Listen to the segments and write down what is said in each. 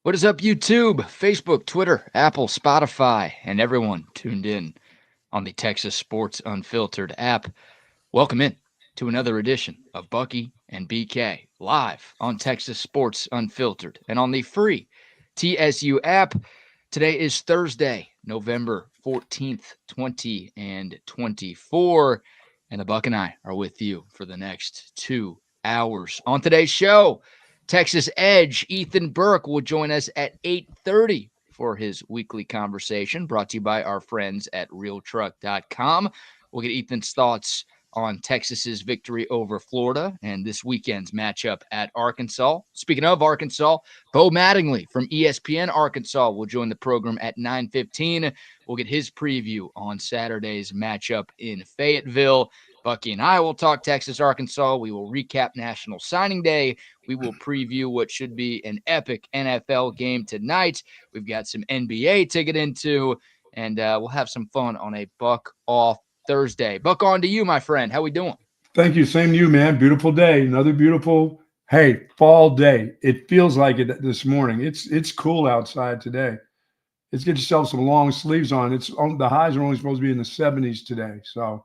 What is up, YouTube, Facebook, Twitter, Apple, Spotify, and everyone tuned in on the Texas Sports Unfiltered app? Welcome in to another edition of Bucky and BK live on Texas Sports Unfiltered and on the free TSU app. Today is Thursday, November 14th, 2024, and the Buck and I are with you for the next 2 hours. On today's show, Texas Edge Ethan Burke will join us at 8:30 for his weekly conversation, brought to you by our friends at realtruck.com. We'll get Ethan's thoughts on Texas's victory over Florida and this weekend's matchup at Arkansas. Speaking of Arkansas, Bo Mattingley from ESPN Arkansas will join the program at 9:15. We'll get his preview on Saturday's matchup in Fayetteville. Bucky and I will talk Texas, Arkansas. We will recap National Signing Day. We will preview what should be an epic NFL game tonight. We've got some NBA to get into, and we'll have some fun on a Buck Off Thursday. Buck, on to you, my friend. How we doing? Thank you. Same to you, man. Beautiful day. Another beautiful, fall day. It feels like it this morning. It's cool outside today. Let's get yourself some long sleeves on. The highs are only supposed to be in the 70s today, so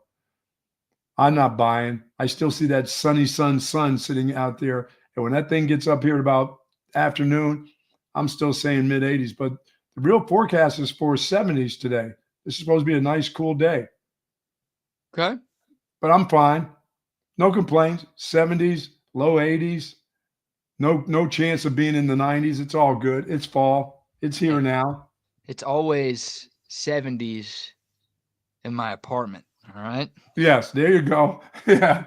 I'm not buying. I still see that sunny sun sitting out there. And when that thing gets up here at about afternoon, I'm still saying mid-80s. But the real forecast is for 70s today. This is supposed to be a nice, cool day. Okay. But I'm fine. No complaints. 70s, low 80s. No chance of being in the 90s. It's all good. It's fall. It's here now. It's always 70s in my apartment. All right. Yes, there you go. Yeah.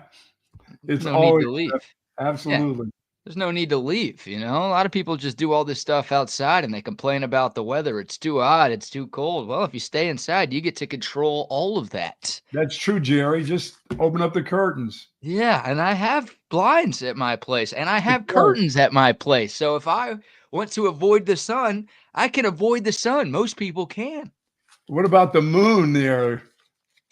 It's no always need to leave. Absolutely. Yeah. There's no need to leave, A lot of people just do all this stuff outside and they complain about the weather. It's too hot, it's too cold. Well, if you stay inside, you get to control all of that. That's true, Jerry. Just open up the curtains. Yeah, and I have blinds at my place and I have curtains at my place. So if I want to avoid the sun, I can avoid the sun. Most people can. What about the moon there?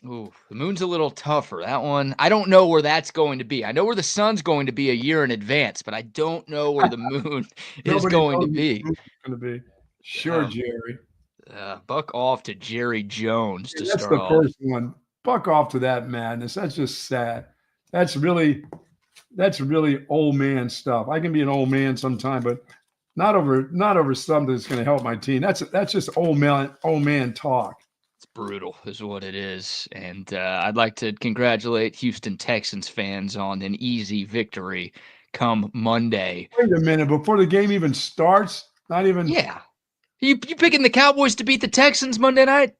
Ooh, the moon's a little tougher. That one, I don't know where that's going to be. I know where the sun's going to be a year in advance, but I don't know where the moon is going to be. Sure, Jerry. Buck off to Jerry Jones to start off. That's the first one. Buck off to that madness. That's just sad. That's really old man stuff. I can be an old man sometime, but not over something that's going to help my team. That's just old man talk. It's brutal is what it is. And I'd like to congratulate Houston Texans fans on an easy victory come Monday. Wait a minute. Before the game even starts? Not even? Yeah. You picking the Cowboys to beat the Texans Monday night?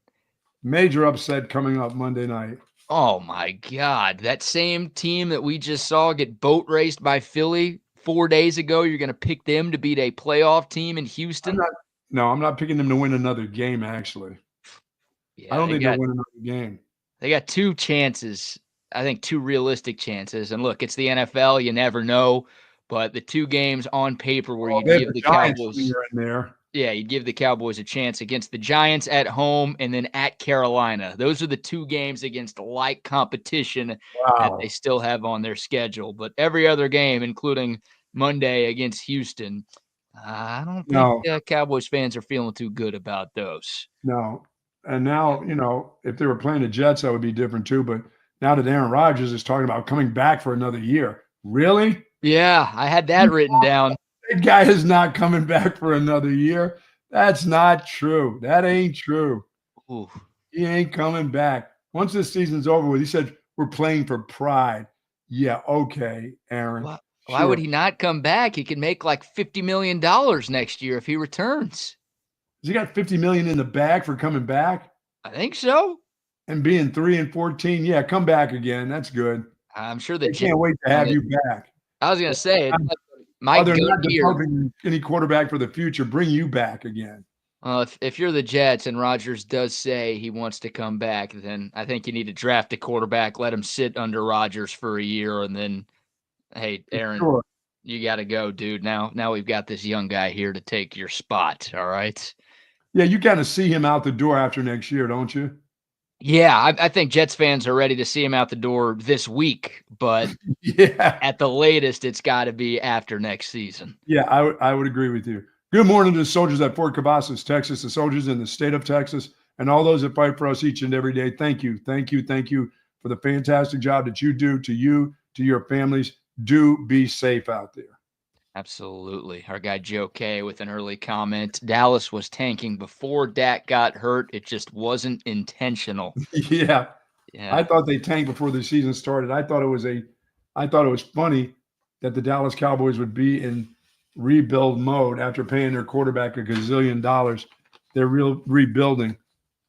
Major upset coming up Monday night. Oh, my God. That same team that we just saw get boat raced by Philly 4 days ago, you're going to pick them to beat a playoff team in Houston? I'm not picking them to win another game, actually. Yeah, I don't think they'll win another game. They got two chances, I think two realistic chances. And look, it's the NFL. You never know. But the two games on paper where you give the Cowboys here and there. Yeah, you'd give the Cowboys a chance against the Giants at home and then at Carolina. Those are the two games against like competition that they still have on their schedule. But every other game, including Monday against Houston, I don't think Cowboys fans are feeling too good about those. No. And now, if they were playing the Jets, that would be different too. But now that Aaron Rodgers is talking about coming back for another year. Really? Yeah, I had that written down. That guy is not coming back for another year. That's not true. That ain't true. Ooh. He ain't coming back. Once this season's over with, he said, we're playing for pride. Yeah, okay, Aaron. Why would he not come back? He can make like $50 million next year if he returns. Has he got $50 million in the bag for coming back? I think so. And being 3-14, yeah, come back again. That's good. I'm sure they can't wait to have you back. I was going to say, other than not developing any quarterback for the future, bring you back again. If you're the Jets and Rodgers does say he wants to come back, then I think you need to draft a quarterback, let him sit under Rodgers for a year, and then, hey, Aaron, you got to go, dude. Now we've got this young guy here to take your spot, all right? Yeah, you kind of see him out the door after next year, don't you? Yeah, I think Jets fans are ready to see him out the door this week, but yeah, at the latest, it's got to be after next season. Yeah, I would agree with you. Good morning to the soldiers at Fort Cavazos, Texas, the soldiers in the state of Texas, and all those that fight for us each and every day. Thank you, thank you, thank you for the fantastic job that you do to you, to your families. Do be safe out there. Absolutely. Our guy Joe K with an early comment. Dallas was tanking before Dak got hurt. It just wasn't intentional. Yeah. Yeah. I thought they tanked before the season started. I thought it was funny that the Dallas Cowboys would be in rebuild mode after paying their quarterback $1 gazillion. They're rebuilding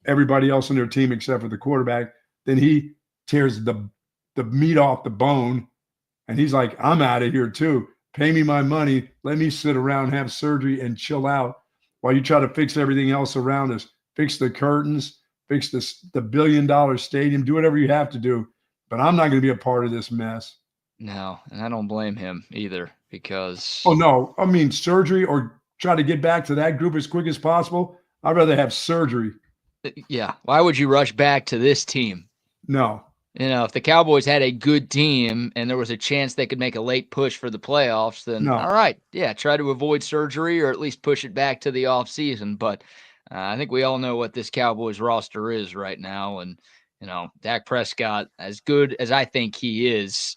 everybody else on their team except for the quarterback. Then he tears the meat off the bone, and he's like, I'm out of here too. Pay me my money. Let me sit around, have surgery, and chill out while you try to fix everything else around us. Fix the curtains, fix the $1 billion stadium, do whatever you have to do. But I'm not going to be a part of this mess. No, and I don't blame him either because. Oh, no. I mean, surgery or try to get back to that group as quick as possible. I'd rather have surgery. Yeah. Why would you rush back to this team? No. You know, if the Cowboys had a good team and there was a chance they could make a late push for the playoffs, then No. all right, yeah, try to avoid surgery or at least push it back to the offseason. But I think we all know what this Cowboys roster is right now. And, you know, Dak Prescott, as good as I think he is,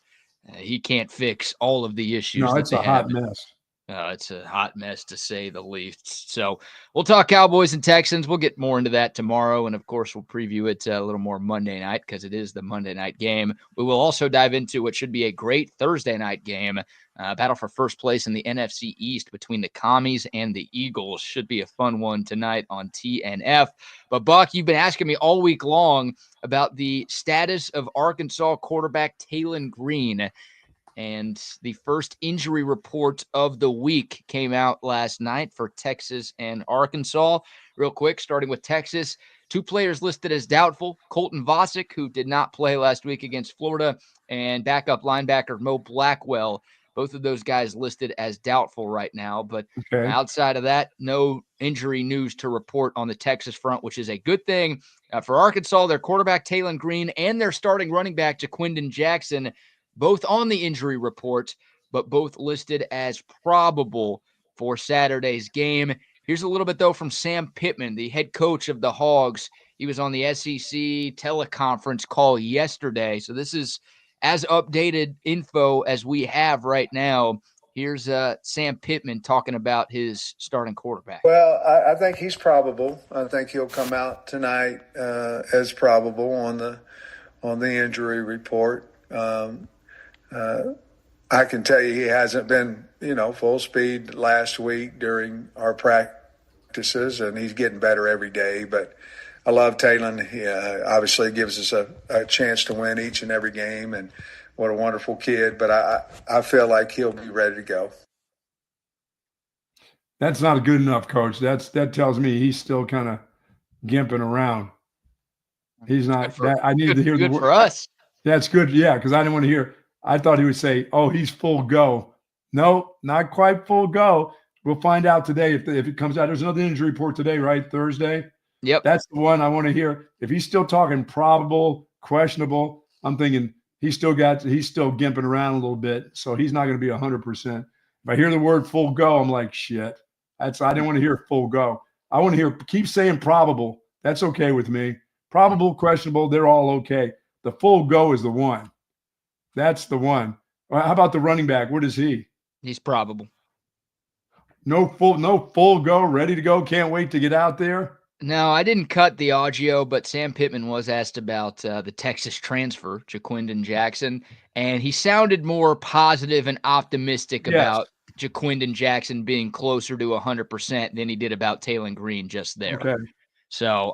he can't fix all of the issues No, that it's they a have. hot mess. It's a hot mess to say the least. So we'll talk Cowboys and Texans. We'll get more into that tomorrow. And of course, we'll preview it a little more Monday night because it is the Monday night game. We will also dive into what should be a great Thursday night game. Battle for first place in the NFC East between the Commies and the Eagles. Should be a fun one tonight on TNF. But Buck, you've been asking me all week long about the status of Arkansas quarterback Taylen Green. And the first injury report of the week came out last night for Texas and Arkansas. Real quick, starting with Texas, 2 players listed as doubtful. Colton Vasek, who did not play last week against Florida, and backup linebacker Mo Blackwell. Both of those guys listed as doubtful right now. But outside of that, no injury news to report on the Texas front, which is a good thing. For Arkansas, their quarterback Taylen Green and their starting running back Jaquindon Jackson, both on the injury report, but both listed as probable for Saturday's game. Here's a little bit, though, from Sam Pitman, the head coach of the Hogs. He was on the SEC teleconference call yesterday. So this is as updated info as we have right now. Here's Sam Pitman talking about his starting quarterback. Well, I think he's probable. I think he'll come out tonight as probable on the injury report. I can tell you he hasn't been, full speed last week during our practices, and he's getting better every day. But I love Taylen. He obviously gives us a chance to win each and every game, and what a wonderful kid. But I feel like he'll be ready to go. That's not good enough, Coach. That tells me he's still kind of gimping around. He's not. I needed to hear the word. Good for us. That's good, yeah, because I didn't want to hear. I thought he would say, "Oh, he's full go." No, not quite full go. We'll find out today if it comes out. There's another injury report today, right? Thursday. Yep. That's the one I want to hear. If he's still talking probable, questionable, I'm thinking he's still gimping around a little bit, so he's not going to be 100%. If I hear the word full go, I'm like, shit. I didn't want to hear full go. I want to hear keep saying probable. That's okay with me. Probable, questionable, they're all okay. The full go is the one. That's the one. How about the running back? What is he? He's probable. No full go, ready to go. Can't wait to get out there. No, I didn't cut the audio, but Sam Pitman was asked about the Texas transfer, Jaquindon Jackson, and he sounded more positive and optimistic about Jaquindon Jackson being closer to 100% than he did about Taylen Green just there. Okay. So,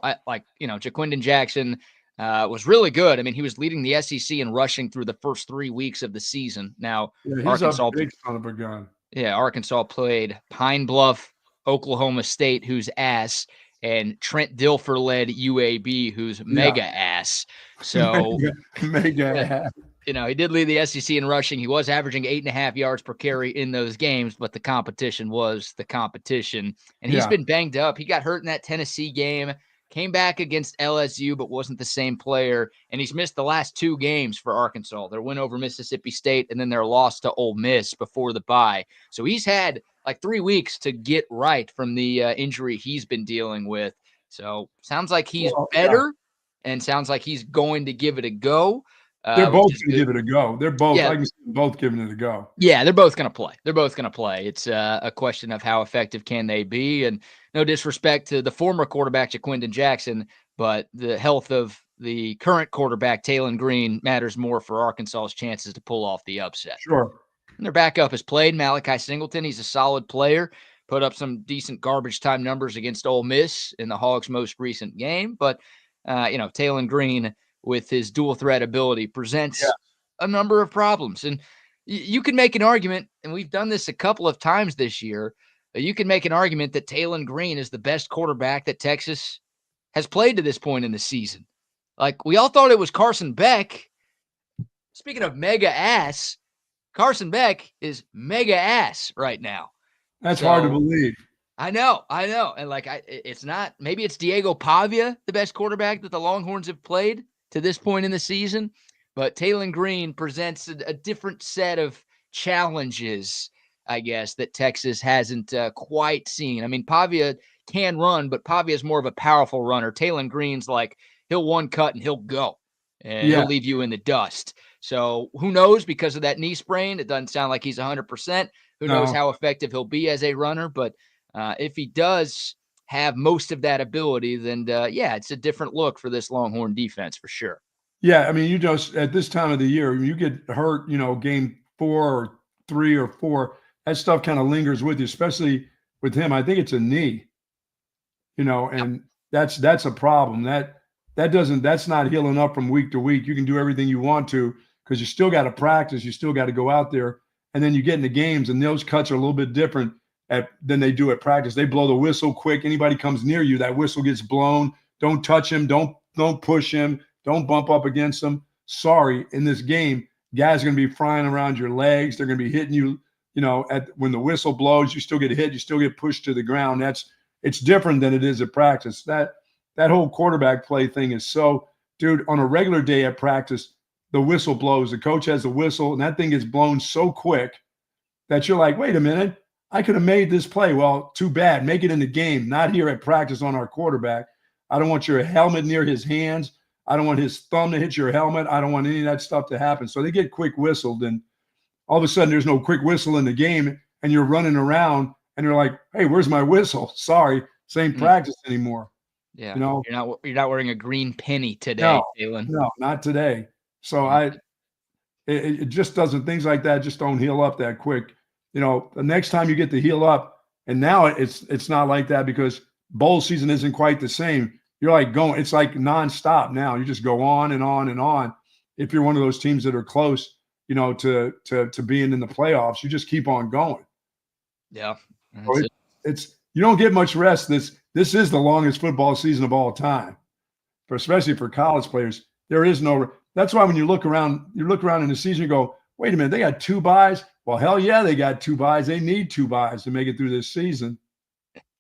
Jaquindon Jackson was really good. I mean, he was leading the SEC in rushing through the first 3 weeks of the season. Now, he's Arkansas, a big son of a gun. Yeah, Arkansas played Pine Bluff, Oklahoma State, who's ass, and Trent Dilfer led UAB, who's mega ass. So, mega ass. He did lead the SEC in rushing. He was averaging 8.5 yards per carry in those games, but the competition was the competition. And he's been banged up. He got hurt in that Tennessee game, came back against LSU, but wasn't the same player. And he's missed the last 2 games for Arkansas. Their win over Mississippi State and then their loss to Ole Miss before the bye. So he's had like 3 weeks to get right from the injury he's been dealing with. So sounds like he's better, and sounds like he's going to give it a go. They're both going to give it a go. They're both. Yeah. I can see them both giving it a go. Yeah, they're both going to play. They're both going to play. It's a question of how effective can they be, and no disrespect to the former quarterback, Jaquindon Jackson, but the health of the current quarterback, Talon Green, matters more for Arkansas's chances to pull off the upset. Sure. And their backup has played, Malachi Singleton. He's a solid player, put up some decent garbage time numbers against Ole Miss in the Hogs' most recent game. But, Talon Green, with his dual threat ability, presents a number of problems. And you can make an argument, and we've done this a couple of times this year, you can make an argument that Talon Green is the best quarterback that Texas has played to this point in the season. Like, we all thought it was Carson Beck. Speaking of mega ass, Carson Beck is mega ass right now. That's hard to believe. I know. And it's not, maybe it's Diego Pavia, the best quarterback that the Longhorns have played to this point in the season, but Talon Green presents a different set of challenges, I guess, that Texas hasn't quite seen. I mean, Pavia can run, but Pavia is more of a powerful runner. Talon Green's like, he'll one cut and he'll go, and he'll leave you in the dust. So who knows, because of that knee sprain, it doesn't sound like he's 100%. Who knows how effective he'll be as a runner, but if he does have most of that ability, then it's a different look for this Longhorn defense for sure. Yeah, I mean, you just at this time of the year, you get hurt, game 4 or 3 or 4, that stuff kind of lingers with you, especially with him. I think it's a knee, and that's a problem. That's not healing up from week to week. You can do everything you want to because you still got to practice, you still got to go out there, and then you get into games, and those cuts are a little bit different than they do at practice. They blow the whistle quick. Anybody comes near you, that whistle gets blown. Don't touch him. Don't push him. Don't bump up against him. Sorry, in this game, guys are going to be flying around your legs. They're going to be hitting you. When the whistle blows, you still get hit. You still get pushed to the ground. It's different than it is at practice. That whole quarterback play thing is so, dude. On a regular day at practice, the whistle blows. The coach has the whistle, and that thing gets blown so quick that you're like, wait a minute. I could have made this play. Well, too bad. Make it in the game, not here at practice on our quarterback. I don't want your helmet near his hands. I don't want his thumb to hit your helmet. I don't want any of that stuff to happen. So they get quick whistled, and all of a sudden there's no quick whistle in the game, and you're running around, and you're like, hey, where's my whistle? Sorry, same practice anymore. Yeah, you're not wearing a green penny today, Talon. No, not today. So it just doesn't. Things like that just don't heal up that quick. The next time you get to heal up, and now it's not like that because bowl season isn't quite the same. You're like going, it's like nonstop now. You just go on and on and on. If you're one of those teams that are close, to being in the playoffs, you just keep on going. Yeah. So it's you don't get much rest. This is the longest football season of all time, especially for college players. There is no. That's why when you look around in the season, you go, wait a minute, they got 2 byes. Well, hell yeah, they got 2 byes. They need 2 byes to make it through this season.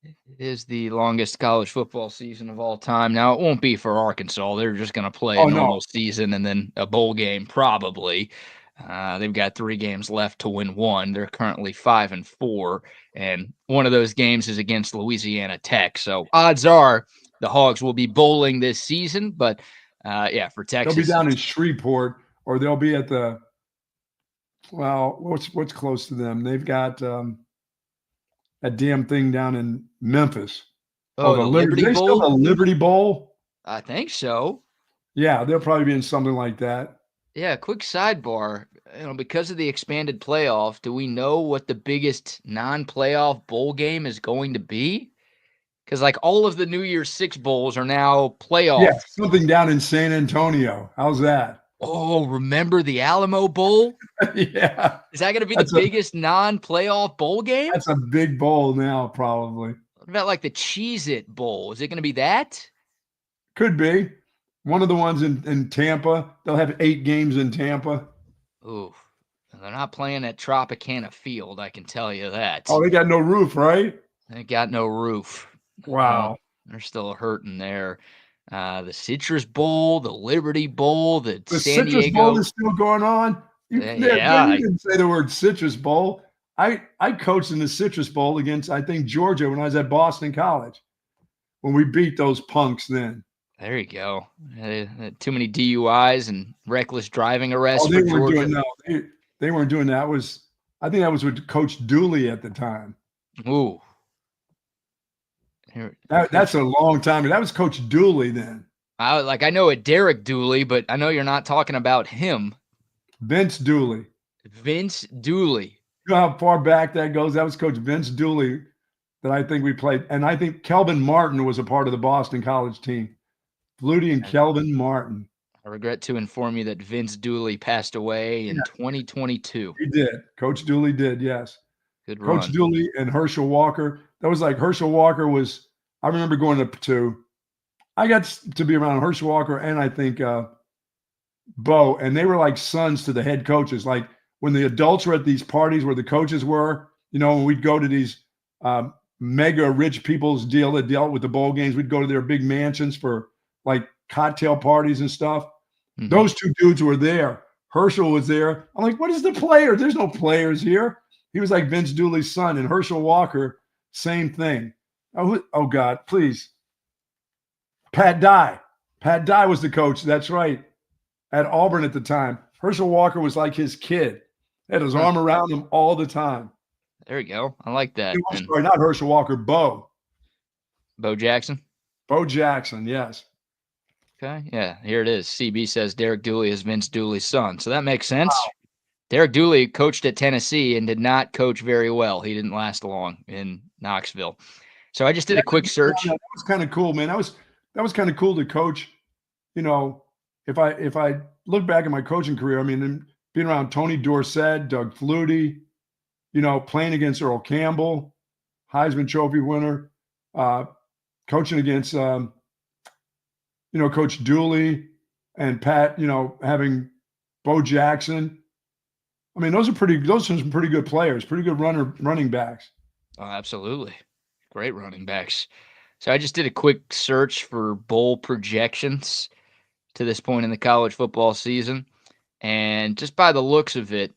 It is the longest college football season of all time. Now, it won't be for Arkansas. They're just going to play a normal season and then a bowl game probably. They've got 3 games left to win 1. They're currently 5-4, and one of those games is against Louisiana Tech. So odds are the Hogs will be bowling this season, but for Texas. They'll be down in Shreveport, or they'll be at the what's close to them? They've got that damn thing down in Memphis. Oh, the Liberty Bowl? Still the Liberty Bowl? I think so. Yeah, they'll probably be in something like that. Yeah, quick sidebar. Because of the expanded playoff, do we know what the biggest non-playoff bowl game is going to be? Because all of the New Year's 6 bowls are now playoff. Yeah, something down in San Antonio. How's that? Oh, remember the Alamo Bowl? Yeah. Is that going to be the biggest non-playoff bowl game? That's a big bowl now, probably. What about the Cheez-It Bowl? Is it going to be that? Could be. One of the ones in Tampa. They'll have 8 games in Tampa. Ooh. They're not playing at Tropicana Field, I can tell you that. Oh, they got no roof, right? They got no roof. Wow. They're still hurting there. The Citrus Bowl, the Liberty Bowl, the San Citrus Diego Bowl is still going on. You didn't say the word Citrus Bowl. I coached in the Citrus Bowl against, I think, Georgia when I was at Boston College, when we beat those punks then. There you go. Too many DUIs and reckless driving arrests Oh, they for weren't Georgia. doing no. They weren't doing that. I think that was with Coach Dooley at the time. Ooh. That's a long time. That was Coach Dooley then. I know a Derek Dooley, but I know you're not talking about him. Vince Dooley. Vince Dooley. You know how far back that goes? That was Coach Vince Dooley that I think we played. And I think Kelvin Martin was a part of the Boston College team. Flutie and Kelvin Martin. I regret to inform you that Vince Dooley passed away in 2022. He did. Coach Dooley did, yes. Good run. Coach Dooley and Herschel Walker. That was like Herschel Walker was – I remember going to – I got to be around Herschel Walker and I think Bo, and they were like sons to the head coaches. Like when the adults were at these parties where the coaches were, when we'd go to these mega rich people's deal that dealt with the bowl games, we'd go to their big mansions for like cocktail parties and stuff. Mm-hmm. Those two dudes were there. Herschel was there. I'm like, what is the player? There's no players here. He was like Vince Dooley's son, and Herschel Walker, same thing. Oh God, please. Pat Dye. Pat Dye was the coach. That's right. At Auburn at the time. Herschel Walker was like his kid. Had his arm around him all the time. There you go. I like that. I'm sorry, not Herschel Walker, Bo. Bo Jackson? Bo Jackson, yes. Okay, yeah, here it is. CB says Derek Dooley is Vince Dooley's son. So that makes sense. Wow. Derek Dooley coached at Tennessee and did not coach very well. He didn't last long in Knoxville. So I just did a quick search. That was kind of cool, man. That was kind of cool to coach. If I look back at my coaching career, I mean, being around Tony Dorsett, Doug Flutie, playing against Earl Campbell, Heisman Trophy winner, coaching against, Coach Dooley and Pat, having Bo Jackson. I mean, those are some pretty good players, pretty good running backs. Oh, absolutely. Great running backs. So I just did a quick search for bowl projections to this point in the college football season. And just by the looks of it,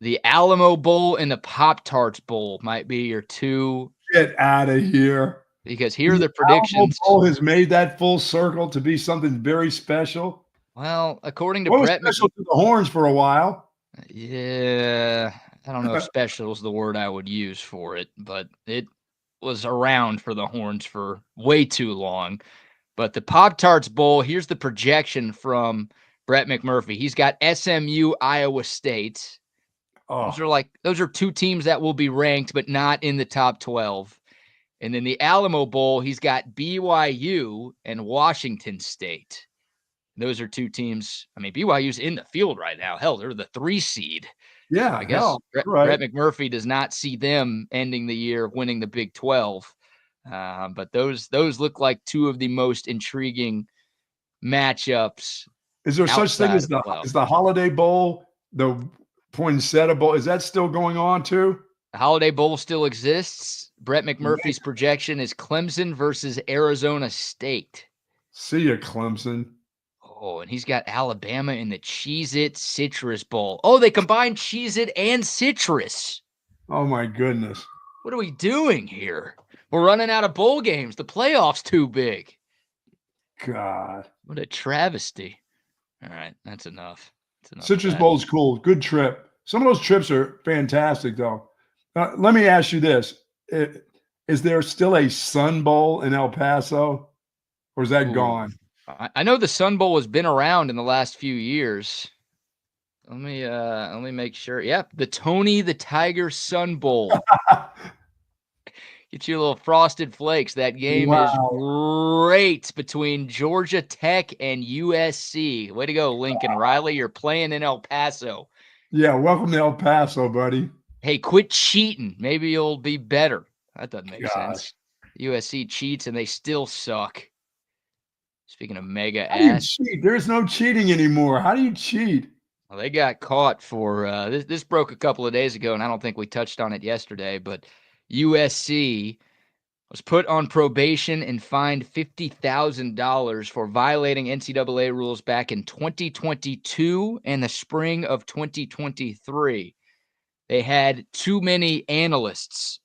the Alamo Bowl and the Pop-Tarts Bowl might be your two. Get out of here. Because here are the predictions. Alamo Bowl has made that full circle to be something very special. Well, according to Brett special to the Horns for a while. Yeah, I don't know if special is the word I would use for it, but it was around for the Horns for way too long. But the Pop-Tarts Bowl, here's the projection from Brett McMurphy. He's got SMU, Iowa State. Oh. Those are two teams that will be ranked, but not in the top 12. And then the Alamo Bowl, he's got BYU and Washington State. Those are two teams. I mean, BYU's in the field right now. Hell, they're the 3 seed. Yeah, I guess Brett McMurphy does not see them ending the year winning the Big 12. But those look like two of the most intriguing matchups. Is there such thing as the Holiday Bowl, the Poinsettia Bowl? Is that still going on too? The Holiday Bowl still exists. Brett McMurphy's projection is Clemson versus Arizona State. See ya, Clemson. Oh, and he's got Alabama in the Cheez-It Citrus Bowl. Oh, they combined Cheez-It and Citrus. Oh, my goodness. What are we doing here? We're running out of bowl games. The playoff's too big. God. What a travesty. All right, that's enough. Citrus Bowl's cool. Good trip. Some of those trips are fantastic, though. Let me ask you this. Is there still a Sun Bowl in El Paso, or is that gone? I know the Sun Bowl has been around in the last few years. Let me make sure. Yep, the Tony the Tiger Sun Bowl. Get you a little Frosted Flakes. That game is great between Georgia Tech and USC. Way to go, Lincoln Riley. You're playing in El Paso. Yeah, welcome to El Paso, buddy. Hey, quit cheating. Maybe you'll be better. That doesn't make sense. USC cheats and they still suck. Speaking of mega ass. There's no cheating anymore. How do you cheat? Well, they got caught for this broke a couple of days ago, and I don't think we touched on it yesterday, but USC was put on probation and fined $50,000 for violating NCAA rules back in 2022 and the spring of 2023. they had too many analysts,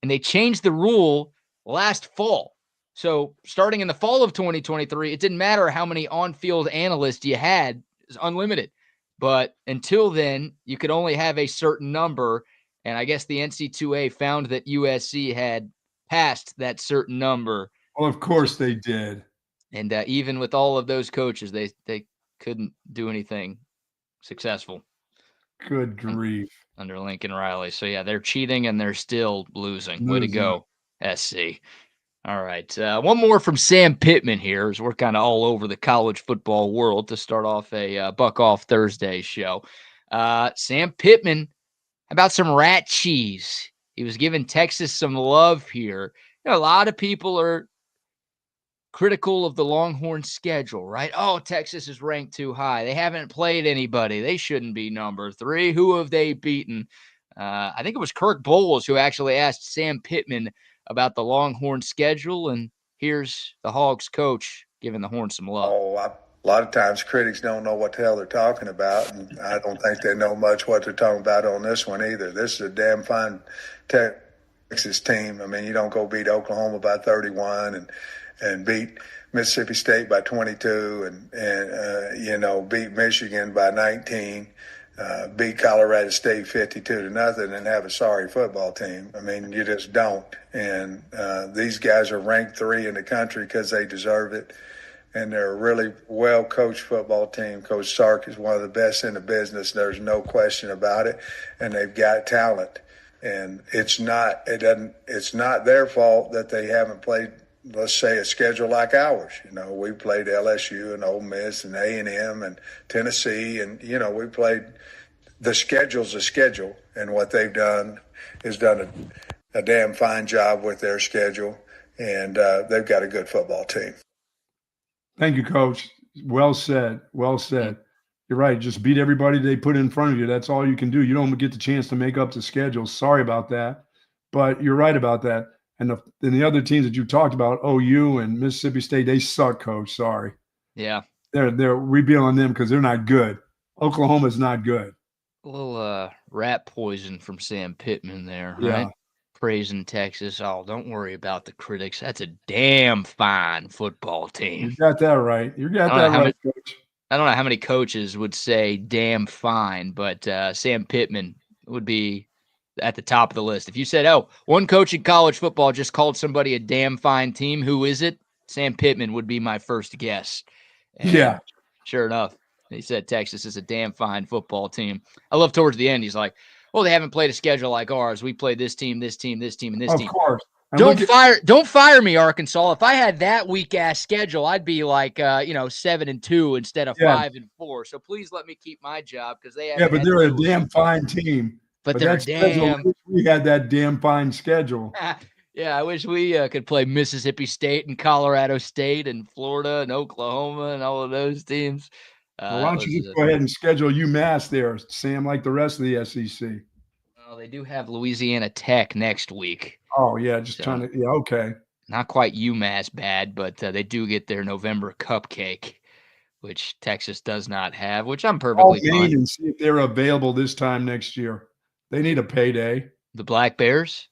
and they changed the rule last fall. So starting in the fall of 2023, it didn't matter how many on-field analysts you had, it's unlimited. But until then, you could only have a certain number, and I guess the NC2A found that USC had passed that certain number. Well, of course they did. And even with all of those coaches, they couldn't do anything successful. Good grief. Under Lincoln Riley. So, yeah, they're cheating and they're still losing. Way to go, SC. All right. One more from Sam Pitman here, as we're kind of all over the college football world to start off a Buck Off Thursday show. Sam Pitman, about some rat cheese. He was giving Texas some love here. You know, a lot of people are critical of the Longhorn schedule, right? Oh, Texas is ranked too high. They haven't played anybody. They shouldn't be number 3. Who have they beaten? I think it was Kirk Bowles who actually asked Sam Pitman about the Longhorn schedule, and here's the Hogs coach giving the Horns some love. A lot of times critics don't know what the hell they're talking about, and I don't think they know much what they're talking about on this one either. This is a damn fine Texas team. I mean, you don't go beat Oklahoma by 31 and beat Mississippi State by 22 and beat Michigan by 19, beat Colorado State 52-0 and have a sorry football team. I mean, you just don't. And these guys are ranked 3 in the country because they deserve it. And they're a really well-coached football team. Coach Sark is one of the best in the business. There's no question about it. And they've got talent. And it's not their fault that they haven't played, let's say, a schedule like ours. You know, we played LSU and Ole Miss and A&M and Tennessee, and we played. The schedule's a schedule, and what they've done is done a damn fine job with their schedule, and they've got a good football team. Thank you, Coach. Well said. Well said. You're right. Just beat everybody they put in front of you. That's all you can do. You don't get the chance to make up the schedule. Sorry about that, but you're right about that. And the other teams that you talked about, OU and Mississippi State, they suck, Coach. Sorry. Yeah. We're revealing them because they're not good. Oklahoma's not good. A little rat poison from Sam Pitman there, Yeah. right? Praising Texas. Oh, don't worry about the critics. That's a damn fine football team. You got that right. You got that right, Coach. I don't know how many coaches would say damn fine, but Sam Pitman would be at the top of the list. If you said, oh, one coach in college football just called somebody a damn fine team, who is it? Sam Pitman would be my first guess. And yeah. Sure enough, he said Texas is a damn fine football team. I love towards the end, he's like, well, they haven't played a schedule like ours. We played this team, this team, this team, and this team. Of course. Don't fire me, Arkansas. If I had that weak ass schedule, I'd be like 7-2 instead of 5-4. So please let me keep my job because they have. Yeah, but they're a damn fine team. But they're damn. We had that damn fine schedule. Yeah, I wish we could play Mississippi State and Colorado State and Florida and Oklahoma and all of those teams. Why don't you just go ahead and schedule UMass there, Sam, like the rest of the SEC? Well, they do have Louisiana Tech next week. Oh, yeah, okay. Not quite UMass bad, but they do get their November cupcake, which Texas does not have, which I'm perfectly fine. And see if they're available this time next year. They need a payday. The Black Bears?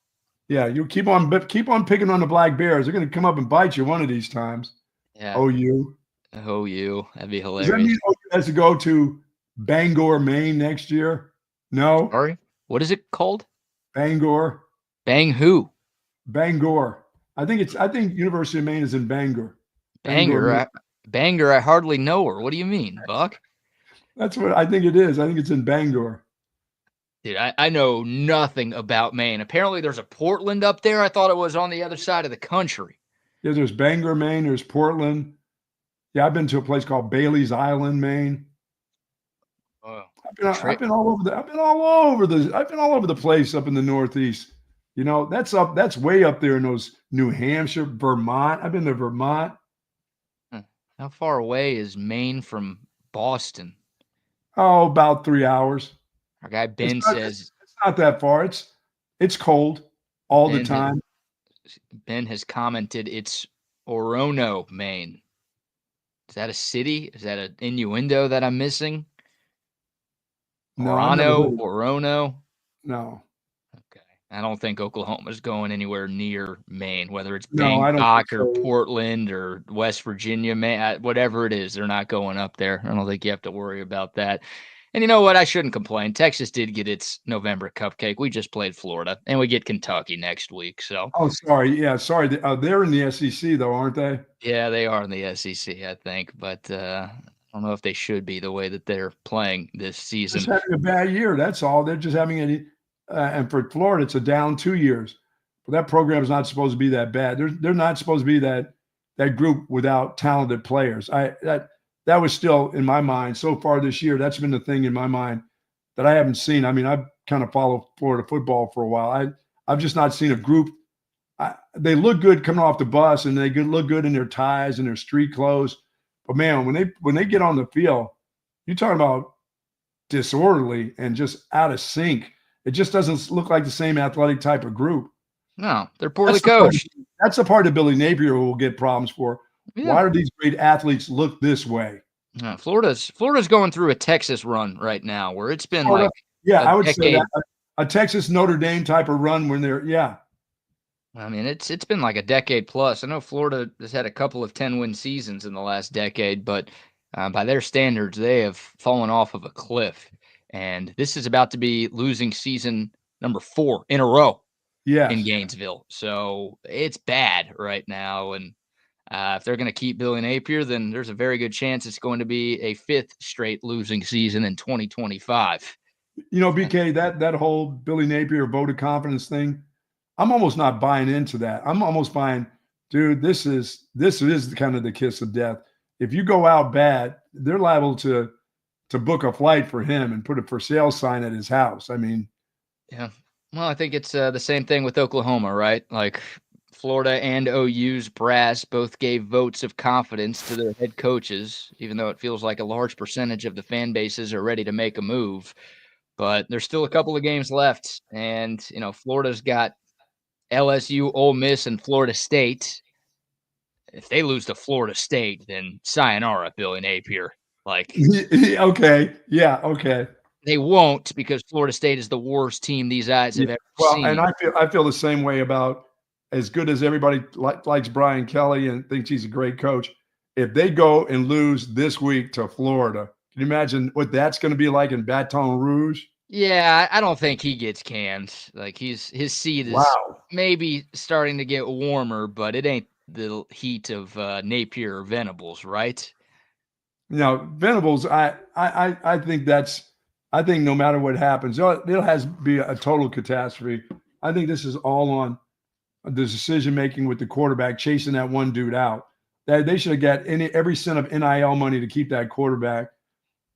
Yeah, you keep on picking on the Black Bears. They're going to come up and bite you one of these times. Yeah. OU. That'd be hilarious. Does that mean OU has to go to Bangor, Maine next year? No. Sorry? What is it called? Bangor. Bang who? Bangor. I think University of Maine is in Bangor. Bangor, I hardly know her. What do you mean, Buck? That's what I think it is. I think it's in Bangor. Dude, I know nothing about Maine. Apparently there's a Portland up there. I thought it was on the other side of the country. Yeah, there's Bangor, Maine. There's Portland. Yeah, I've been to a place called Bailey's Island, Maine. Oh, I've been all over the place up in the Northeast. That's way up there in those New Hampshire, Vermont. I've been to Vermont. How far away is Maine from Boston? Oh, about 3 hours. Our guy Ben says it's not that far. It's cold all the time. Ben has commented it's Orono, Maine. Is that a city? Is that an innuendo that I'm missing? No, Orono. No. Okay. I don't think Oklahoma's going anywhere near Maine, whether it's No, I don't think Bangkok or so. Portland or West Virginia, whatever it is, they're not going up there. I don't think you have to worry about that. And you know what? I shouldn't complain. Texas did get its November cupcake. We just played Florida, and we get Kentucky next week. So, Oh, sorry. Yeah, sorry. They're in the SEC, though, aren't they? yeah, they are in the SEC, I think. But I don't know if they should be the way that they're playing this season. Just having a bad year. That's all. They're just having any. And for Florida, it's a down 2 years. But that program is not supposed to be that bad. They're not supposed to be that group without talented players. That was still in my mind so far this year. That's been the thing in my mind that I haven't seen. I mean, I've kind of followed Florida football for a while. I've just not seen a group. They look good coming off the bus, and they look good in their ties and their street clothes. But man, when they get on the field, you're talking about disorderly and just out of sync. It just doesn't look like the same athletic type of group. No, they're poorly coached. That's the part that Billy Napier will get problems for. Yeah. Why do these great athletes look this way? Florida's going through a Texas run right now where it's been Florida, I would decade. say that a Texas Notre Dame type of run when they're I mean, it's been like a decade plus. I know Florida has had a couple of 10-win seasons in the last decade, but by their standards, they have fallen off of a cliff. And this is about to be losing season number 4 in a row in Gainesville. So it's bad right now. And if they're going to keep Billy Napier, then there's a very good chance it's going to be a 5th straight losing season in 2025. You know, BK, that whole Billy Napier vote of confidence thing, I'm almost not buying into that. I'm almost buying, dude, this is kind of the kiss of death. If you go out bad, they're liable to book a flight for him and put a for sale sign at his house. I mean, yeah. Well, I think it's the same thing with Oklahoma, right? Like Florida and OU's brass both gave votes of confidence to their head coaches, even though it feels like a large percentage of the fan bases are ready to make a move. But there's still a couple of games left, and Florida's got LSU, Ole Miss, and Florida State. If they lose to Florida State, then sayonara, Billy Napier. Like, okay, yeah, okay. They won't, because Florida State is the worst team these guys have ever seen. And I feel the same way about, as good as everybody likes Brian Kelly and thinks he's a great coach. If they go and lose this week to Florida, can you imagine what that's going to be like in Baton Rouge? Yeah, I don't think he gets canned. Like his seat is maybe starting to get warmer, but it ain't the heat of Napier or Venables, right? Venables, I think no matter what happens, it has to be a total catastrophe. I think this is all on the decision making with the quarterback chasing that one dude out. That they should have got every cent of NIL money to keep that quarterback,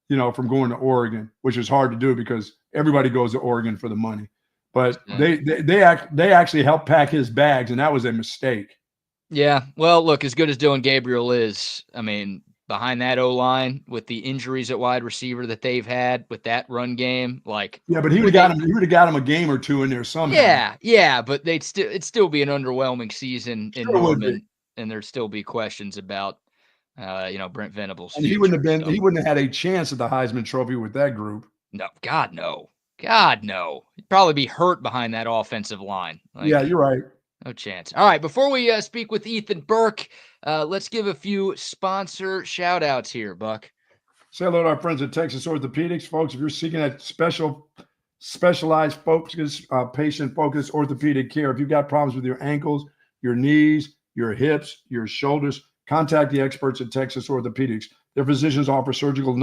from going to Oregon, which is hard to do because everybody goes to Oregon for the money. But they actually helped pack his bags, and that was a mistake. Yeah. Well, look, as good as Dylan Gabriel is, I mean, behind that O-line with the injuries at wide receiver that they've had with that run game, like but he would have got him a game or two in there somehow. Yeah, but it'd still be an underwhelming season in Norman, and there'd still be questions about Brent Venables. And he wouldn't have had a chance at the Heisman Trophy with that group. No, God no. He'd probably be hurt behind that offensive line. Yeah, you're right. No chance. All right, before we speak with Ethan Burke, let's give a few sponsor shout-outs here, Buck. Say hello to our friends at Texas Orthopedics. Folks, if you're seeking that specialized focus, patient-focused orthopedic care, if you've got problems with your ankles, your knees, your hips, your shoulders, contact the experts at Texas Orthopedics. Their physicians offer surgical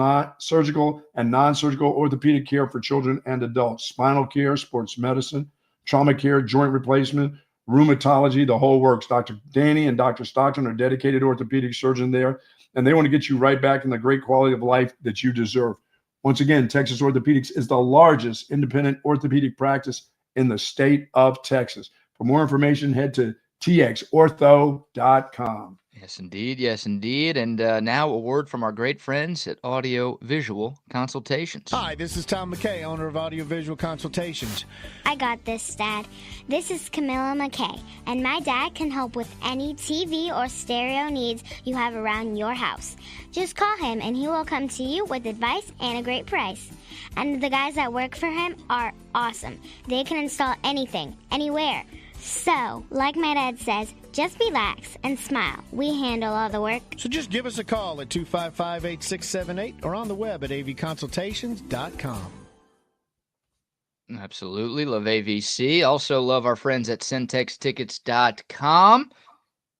and non-surgical orthopedic care for children and adults, spinal care, sports medicine, trauma care, joint replacement, rheumatology, the whole works. Dr. Danny and Dr. Stockton are dedicated orthopedic surgeons there, and they want to get you right back in the great quality of life that you deserve. Once again, Texas Orthopedics is the largest independent orthopedic practice in the state of Texas. For more information, head to txortho.com. Yes, indeed. Yes, indeed. And now a word from our great friends at Audio Visual Consultations. Hi, this is Tom McKay, owner of Audio Visual Consultations. I got this, Dad. This is Camilla McKay, and my dad can help with any TV or stereo needs you have around your house. Just call him, and he will come to you with advice and a great price. And the guys that work for him are awesome. They can install anything, anywhere. So, like my dad says, just relax and smile. We handle all the work. So just give us a call at 255-8678 or on the web at avconsultations.com. Absolutely. Love AVC. Also love our friends at centextickets.com.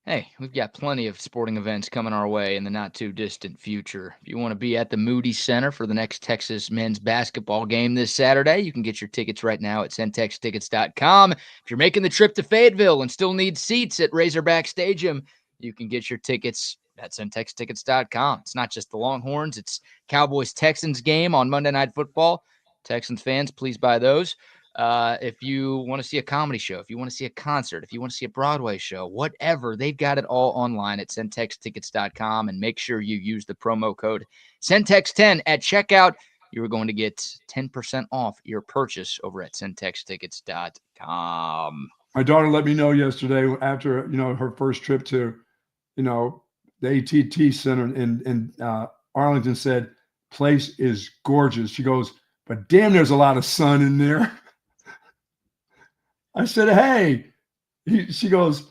Hey, we've got plenty of sporting events coming our way in the not-too-distant future. If you want to be at the Moody Center for the next Texas men's basketball game this Saturday, you can get your tickets right now at centextickets.com. If you're making the trip to Fayetteville and still need seats at Razorback Stadium, you can get your tickets at centextickets.com. It's not just the Longhorns. It's Cowboys-Texans game on Monday Night Football. Texans fans, please buy those. If you want to see a comedy show, if you want to see a concert, if you want to see a Broadway show, whatever, they've got it all online at centextickets.com. And make sure you use the promo code CENTEX10 at checkout. You are going to get 10% off your purchase over at centextickets.com. My daughter let me know yesterday after, her first trip to, the ATT Center in Arlington, said, place is gorgeous. She goes, but damn, there's a lot of sun in there. I said, hey, she goes,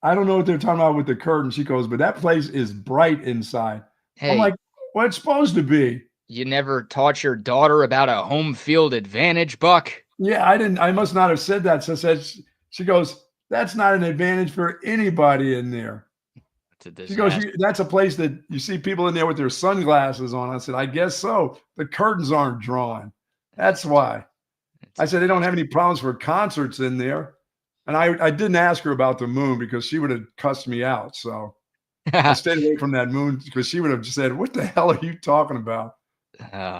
I don't know what they're talking about with the curtain. She goes, but that place is bright inside. Hey, I'm like, well, it's supposed to be. You never taught your daughter about a home field advantage, Buck? Yeah, I didn't. I must not have said that. So she goes, that's not an advantage for anybody in there. She goes, that's a place that you see people in there with their sunglasses on. I said, I guess so. The curtains aren't drawn. That's why. I said, they don't have any problems for concerts in there. And I didn't ask her about the moon because she would have cussed me out. So I stayed away from that moon because she would have said, what the hell are you talking about?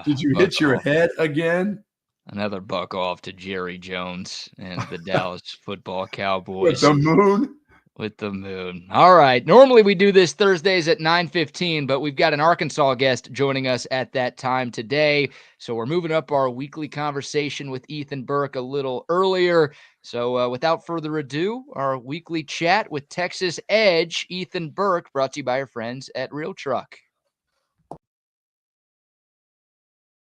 Did you hit your head again? Another buck off to Jerry Jones and the Dallas football Cowboys. With the moon? With the moon. All right. Normally we do this Thursdays at 9:15, but we've got an Arkansas guest joining us at that time today. So we're moving up our weekly conversation with Ethan Burke a little earlier. So without further ado, our weekly chat with Texas Edge, Ethan Burke, brought to you by our friends at Real Truck.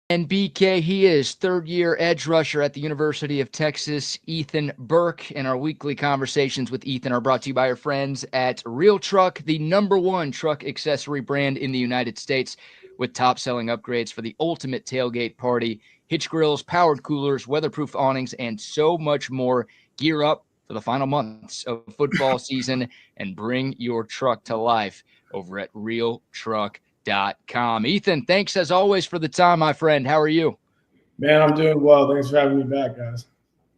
And BK, he is third-year edge rusher at the University of Texas, Ethan Burke. And our weekly conversations with Ethan are brought to you by our friends at Real Truck, the #1 truck accessory brand in the United States, with top-selling upgrades for the ultimate tailgate party, hitch grills, powered coolers, weatherproof awnings, and so much more. Gear up for the final months of football season and bring your truck to life over at realtruck.com. Ethan, thanks as always for the time, my friend. How are you? Man, I'm doing well. Thanks for having me back, guys.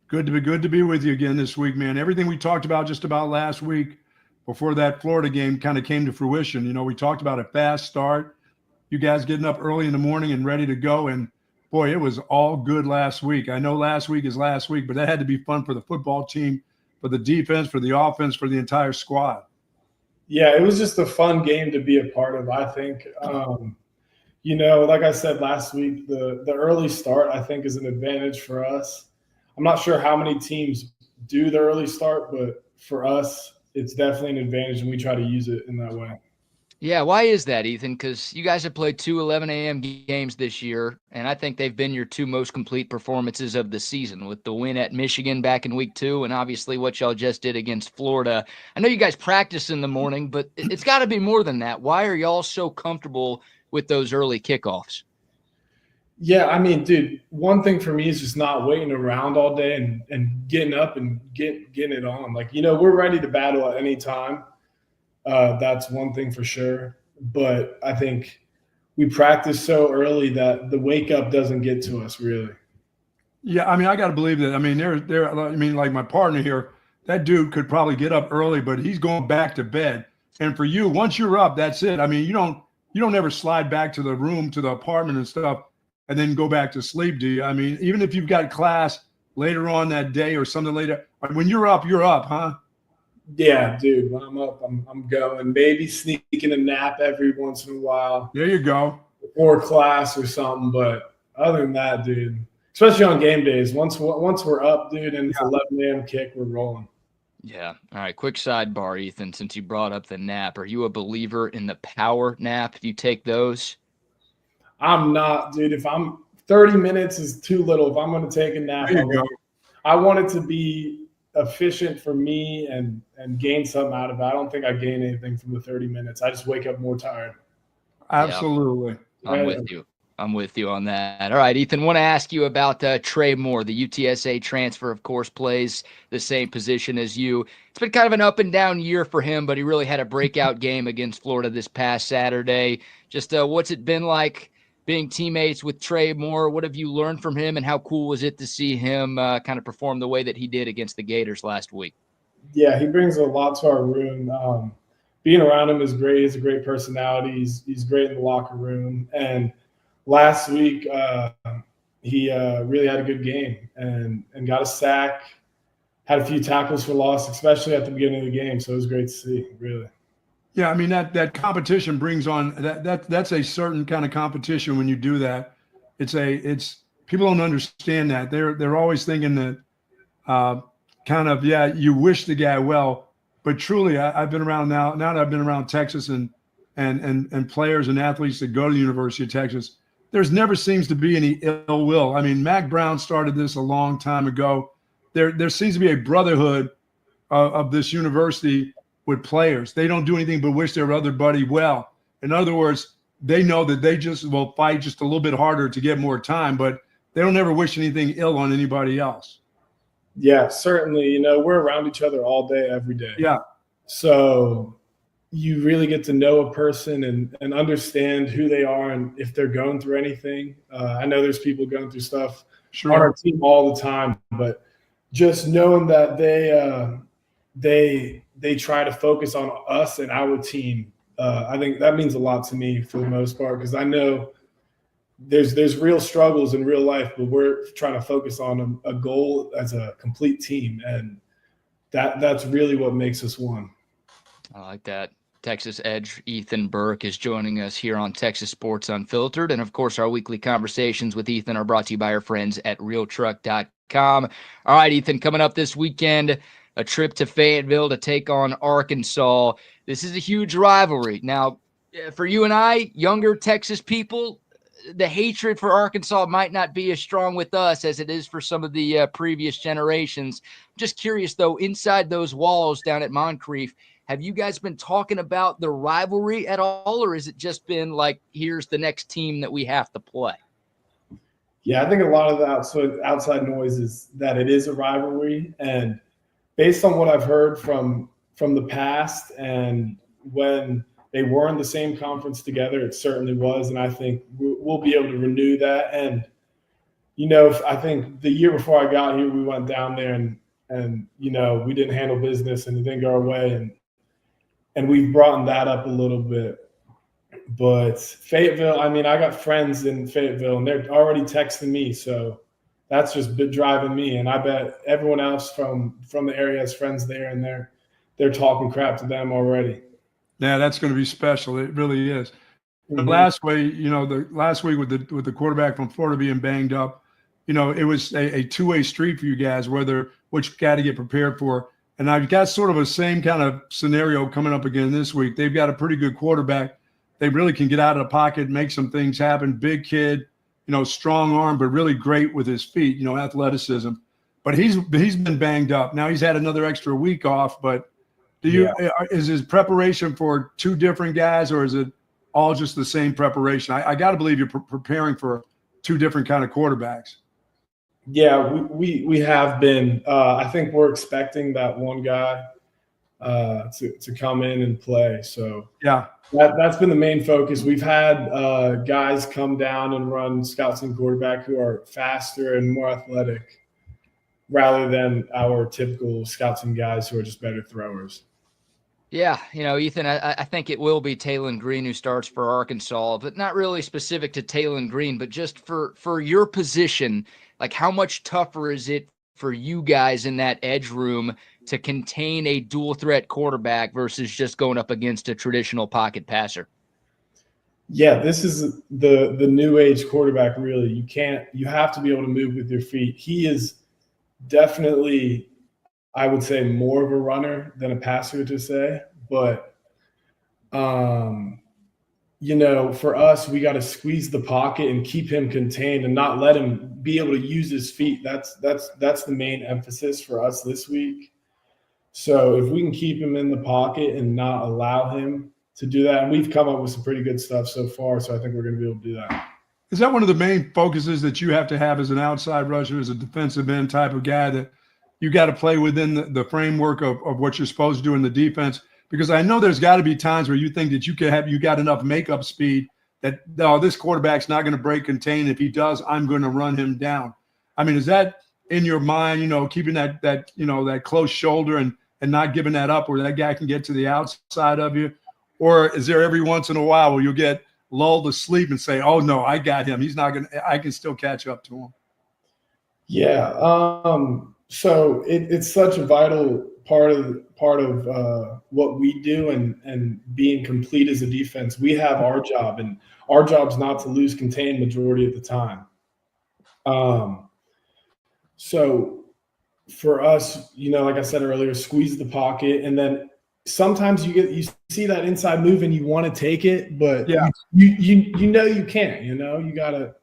Good to be with you again this week, man. Everything we talked about just about last week before that Florida game kind of came to fruition. We talked about a fast start, you guys getting up early in the morning and ready to go. And boy, it was all good last week. I know last week is last week, but that had to be fun for the football team, for the defense, for the offense, for the entire squad. Yeah, it was just a fun game to be a part of, I think. Like I said last week, the early start, I think, is an advantage for us. I'm not sure how many teams do the early start, but for us, it's definitely an advantage, and we try to use it in that way. Yeah, why is that, Ethan? Because you guys have played 2 11 a.m. games this year, and I think they've been your 2 most complete performances of the season, with the win at Michigan back in week 2 and obviously what y'all just did against Florida. I know you guys practice in the morning, but it's got to be more than that. Why are y'all so comfortable with those early kickoffs? Yeah, I mean, dude, one thing for me is just not waiting around all day and getting up and getting it on. We're ready to battle at any time. That's one thing for sure. But I think we practice so early that the wake up doesn't get to us really. Yeah, I mean, I got to believe that. I mean, like my partner here, that dude could probably get up early, but he's going back to bed. And for you, once you're up, that's it. I mean, you don't ever slide back to the room, to the apartment and stuff, and then go back to sleep, do you? I mean, even if you've got class later on that day or something later, when you're up, huh? Yeah, dude, when I'm up, I'm going. Maybe sneaking a nap every once in a while. There you go. Before class or something, but other than that, dude, especially on game days, once we're up, dude, and it's 11 a.m. kick, we're rolling. Yeah. All right. Quick sidebar, Ethan, since you brought up the nap, are you a believer in the power nap? Do you take those? I'm not, dude. If I'm 30 minutes is too little. If I'm going to take a nap, I want it to be efficient for me and gain something out of it. I don't think I gain anything from the 30 minutes. I just wake up more tired. Absolutely. Yeah, I'm with you on that. All right, Ethan, want to ask you about Trey Moore, the UTSA transfer, of course, plays the same position as you. It's been kind of an up and down year for him, but he really had a breakout game against Florida this past Saturday. Just what's it been like being teammates with Trey Moore? What have you learned from him, and how cool was it to see him kind of perform the way that he did against the Gators last week? Yeah, he brings a lot to our room. Being around him is great. He's a great personality. He's great in the locker room. And last week, he really had a good game and got a sack, had a few tackles for loss, especially at the beginning of the game. So it was great to see, really. Yeah, I mean, that competition brings on that's a certain kind of competition when you do that. It's people don't understand that. They're always thinking that you wish the guy well, but truly I've been around now that I've been around Texas and players and athletes that go to the University of Texas, there's never seems to be any ill will. I mean, Mac Brown started this a long time ago. There seems to be a brotherhood of this university with players. They don't do anything but wish their other buddy well. In other words, they know that they just will fight just a little bit harder to get more time, but they don't ever wish anything ill on anybody else. Yeah, certainly. We're around each other all day, every day. Yeah. So you really get to know a person and understand who they are and if they're going through anything. I know there's people going through stuff on our team all the time, but just knowing that they try to focus on us and our team, I think that means a lot to me for the most part, because I know there's real struggles in real life, but we're trying to focus on a goal as a complete team, and that's really what makes us one. I like that. Texas Edge Ethan Burke is joining us here on Texas Sports Unfiltered. And, of course, our weekly conversations with Ethan are brought to you by our friends at realtruck.com. All right, Ethan, coming up this weekend, a trip to Fayetteville to take on Arkansas. This is a huge rivalry. Now, for you and I, younger Texas people, the hatred for Arkansas might not be as strong with us as it is for some of the previous generations. I'm just curious, though, inside those walls down at Moncrief, have you guys been talking about the rivalry at all, or has it just been like, here's the next team that we have to play? Yeah, I think a lot of the outside noise is that it is a rivalry. And based on what I've heard from the past and when they were in the same conference together, it certainly was. And I think we'll be able to renew that. And, I think the year before I got here, we went down there and we didn't handle business and it didn't go our way. And we've brought that up a little bit. But Fayetteville, I mean, I got friends in Fayetteville, and they're already texting me. So that's just been driving me. And I bet everyone else from the area has friends there, and they're talking crap to them already. Yeah, that's going to be special. It really is. Mm-hmm. The last week with the quarterback from Florida being banged up, it was a two-way street for you guys, which got to get prepared for. And I've got sort of a same kind of scenario coming up again this week. They've got a pretty good quarterback. They really can get out of the pocket, make some things happen. Big kid, strong arm, but really great with his feet, athleticism. But he's been banged up. Now he's had another extra week off. But is his preparation for two different guys, or is it all just the same preparation? I got to believe you're preparing for two different kind of quarterbacks. Yeah, we have been. I think we're expecting that one guy to come in and play. So yeah, that's been the main focus. We've had guys come down and run scouts and quarterback who are faster and more athletic, rather than our typical scouts and guys who are just better throwers. Yeah, Ethan, I think it will be Talon Green who starts for Arkansas, but not really specific to Talon Green, but just for your position. Like, how much tougher is it for you guys in that edge room to contain a dual threat quarterback versus just going up against a traditional pocket passer? Yeah, this is the new age quarterback. Really, you have to be able to move with your feet. He is definitely, I would say, more of a runner than a passer to say, but for us, we got to squeeze the pocket and keep him contained and not let him be able to use his feet. That's the main emphasis for us this week. So if we can keep him in the pocket and not allow him to do that, and we've come up with some pretty good stuff so far, so I think we're going to be able to do that. Is that one of the main focuses that you have to have as an outside rusher, as a defensive end type of guy, that you got to play within the framework of what you're supposed to do in the defense? Because I know there's got to be times where you think that you got enough makeup speed that, no, this quarterback's not going to break contain. If he does, I'm going to run him down. I mean, is that in your mind, keeping that close shoulder and not giving that up where that guy can get to the outside of you? Or is there every once in a while where you'll get lulled to sleep and say, oh, no, I got him. He's not going to – I can still catch up to him. Yeah. So it's such a vital part of what we do and being complete as a defense. We have our job, and our job's not to lose contain majority of the time. So for us, like I said earlier, squeeze the pocket, and then sometimes you see that inside move and you want to take it, but yeah, you can't. You gotta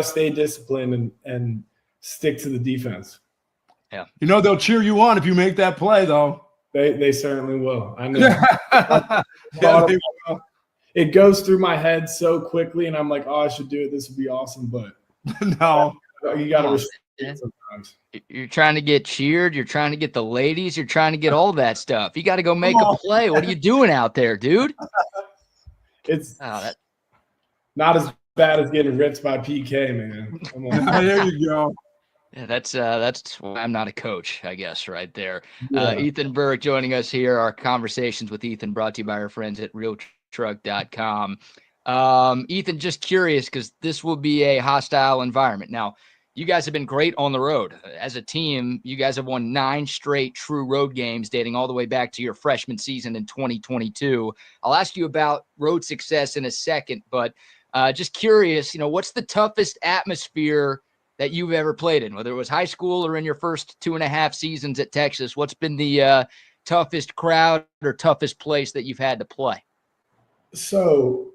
stay disciplined and stick to the defense. Yeah, they'll cheer you on if you make that play, though. They certainly will. I know. It goes through my head so quickly, and I'm like, oh, I should do it. This would be awesome, but no, you got to respect it sometimes. You're trying to get cheered. You're trying to get the ladies. You're trying to get all that stuff. You got to go make a play. What are you doing out there, dude? It's not as bad as getting ripped by PK, man. Come on. There you go. Yeah, that's why I'm not a coach, I guess, right there. Yeah. Ethan Burke joining us here. Our conversations with Ethan brought to you by our friends at realtruck.com. Ethan, just curious, because this will be a hostile environment. Now, you guys have been great on the road. As a team, you guys have won 9 straight true road games dating all the way back to your freshman season in 2022. I'll ask you about road success in a second, but just curious, what's the toughest atmosphere that you've ever played in, whether it was high school or in your first 2.5 seasons at Texas? What's been the toughest crowd or toughest place that you've had to play? So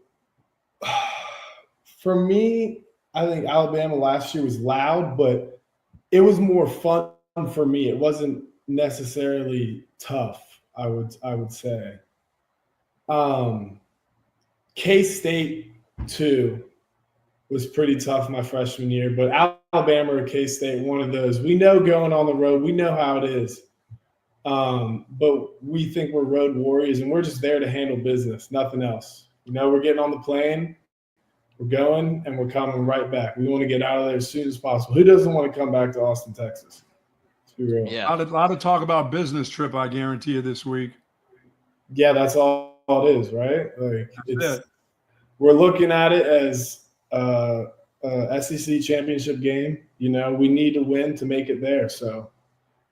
for me, I think Alabama last year was loud, but it was more fun for me. It wasn't necessarily tough, I would say. K-State too was pretty tough my freshman year, but Alabama or K-State, one of those. We know going on the road, we know how it is. But we think we're road warriors, and we're just there to handle business, nothing else. We're getting on the plane, we're going, and we're coming right back. We want to get out of there as soon as possible. Who doesn't want to come back to Austin, Texas? Let's be real. Yeah. A lot of talk about business trip, I guarantee you, this week. Yeah, that's all it is, right? We're looking at it as a SEC championship game. We need to win to make it there. So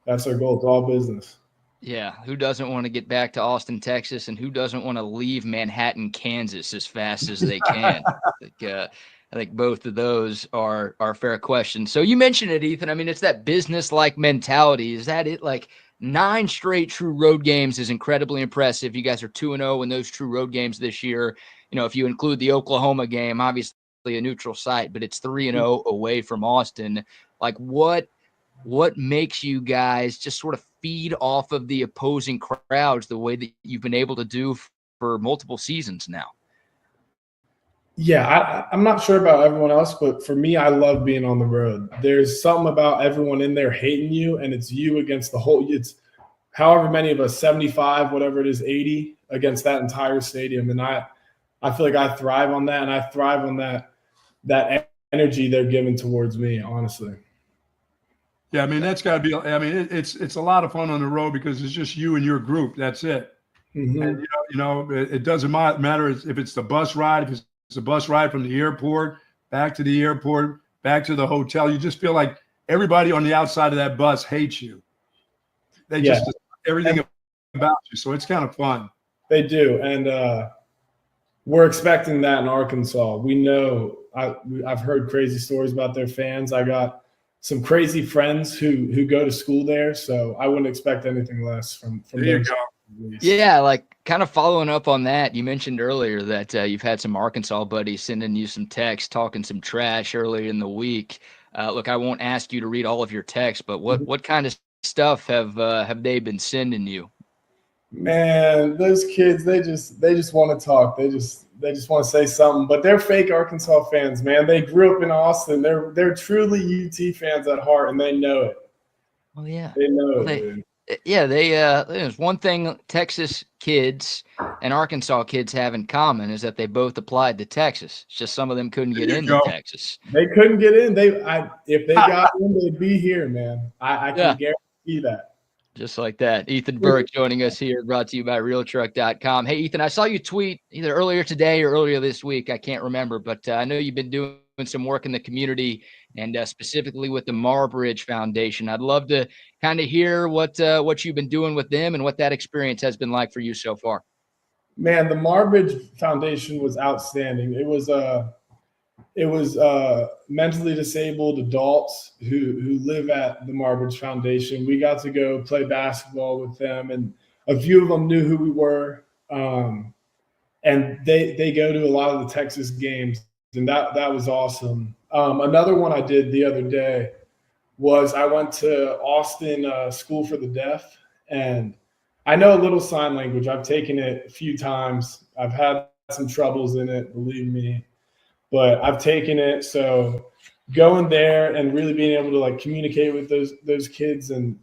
that's our goal. It's all business. Yeah. Who doesn't want to get back to Austin, Texas, and who doesn't want to leave Manhattan, Kansas as fast as they can? I think both of those are fair questions. So you mentioned it, Ethan. I mean, it's that business-like mentality. Is that it? Like 9 straight true road games is incredibly impressive. You guys are 2-0 in those true road games this year. If you include the Oklahoma game, obviously a neutral site, but it's 3-0 away from Austin. Like what makes you guys just sort of feed off of the opposing crowds the way that you've been able to do for multiple seasons now? Yeah, I'm not sure about everyone else, but for me, I love being on the road. There's something about everyone in there hating you, and it's you against the whole – it's however many of us, 75, whatever it is, 80, against that entire stadium. And I feel like I thrive on that, and I thrive on that energy they're giving towards me, honestly. Yeah, I mean, that's got to be – I mean, it's a lot of fun on the road because it's just you and your group. That's it. Mm-hmm. And, it doesn't matter if it's the bus ride, if it's a bus ride from the airport, back to the airport, back to the hotel. You just feel like everybody on the outside of that bus hates you. They just everything about you. So it's kind of fun. They do. And we're expecting that in Arkansas. We know I've heard crazy stories about their fans. I got some crazy friends who go to school there, so I wouldn't expect anything less from there you them. go. Yeah, like kind of following up on that, you mentioned earlier that you've had some Arkansas buddies sending you some texts, talking some trash earlier in the week. Look, I won't ask you to read all of your texts, but what kind of stuff have they been sending you? Man, those kids, they just want to talk. They just want to say something. But they're fake Arkansas fans, man. They grew up in Austin. They're truly UT fans at heart, and they know it. Oh yeah, they know it. Dude. Yeah, there's one thing Texas kids and Arkansas kids have in common is that they both applied to Texas. It's just some of them couldn't get into Texas. They couldn't get in. If they got in, they'd be here, man. I can guarantee that. Just like that. Ethan Burke joining us here, brought to you by RealTruck.com. Hey, Ethan, I saw you tweet either earlier today or earlier this week. I can't remember, but I know you've been doing some work in the community and specifically with the Marbridge Foundation. I'd love to kind of hear what you've been doing with them and what that experience has been like for you so far. Man, the Marbridge Foundation was outstanding. It was mentally disabled adults who live at the Marbridge Foundation. We got to go play basketball with them, and a few of them knew who we were. And they go to a lot of the Texas games, and that was awesome. Another one I did the other day was I went to Austin School for the Deaf, and I know a little sign language. I've taken it a few times. I've had some troubles in it, believe me. But I've taken it, so going there and really being able to like communicate with those kids and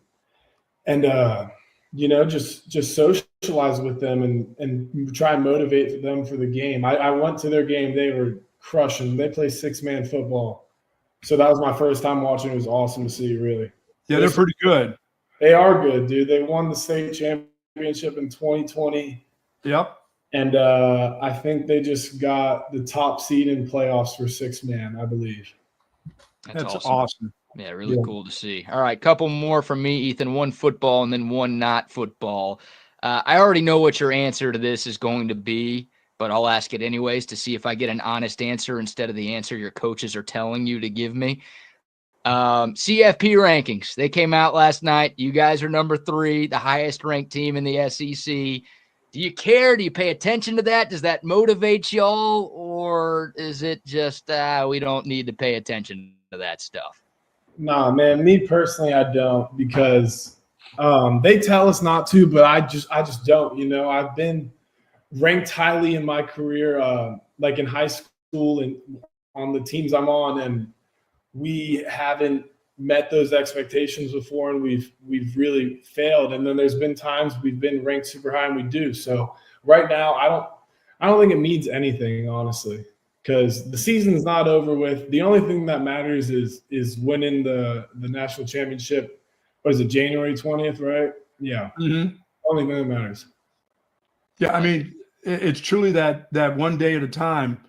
just socialize with them and try and motivate them for the game. I went to their game; they were crushing. They play 6-man football, so that was my first time watching. It was awesome to see, really. Yeah, they're pretty good. They are good, dude. They won the state championship in 2020. Yep. And I think they just got the top seed in playoffs for 6-man, I believe. That's awesome. Yeah, really cool to see. All right, couple more from me, Ethan. One football and then one not football. I already know what your answer to this is going to be, but I'll ask it anyways to see if I get an honest answer instead of the answer your coaches are telling you to give me. CFP rankings. They came out last night. You guys are number 3, the highest ranked team in the SEC. Do you care? Do you pay attention to that? Does that motivate y'all? Or is it just we don't need to pay attention to that stuff? Nah, man, me personally, I don't, because they tell us not to, but I just don't. You know, I've been ranked highly in my career, like in high school and on the teams I'm on, and we haven't met those expectations before, and we've really failed. And then there's been times we've been ranked super high and we do. So right now, I don't think it means anything, honestly, because the season's not over with. The only thing that matters is winning the national championship. What is it, January 20th, right? Yeah. Mm-hmm. Only thing that matters. Yeah, I mean, it's truly that one day at a time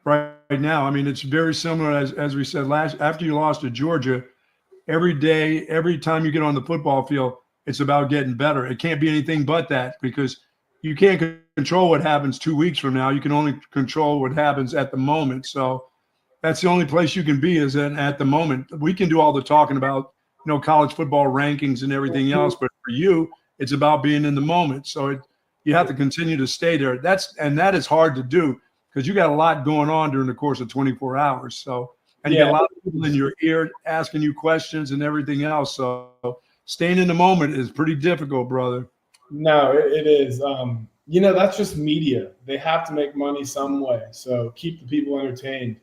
right now. I mean, it's very similar as we said after you lost to Georgia. Every day, every time you get on the football field, it's about getting better. It can't be anything but that, because you can't control what happens 2 weeks from now. You can only control what happens at the moment. So that's the only place you can be, is at the moment. We can do all the talking about, college football rankings and everything else, but for you, it's about being in the moment. So you have to continue to stay there. That is hard to do, because you got a lot going on during the course of 24 hours. So. And you got a lot of people in your ear asking you questions and everything else. So staying in the moment is pretty difficult, brother. No, it is. That's just media. They have to make money some way. So keep the people entertained.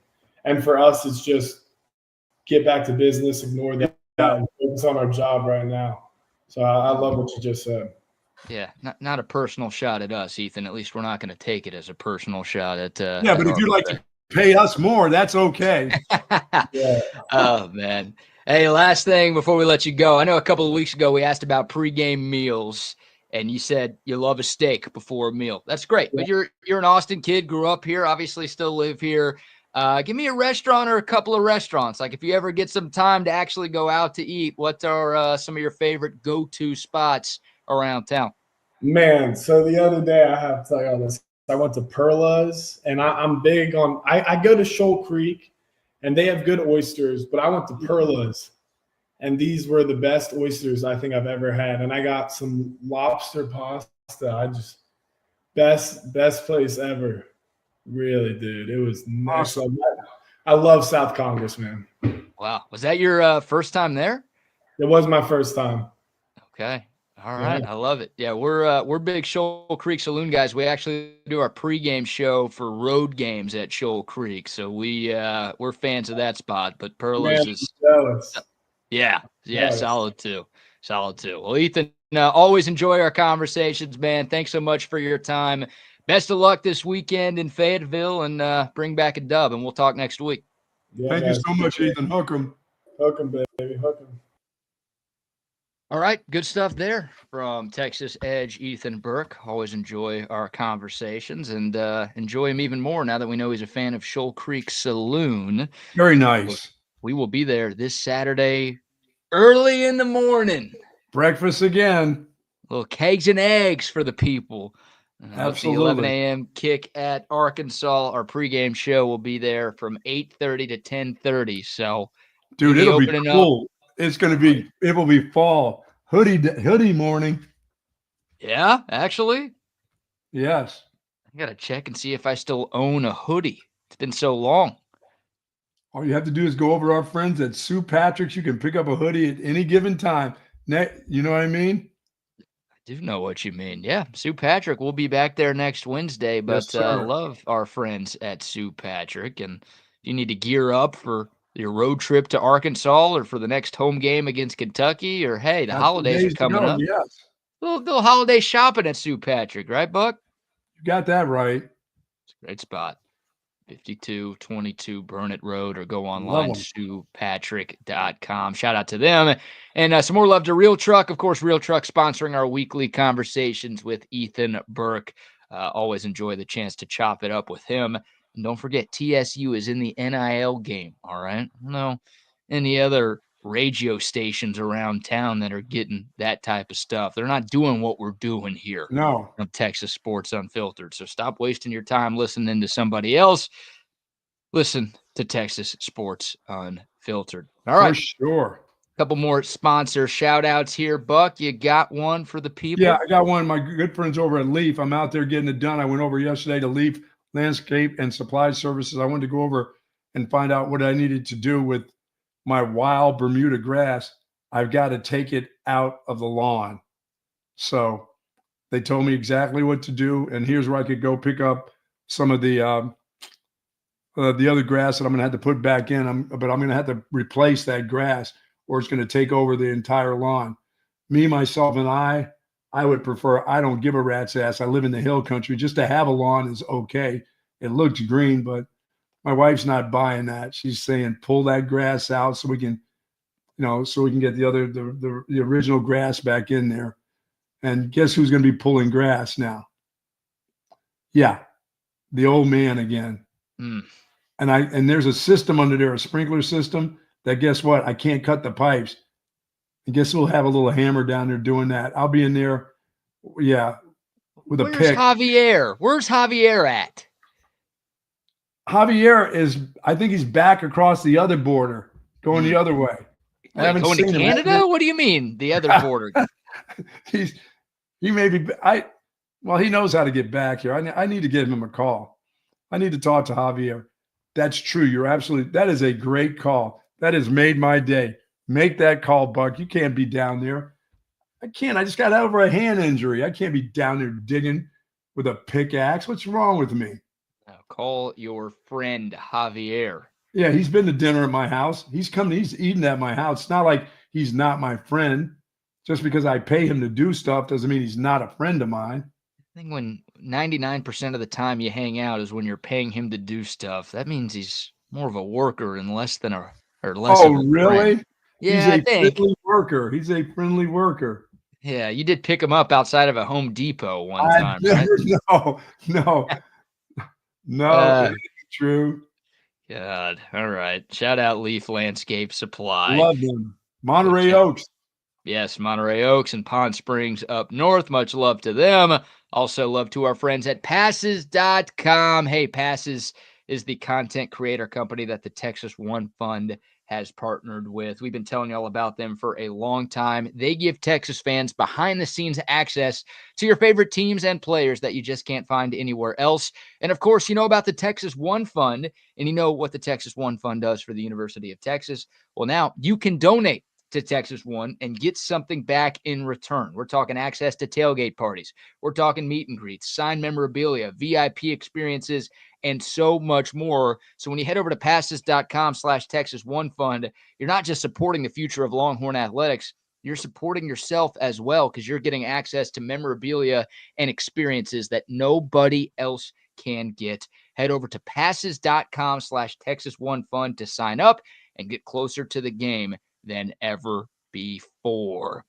And for us, it's just get back to business, ignore that, and focus on our job right now. So I love what you just said. Yeah, not a personal shot at us, Ethan. At least we're not going to take it as a personal shot at but if you'd like to pay us more, that's okay. Yeah. Oh, man. Hey, last thing before we let you go. I know a couple of weeks ago we asked about pregame meals, and you said you love a steak before a meal. That's great. But you're an Austin kid, grew up here, obviously still live here. Give me a restaurant or a couple of restaurants. Like if you ever get some time to actually go out to eat, what are some of your favorite go-to spots around town? Man, so the other day I have to tell you all this. I went to Perla's, and I'm big on – I go to Shoal Creek, and they have good oysters, but I went to Perla's, and these were the best oysters I think I've ever had. And I got some lobster pasta. Best place ever. Really, dude. It was nice. Awesome. I love South Congress, man. Wow. Was that your first time there? It was my first time. Okay. All right. Yeah. I love it. Yeah, we're big Shoal Creek Saloon guys. We actually do our pregame show for road games at Shoal Creek. So we're fans of that spot, but Perla's is jealous. Yeah, Jealous. solid too. Well, Ethan, always enjoy our conversations, man. Thanks so much for your time. Best of luck this weekend in Fayetteville, and bring back a dub, and we'll talk next week. Yeah, Thank you so much, Ethan. Hook 'em. Hook 'em, baby. Hook 'em. All right, good stuff there from Texas Edge Ethan Burke. Always enjoy our conversations, and enjoy him even more now that we know he's a fan of Shoal Creek Saloon. Very nice. We will be there this Saturday early in the morning. Breakfast again. Little kegs and eggs for the people. Absolutely. The 11 a.m. kick at Arkansas. Our pregame show will be there from 8:30 to 10:30. So, Dude, it'll be cool. Up. It will be fall. Hoodie morning. Yeah, actually. Yes. I got to check and see if I still own a hoodie. It's been so long. All you have to do is go over to our friends at Sue Patrick's. You can pick up a hoodie at any given time. You know what I mean? I do know what you mean. Yeah, Sue Patrick will be back there next Wednesday, but Yes, love our friends at Sue Patrick. And if you need to gear up for your road trip to Arkansas or for the next home game against Kentucky, or hey, the holidays are coming up. Yes. Little holiday shopping at Sue Patrick, right, Buck? You got that right. It's a great spot. 5222 Burnett Road, or go online, SuePatrick.com. Shout out to them. And some more love to Real Truck. Of course, Real Truck sponsoring our weekly conversations with Ethan Burke. Always enjoy the chance to chop it up with him. And don't forget, TSU is in the NIL game, all right? No, any other radio stations around town that are getting that type of stuff. They're not doing what we're doing here. No. On Texas Sports Unfiltered. So stop wasting your time listening to somebody else. Listen to Texas Sports Unfiltered. All right. For sure. A couple more sponsor shout outs here. Buck, you got one for the people? Yeah, I got one. My good friends over at Leaf. I'm out there getting it done. I went over yesterday to Leaf Landscape and Supply Services. I wanted to go over and find out what I needed to do with my wild Bermuda grass. I've got to take it out of the lawn. So they told me exactly what to do, and here's where I could go pick up some of the other grass that I'm going to have to put back in. But I'm going to have to replace that grass, or it's going to take over the entire lawn. Me, myself, and I would prefer. I don't give a rat's ass. I live in the hill country. Just to have a lawn is okay. It looks green, but my wife's not buying that. She's saying pull that grass out so we can, so we can get the original grass back in there. And guess who's going to be pulling grass now? Yeah, the old man again. Mm. And there's a system under there, a sprinkler system, that guess what? I can't cut the pipes. And guess we'll have a little hammer down there doing that. I'll be in there, with a pick. Javier? Where's Javier at? Javier I think he's back across the other border, going the other way. I haven't going seen to him. Canada? What do you mean, the other border? He may be. He knows how to get back here. I need to give him a call. I need to talk to Javier. That's true. That is a great call. That has made my day. Make that call, Buck. You can't be down there. I can't. I just got over a hand injury. I can't be down there digging with a pickaxe. What's wrong with me? Now call your friend Javier. Yeah, he's been to dinner at my house. He's eaten at my house. It's not like he's not my friend. Just because I pay him to do stuff doesn't mean he's not a friend of mine. I think when 99% of the time you hang out is when you're paying him to do stuff, that means he's more of a worker and less of a really? Friend. Yeah, He's a friendly worker. He's a friendly worker. Yeah, you did pick him up outside of a Home Depot one time, right? No. True. God. All right. Shout out Leaf Landscape Supply. Love them. Monterey Oaks. Yes, Monterey Oaks and Pond Springs up north. Much love to them. Also love to our friends at passes.com. Hey, Passes is the content creator company that the Texas One Fund has partnered with. We've been telling you all about them for a long time. They give Texas fans behind-the-scenes access to your favorite teams and players that you just can't find anywhere else. And, of course, you know about the Texas One Fund, and you know what the Texas One Fund does for the University of Texas. Well, now you can donate to Texas One and get something back in return. We're talking access to tailgate parties. We're talking meet and greets, signed memorabilia, VIP experiences, and so much more. So when you head over to passes.com/Texas One Fund, you're not just supporting the future of Longhorn athletics, you're supporting yourself as well, because you're getting access to memorabilia and experiences that nobody else can get. Head over to passes.com/Texas One Fund to sign up and get closer to the game than ever before.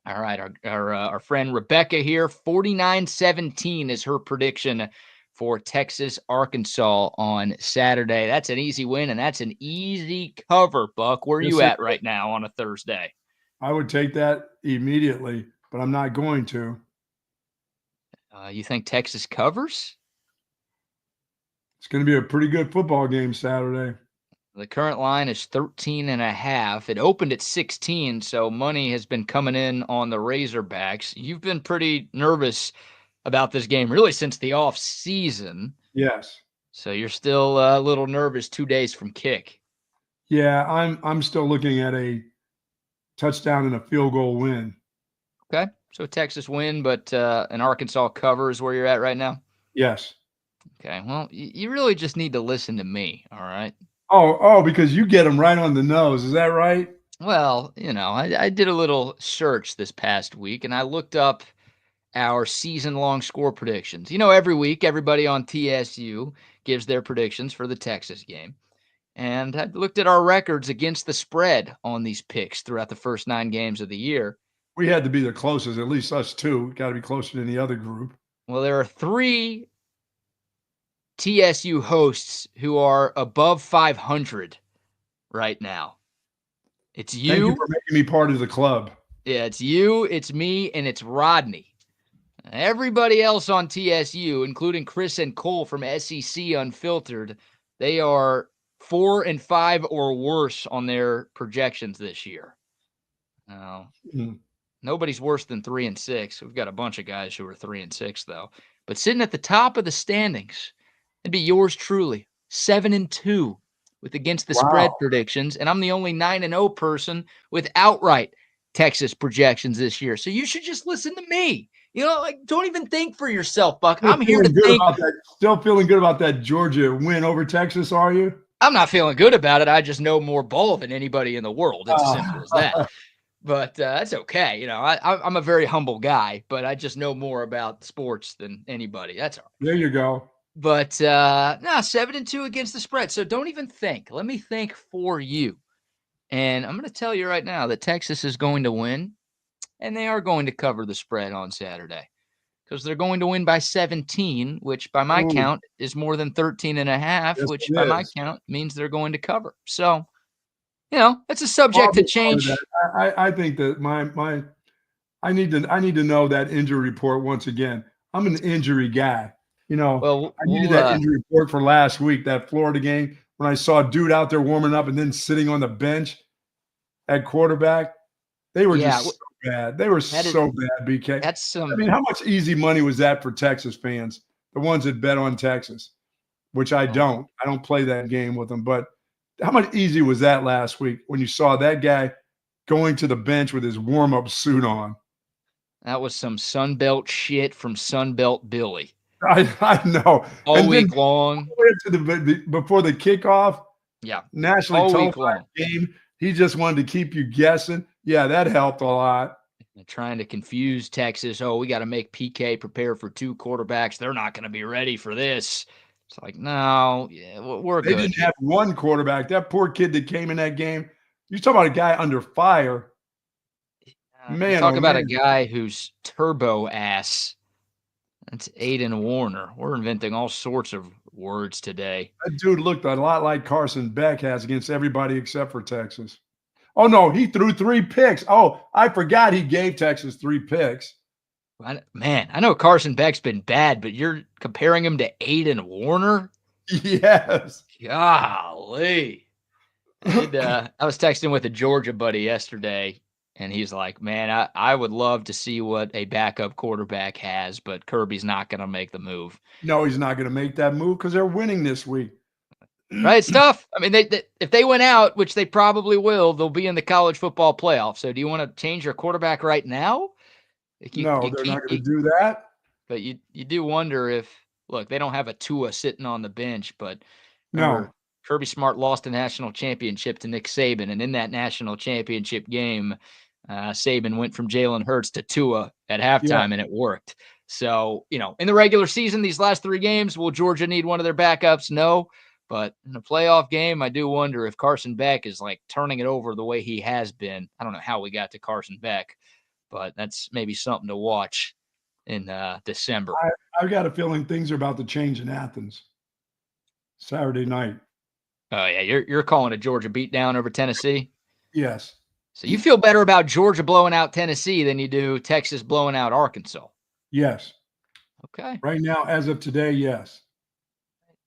All right, our friend Rebecca here, 49-17 is her prediction for Texas, Arkansas on Saturday. That's an easy win, and that's an easy cover, Buck. Where are you at right now on a Thursday? I would take that immediately, but I'm not going to. You think Texas covers? It's going to be a pretty good football game Saturday. The current line is 13.5. It opened at 16, so money has been coming in on the Razorbacks. You've been pretty nervous about this game really since the off season. Yes. So you're still a little nervous 2 days from kick. Yeah, I'm still looking at a touchdown and a field goal win. Okay, so Texas win, but an Arkansas cover is where you're at right now? Yes. Okay, well, you really just need to listen to me, all right? Oh, because you get them right on the nose. Is that right? Well, I did a little search this past week, and I looked up our season-long score predictions. Every week, everybody on TSU gives their predictions for the Texas game. And I looked at our records against the spread on these picks throughout the first 9 games of the year. We had to be the closest, at least us two. Got to be closer than the other group. Well, there are 3 TSU hosts who are above 500 right now. It's you. Thank you for making me part of the club. Yeah, it's you, it's me, and it's Rodney. Everybody else on TSU, including Chris and Cole from SEC Unfiltered, they are 4-5 or worse on their projections this year. Nobody's worse than 3-6. We've got a bunch of guys who are 3-6 though. But sitting at the top of the standings, it'd be yours truly, 7-2 with against the spread predictions, and I'm the only 9-0 person with outright Texas projections this year. So you should just listen to me. Don't even think for yourself, Buck. I'm here to think. Still feeling good about that Georgia win over Texas, are you? I'm not feeling good about it. I just know more ball than anybody in the world. It's as simple as that. But that's okay. I'm a very humble guy, but I just know more about sports than anybody. That's all right. There you go. But 7-2 against the spread. So don't even think. Let me think for you. And I'm going to tell you right now that Texas is going to win, and they are going to cover the spread on Saturday because they're going to win by 17, which by my count is more than 13.5, yes, which by my count means they're going to cover. So, it's a subject to change. I think that I need to know that injury report once again. I'm an injury guy. I needed that injury report for last week, that Florida game, when I saw a dude out there warming up and then sitting on the bench at quarterback. They were just so bad. They were so bad, BK. How much easy money was that for Texas fans, the ones that bet on Texas, which I don't. I don't play that game with them. But how much easy was that last week when you saw that guy going to the bench with his warm-up suit on? That was some Sunbelt shit from Sunbelt Billy. I know. All week long. Before the kickoff, nationally televised game, he just wanted to keep you guessing. Yeah, that helped a lot. They're trying to confuse Texas. Oh, we got to make PK prepare for 2 quarterbacks. They're not going to be ready for this. It's like, no, we're good. They didn't have one quarterback. That poor kid that came in that game. You talk about a guy under fire. Man, talk about a guy who's turbo ass. That's Aiden Warner. We're inventing all sorts of words today. That dude looked a lot like Carson Beck has against everybody except for Texas. Oh, no, he threw 3 picks. Oh, I forgot he gave Texas 3 picks. Man, I know Carson Beck's been bad, but you're comparing him to Aiden Warner? Yes. Golly. And, I was texting with a Georgia buddy yesterday, and he's like, man, I would love to see what a backup quarterback has, but Kirby's not going to make the move. No, he's not going to make that move because they're winning this week. Right? It's tough. I mean, they if they win out, which they probably will, they'll be in the college football playoff. So do you want to change your quarterback right now? No, they're not going to do that. But you do wonder if, look, they don't have a Tua sitting on the bench, but No. Kirby Smart lost a national championship to Nick Saban, and in that national championship game, Saban went from Jalen Hurts to Tua at halftime, and it worked. So, in the regular season, these last 3 games, will Georgia need one of their backups? No. But in a playoff game, I do wonder if Carson Beck is like turning it over the way he has been. I don't know how we got to Carson Beck, but that's maybe something to watch in December. I've got a feeling things are about to change in Athens Saturday night. Oh, yeah. You're calling a Georgia beatdown over Tennessee? Yes. So you feel better about Georgia blowing out Tennessee than you do Texas blowing out Arkansas? Yes. Okay. Right now, as of today, yes.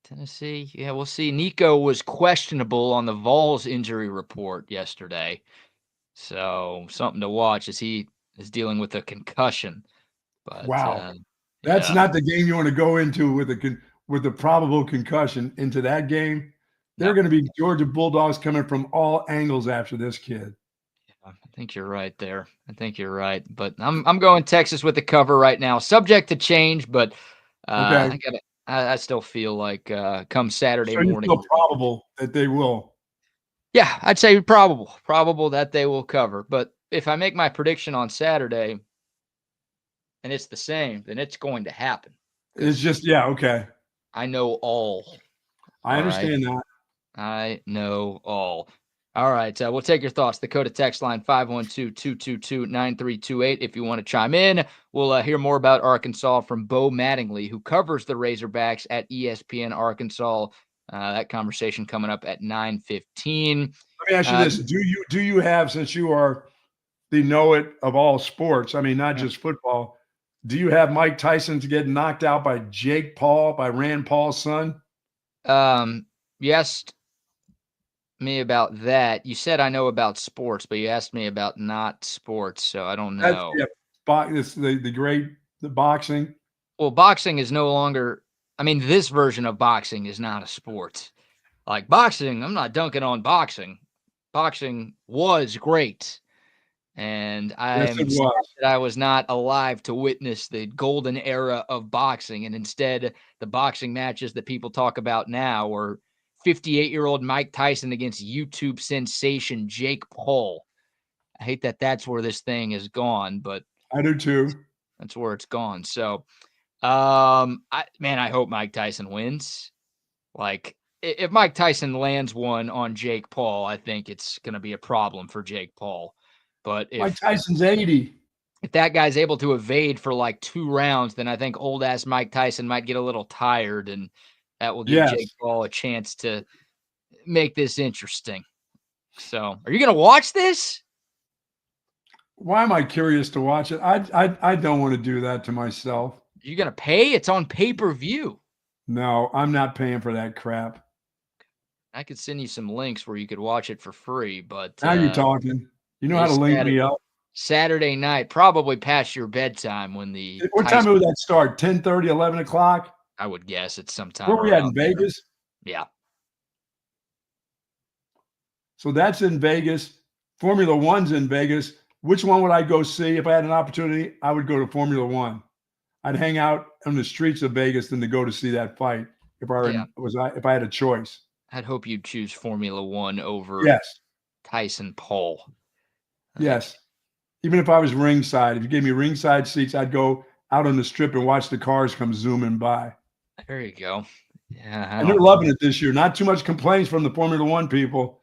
Tennessee, yeah, we'll see. Nico was questionable on the Vols injury report yesterday. So something to watch as he is dealing with a concussion. But, wow. That's not the game you want to go into with a probable concussion into that game. They're going to be Georgia Bulldogs coming from all angles after this kid. Yeah, I think you're right there. I think you're right. But I'm going Texas with the cover right now. Subject to change, but I still feel like come Saturday morning. So probable that they will. Yeah, I'd say probable that they will cover. But if I make my prediction on Saturday and it's the same, then it's going to happen. It's just, okay. I know all. I understand that. I know all. All right, we'll take your thoughts. The code of text line 512-222-9328. If you want to chime in, we'll hear more about Arkansas from Bo Mattingley, who covers the Razorbacks at ESPN Arkansas. That conversation coming up at 9:15. Let me ask you this: Do you have, since you are the know-it of all sports, I mean, not just football, do you have Mike Tyson to get knocked out by Jake Paul, by Rand Paul's son? You asked me about that. You said I know about sports, but you asked me about not sports, so I don't know. It's the boxing. Well, boxing is no longer. I mean, this version of boxing is not a sport. Like boxing, I'm not dunking on boxing. Boxing was great, and I am sad that I was not alive to witness the golden era of boxing, and instead, the boxing matches that people talk about now were 58-year-old Mike Tyson against YouTube sensation Jake Paul. I hate that that's where this thing has gone, but I do too. That's where it's gone. So, I hope Mike Tyson wins. Like, if Mike Tyson lands one on Jake Paul, I think it's going to be a problem for Jake Paul. But if Mike Tyson's 80, if that guy's able to evade for like 2 rounds, then I think old ass Mike Tyson might get a little tired, and that will give Jake Paul a chance to make this interesting. So, are you going to watch this? Why am I curious to watch it? I don't want to do that to myself. You're going to pay? It's on pay-per-view. No, I'm not paying for that crap. I could send you some links where you could watch it for free, but now you're talking. You know how to link me up. Saturday night, probably past your bedtime when the. What time would that start? 10:30, 11 o'clock? I would guess it's sometime. Where are we at, in Vegas? Yeah. So that's in Vegas. Formula One's in Vegas. Which one would I go see if I had an opportunity? I would go to Formula One. I'd hang out on the streets of Vegas than to go to see that fight if I had a choice. I'd hope you'd choose Formula One over Tyson Paul. Yes. Even if I was ringside, if you gave me ringside seats, I'd go out on the strip and watch the cars come zooming by. There you go. Yeah, and they're loving it this year. Not too much complaints from the Formula One people.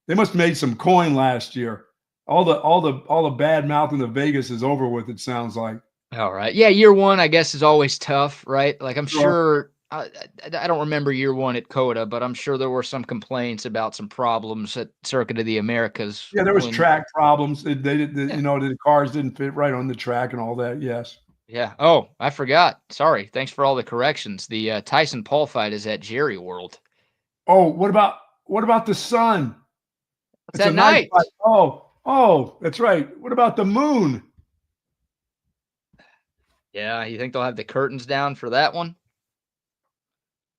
They must have made some coin last year. All the bad mouth in the Vegas is over with, it sounds like. All right. Yeah, year one, I guess, is always tough, right? Like, I'm sure I don't remember year one at Coda, but I'm sure there were some complaints about some problems at Circuit of the Americas. Yeah, there was when- track problems. They did, Yeah. you know, the cars didn't fit right on the track and all that. Yes. Yeah. Oh, I forgot. Sorry. Thanks for all the corrections. The Tyson Paul fight is at Jerry World. Oh, what about the sun? It's at night. Fight. Oh, that's right. What about the moon? Yeah. You think they'll have the curtains down for that one?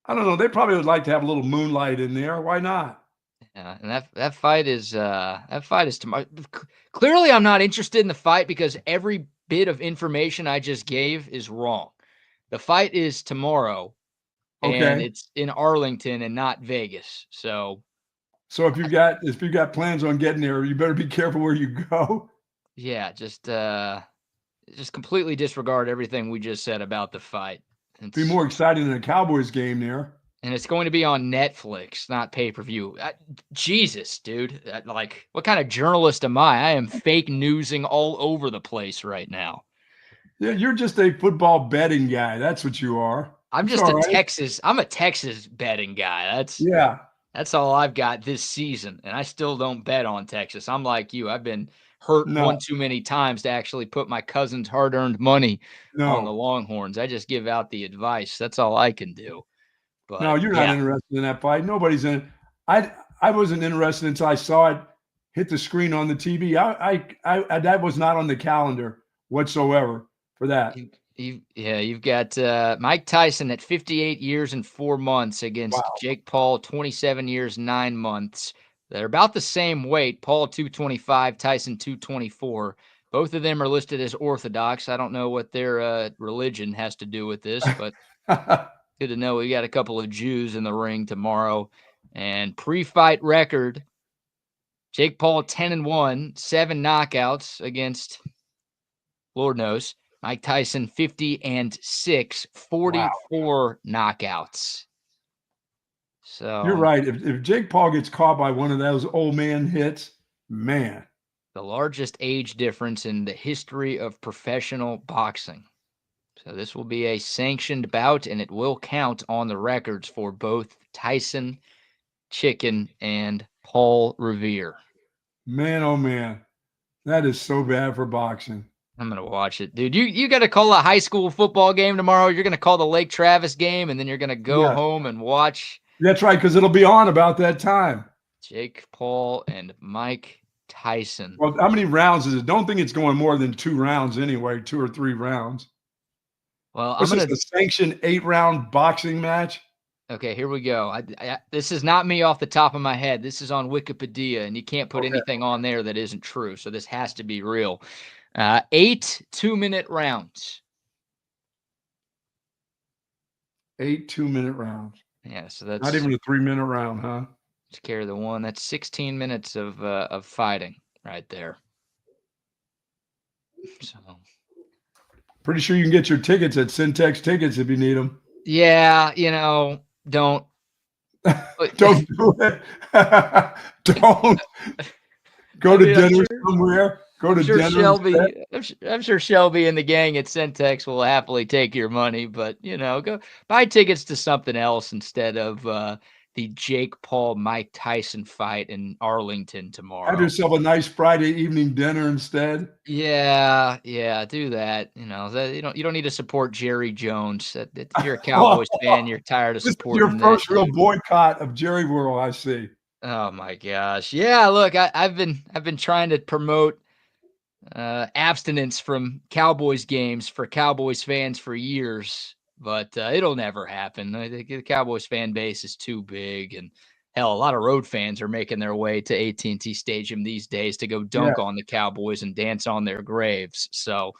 I don't know. They probably would like to have a little moonlight in there. Why not? Yeah, and that fight is tomorrow. Clearly, I'm not interested in the fight because every bit of information I just gave is wrong. The fight is tomorrow, and Okay. it's in Arlington and not Vegas. So if you got plans on getting there, you better be careful where you go. yeah, just completely disregard everything we just said about the fight. Be more exciting than a Cowboys game there. And it's going to be on Netflix, not pay-per-view. Jesus, dude. Like, what kind of journalist am I? I am fake newsing all over the place right now. Yeah, you're just a football betting guy. That's what you are. I'm It's just all a right. I'm a Texas betting guy. Yeah. That's all I've got this season. And I still don't bet on Texas. I'm like you. I've been hurt No. one too many times to actually put my cousin's hard-earned money on the No. Longhorns. I just give out the advice. That's all I can do. But No, you're not interested in that fight. Nobody's in it. I wasn't interested until I saw it hit the screen on the TV. I that was not on the calendar whatsoever for that. You've got Mike Tyson at 58 years and 4 months against Wow. Jake Paul, 27 years, 9 months. They're about the same weight. Paul 225, Tyson 224. Both of them are listed as Orthodox. I don't know what their religion has to do with this, but good to know we got a couple of Jews in the ring tomorrow. And pre-fight record, Jake Paul 10-1, 7 knockouts against, Lord knows, Mike Tyson 50-6, 44 knockouts. So You're right. If Jake Paul gets caught by one of those old man hits, man. The largest age difference in the history of professional boxing. So this will be a sanctioned bout, and it will count on the records for both Tyson, Chicken, and Paul Revere. Man, oh man. That is so bad for boxing. I'm going to watch it. Dude, you got to call a high school football game tomorrow. You're going to call the Lake Travis game, and then you're going to go home and watch. That's right, because it'll be on about that time. Jake Paul and Mike Tyson. Well, how many rounds is it? Don't think it's going more than 2 rounds anyway, 2 or 3 rounds. Well, I'm going to sanction 8-round boxing match. Okay, here we go. This is not me off the top of my head. This is on Wikipedia, and you can't put anything on there that isn't true. So this has to be real. 8 2-minute rounds. 8 2-minute rounds. Yeah, so that's not even a 3-minute round, huh? Let's carry the one. That's 16 minutes of fighting right there. So pretty sure you can get your tickets at Syntex Tickets if you need them. Yeah, don't don't do it. Don't go to dinner somewhere. Go to dinner. Shelby, I'm sure Shelby and the gang at Syntex will happily take your money, but go buy tickets to something else instead of the Jake Paul Mike Tyson fight in Arlington tomorrow. Have yourself a nice Friday evening dinner instead. Yeah, do that. You don't need to support Jerry Jones. If you're a Cowboys fan, you're tired of supporting your first real boycott of Jerry World, I see. Oh my gosh. Yeah, look, I've been trying to promote abstinence from Cowboys games for Cowboys fans for years, but it'll never happen. I think the Cowboys fan base is too big, and hell, a lot of road fans are making their way to AT&T Stadium these days to go dunk on the Cowboys and dance on their graves. So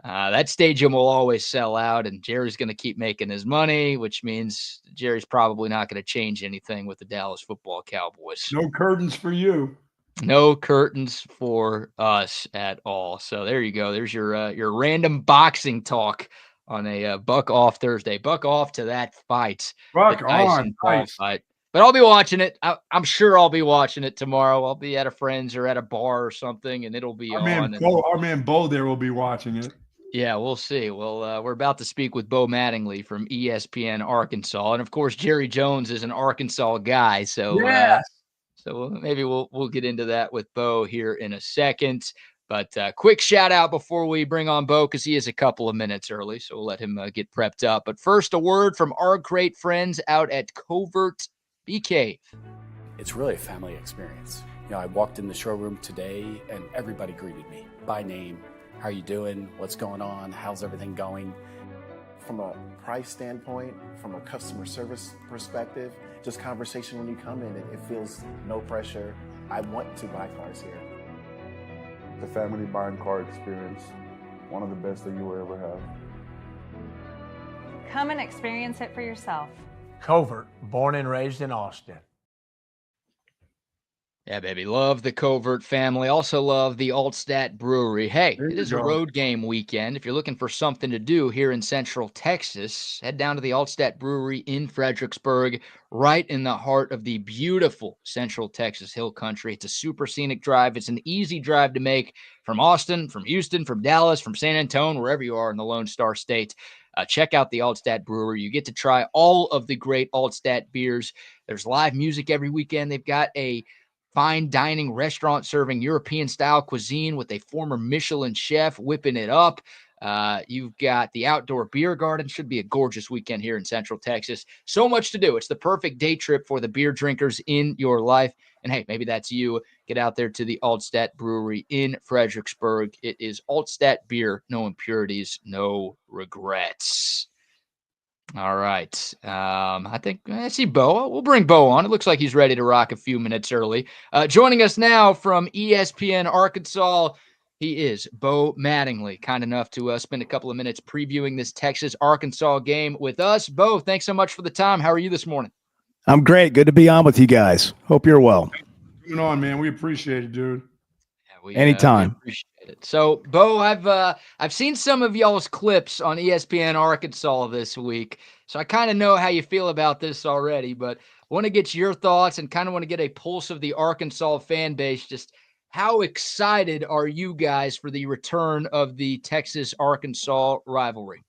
that stadium will always sell out, and Jerry's going to keep making his money, which means Jerry's probably not going to change anything with the Dallas Football Cowboys. No curtains for you. No curtains for us at all. So there you go. There's your random boxing talk on a Buck Off Thursday. Buck off to that fight. Buck on. Nice. Fight. But I'll be watching it. I'm sure I'll be watching it tomorrow. I'll be at a friend's or at a bar or something, and it'll be on. Our man Bo there will be watching it. Yeah, we'll see. Well, we're about to speak with Bo Mattingley from ESPN Arkansas, and of course, Jerry Jones is an Arkansas guy, Yes. so maybe we'll get into that with Bo here in a second. But quick shout out before we bring on Bo, because he is a couple of minutes early, so we'll let him get prepped up. But first, a word from our great friends out at Covert Bee Cave. It's really a family experience. I walked in the showroom today, and everybody greeted me by name. How are you doing? What's going on? How's everything going? From a price standpoint, from a customer service perspective, just conversation when you come in, it feels no pressure. I want to buy cars here. The family buying car experience, one of the best that you will ever have. Come and experience it for yourself. Covert, born and raised in Austin. Yeah, baby. Love the Covert family. Also love the Altstadt Brewery. Hey, it is a road game weekend. If you're looking for something to do here in Central Texas, head down to the Altstadt Brewery in Fredericksburg, right in the heart of the beautiful Central Texas Hill Country. It's a super scenic drive. It's an easy drive to make from Austin, from Houston, from Dallas, from San Antonio, wherever you are in the Lone Star State. Check out the Altstadt Brewery. You get to try all of the great Altstadt beers. There's live music every weekend. They've got a fine dining restaurant serving European-style cuisine with a former Michelin chef whipping it up. You've got the outdoor beer garden. Should be a gorgeous weekend here in Central Texas. So much to do. It's the perfect day trip for the beer drinkers in your life. And hey, maybe that's you. Get out there to the Altstadt Brewery in Fredericksburg. It is Altstadt beer, no impurities, no regrets. All right. I think I see Bo. We'll bring Bo on. It looks like he's ready to rock a few minutes early. Joining us now from ESPN Arkansas, he is Bo Mattingley, kind enough to spend a couple of minutes previewing this Texas-Arkansas game with us. Bo, thanks so much for the time. How are you this morning? I'm great. Good to be on with you guys. Hope you're well. Coming on, man. We appreciate it, dude. Anytime. We appreciate it. So, Bo, I've seen some of y'all's clips on ESPN Arkansas this week, so I kind of know how you feel about this already, but want to get your thoughts and kind of want to get a pulse of the Arkansas fan base. Just how excited are you guys for the return of the Texas-Arkansas rivalry?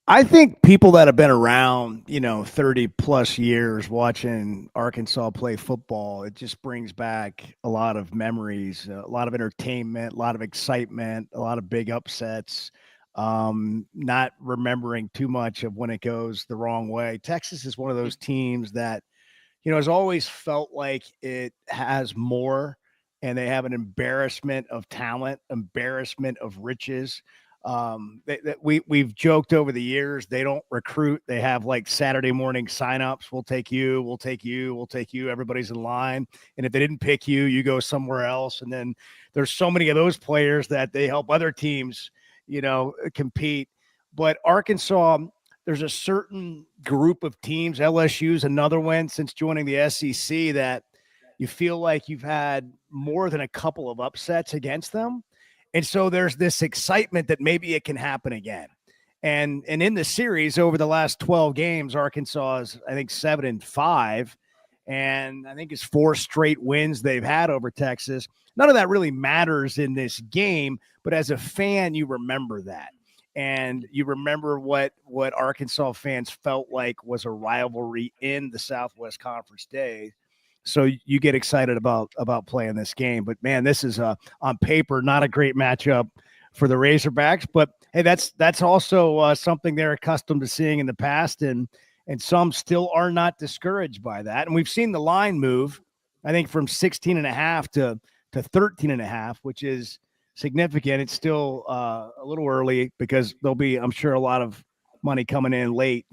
I think people that have been around, 30 plus years watching Arkansas play football, it just brings back a lot of memories, a lot of entertainment, a lot of excitement, a lot of big upsets, not remembering too much of when it goes the wrong way. Texas is one of those teams that, has always felt like it has more, and they have an embarrassment of talent, embarrassment of riches. We've joked over the years, they don't recruit. They have like Saturday morning signups. We'll take you. We'll take you. We'll take you. Everybody's in line. And if they didn't pick you, you go somewhere else. And then there's so many of those players that they help other teams, compete. But Arkansas, there's a certain group of teams, LSU's another one since joining the SEC, that you feel like you've had more than a couple of upsets against them. And so there's this excitement that maybe it can happen again. And in the series over the last 12 games, Arkansas is, I think, 7-5. And I think it's 4 straight wins they've had over Texas. None of that really matters in this game, but as a fan, you remember that. And you remember what Arkansas fans felt like was a rivalry in the Southwest Conference days. So you get excited about playing this game. But, man, this is on paper not a great matchup for the Razorbacks. But, hey, that's also something they're accustomed to seeing in the past, and some still are not discouraged by that. And we've seen the line move, I think, from 16.5 to 13.5, which is significant. It's still a little early because there'll be, I'm sure, a lot of money coming in late,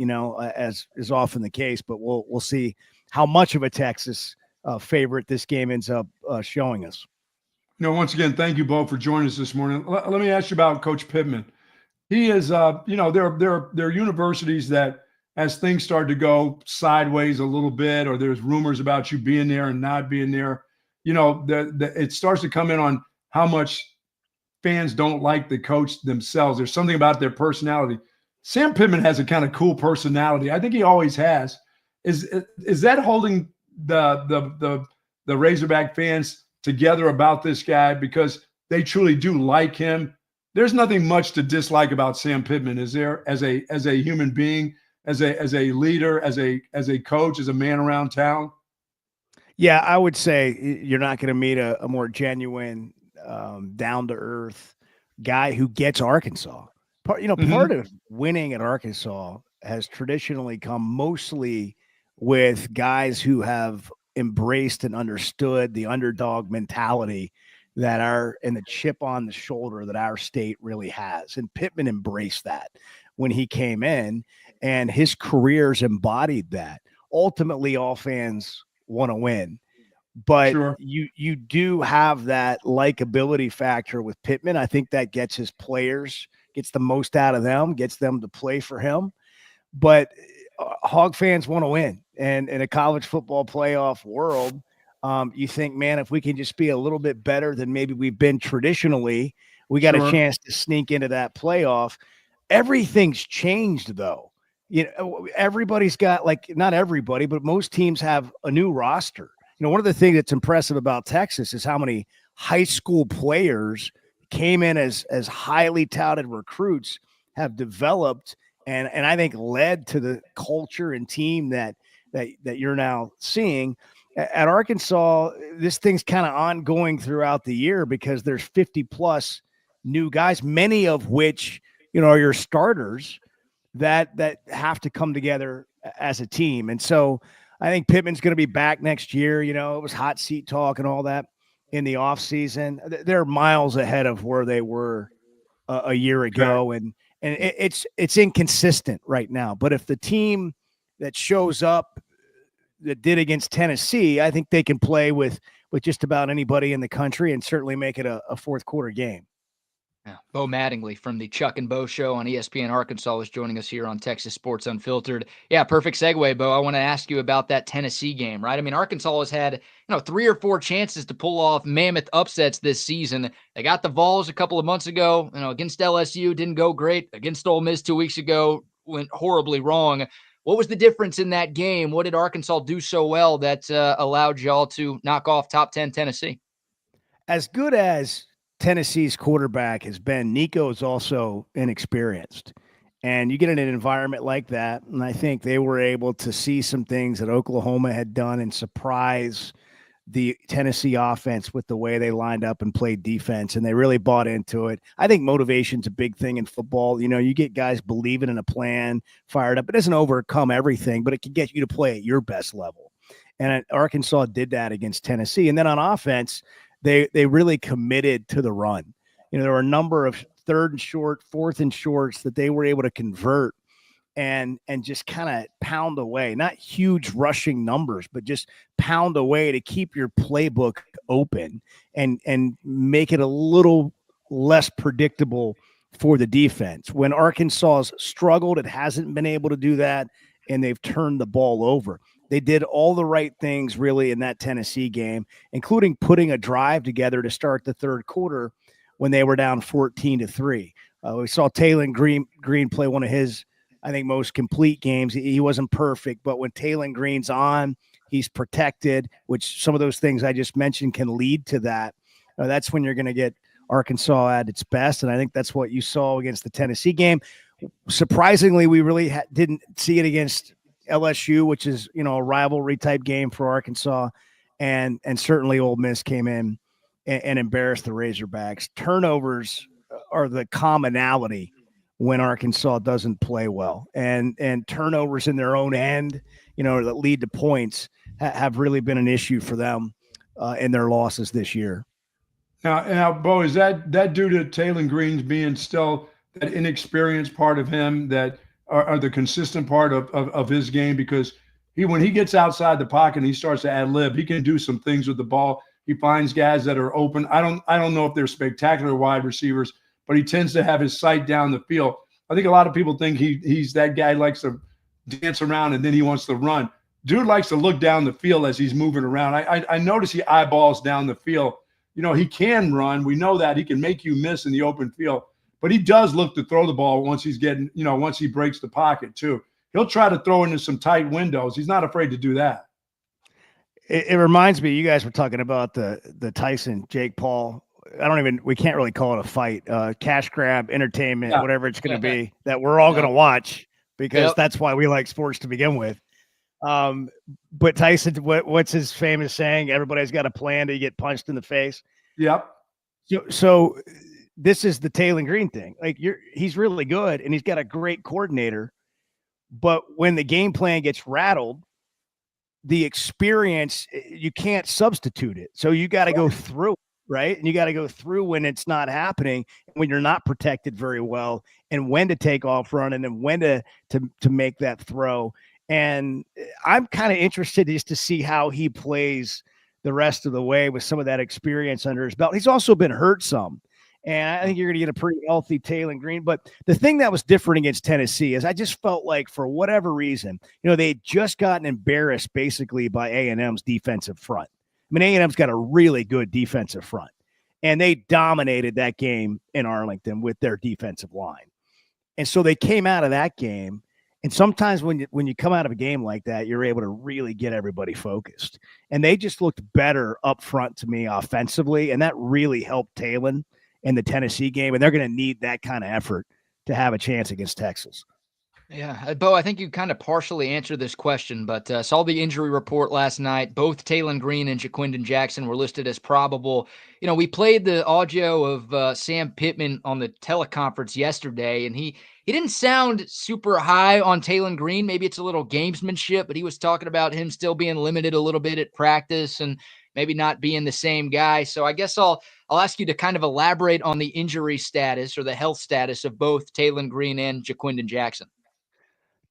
as is often the case. But we'll see how much of a Texas favorite this game ends up showing us. Once again, thank you, Bo, for joining us this morning. Let me ask you about Coach Pitman. He is, there are universities that, as things start to go sideways a little bit, or there's rumors about you being there and not being there, it starts to come in on how much fans don't like the coach themselves. There's something about their personality. Sam Pitman has a kind of cool personality. I think he always has. Is that holding the Razorback fans together about this guy, because they truly do like him, there's nothing much to dislike about Sam Pittman, is there? As a human being, as a leader, as a coach, as a man around town. Yeah, I would say you're not going to meet a more genuine, down to earth guy who gets Arkansas. Part of winning at Arkansas has traditionally come mostly with guys who have embraced and understood the underdog mentality and the chip on the shoulder that our state really has. And Pittman embraced that when he came in, and his career's embodied that. Ultimately, all fans want to win, but Sure. you do have that likability factor with Pittman. I think that gets his players, gets the most out of them, gets them to play for him. But Hog fans want to win, and in a college football playoff world, you think, man, if we can just be a little bit better than maybe we've been traditionally, we got a chance to sneak into that playoff. Everything's changed, though. Everybody's got, not everybody, but most teams have a new roster. One of the things that's impressive about Texas is how many high school players came in as highly touted recruits, have developed, and I think led to the culture and team that you're now seeing. At Arkansas, this thing's kind of ongoing throughout the year because there's 50 plus new guys, many of which, are your starters that have to come together as a team. And so I think Pittman's going to be back next year. It was hot seat talk and all that in the offseason. They're miles ahead of where they were a year ago. And it's inconsistent right now. But if the team that shows up that did against Tennessee, I think they can play with just about anybody in the country and certainly make it a fourth quarter game. Yeah. Bo Mattingley from the Chuck and Bo Show on ESPN Arkansas was joining us here on Texas Sports Unfiltered. Yeah, perfect segue, Bo. I want to ask you about that Tennessee game, right? I mean, Arkansas has had 3 or 4 chances to pull off mammoth upsets this season. They got the Vols a couple of months ago, against LSU, didn't go great. Against Ole Miss 2 weeks ago, went horribly wrong. What was the difference in that game? What did Arkansas do so well that allowed y'all to knock off top 10 Tennessee? As good as Tennessee's quarterback has been, Nico is also inexperienced. And you get in an environment like that, and I think they were able to see some things that Oklahoma had done and surprise the Tennessee offense with the way they lined up and played defense, and they really bought into it. I think motivation's a big thing in football. You get guys believing in a plan, fired up. It doesn't overcome everything, but it can get you to play at your best level. And Arkansas did that against Tennessee. And then on offense, they really committed to the run. There were a number of 3rd and short, 4th and shorts that they were able to convert and just kind of pound away, not huge rushing numbers, but just pound away to keep your playbook open and make it a little less predictable for the defense. When Arkansas's struggled, it hasn't been able to do that, and they've turned the ball over. They did all the right things really in that Tennessee game, including putting a drive together to start the 3rd quarter when they were down 14-3. We saw Taylon Green play one of his, I think, most complete games. He wasn't perfect, but when Taylon Green's on, he's protected, which some of those things I just mentioned can lead to that. That's when you're going to get Arkansas at its best, and I think that's what you saw against the Tennessee game. Surprisingly, we really didn't see it against LSU, which is, a rivalry type game for Arkansas, and certainly Ole Miss came in and embarrassed the Razorbacks. Turnovers are the commonality when Arkansas doesn't play well, and turnovers in their own end, that lead to points have really been an issue for them in their losses this year. Now, Bo, is that due to Taylon Green's being still that inexperienced part of him that are the consistent part of his game? Because when he gets outside the pocket and he starts to ad lib, he can do some things with the ball. He finds guys that are open. I don't know if they're spectacular wide receivers, but he tends to have his sight down the field. I think a lot of people think he's that guy, likes to dance around and then he wants to run. Dude likes to look down the field as he's moving around. I notice he eyeballs down the field. He can run. We know that. He can make you miss in the open field. But he does look to throw the ball once he's getting, once he breaks the pocket too. He'll try to throw into some tight windows. He's not afraid to do that. It reminds me, you guys were talking about the Tyson Jake Paul we can't really call it a fight, cash grab, entertainment, whatever it's going to be, that we're all going to watch because that's why we like sports to begin with. But Tyson, what's his famous saying? Everybody's got a plan to get punched in the face. Yep. So this is the Taylor Green thing. Like he's really good and he's got a great coordinator, but when the game plan gets rattled, the experience, you can't substitute it. So you got to go through, right? And you got to go through when it's not happening, when you're not protected very well, and when to take off running and when to make that throw. And I'm kind of interested just to see how he plays the rest of the way with some of that experience under his belt. He's also been hurt some. And I think you're going to get a pretty healthy Taylor Green. But the thing that was different against Tennessee is I just felt like for whatever reason, they had just gotten embarrassed basically by A&M's defensive front. I mean, A&M's got a really good defensive front. And they dominated that game in Arlington with their defensive line. And so they came out of that game. And sometimes when you come out of a game like that, you're able to really get everybody focused. And they just looked better up front to me offensively. And that really helped Taylor in the Tennessee game, and they're going to need that kind of effort to have a chance against Texas. Yeah, Bo, I think you kind of partially answered this question, but saw the injury report last night. Both Taylor Green and Jaquindon Jackson were listed as probable. We played the audio of Sam Pitman on the teleconference yesterday, and he didn't sound super high on Taylor Green. Maybe it's a little gamesmanship, but he was talking about him still being limited a little bit at practice and maybe not being the same guy. So I guess I'll ask you to kind of elaborate on the injury status or the health status of both Taylor Green and Jaquindon Jackson.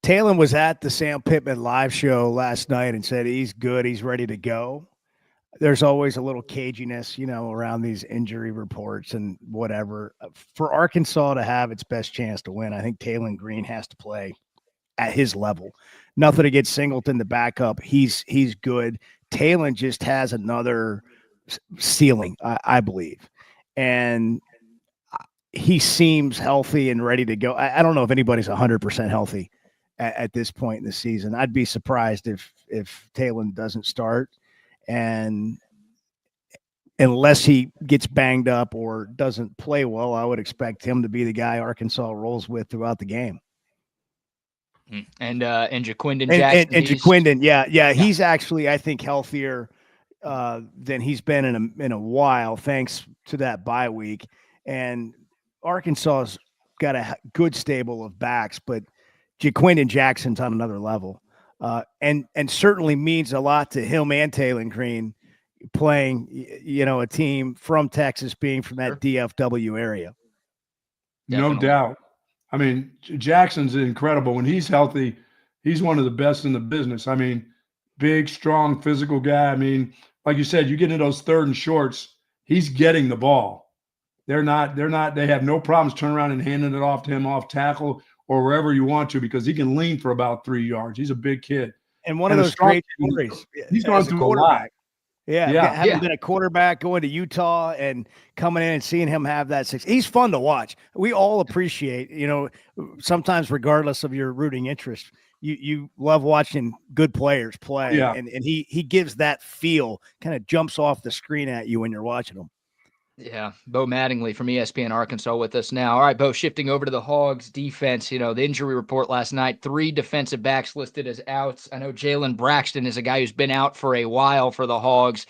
Taylor was at the Sam Pitman live show last night and said he's good. He's ready to go. There's always a little caginess, around these injury reports and whatever. For Arkansas to have its best chance to win, I think Taylor Green has to play at his level. Nothing against Singleton, the backup. He's good. Taylor just has another ceiling, I believe. And he seems healthy and ready to go. I don't know if anybody's 100% healthy at this point in the season. I'd be surprised if Taylor doesn't start. And unless he gets banged up or doesn't play well, I would expect him to be the guy Arkansas rolls with throughout the game. And Jaquindon Jackson. And Jaquindon, yeah, he's actually, I think, healthier than he's been in a while, thanks to that bye week. And Arkansas's got a good stable of backs, but Jaquindon Jackson's on another level. And certainly means a lot to him and Taylor Green playing, a team from Texas, being from that DFW area. Definitely. No doubt. I mean, Jackson's incredible. When he's healthy, he's one of the best in the business. I mean, big, strong, physical guy. I mean, like you said, you get into those third and shorts, he's getting the ball. They have no problems turning around and handing it off to him off tackle or wherever you want to, because he can lean for about 3 yards. He's a big kid. And one of those great stories. He's gone through a lot. Having been a quarterback, going to Utah and coming in and seeing him have that success. He's fun to watch. We all appreciate, sometimes regardless of your rooting interest, you love watching good players play. Yeah. And he gives that feel, kind of jumps off the screen at you when you're watching him. Yeah, Bo Mattingley from ESPN Arkansas with us now. All right, Bo, shifting over to the Hogs defense, the injury report last night, 3 defensive backs listed as outs. I know Jalen Braxton is a guy who's been out for a while for the Hogs.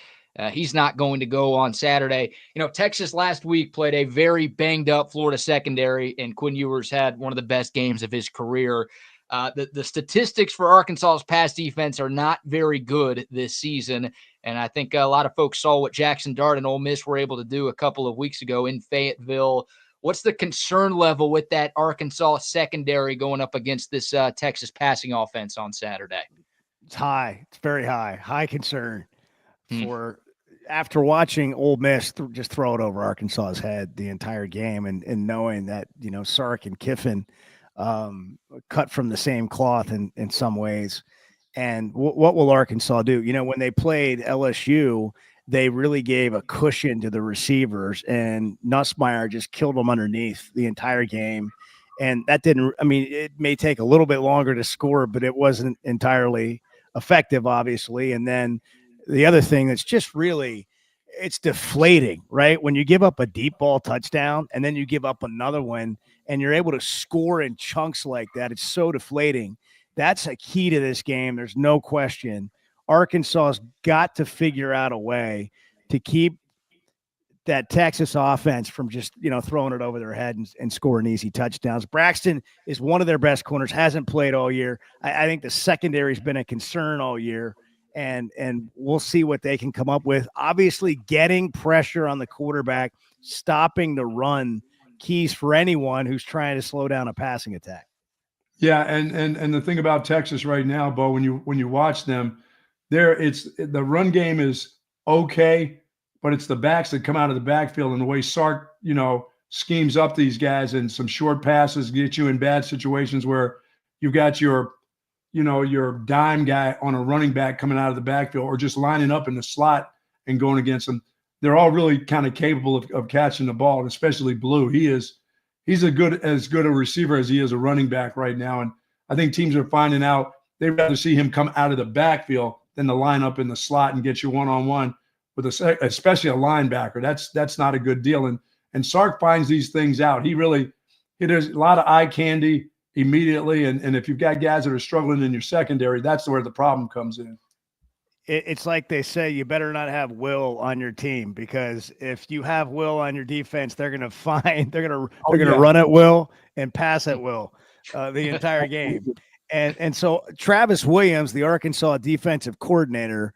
He's not going to go on Saturday. Texas last week played a very banged-up Florida secondary, and Quinn Ewers had one of the best games of his career. The statistics for Arkansas's pass defense are not very good this season, and I think a lot of folks saw what Jackson Dart and Ole Miss were able to do a couple of weeks ago in Fayetteville. What's the concern level with that Arkansas secondary going up against this Texas passing offense on Saturday? It's high. It's very high. High concern for after watching Ole Miss just throw it over Arkansas's head the entire game and knowing that, Sark and Kiffin cut from the same cloth in some ways. And what will Arkansas do? When they played LSU, they really gave a cushion to the receivers, and Nussmeier just killed them underneath the entire game. And that it may take a little bit longer to score, but it wasn't entirely effective, obviously. And then the other thing that's just really, it's deflating, right? When you give up a deep ball touchdown and then you give up another one and you're able to score in chunks like that, it's so deflating. That's a key to this game. There's no question. Arkansas's got to figure out a way to keep that Texas offense from just, throwing it over their head and scoring easy touchdowns. Braxton is one of their best corners, hasn't played all year. I think the secondary's been a concern all year, and we'll see what they can come up with. Obviously, getting pressure on the quarterback, stopping the run, keys for anyone who's trying to slow down a passing attack. Yeah, and the thing about Texas right now, Bo, when you watch them, the run game is okay, but it's the backs that come out of the backfield and the way Sark, schemes up these guys and some short passes get you in bad situations where you've got your dime guy on a running back coming out of the backfield or just lining up in the slot and going against them. They're all really kind of capable of catching the ball, and especially Blue. He's as good a receiver as he is a running back right now. And I think teams are finding out they'd rather see him come out of the backfield than to line up in the slot and get you one-on-one with especially a linebacker. That's not a good deal. And Sark finds these things out. There's a lot of eye candy immediately. And if you've got guys that are struggling in your secondary, that's where the problem comes in. It's like they say, you better not have Will on your team, because if you have Will on your defense, they're going to run at Will and pass at Will the entire game. And so Travis Williams, the Arkansas defensive coordinator,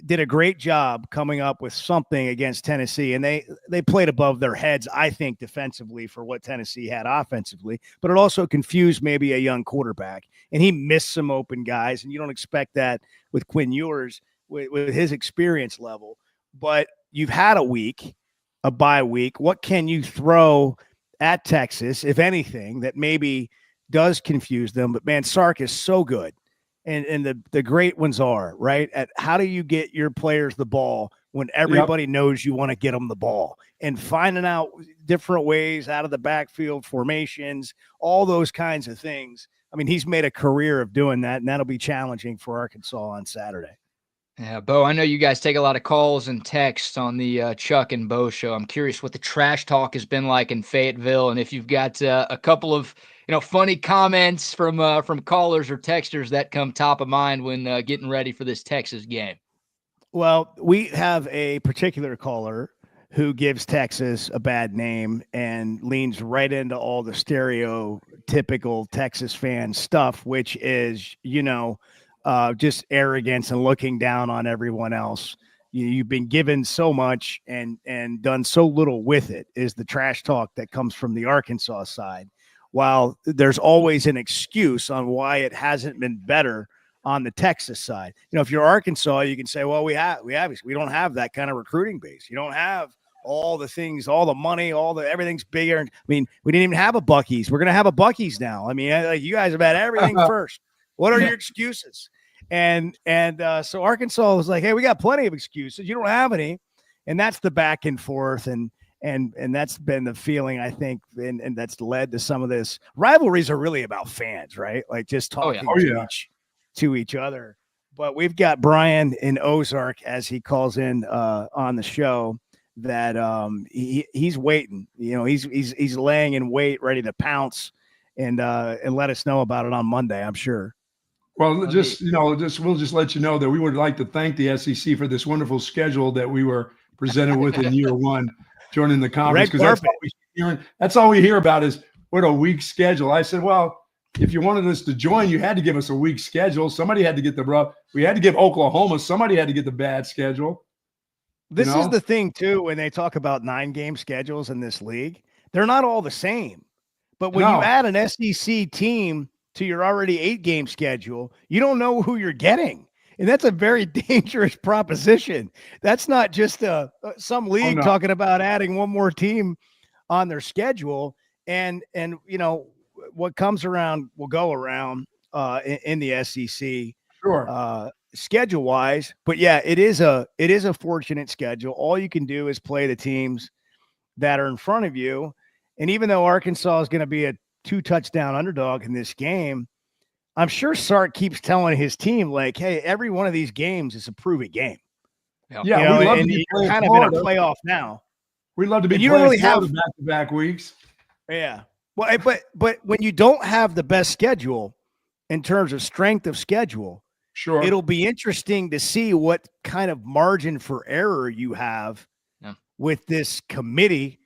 did a great job coming up with something against Tennessee. And they played above their heads, I think, defensively for what Tennessee had offensively, but it also confused maybe a young quarterback. And he missed some open guys, and you don't expect that with Quinn Ewers with his experience level. But you've had a bye week. What can you throw at Texas, if anything, that maybe does confuse them? But man, Sark is so good. And the great ones are, right? At how do you get your players the ball when everybody knows you want to get them the ball, and finding out different ways out of the backfield, formations, all those kinds of things. I mean, he's made a career of doing that, and that'll be challenging for Arkansas on Saturday. Yeah, Bo, I know you guys take a lot of calls and texts on the Chuck and Bo show. I'm curious what the trash talk has been like in Fayetteville, and if you've got a couple of funny comments from callers or texters that come top of mind when getting ready for this Texas game. Well, we have a particular caller who gives Texas a bad name and leans right into all the stereotypical Texas fan stuff, which is, just arrogance and looking down on everyone else. You've been given so much and done so little with it, is the trash talk that comes from the Arkansas side. While there's always an excuse on why it hasn't been better on the Texas side. If you're Arkansas, you can say, well, we don't have that kind of recruiting base. You don't have all the things, all the money, everything's bigger. I mean, we didn't even have a Bucky's. We're going to have a Bucky's now. I mean, you guys have had everything first. What are your excuses? And so Arkansas was like, hey, we got plenty of excuses. You don't have any. And that's the back and forth. And that's been the feeling, I think, and that's led to some of this. Rivalries are really about fans, right? Like just talking to each other. But we've got Brian in Ozark, as he calls in on the show, that he's waiting. He's laying in wait, ready to pounce and let us know about it on Monday, I'm sure. Well, we'll just let you know that we would like to thank the SEC for this wonderful schedule that we were presented with in year one, joining the conference, because that's all we hear about is what a weak schedule. I said, well, if you wanted us to join, you had to give us a weak schedule. Somebody had to get the rough. We had to give Oklahoma. Somebody had to get the bad schedule. This is the thing, too, when they talk about 9-game schedules in this league, they're not all the same. But when you add an SEC team to your already 8-game schedule, you don't know who you're getting. And that's a very dangerous proposition. That's not just some league talking about adding one more team on their schedule. And what comes around will go around in the SEC. Sure. Schedule-wise. But yeah, it is a fortunate schedule. All you can do is play the teams that are in front of you. And even though Arkansas is going to be a 2-touchdown underdog in this game, I'm sure Sark keeps telling his team, like, hey, every one of these games is a prove-it game. Yeah, you know, we love to and be you're playing kind of Florida. in a playoff now. We love to be And you don't playing really have Florida back-to-back weeks. Yeah. Well, but when you don't have the best schedule in terms of strength of schedule, Sure, it'll be interesting to see what kind of margin for error you have with this committee.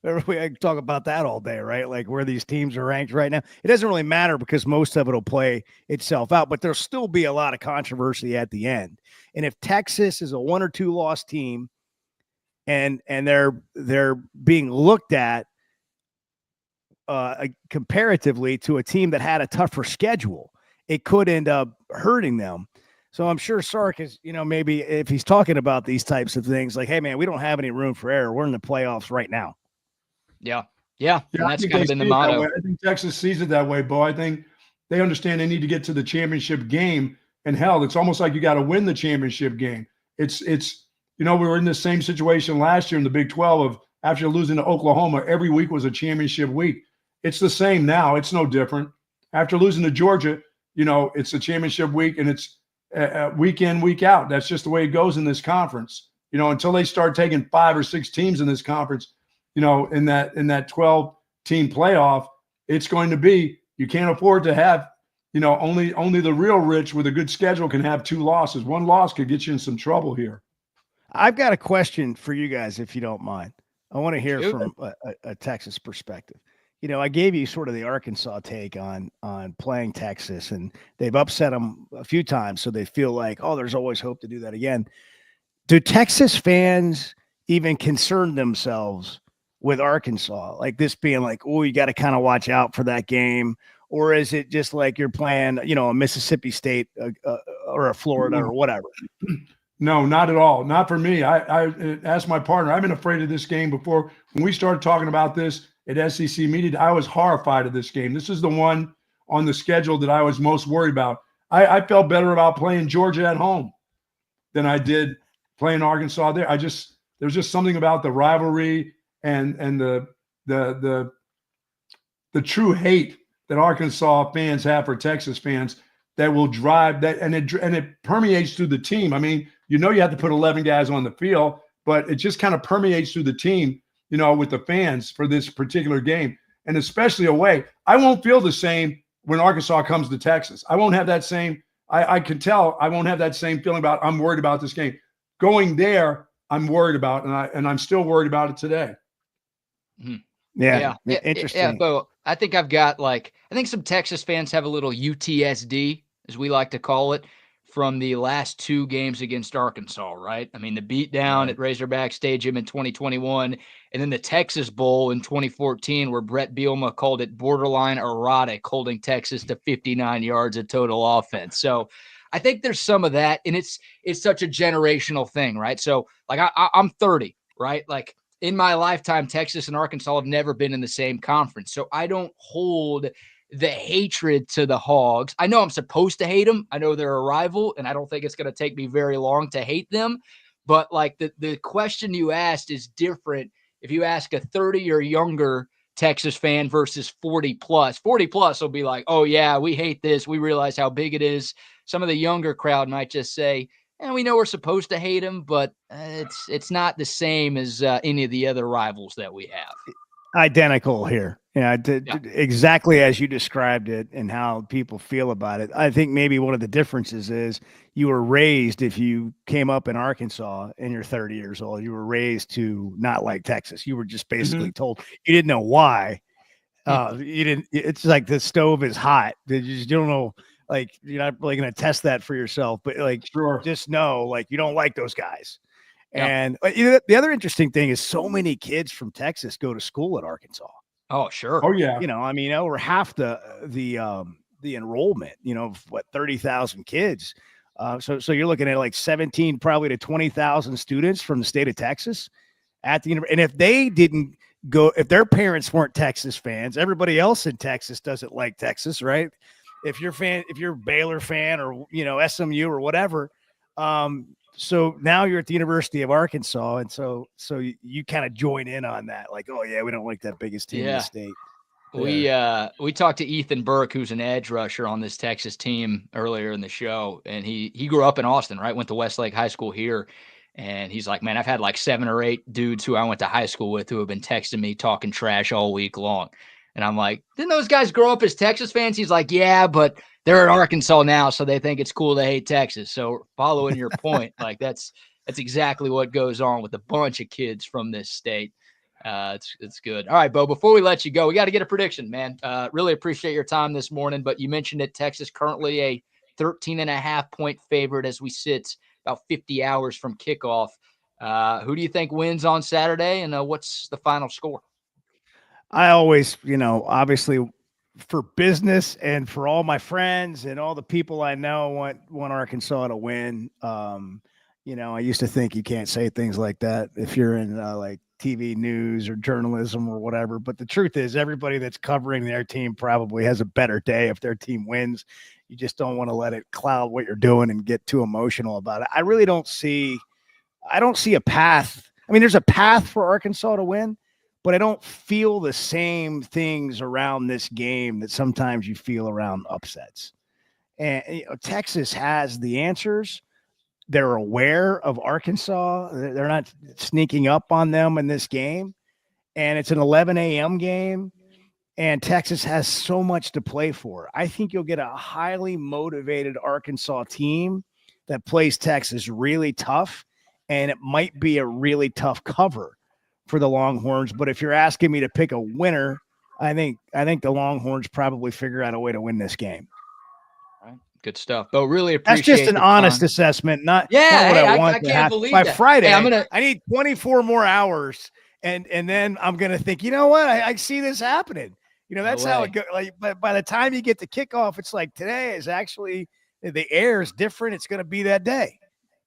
We can talk about that all day, right? Like where these teams are ranked right now. It doesn't really matter because most of it will play itself out, but there'll still be a lot of controversy at the end. And if Texas is a 1 or 2 loss team and they're being looked at comparatively to a team that had a tougher schedule, it could end up hurting them. So I'm sure Sark is, maybe if he's talking about these types of things, like, hey, man, we don't have any room for error. We're in the playoffs right now. Yeah. And that's kind of been the I motto. think Texas sees it that way, Bo. I think they understand they need to get to the championship game. And hell, it's almost like you got to win the championship game. It's we were in the same situation last year in the Big 12 of after losing to Oklahoma, every week was a championship week. It's the same now. It's no different. After losing to Georgia, it's a championship week and it's week in, week out. That's just the way it goes in this conference. Until they start taking 5 or 6 teams in this conference, in that 12-team playoff, it's going to be, you can't afford to have, only the real rich with a good schedule can have 2 losses. 1 loss could get you in some trouble here. I've got a question for you guys, if you don't mind. I want to hear from a Texas perspective. I gave you sort of the Arkansas take on playing Texas, and they've upset them a few times, so they feel like, oh, there's always hope to do that again. Do Texas fans even concern themselves with Arkansas, like this being like, oh, you got to kind of watch out for that game? Or is it just like you're playing, a Mississippi State or a Florida or whatever? No, not at all. Not for me. I asked my partner, I've been afraid of this game before. When we started talking about this at SEC media, I was horrified of this game. This is the one on the schedule that I was most worried about. I felt better about playing Georgia at home than I did playing Arkansas there. There's just something about the rivalry and the true hate that Arkansas fans have for Texas fans that will drive that, and it permeates through the team. I mean, you have to put 11 guys on the field, but it just kind of permeates through the team, with the fans for this particular game, and especially away. I won't feel the same when Arkansas comes to Texas. I won't have that same. I can tell I won't have that same feeling about. I'm worried about this game. Going there, I'm worried about, and I'm still worried about it today. Yeah. Interesting. Yeah, Bo, I think I've got I think some Texas fans have a little UTSD, as we like to call it, from the last 2 games against Arkansas, right? I mean, the beatdown at Razorback Stadium in 2021, and then the Texas Bowl in 2014, where Brett Bielema called it borderline erotic, holding Texas to 59 yards of total offense. So I think there's some of that, and it's such a generational thing, right? So I'm 30, right? Like in my lifetime, Texas and Arkansas have never been in the same conference. So I don't hold the hatred to the Hogs. I know I'm supposed to hate them. I know they're a rival, and I don't think it's going to take me very long to hate them. But the question you asked is different if you ask a 30 or younger Texas fan versus 40 plus. 40 plus will be like, oh yeah, we hate this. We realize how big it is. Some of the younger crowd might just say, and we know we're supposed to hate them, but it's not the same as any of the other rivals that we have. Identical here. Exactly as you described it and how people feel about it. I think maybe one of the differences is you were raised, if you came up in Arkansas and you're 30 years old, you were raised to not like Texas. You were just basically told, you didn't know why. You didn't. It's like the stove is hot. You don't know. Like, you're not really going to test that for yourself, but just know, you don't like those guys. Yeah. And the other interesting thing is so many kids from Texas go to school at Arkansas. Oh, sure. Oh, yeah. Over half the enrollment, 30,000 kids. So you're looking at 17, probably to 20,000 students from the state of Texas at the university. And if they didn't go, if their parents weren't Texas fans, everybody else in Texas doesn't like Texas, right? If you're a Baylor fan or, SMU or whatever, so now you're at the University of Arkansas, and so you kind of join in on that, like, oh yeah, we don't like that biggest team in the state. We talked to Ethan Burke, who's an edge rusher on this Texas team earlier in the show, and he grew up in Austin, right? Went to Westlake High School here, and he's like, man, I've had like 7 or 8 dudes who I went to high school with who have been texting me talking trash all week long. And I'm like, didn't those guys grow up as Texas fans? He's like, yeah, but they're in Arkansas now, so they think it's cool to hate Texas. So following your point, like that's exactly what goes on with a bunch of kids from this state. It's good. All right, Bo, before we let you go, we got to get a prediction, man. Really appreciate your time this morning, but you mentioned that Texas currently a 13.5-point favorite as we sit about 50 hours from kickoff. Who do you think wins on Saturday, and what's the final score? I always, obviously for business and for all my friends and all the people I know want Arkansas to win. I used to think you can't say things like that if you're in like TV news or journalism or whatever. But the truth is everybody that's covering their team probably has a better day if their team wins. You just don't want to let it cloud what you're doing and get too emotional about it. I really don't see a path. I mean, there's a path for Arkansas to win, but I don't feel the same things around this game that sometimes you feel around upsets. And Texas has the answers. They're aware of Arkansas. They're not sneaking up on them in this game. And it's an 11 a.m. game. And Texas has so much to play for. I think you'll get a highly motivated Arkansas team that plays Texas really tough. And it might be a really tough cover for the Longhorns. But if you're asking me to pick a winner, I think the Longhorns probably figure out a way to win this game. Good stuff. Bo, really appreciate That's just an honest assessment, not what I want I to can't have. believe By that. Friday, Hey, I need 24 more hours, and then I'm going to think, you know what? I see this happening. That's how it goes. Like, but by the time you get to kickoff, it's like today is actually the air is different. It's going to be that day.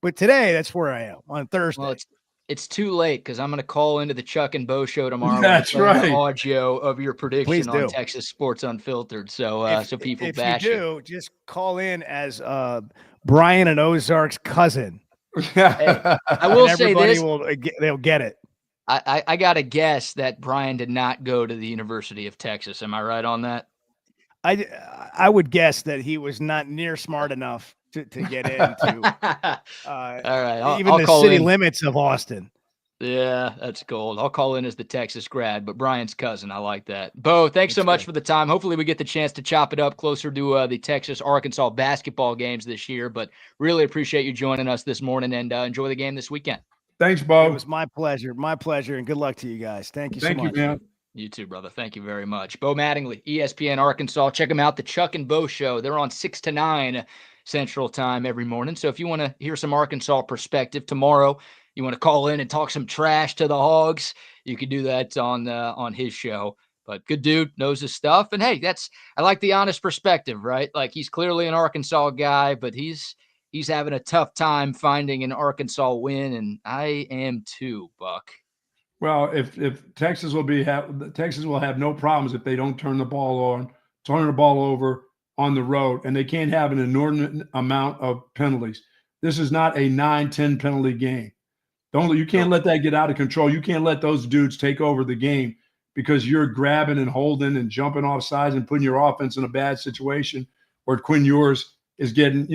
But today, that's where I am on Thursday. Well, it's too late because I'm going to call into the Chuck and Bo show tomorrow. That's right. The audio of your prediction on Texas Sports Unfiltered. So people if bash you do, just call in as Brian and Ozark's cousin. Hey, I will say this: they'll get it. I got to guess that Brian did not go to the University of Texas. Am I right on that? I would guess that he was not near smart enough to get into all right, even the city limits of Austin. Yeah, that's gold. I'll call in as the Texas grad, but Brian's cousin. I like that. Bo, thanks so much for the time. Hopefully we get the chance to chop it up closer to the Texas-Arkansas basketball games this year, but really appreciate you joining us this morning, and enjoy the game this weekend. Thanks, Bo. It was my pleasure. My pleasure, and good luck to you guys. Thank you so much. Thank you, man. You too, brother. Thank you very much. Bo Mattingley, ESPN Arkansas. Check them out, the Chuck and Bo Show. They're on 6 to 9 Central Time every morning. So if you want to hear some Arkansas perspective tomorrow, you want to call in and talk some trash to the Hogs, you can do that on his show. But good dude, knows his stuff. And hey, I like the honest perspective, right? Like he's clearly an Arkansas guy, but he's having a tough time finding an Arkansas win, and I am too, Buck. Well, if Texas will have no problems if they don't turn the ball over on the road, and they can't have an inordinate amount of penalties. This is not a 9-10 penalty game. You can't let that get out of control. You can't let those dudes take over the game because you're grabbing and holding and jumping off sides and putting your offense in a bad situation, or Quinn Ewers is getting,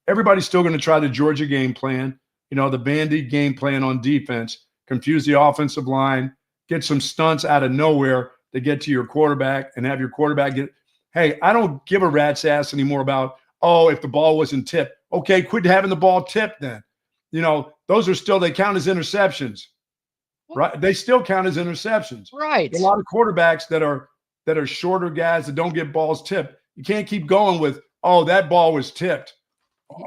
everybody's still gonna try the Georgia game plan, the Vandy game plan on defense, confuse the offensive line, get some stunts out of nowhere to get to your quarterback and have your quarterback get. Hey, I don't give a rat's ass anymore about, if the ball wasn't tipped. Okay, quit having the ball tipped then. Those are still, they count as interceptions, right? They still count as interceptions. Right. A lot of quarterbacks that are shorter guys that don't get balls tipped. You can't keep going with, that ball was tipped.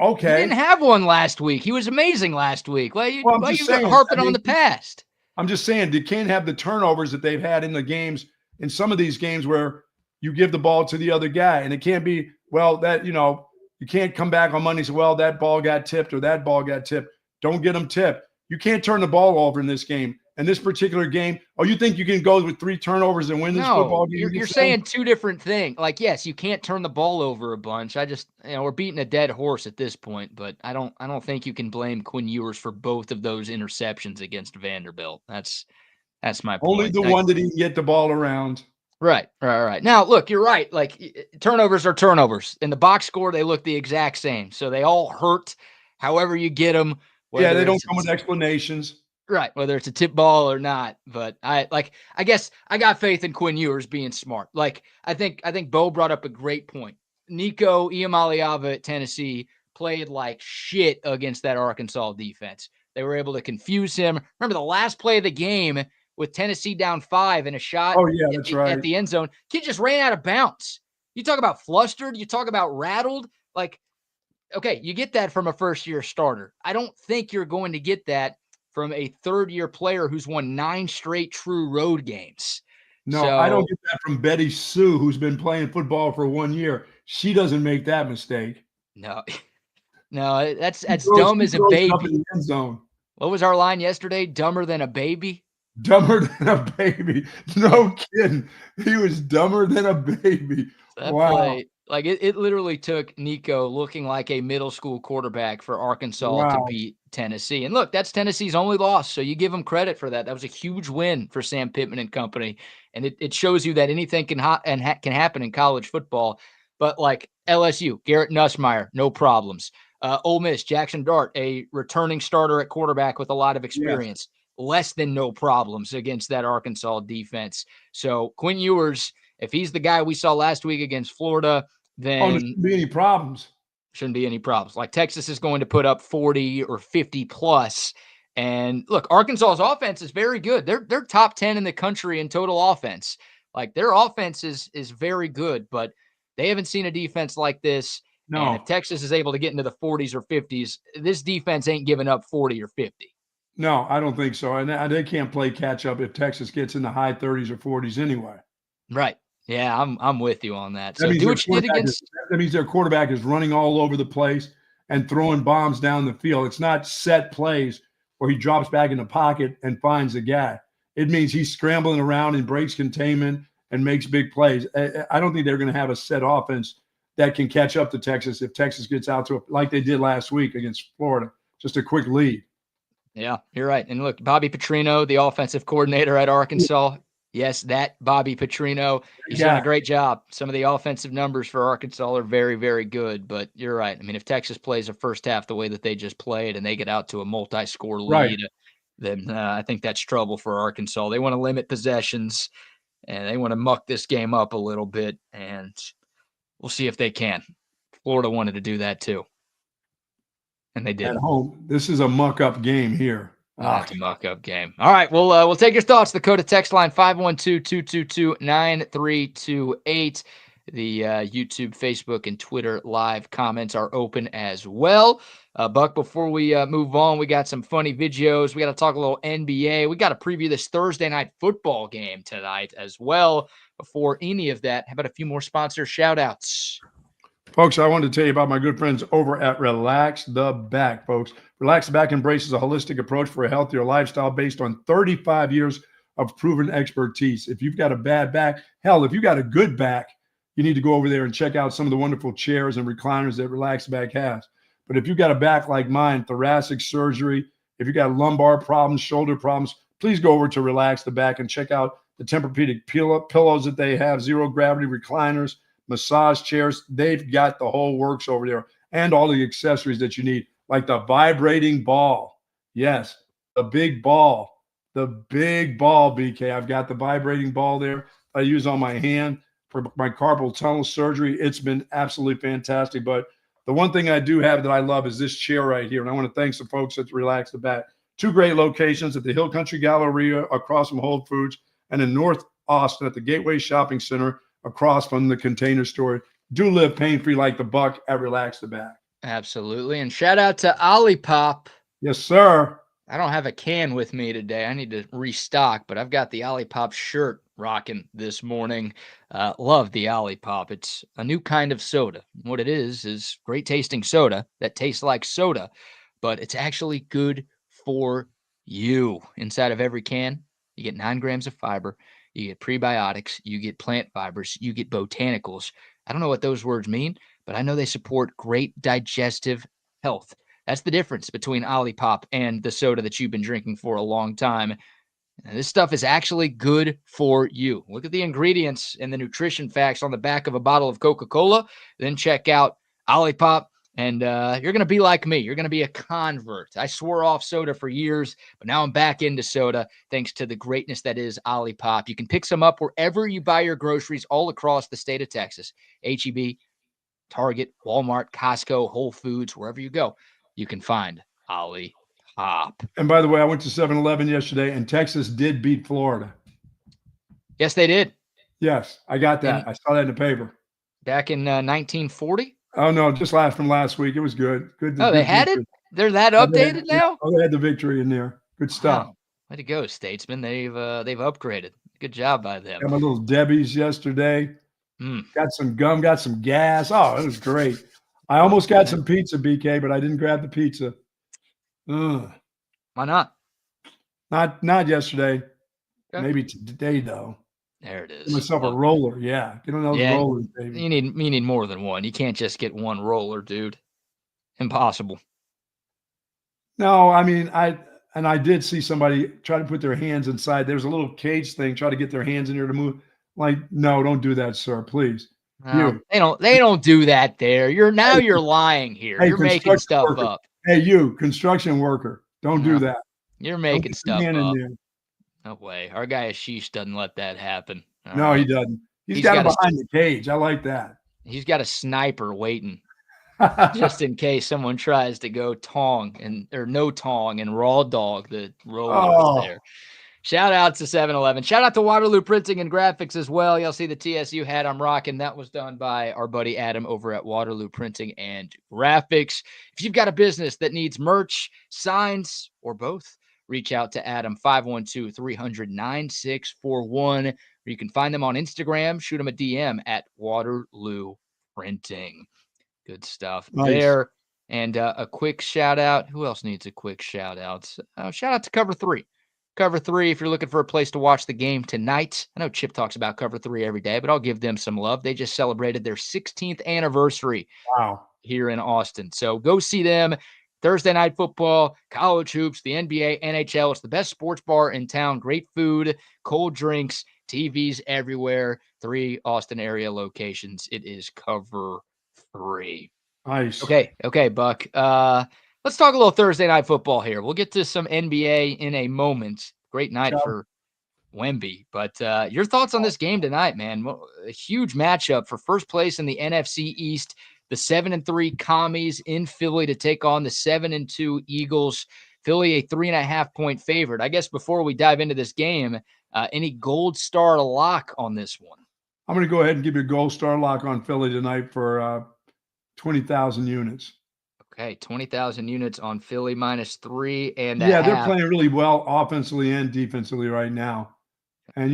Okay. He didn't have one last week. He was amazing last week. Why are you harping on the past? I'm just saying they can't have the turnovers that they've had in the games, in some of these games where you give the ball to the other guy. And it can't be, you can't come back on Monday and say, that ball got tipped or that ball got tipped. Don't get them tipped. You can't turn the ball over in this game. And this particular game, you think you can go with 3 turnovers and win this football game? You're saying two different things. Like, yes, you can't turn the ball over a bunch. I just, we're beating a dead horse at this point, but I don't think you can blame Quinn Ewers for both of those interceptions against Vanderbilt. That's That's my point. Only the one that he can get the ball around. Right. Now, look, you're right. Like, turnovers are turnovers. In the box score, they look the exact same. So they all hurt however you get them. Yeah, they don't come with explanations. Right, whether it's a tip ball or not. But I guess I got faith in Quinn Ewers being smart. Like, I think Bo brought up a great point. Nico Iamaleava at Tennessee played like shit against that Arkansas defense. They were able to confuse him. Remember the last play of the game with Tennessee down 5 and a shot at the end zone. Kid just ran out of bounds. You talk about flustered. You talk about rattled. Like, okay, you get that from a first-year starter. I don't think you're going to get that from a third-year player who's won 9 straight true road games. No, I don't get that from Betty Sue, who's been playing football for 1 year. She doesn't make that mistake. No, that's dumb as a baby. Up in the end zone. What was our line yesterday? Dumber than a baby? Dumber than a baby. No kidding. He was dumber than a baby. That wow. Play, like it literally took Nico looking like a middle school quarterback for Arkansas to beat Tennessee. And look, that's Tennessee's only loss. So you give them credit for that. That was a huge win for Sam Pitman and company. And it shows you that anything can happen in college football. But like LSU, Garrett Nussmeier, no problems. Ole Miss, Jackson Dart, a returning starter at quarterback with a lot of experience. Yes. Less than no problems against that Arkansas defense. So Quinn Ewers, if he's the guy we saw last week against Florida, then there shouldn't be any problems. Shouldn't be any problems. Like Texas is going to put up 40 or 50 plus. And look, Arkansas's offense is very good. They're top 10 in the country in total offense. Like their offense is very good, but they haven't seen a defense like this. No. And if Texas is able to get into the 40s or 50s, this defense ain't giving up 40 or 50. No, I don't think so. And they can't play catch up if Texas gets in the high 30s or 40s anyway. Right. Yeah, I'm with you on that. So that do what you did against. That means their quarterback is running all over the place and throwing bombs down the field. It's not set plays where he drops back in the pocket and finds the guy. It means he's scrambling around and breaks containment and makes big plays. I don't think they're going to have a set offense that can catch up to Texas if Texas gets out to it like they did last week against Florida. Just a quick lead. Yeah, you're right. And look, Bobby Petrino, the offensive coordinator at Arkansas. Yes, that Bobby Petrino. He's done a great job. Some of the offensive numbers for Arkansas are very, very good. But you're right. I mean, if Texas plays a first half the way that they just played and they get out to a multi-score lead, then I think that's trouble for Arkansas. They want to limit possessions, and they want to muck this game up a little bit. And we'll see if they can. Florida wanted to do that too. And they did. At home, this is a muck-up game here. It's a muck-up game. All right, we'll take your thoughts. The Dakota text line 512-222-9328. The YouTube, Facebook, and Twitter live comments are open as well. Buck, before we move on, we got some funny videos. We got to talk a little NBA. We got to preview this Thursday night football game tonight as well. Before any of that, how about a few more sponsor shout-outs? Folks, I wanted to tell you about my good friends over at Relax the Back, folks. Relax the Back embraces a holistic approach for a healthier lifestyle based on 35 years of proven expertise. If you've got a bad back, hell, if you got a good back, you need to go over there and check out some of the wonderful chairs and recliners that Relax the Back has. But if you've got a back like mine, thoracic surgery, if you've got lumbar problems, shoulder problems, please go over to Relax the Back and check out the Tempur-Pedic pillows that they have, zero gravity recliners, massage chairs. They've got the whole works over there and all the accessories that you need, like the vibrating ball. Yes, the big ball, BK. I've got the vibrating ball there I use on my hand for my carpal tunnel surgery. It's been absolutely fantastic. But the one thing I do have that I love is this chair right here. And I want to thank the folks at Relax the Back. 2 great locations at the Hill Country Galleria across from Whole Foods and in North Austin at the Gateway Shopping Center across from the Container Store. Do live pain-free like the Buck at Relax the Back. Absolutely. And shout out to Olipop. Yes, sir. I don't have a can with me today. I need to restock, but I've got the Olipop shirt rocking this morning. Love the Olipop. It's a new kind of soda. What it is great tasting soda that tastes like soda, but it's actually good for you. Inside of every can, you get 9 grams of fiber. You get prebiotics, you get plant fibers, you get botanicals. I don't know what those words mean, but I know they support great digestive health. That's the difference between Olipop and the soda that you've been drinking for a long time. And this stuff is actually good for you. Look at the ingredients and the nutrition facts on the back of a bottle of Coca-Cola. Then check out Olipop, and you're going to be like me. You're going to be a convert. I swore off soda for years, but now I'm back into soda thanks to the greatness that is Olipop. You can pick some up wherever you buy your groceries all across the state of Texas. H-E-B, Target, Walmart, Costco, Whole Foods, wherever you go, you can find Olipop. And by the way, I went to 7-Eleven yesterday, and Texas did beat Florida. Yes, they did. Yes, I got that. I saw that in the paper. Back in 1940? Oh, no, just from last week. It was good. Good. Oh, they had it? They're that updated now? Oh, they had the victory in there. Good stuff. Wow. Way to go, Statesman. They've upgraded. Good job by them. Got my little Debbie's yesterday. Got some gum, got some gas. Oh, it was great. I almost got some pizza, BK, but I didn't grab the pizza. Why not? Not yesterday. Okay. Maybe today, though. There it is. Get myself a roller. Yeah. Get on those rollers, baby. You need more than one. You can't just get one roller, dude. Impossible. No, I mean, I did see somebody try to put their hands inside. There's a little cage thing, try to get their hands in there to move. Like, no, don't do that, sir, please. No, they don't do that there. You're lying here. Hey, you're making stuff up. Hey, you, construction worker, don't do that. You're making stuff up. No way. Our guy Ashish doesn't let that happen. No, he doesn't. He's got him behind the cage. I like that. He's got a sniper waiting just in case someone tries to go no tong and raw dog the roller there. Shout out to 7-Eleven. Shout out to Waterloo Printing and Graphics as well. You'll see the TSU hat I'm rocking. That was done by our buddy Adam over at Waterloo Printing and Graphics. If you've got a business that needs merch, signs, or both, reach out to Adam, 512-300-9641. Or you can find them on Instagram. Shoot them a DM at Waterloo Printing. Good stuff there. And a quick shout out. Who else needs a quick shout out? Shout out to Cover 3. Cover 3, if you're looking for a place to watch the game tonight. I know Chip talks about Cover 3 every day, but I'll give them some love. They just celebrated their 16th anniversary here in Austin. So go see them. Thursday night football, college hoops, the NBA, NHL. It's the best sports bar in town. Great food, cold drinks, TVs everywhere. 3 Austin area locations. It is Cover 3. Nice. Okay, Buck. Let's talk a little Thursday night football here. We'll get to some NBA in a moment. Great night for Wemby. But your thoughts on this game tonight, man? A huge matchup for first place in the NFC East. The 7-3 Commies in Philly to take on the 7-2 Eagles. Philly, a 3.5-point favorite. I guess before we dive into this game, any gold star lock on this one? I'm going to go ahead and give you a gold star lock on Philly tonight for 20,000 units. Okay, 20,000 units on Philly -3 and yeah, they're playing really well offensively and defensively right now. And,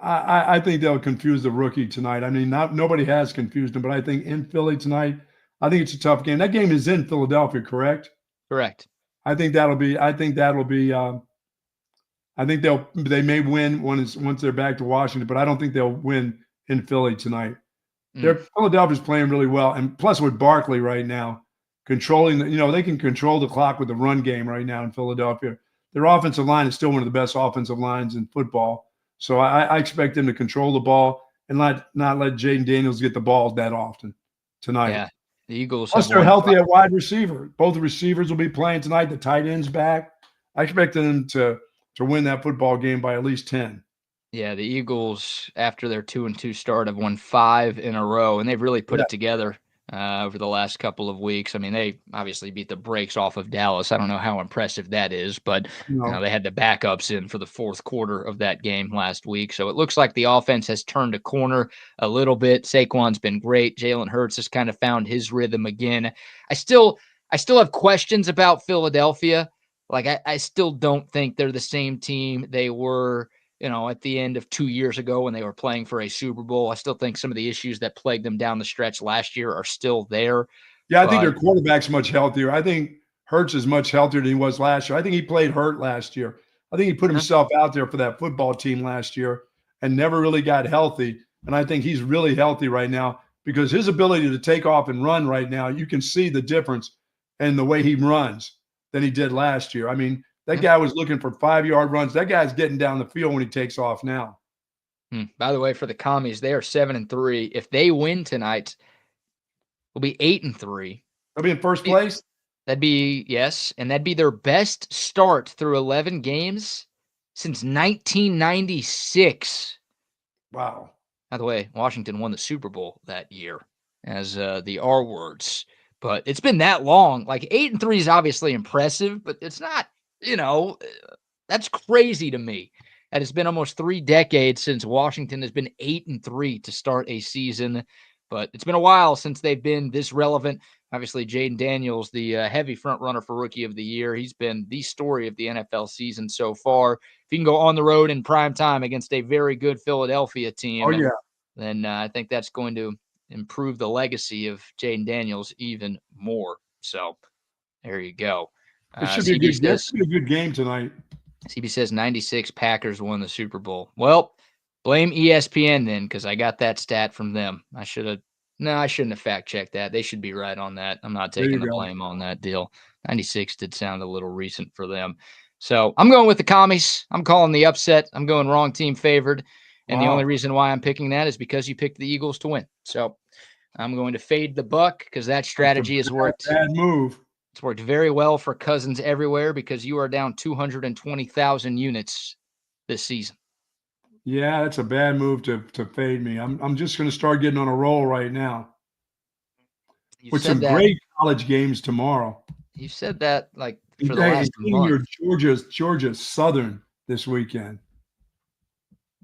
I think they'll confuse the rookie tonight. I mean, nobody has confused him, but I think in Philly tonight, I think it's a tough game. That game is in Philadelphia, correct? Correct. I think they may win once they're back to Washington, but I don't think they'll win in Philly tonight. Philadelphia's playing really well, and plus with Barkley right now, controlling they can control the clock with the run game right now in Philadelphia. Their offensive line is still one of the best offensive lines in football, so I expect them to control the ball and not let Jaden Daniels get the ball that often tonight. Yeah, the Eagles. Plus they're healthy at wide receiver. Both the receivers will be playing tonight. The tight end's back. I expect them to win that football game by at least 10. Yeah, the Eagles, after their 2-2 start, have won 5 in a row, and they've really put it together over the last couple of weeks. I mean, they obviously beat the brakes off of Dallas. I don't know how impressive that is, but they had the backups in for the fourth quarter of that game last week. So it looks like the offense has turned a corner a little bit. Saquon's been great. Jalen Hurts has kind of found his rhythm again. I still have questions about Philadelphia. Like, I still don't think they're the same team they were at the end of 2 years ago when they were playing for a Super Bowl. I still think some of the issues that plagued them down the stretch last year are still there. Yeah, I think their quarterback's much healthier. I think Hurts is much healthier than he was last year. I think he played hurt last year. I think he put himself out there for that football team last year and never really got healthy. And I think he's really healthy right now because his ability to take off and run right now, you can see the difference in the way he runs than he did last year. I mean, That guy was looking for 5-yard runs. That guy's getting down the field when he takes off now. By the way, for the Commies, they are 7-3. If they win tonight, will be 8-3. They'll be in first place? That'd be, yes, and that'd be their best start through 11 games since 1996. Wow. By the way, Washington won the Super Bowl that year as the R words. But it's been that long. Like 8-3 is obviously impressive, but it's not, that's crazy to me. That it's been almost 3 decades since Washington has been 8-3 to start a season. But it's been a while since they've been this relevant. Obviously, Jaden Daniels, the heavy front runner for Rookie of the Year. He's been the story of the NFL season so far. If you can go on the road in prime time against a very good Philadelphia team, then I think that's going to improve the legacy of Jaden Daniels even more. So there you go. It should be a good game tonight. CB says 96 Packers won the Super Bowl. Well, blame ESPN then, because I got that stat from them. I shouldn't have fact-checked that. They should be right on that. I'm not taking the blame on that deal. 96 did sound a little recent for them. So I'm going with the Commies. I'm calling the upset. I'm going wrong team favored. And the only reason why I'm picking that is because you picked the Eagles to win. So I'm going to fade the Buck because that strategy has worked. Bad move. It's worked very well for Cousins everywhere because you are down 220,000 units this season. Yeah, that's a bad move to fade me. I'm just going to start getting on a roll right now. With some great college games tomorrow. You said that like for the last month. Georgia Southern this weekend.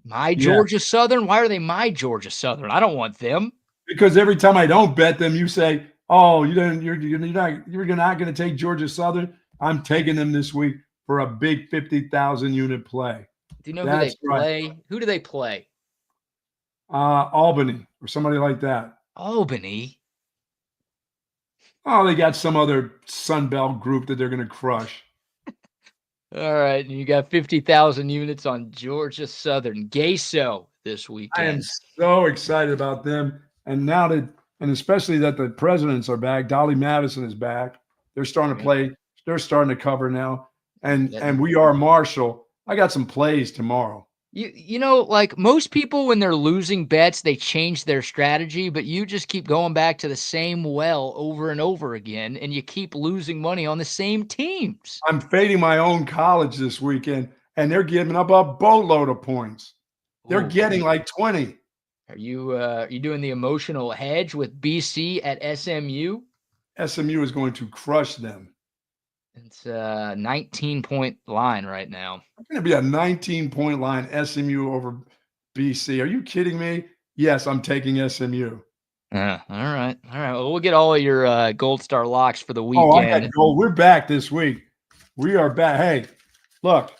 My Georgia Southern? Why are they my Georgia Southern? I don't want them. Because every time I don't bet them, you say, "Oh, you're not going to take Georgia Southern." I'm taking them this week for a big 50,000 unit play. Do you know who they play? Right. Who do they play? Albany or somebody like that. Albany? Oh, they got some other Sun Belt group that they're going to crush. All right, and you got 50,000 units on Georgia Southern. Gayso this weekend. I am so excited about them. And now and especially that the presidents are back. Dolly Madison is back. They're starting to play. They're starting to cover now. And we are Marshall. I got some plays tomorrow. You know, like most people when they're losing bets, they change their strategy, but you just keep going back to the same well over and over again, and you keep losing money on the same teams. I'm fading my own college this weekend, and they're giving up a boatload of points. They're getting like 20. Are you doing the emotional hedge with BC at SMU? SMU is going to crush them. It's a 19-point line right now. It's going to be a 19-point line, SMU over BC. Are you kidding me? Yes, I'm taking SMU. All right. Well, we'll get all of your Gold Star locks for the weekend. Oh, I got gold. We're back this week. We are back. Hey, look.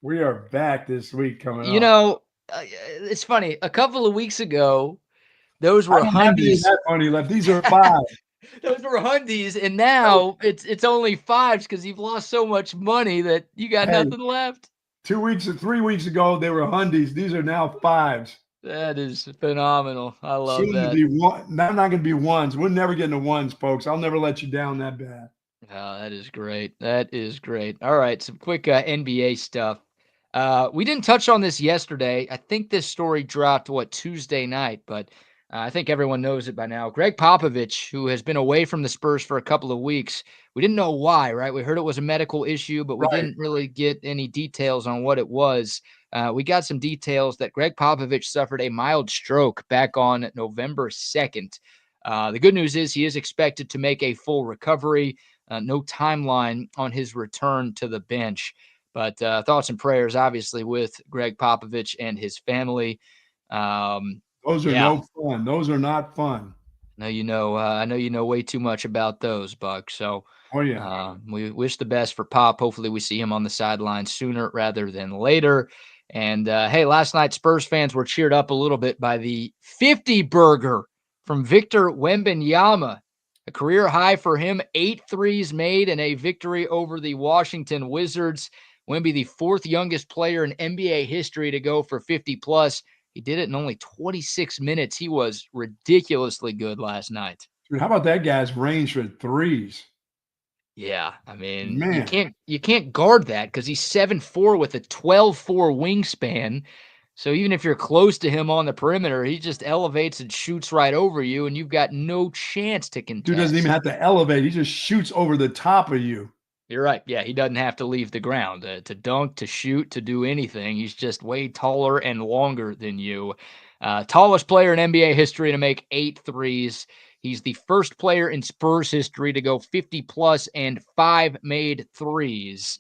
We are back this week coming up. You know, it's funny. A couple of weeks ago, those were hundies. Money left. These are 5. Those were hundies, and now it's only 5s because you've lost so much money that you got nothing left. 3 weeks ago, they were hundies. These are now 5s. That is phenomenal. I love that. They're not going to be 1s. We're never getting to 1s, folks. I'll never let you down that bad. Oh, that is great. That is great. All right, some quick NBA stuff. We didn't touch on this yesterday. I think this story dropped, Tuesday night, but I think everyone knows it by now. Greg Popovich, who has been away from the Spurs for a couple of weeks, we didn't know why, right? We heard it was a medical issue, but we didn't really get any details on what it was. We got some details that Greg Popovich suffered a mild stroke back on November 2nd. The good news is he is expected to make a full recovery. No timeline on his return to the bench. But thoughts and prayers, obviously, with Greg Popovich and his family. Those are no fun. Those are not fun. I know you know way too much about those, Buck. So we wish the best for Pop. Hopefully we see him on the sidelines sooner rather than later. And, hey, last night Spurs fans were cheered up a little bit by the 50-burger from Victor Wembanyama. A career high for him, 8 threes made in a victory over the Washington Wizards. Wemby, the 4th youngest player in NBA history to go for 50-plus. He did it in only 26 minutes. He was ridiculously good last night. Dude, how about that guy's range for threes? Yeah, I mean, Man. you can't guard that because he's 7'4" with a 12'4" wingspan. So even if you're close to him on the perimeter, he just elevates and shoots right over you, and you've got no chance to Dude doesn't even contest. have to elevate. He just shoots over the top of you. You're right. Yeah, he doesn't have to leave the ground to dunk, to shoot, to do anything. He's just way taller and longer than you. Tallest player in NBA history to make 8 threes. He's the first player in Spurs history to go 50-plus and 5 made threes.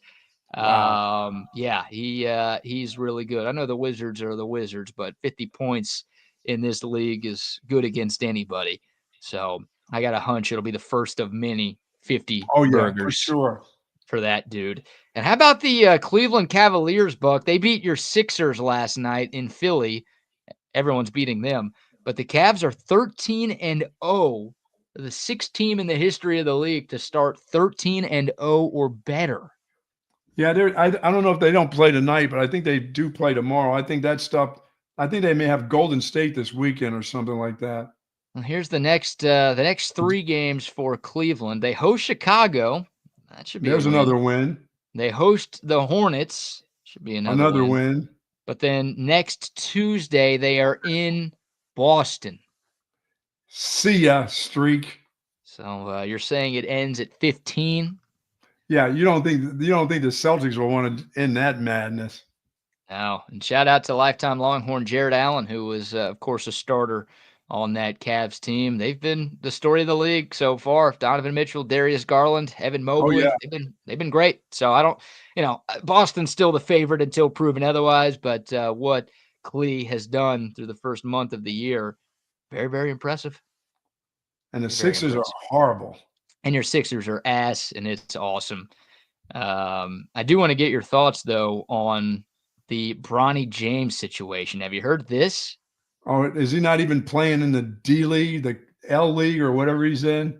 Wow. Yeah, he's really good. I know the Wizards are the Wizards, but 50 points in this league is good against anybody. So I got a hunch it'll be the first of many 50 Oh, yeah, for burgers sure. for that dude. And how about the Cleveland Cavaliers, Buck? They beat your Sixers last night in Philly. Everyone's beating them, but the Cavs are 13-0, the 6th team in the history of the league to start 13-0 or better. Yeah, I don't know if they don't play tonight, but I think they do play tomorrow. I think that stuff. I think they may have Golden State this weekend or something like that. Well, here's the next 3 games for Cleveland. They host Chicago. That should be There's a win. another win. They host the Hornets. Should be another win. But then next Tuesday, they are in Boston. See ya, streak. So you're saying it ends at 15? Yeah, you don't think the Celtics will want to end that madness? No. And shout out to lifetime Longhorn Jared Allen, who was, of course, a starter on that Cavs team. They've been the story of the league so far. Donovan Mitchell, Darius Garland, Evan Mobley. Oh, yeah. They've been great. So I don't, Boston's still the favorite until proven otherwise. But what Clee has done through the first month of the year, very, very impressive. And the Sixers are horrible. And your Sixers are ass, and it's awesome. I do want to get your thoughts, though, on the Bronny James situation. Have you heard this? Oh, is he not even playing in the D League, the L League, or whatever he's in?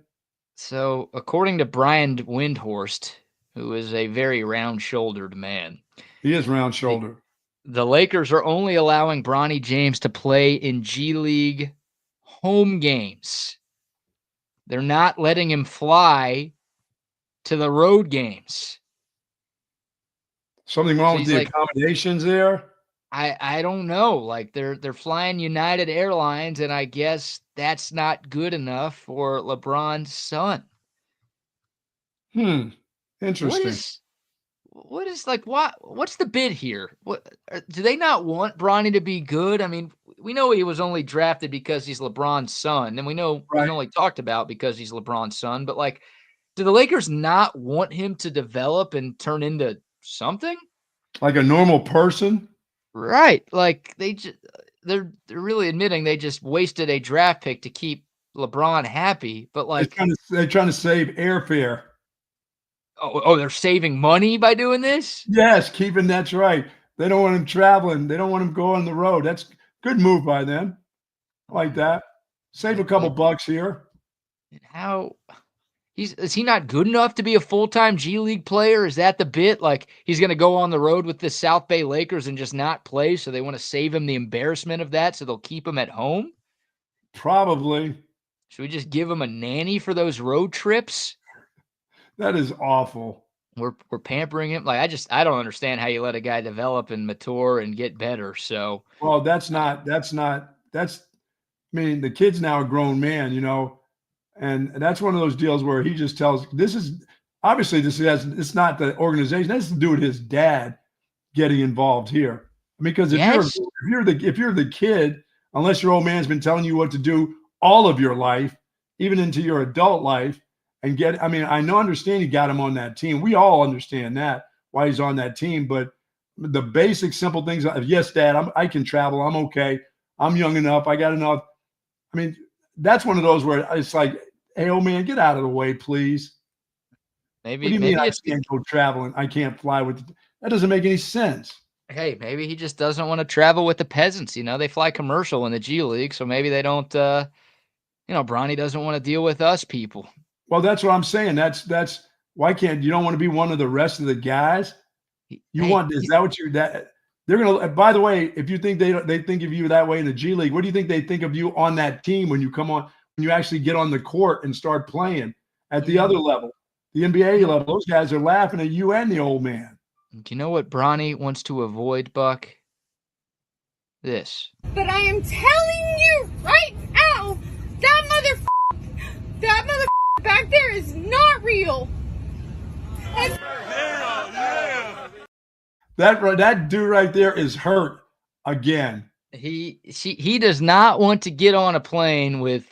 So, according to Brian Windhorst, who is a very round-shouldered man. He is round-shouldered. The Lakers are only allowing Bronny James to play in G League home games. They're not letting him fly to the road games. Something wrong with the accommodations there? I don't know. Like they're flying United Airlines, and I guess that's not good enough for LeBron's son. Interesting. What's the bid here? Do they not want Bronny to be good? I mean, we know he was only drafted because he's LeBron's son, and we know he's only talked about because he's LeBron's son, but like, do the Lakers not want him to develop and turn into something? Like a normal person? Right. Like they're really admitting they just wasted a draft pick to keep LeBron happy, but like they're trying to save airfare. Oh, they're saving money by doing this? Yes, that's right. They don't want him traveling. They don't want him going on the road. That's a good move by them. I like that. Save a couple bucks here. How is he not good enough to be a full-time G League player? Is that the bit? Like he's going to go on the road with the South Bay Lakers and just not play, so they want to save him the embarrassment of that, so they'll keep him at home? Probably. Should we just give him a nanny for those road trips? That is awful. We're pampering him. Like I don't understand how you let a guy develop and mature and get better. So well, that's I mean, the kid's now a grown man, and that's one of those deals where he just tells it's not the organization. That has to do with his dad getting involved here. I mean, because if you're the kid, unless your old man's been telling you what to do all of your life, even into your adult life, understand you got him on that team. We all understand that, why he's on that team. But the basic, simple things, yes, Dad, I can travel. I'm okay. I'm young enough. I got enough. I mean, that's one of those where it's like, hey, old man, get out of the way, please. Maybe, what do you mean I can't go traveling? I can't fly with that doesn't make any sense. Hey, maybe he just doesn't want to travel with the peasants. They fly commercial in the G League, so maybe they don't, Bronny doesn't want to deal with us people. Well, that's what I'm saying. That's why can't you don't want to be one of the rest of the guys? They're gonna. By the way, if you think they think of you that way in the G League, what do you think they think of you on that team when you come on, when you actually get on the court and start playing at the other level? The NBA level, those guys are laughing at you and the old man. Do you know what Bronny wants to avoid, Buck? This. But I am telling you right now, that mother back there is not real. That dude right there is hurt again. He does not want to get on a plane with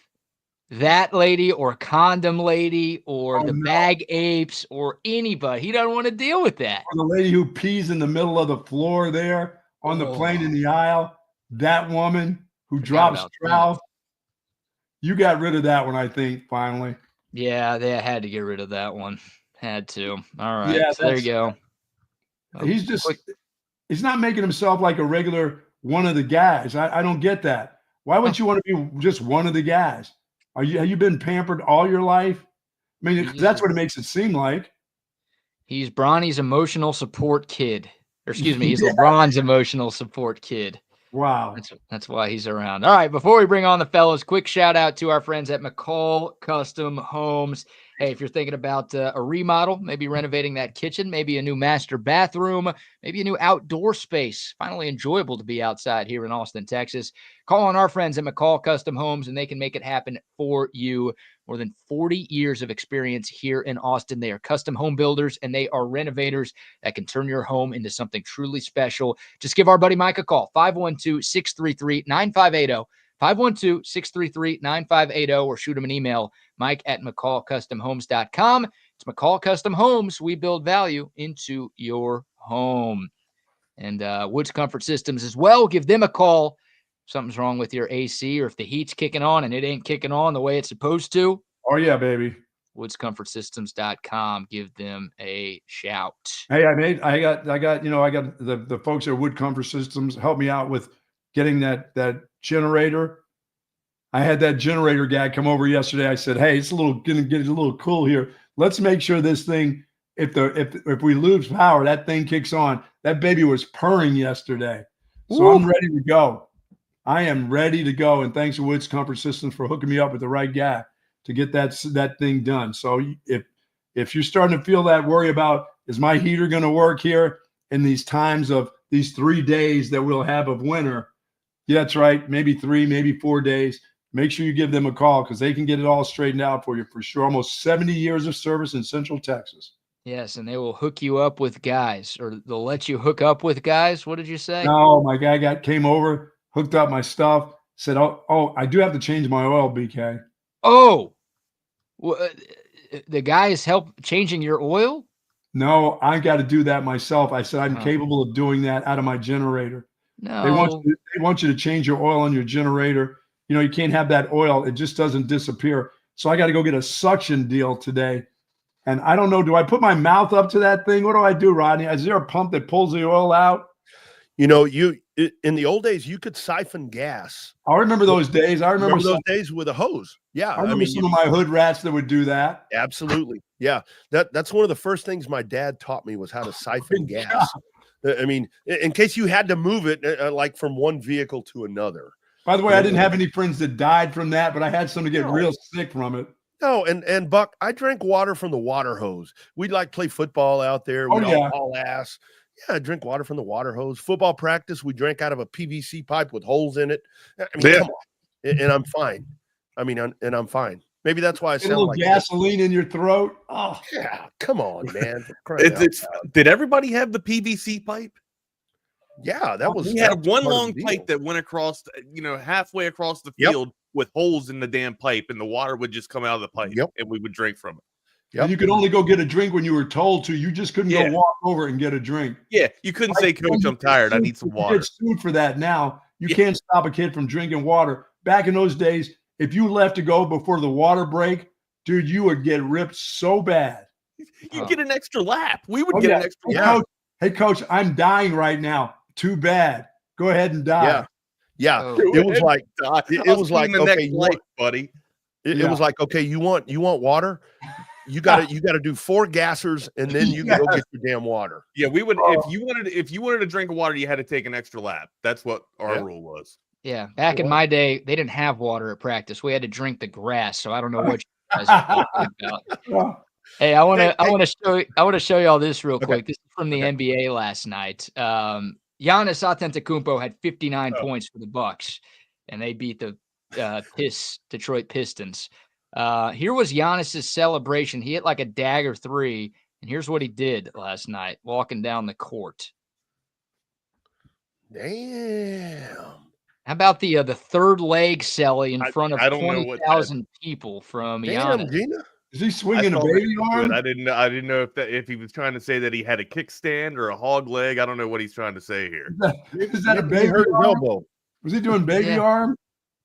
that lady or condom lady or bag apes or anybody. He doesn't want to deal with that. Or the lady who pees in the middle of the floor there on the plane in the aisle. That woman who drops trowel. You got rid of that one, I think, finally. Yeah, they had to get rid of that one. Had to. All right. Yeah, so there you go. He's not making himself like a regular one of the guys. I don't get that. Why would you want to be just one of the guys? Have you been pampered all your life? I mean, that's what it makes it seem like. He's Bronny's emotional support kid. Or excuse me, he's LeBron's emotional support kid. Wow. That's why he's around. All right, before we bring on the fellas, quick shout out to our friends at McCall Custom Homes. Hey, if you're thinking about a remodel, maybe renovating that kitchen, maybe a new master bathroom, maybe a new outdoor space, finally enjoyable to be outside here in Austin, Texas, call on our friends at McCall Custom Homes, and they can make it happen for you. More than 40 years of experience here in Austin. They are custom home builders, and they are renovators that can turn your home into something truly special. Just give our buddy Mike a call, 512-633-9580. 512-633-9580, or shoot him an email, mike@mccallcustomhomes.com. It's McCall Custom Homes. We build value into your home. And Woods Comfort Systems as well. Give them a call. If something's wrong with your AC, or if the heat's kicking on and it ain't kicking on the way it's supposed to. Oh, yeah, baby. woodscomfortsystems.com. Give them a shout. Hey, I got the folks at Wood Comfort Systems help me out with getting that generator. I had that generator guy come over yesterday. I said, hey, it's gonna get a little cool here. Let's make sure this thing, if we lose power, that thing kicks on. That baby was purring yesterday. So I'm ready to go. I am ready to go. And thanks to Woods Comfort Systems for hooking me up with the right guy to get that thing done. So if you're starting to feel that worry about, is my heater going to work here in these times of these 3 days that we'll have of winter? Yeah, that's right. Maybe 3, maybe 4 days. Make sure you give them a call because they can get it all straightened out for you for sure. Almost 70 years of service in Central Texas. Yes, and they will hook you up with guys, or they'll let you hook up with guys. What did you say? No, my guy came over, hooked up my stuff, said, oh, I do have to change my oil, BK. Oh, the guy is changing your oil? No, I got to do that myself. I said, I'm capable of doing that out of my generator. No. They want you to change your oil on your generator. You know, you can't have that oil. It just doesn't disappear. So I got to go get a suction deal today. And I don't know, do I put my mouth up to that thing? What do I do, Rodney? Is there a pump that pulls the oil out? You know, in the old days, you could siphon gas. I remember those days. I remember those days with a hose. Yeah. I remember some of my hood rats that would do that. Absolutely. Yeah. That's one of the first things my dad taught me was how to siphon gas. I mean, in case you had to move it like from one vehicle to another. By the way, I didn't have any friends that died from that, but I had some to get real sick from it. No, and Buck, I drank water from the water hose. We'd like play football out there. We'd all haul ass. Yeah, I drink water from the water hose. Football practice, we drank out of a PVC pipe with holes in it. I mean, come on. And I'm fine. I mean, and I'm fine. Maybe that's why I sound like gasoline in your throat. Oh, yeah. Come on, man. Did everybody have the PVC pipe? Yeah, that was. We had one long pipe that went across, halfway across the field with holes in the damn pipe, and the water would just come out of the pipe, and we would drink from it. Yep. And you could only go get a drink when you were told to. You just couldn't go walk over and get a drink. Yeah, you couldn't say, Coach, I'm tired. I need some water. You get sued for that now. You can't stop a kid from drinking water. Back in those days, if you left to go before the water break, dude, you would get ripped so bad. You get an extra lap. We would get an extra lap. Hey, Coach, I'm dying right now. Too bad. Go ahead and die. Yeah. It was like okay, buddy. It was like, okay, you want water? You got to do 4 gassers and then you can go get your damn water. Yeah, we would if you wanted to drink water, you had to take an extra lap. That's what our rule was. Yeah, back in my day, they didn't have water at practice. We had to drink the grass. So I don't know what you guys are talking about. Hey, I want to show y'all this real quick. This is from the NBA last night. Giannis Antetokounmpo had 59 points for the Bucks, and they beat the Detroit Pistons. Here was Giannis's celebration. He hit like a dagger three, and here's what he did last night, walking down the court. Damn. How about the third leg celly in front of 20,000 people from Giannis? Gina. Is he swinging a baby arm? I didn't know if he was trying to say that he had a kickstand or a hog leg. I don't know what he's trying to say here. Is that a baby arm? Was he doing baby arm?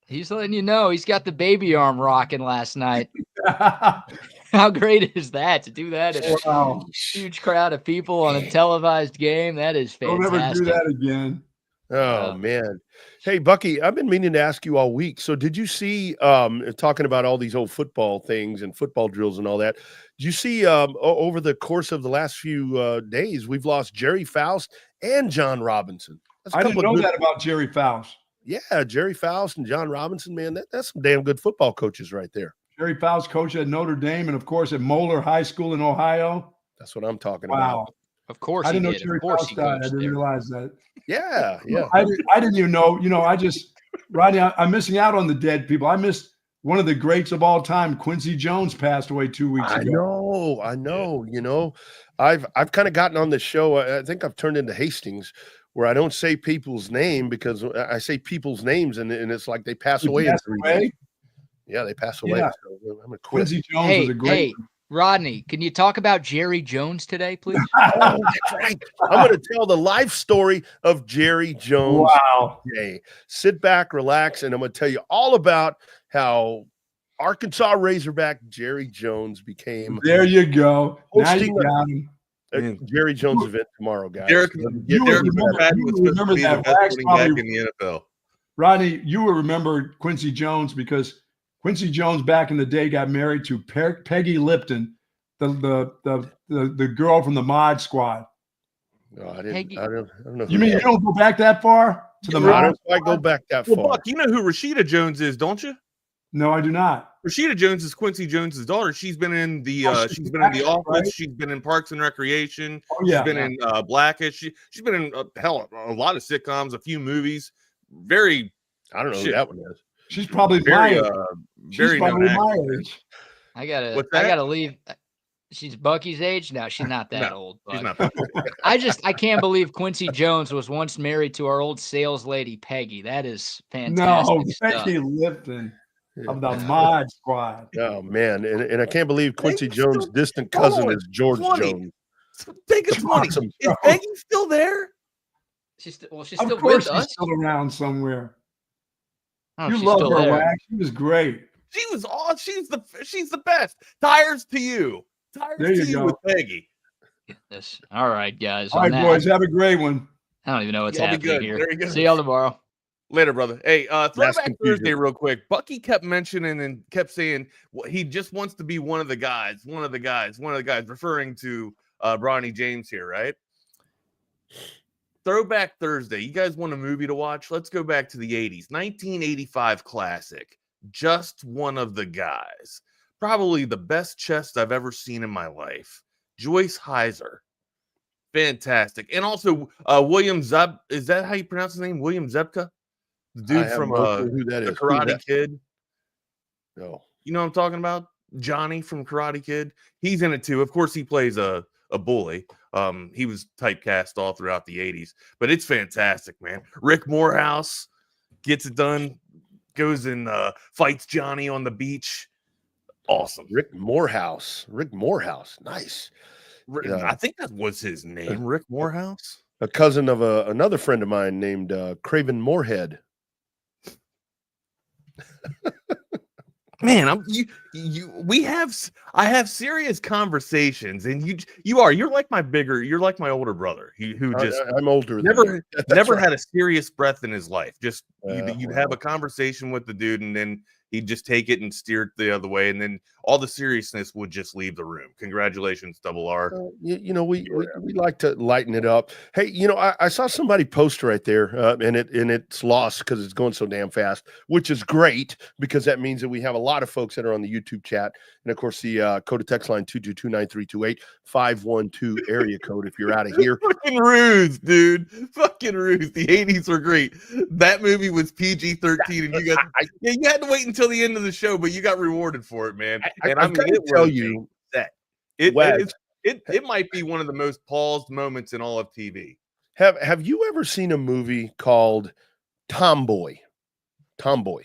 He's letting you know he's got the baby arm rocking last night. How great is that to do that in a huge crowd of people on a televised game? That is fantastic. Don't ever do that again. Oh, man. Hey, Bucky, I've been meaning to ask you all week. So did you see, talking about all these old football things and football drills and all that, did you see over the course of the last few days, we've lost Jerry Faust and John Robinson? I didn't know that about Jerry Faust. Yeah, Jerry Faust and John Robinson, man, that's some damn good football coaches right there. Jerry Faust coach at Notre Dame and, of course, at Moeller High School in Ohio. That's what I'm talking about. Of course, I didn't know Jerry Faust died. I didn't realize that. Yeah. I didn't even know. Rodney, I'm missing out on the dead people. I missed one of the greats of all time. Quincy Jones passed away 2 weeks ago. I know. I've kind of gotten on this show. I think I've turned into Hastings, where I don't say people's name because I say people's names and it's like they pass away. Yeah, they pass away. Yeah. So I'm a Quincy Jones was a great. Rodney, can you talk about Jerry Jones today, please? Oh, that's right. I'm going to tell the life story of Jerry Jones. Wow. Today. Sit back, relax, and I'm going to tell you all about how Arkansas Razorback Jerry Jones became. There you go. Now you got him. Jerry Jones event tomorrow, guys. You remember that back in the NFL. Rodney, you will remember Quincy Jones because Quincy Jones back in the day got married to Peggy Lipton, the girl from the Mod Squad. No, I don't know. You mean you don't go back that far to the Mod Squad? I go back that far. Buck, you know who Rashida Jones is, don't you? No, I do not. Rashida Jones is Quincy Jones's daughter. She's been in the Office. Right? She's been in Parks and Recreation. She's been in Blackish. She's been in a lot of sitcoms, a few movies. I don't know who that one is. She's probably very my age. I gotta leave. She's Bucky's age. No, she's not that old. She's not that old. I can't believe Quincy Jones was once married to our old sales lady Peggy. That is fantastic. No, Peggy Lipton of the Mod Squad. Oh man, and I can't believe Quincy Jones' distant cousin is George Jones. Think it's funny. Is Peggy still there? She's still of course with us. She's still around somewhere. Oh, you love her, Wax. She was great. She was all. She's the best. Tires to you. Tires to you with Peggy. Goodness. All right, guys. All right, boys. Have a great one. I don't even know what's happening here. There you go. See y'all tomorrow. Later, brother. Hey, Throwback Thursday real quick. Bucky kept mentioning and kept saying he just wants to be one of the guys, referring to Bronny James here, right? Throwback Thursday. You guys want a movie to watch? Let's go back to the 80s. 1985 classic. Just One of the Guys. Probably the best chest I've ever seen in my life. Joyce Heiser. Fantastic. And also William Zeb. Is that how you pronounce his name? William Zebka? The dude from who that the is. Karate Kid. No. You know what I'm talking about? Johnny from Karate Kid. He's in it too. Of course, he plays a bully. He was typecast all throughout the 80s, but it's fantastic, man. Rick Morehouse gets it done, goes and fights Johnny on the beach. Awesome. Rick Morehouse. Nice. I think that was his name, Rick Morehouse. A cousin of another friend of mine named Craven Moorhead. Man, I have serious conversations, and you're like my older brother. I'm older. Never had a serious breath in his life. Just you'd have a conversation with the dude, and then he'd just take it and steer it the other way, and then all the seriousness would just leave the room. Congratulations, Double R. We like to lighten it up. Hey, I saw somebody post right there, and it's lost because it's going so damn fast, which is great because that means that we have a lot of folks that are on the YouTube chat, and of course the code of text line 222-9328 512 area code if you're out of here. Fucking ruse, dude. Fucking ruse. The 80s were great. That movie was PG-13, and you had to wait until the end of the show, but you got rewarded for it, man. And I'm going to tell you that it might be one of the most paused moments in all of TV. Have you ever seen a movie called Tomboy? Tomboy.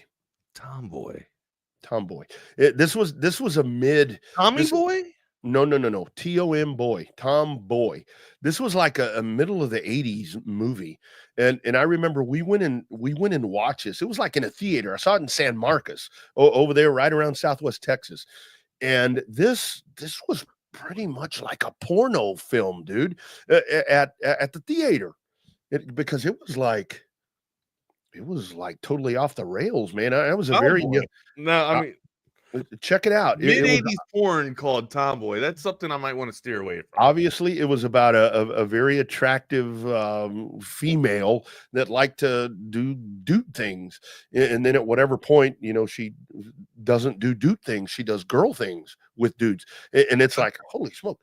This was a mid Tommy Boy? No. TOM boy. Tomboy. This was like a middle of the 80s movie. And I remember we went and watched this. It was like in a theater. I saw it in San Marcos over there, right around Southwest Texas. And this was pretty much like a porno film, dude, at the theater. Because it was like totally off the rails, man. I was a very check it out. Mid-80s porn called Tomboy. That's something I might want to steer away from. Obviously, it was about a very attractive female that liked to do dude things. And then at whatever point, she doesn't do dude things. She does girl things with dudes. And it's like, holy smoke.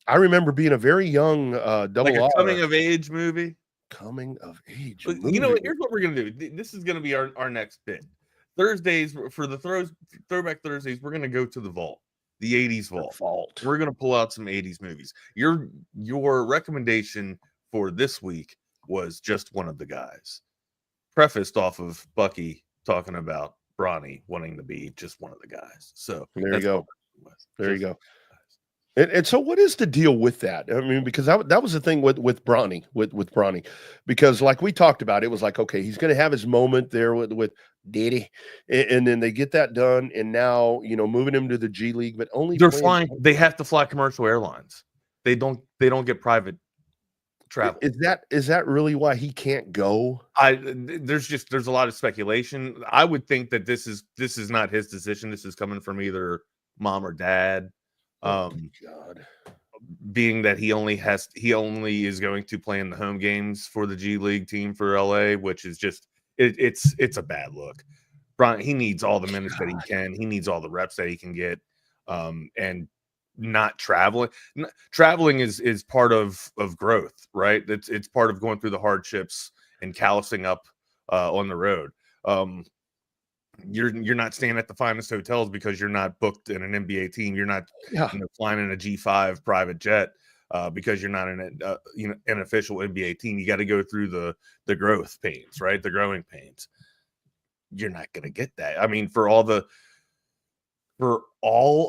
I remember being a very young double R. coming-of-age movie? Coming of age. You know what? Here's what we're going to do. This is going to be our next bit. Thursdays, for the Throwback Thursdays, we're going to go to the vault, the 80s vault. We're going to pull out some 80s movies. Your recommendation for this week was Just One of the Guys, prefaced off of Bucky talking about Bronny wanting to be just one of the guys. So there you go. There you go. And so what is the deal with that? I mean, because that was the thing with Bronny, with Bronny, because like we talked about, it was like, okay, he's going to have his moment there with Diddy, and then they get that done, and now moving him to the G League, but only they're flying. They have to fly commercial airlines. They don't get private travel. Is that really why he can't go? There's a lot of speculation. I would think that this is not his decision. This is coming from either mom or dad. God. Being that he only is going to play in the home games for the G League team for LA, which is just it's a bad look. Brian, he needs all the minutes that he can. He needs all the reps that he can get. And not traveling. Traveling is part of growth, right? It's part of going through the hardships and callousing up on the road. You're not staying at the finest hotels because you're not booked in an NBA team. You're not flying in a G5 private jet because you're not in an official NBA team. You got to go through the growth pains, right? The growing pains. You're not going to get that. I mean, for all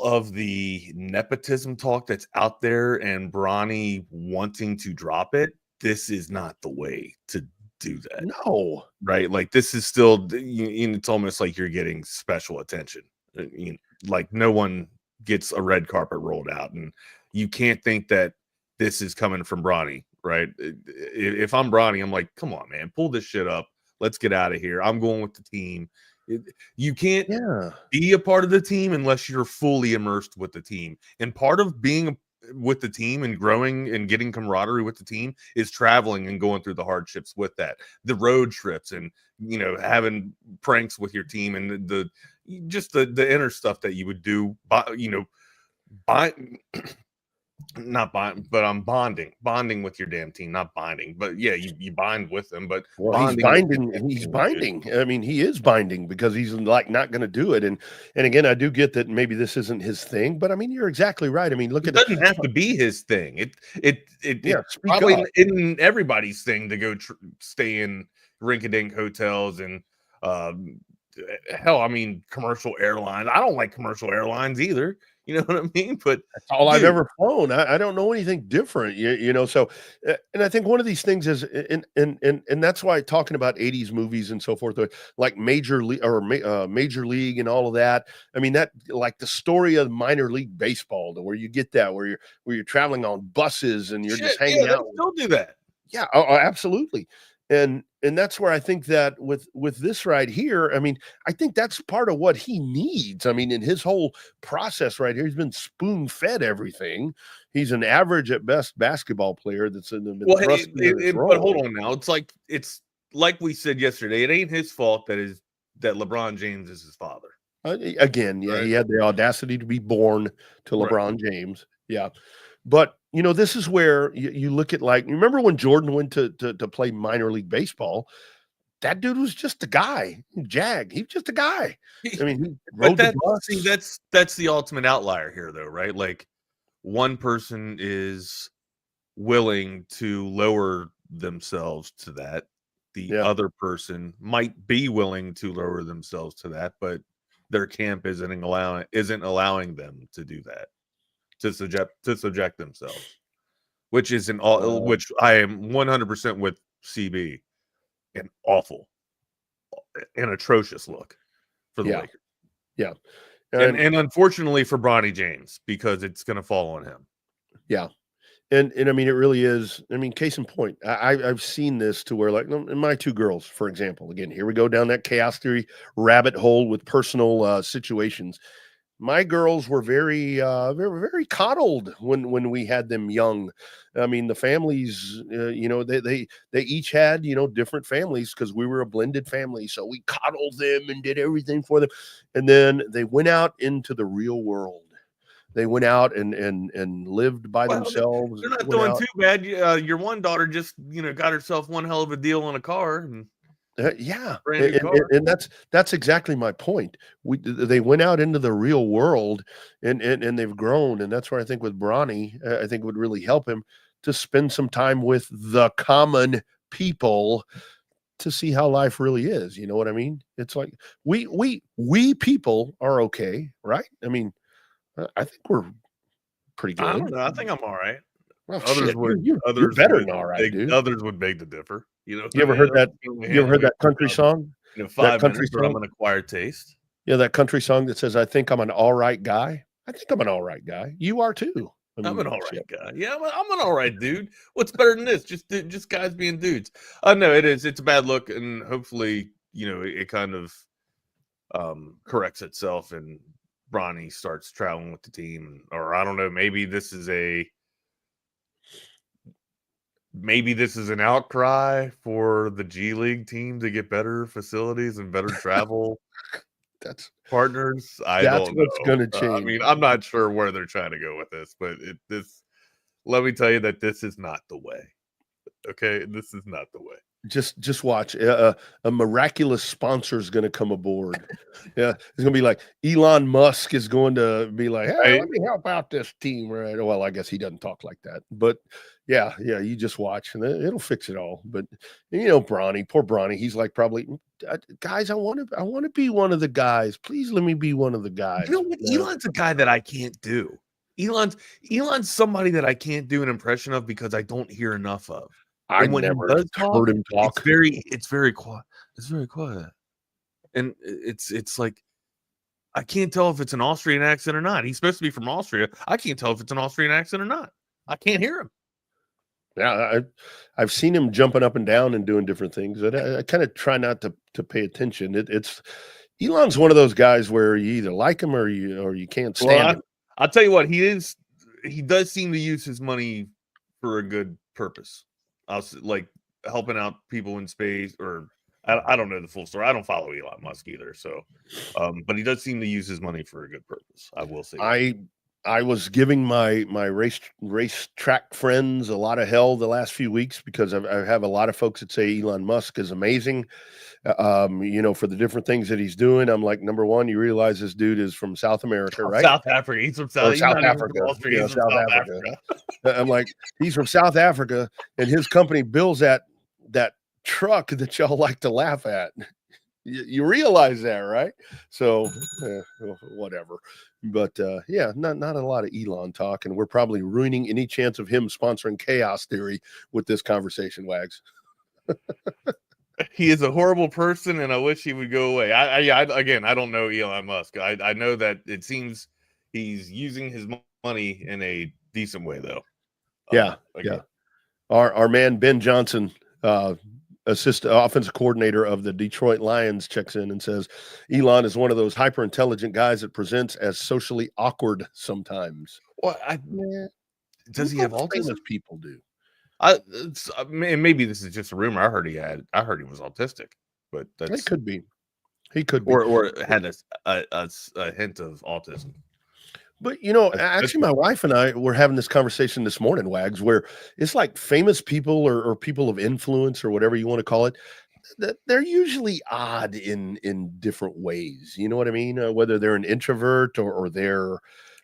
of the nepotism talk that's out there and Bronny wanting to drop it, this is not the way to do that. No, right? Like this is still, it's almost like you're getting special attention. Like no one gets a red carpet rolled out, and you can't think that this is coming from Bronny, right? If I'm Bronny, I'm like, come on, man, pull this shit up. Let's get out of here. I'm going with the team. You can't be a part of the team unless you're fully immersed with the team. And part of being with the team and growing and getting camaraderie with the team is traveling and going through the hardships with that, the road trips and having pranks with your team and the inner stuff that you would do I'm bonding with your damn team, not binding, but yeah, you bind with them, but he's binding. I mean, he is binding because he's like not going to do it. And again, I do get that maybe this isn't his thing, but I mean, you're exactly right. I mean, it doesn't have to be his thing. It's probably in everybody's thing to go stay in rink-a-dink hotels and hell, I mean, commercial airlines. I don't like commercial airlines either. You know what I mean? But that's all I've ever flown. I don't know anything different, So, and I think one of these things is, and that's why talking about 80s movies and so forth, like Major League and all of that. I mean, that like the story of minor league baseball, where you get that, where you're traveling on buses and you're just hanging out. Still do that. Yeah, absolutely. And that's where I think that with this right here, I mean, I think that's part of what he needs. I mean, in his whole process right here, he's been spoon fed everything. He's an average at best basketball player that's in the but hold on now. It's like we said yesterday. It ain't his fault that LeBron James is his father. Again, yeah, right? He had the audacity to be born to LeBron James. Yeah. But, this is where you look at, like, you remember when Jordan went to play minor league baseball? That dude was just a guy. Jag. He was just a guy. I mean, he rode the bus. That's the ultimate outlier here, though, right? Like, one person is willing to lower themselves to that. The other person might be willing to lower themselves to that, but their camp isn't allowing them to do that, to subject themselves, which is which I am 100% with CB, an awful, an atrocious look for the Lakers. Yeah, and unfortunately for Bronny James, because it's going to fall on him. Yeah. And I mean, it really is. I mean, case in point, I've seen this to where, like, in my two girls, for example, again, here we go down that chaos theory rabbit hole with personal situations. My girls were very, very coddled when we had them young. I mean, the families, they each had, different families because we were a blended family. So we coddled them and did everything for them. And then they went out into the real world. They went out and lived by themselves. They're not doing too bad. Your one daughter just, got herself one hell of a deal on a car. And and that's exactly my point. They went out into the real world and they've grown. And that's where I think with Bronny, I think would really help him to spend some time with the common people to see how life really is. You know what I mean? It's like we people are okay, right? I mean, I think we're pretty good. I don't know. I think I'm all right. Well, Others better than all right, dude. Others would beg to differ. You ever heard that? You ever heard that country song? 5 minutes, I'm an acquired taste. Yeah, that country song that says, "I think I'm an all right guy." I think I'm an all right guy. You are too. I'm an all right guy. Yeah, I'm an all right dude. What's better than this? Just guys being dudes. No, it is. It's a bad look, and hopefully, it kind of corrects itself and Bronny starts traveling with the team, or I don't know, maybe this is an outcry for the G League team to get better facilities and better travel partners. That's what's going to change. I mean, I'm not sure where they're trying to go with this, but let me tell you that this is not the way. Okay, this is not the way. Just watch. A miraculous sponsor is going to come aboard. Yeah, it's going to be like Elon Musk is going to be like, "Hey, let me help out this team." Right? Well, I guess he doesn't talk like that, but yeah. You just watch, and it'll fix it all. But Bronny, poor Bronny, he's like, probably, guys, I want to be one of the guys. Please let me be one of the guys. Elon's a guy that I can't do. Elon's somebody that I can't do an impression of because I don't hear enough of. I never heard him talk. It's very quiet. It's very quiet, and it's like I can't tell if it's an Austrian accent or not. He's supposed to be from Austria. I can't tell if it's an Austrian accent or not. I can't hear him. Yeah, I've seen him jumping up and down and doing different things. I kind of try not to pay attention. It's Elon's one of those guys where you either like him or you can't stand him. I'll tell you what, he does seem to use his money for a good purpose. Like helping out people in space, or I don't know the full story. I don't follow Elon Musk either. So, but he does seem to use his money for a good purpose. I will say. I was giving my race track friends a lot of hell the last few weeks because I have a lot of folks that say Elon Musk is amazing, for the different things that he's doing. I'm like, number one, you realize this dude is from South America, right? South Africa. He's from South Africa. He's from South Africa. I'm like, he's from South Africa, and his company builds that truck that y'all like to laugh at. You realize that, right? So whatever. But not a lot of Elon talk, and we're probably ruining any chance of him sponsoring Chaos Theory with this conversation, Wags. He is a horrible person, and I wish he would go away. I don't know Elon Musk. I know that it seems he's using his money in a decent way, though. Yeah. Our man Ben Johnson offensive coordinator of the Detroit Lions, checks in and says, Elon is one of those hyper intelligent guys that presents as socially awkward sometimes. Well, does he have autism? People do. Maybe this is just a rumor. I heard he was autistic, but it could be. He could be, or had a hint of autism. But actually, my wife and I were having this conversation this morning, Wags, where it's like famous people or people of influence or whatever you want to call it. They're usually odd in different ways. You know what I mean? Whether they're an introvert or they're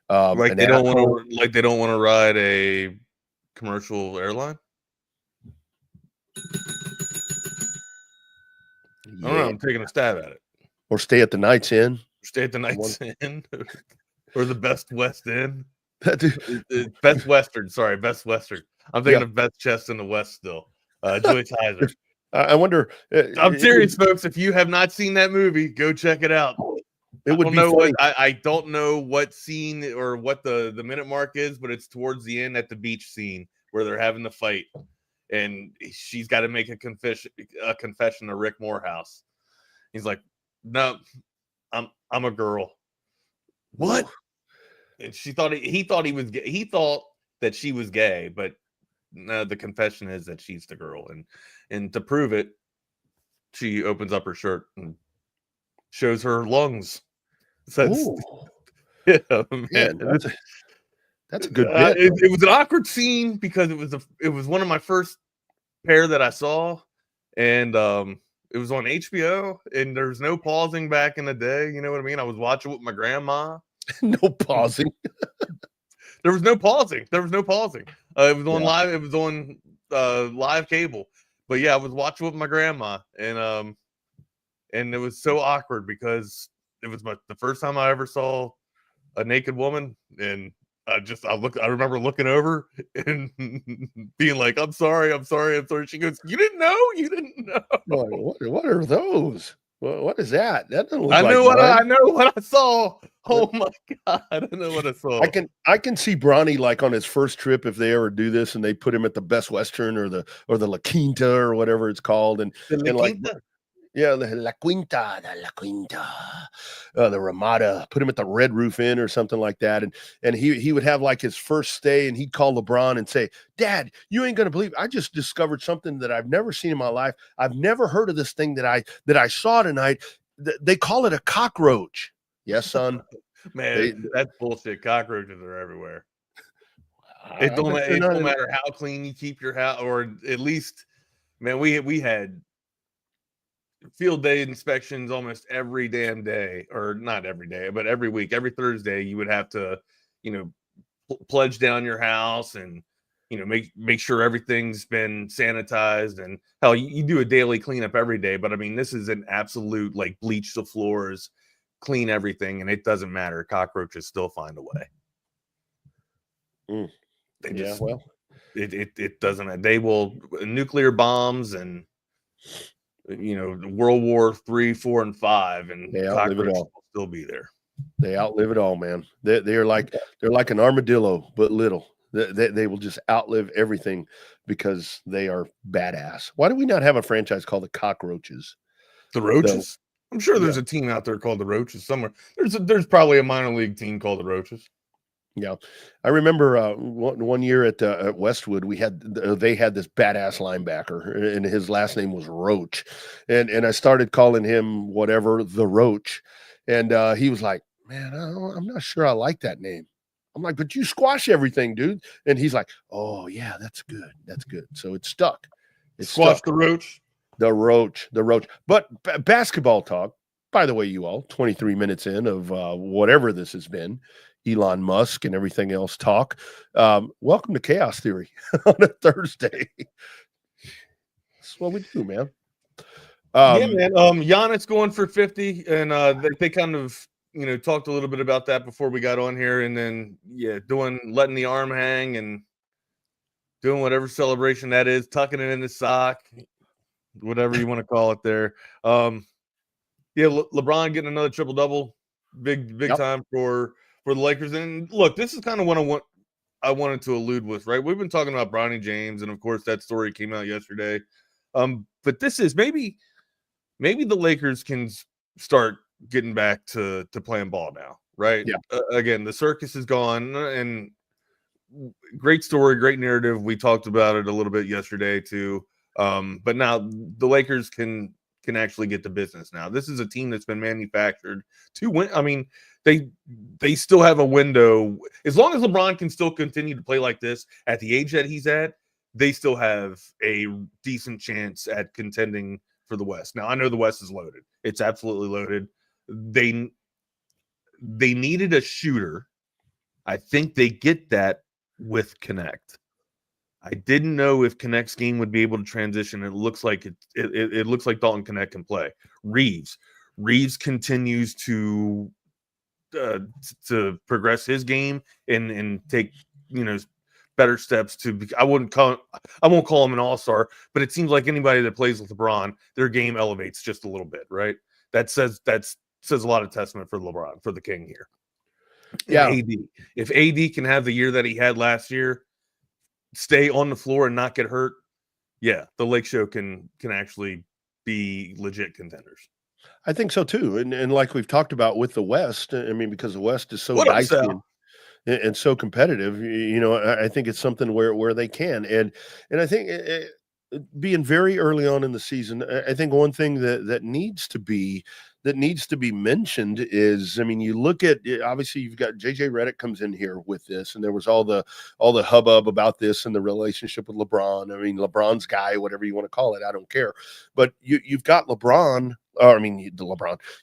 like they don't want to ride a commercial airline. I don't know. I'm taking a stab at it. Or stay at the Night's Inn. Stay at the Night's Inn. Or the Best West Inn. Best Western. Sorry, Best Western. I'm thinking of Best Chest in the West still. Joyce Heiser. I wonder. I'm serious, folks. If you have not seen that movie, go check it out. I don't know what scene or what the minute mark is, but it's towards the end at the beach scene where they're having the fight. And she's got to make a confession to Rick Morehouse. He's like, "No, I'm a girl." What? And he thought he was gay. He thought that she was gay, but no, the confession is that she's the girl. And to prove it, she opens up her shirt and shows her lungs. So yeah, man. That's a good bit. It was an awkward scene because it was one of my first pair that I saw, and it was on HBO, and there's no pausing back in the day. You know what I mean? I was watching with my grandma. No pausing. There was no pausing. It was on live. It was on live cable. But yeah, I was watching with my grandma, and it was so awkward because it was the first time I ever saw a naked woman, and I remember looking over and being like, I'm sorry. She goes, You didn't know. What are those? What is that? That doesn't look I know like what I saw. Oh my God. I know what I saw. I can see Bronny like on his first trip, if they ever do this and they put him at the Best Western or the La Quinta or whatever it's called. And like, yeah, the La Quinta, the Ramada, put him at the Red Roof Inn or something like that. And he would have like his first stay, and he'd call LeBron and say, Dad, you ain't going to believe, I just discovered something that I've never seen in my life. I've never heard of this thing that I saw tonight. They call it a cockroach. Yes, son. Man, that's bullshit. Cockroaches are everywhere. It don't matter how clean you keep your house, or at least, man, we had field day inspections almost every damn day, or not every day, but every week, every Thursday, you would have to, pledge down your house and, make sure everything's been sanitized. And hell, you do a daily cleanup every day. But I mean, this is an absolute, like, bleach the floors, clean everything, and it doesn't matter. Cockroaches still find a way. It doesn't. They will, nuclear bombs and World War III, 4, and 5, and cockroaches will still be there. They outlive it all, man. They're like an armadillo, but little. They will just outlive everything because they are badass. Why do we not have a franchise called the Cockroaches? The Roaches. I'm sure there's a team out there called the Roaches somewhere. There's probably a minor league team called the Roaches. Yeah, I remember one year at Westwood, they had this badass linebacker, and his last name was Roach, and I started calling him whatever, the Roach, and he was like, "Man, I'm not sure I like that name." I'm like, "But you squash everything, dude," and he's like, "Oh yeah, that's good. So it stuck. Squash the Roach, the Roach. But basketball talk. By the way, you all, 23 minutes in of whatever this has been. Elon Musk and everything else talk. Welcome to Chaos Theory on a Thursday. That's what we do, man. Yeah, man. Giannis going for 50, and they kind of talked a little bit about that before we got on here, and then letting the arm hang and doing whatever celebration that is, tucking it in the sock, whatever you want to call it there. LeBron getting another triple double, big time for the Lakers. And look, this is kind of what I wanted to allude with, right? We've been talking about Bronny James, and of course that story came out yesterday But this is maybe the Lakers can start getting back to playing ball now, right? Yeah. Again, the circus is gone, and great story, great narrative. We talked about it a little bit yesterday too. But now the Lakers can actually get to business now. This is a team that's been manufactured to win. I mean, they still have a window. As long as LeBron can still continue to play like this at the age that he's at, they still have a decent chance at contending for the West. Now, I know the West is loaded. It's absolutely loaded. They needed a shooter. I think they get that with Connect. I didn't know if Connect's game would be able to transition. It looks like it looks like Dalton Connect can play. Reeves continues to progress his game and take better steps to. I won't call him an all-star, but it seems like anybody that plays with LeBron, their game elevates just a little bit, right? That says a lot of testament for LeBron, for the king here. Yeah. And AD. If AD can have the year that he had last year, stay on the floor and not get hurt, yeah, the Lake Show can actually be legit contenders. I think so too. And like we've talked about with the West, I mean, because the West is so What up, dicey Sal? and so competitive, I think it's something where they can. And I think being very early on in the season, I think one thing that needs to be mentioned is, I mean, you look at, obviously you've got JJ Redick comes in here with this, and there was all the hubbub about this and the relationship with LeBron. I mean, LeBron's guy, whatever you want to call it, I don't care. But you've got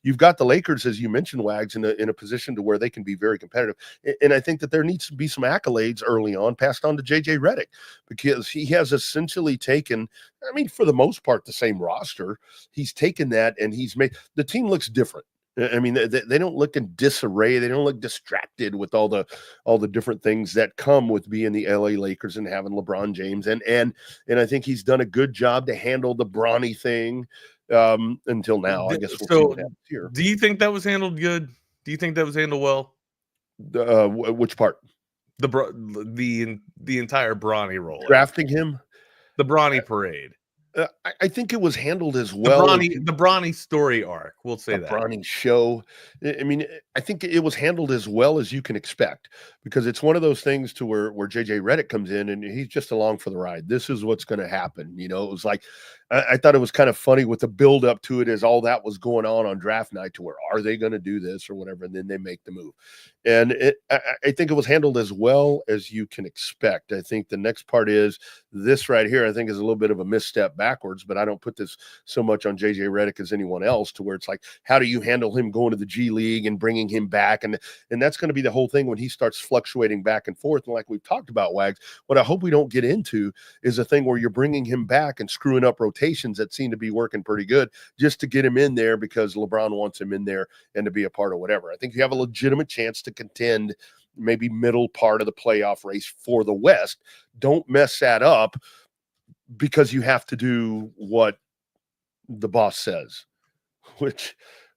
you've got the Lakers, as you mentioned, Wags, in a position to where they can be very competitive. And I think that there needs to be some accolades early on passed on to JJ Redick, because he has essentially taken, I mean, for the most part, the same roster. He's taken that and he's made the team looks different. I mean, they don't look in disarray. They don't look distracted with all the different things that come with being the LA Lakers and having LeBron James. And I think he's done a good job to handle the Bronny thing until now. I guess we'll see what happens here. Do you think that was handled good? Do you think that was handled well? Which part? The entire Bronny role. Drafting him? The Bronny parade. I think it was handled as well. The Bronny story arc. We'll say that. Bronny show. I mean, I think it was handled as well as you can expect, because it's one of those things to where JJ Redick comes in and he's just along for the ride. This is what's going to happen. It was like, I thought it was kind of funny with the build up to it as all that was going on draft night, to where are they going to do this or whatever, and then they make the move. And I think it was handled as well as you can expect. I think the next part is this right here. I think is a little bit of a misstep backwards, but I don't put this so much on JJ Redick as anyone else, to where it's like, how do you handle him going to the G League and bringing him back? And that's going to be the whole thing when he starts fluctuating back and forth. And like we've talked about, Wags, what I hope we don't get into is a thing where you're bringing him back and screwing up rotations that seem to be working pretty good just to get him in there because LeBron wants him in there and to be a part of whatever. I think you have a legitimate chance to contend, maybe middle part of the playoff race for the West. Don't mess that up because you have to do what the boss says, which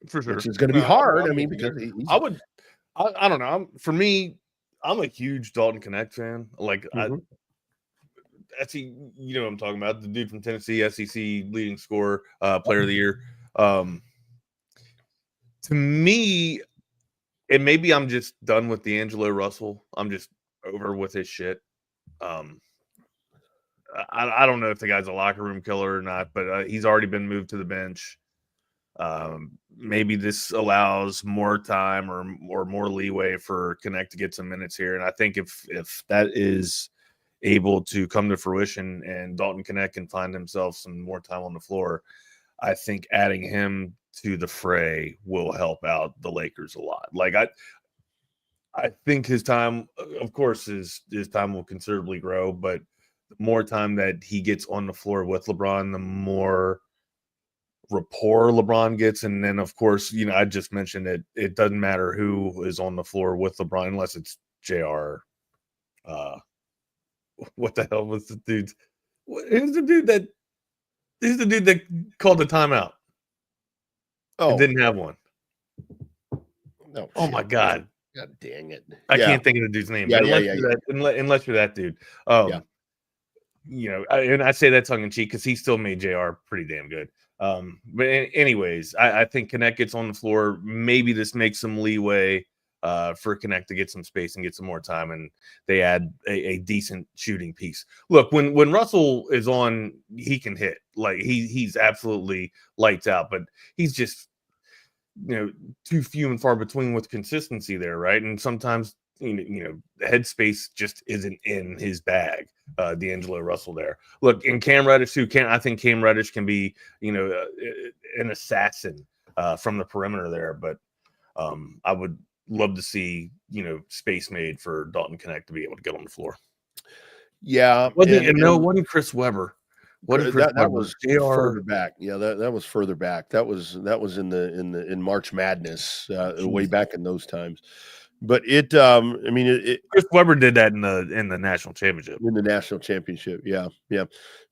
for sure is going to be hard. I mean, because I don't know. For me, I'm a huge Dalton Connect fan. Like, you know what I'm talking about, the dude from Tennessee, SEC leading scorer, player of the year. To me, and maybe I'm just done with D'Angelo Russell. I'm just over with his shit. I don't know if the guy's a locker room killer or not, but he's already been moved to the bench. Maybe this allows more time or more leeway for Connect to get some minutes here. And I think if that is able to come to fruition and Dalton Connect can find himself some more time on the floor, I think adding him to the fray will help out the Lakers a lot. Like I think his time, of course, his time will considerably grow, but the more time that he gets on the floor with LeBron, the more rapport LeBron gets. And then, of course, I just mentioned it doesn't matter who is on the floor with LeBron unless it's JR. What the hell was the dude? Who's the dude that called the timeout? Oh, didn't have one. No. Oh my God. God dang it. I can't think of the dude's name. Yeah, unless you're that dude. and I say that tongue in cheek because he still made JR pretty damn good. But anyways, I think Connect gets on the floor. Maybe this makes some leeway for Connect to get some space and get some more time, and they add a decent shooting piece. Look, when Russell is on, he can hit. Like he's absolutely lights out, but he's just too few and far between with consistency there, right? And sometimes the headspace just isn't in his bag. D'Angelo Russell there. Look, in Cam Reddish too. I think Cam Reddish can be an assassin from the perimeter there, but I would love to see space made for Dalton Connect to be able to get on the floor. Yeah, what did Chris Webber? That was further back. Yeah, that was further back. That was in March Madness, way back in those times. But Chris Webber did that in the national championship. In the national championship, yeah.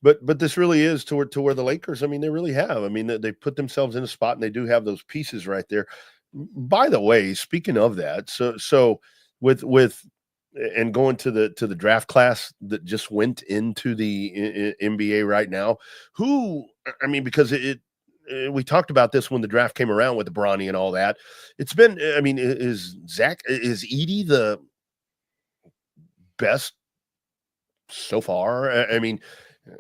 But this really is to where the Lakers. They really have. They put themselves in a spot, and they do have those pieces right there. By the way, speaking of that, so with and going to the draft class that just went into the NBA right now, because we talked about this when the draft came around with the Bronny and all that. It's been, is Edey the best so far?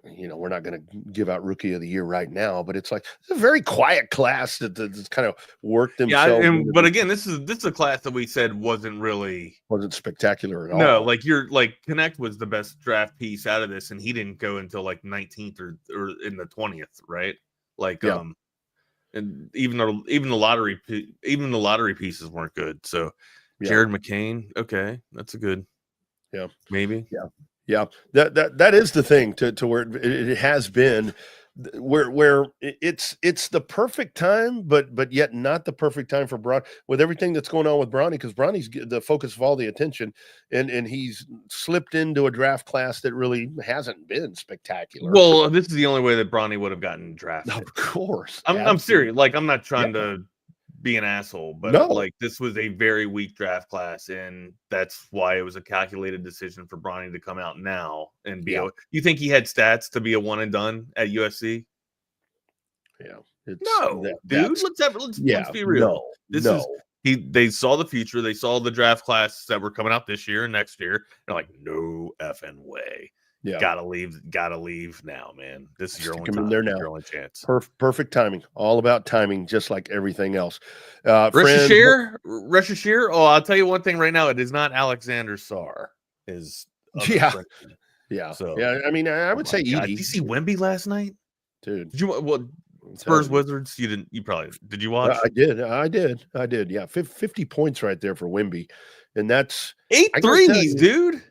We're not going to give out Rookie of the Year right now, but it's a very quiet class that's kind of worked themselves. Yeah, but again, this is a class that we said wasn't spectacular at all. No, Connect was the best draft piece out of this, and he didn't go until 19th or in the 20th, right? And even the lottery pieces weren't good. So Jared McCain, okay, that's a good, maybe, yeah. That is the thing to where it has been, where it's the perfect time, but yet not the perfect time for Bron with everything that's going on with Bronny, because Bronny's the focus of all the attention, and he's slipped into a draft class that really hasn't been spectacular. Well, this is the only way that Bronny would have gotten drafted. Of course, I'm serious. I'm not trying to be an asshole, but this was a very weak draft class, and that's why it was a calculated decision for Bronny to come out now and be. You think he had stats to be a one and done at USC? Yeah, dude. Let's be real. They saw the future. They saw the draft class that were coming out this year and next year. They're like, no effing way. Yeah, gotta leave now, man. This is your only time. Your only chance. Perfect timing. All about timing, just like everything else. Reshashir. Oh, I'll tell you one thing right now. It is not Alexander Sarr. Yeah. So I would say Edey. Did you see Wemby last night, dude? Did you? Spurs Wizards. You didn't. You probably did. You watch? I did. Yeah, 50 points right there for Wemby, and that's 8 threes, dude.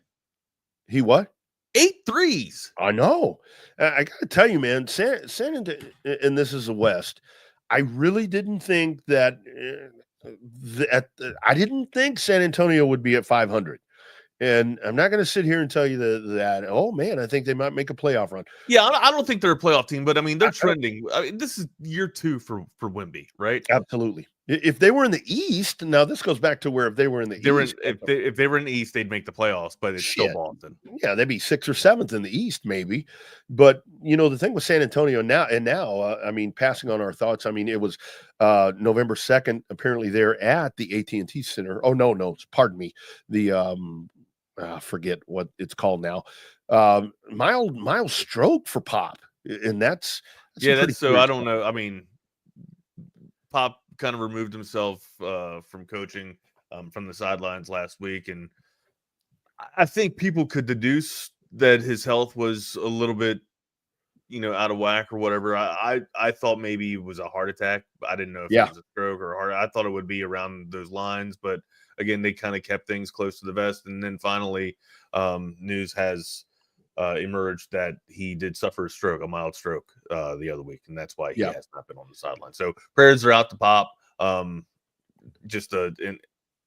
He what? 8 threes. I know. I got to tell you, man, San Antonio, and this is the West. I really didn't think that I didn't think San Antonio would be at 500. And I'm not going to sit here and tell you that, oh, man, I think they might make a playoff run. Yeah, I don't think they're a playoff team, but, they're trending. This is year 2 for Wemby, right? Absolutely. If they were in the East, now this goes back to where if they were in the East. If they were in the East, they'd make the playoffs, but it's still Boston. Yeah, they'd be 6th or 7th in the East, maybe. But, the thing with San Antonio now, passing on our thoughts, it was November 2nd, apparently they're at the AT&T Center. Oh, no, pardon me. The forget what it's called now. Mild stroke for Pop, and that's so I don't know. Pop kind of removed himself from coaching from the sidelines last week, and I think people could deduce that his health was a little bit out of whack or whatever. I thought maybe it was a heart attack. I didn't know if it was a stroke or a heart. I thought it would be around those lines, but again, they kind of kept things close to the vest. And then finally, news has emerged that he did suffer a mild stroke the other week, and that's why he has not been on the sideline. So prayers are out to Pop. Just an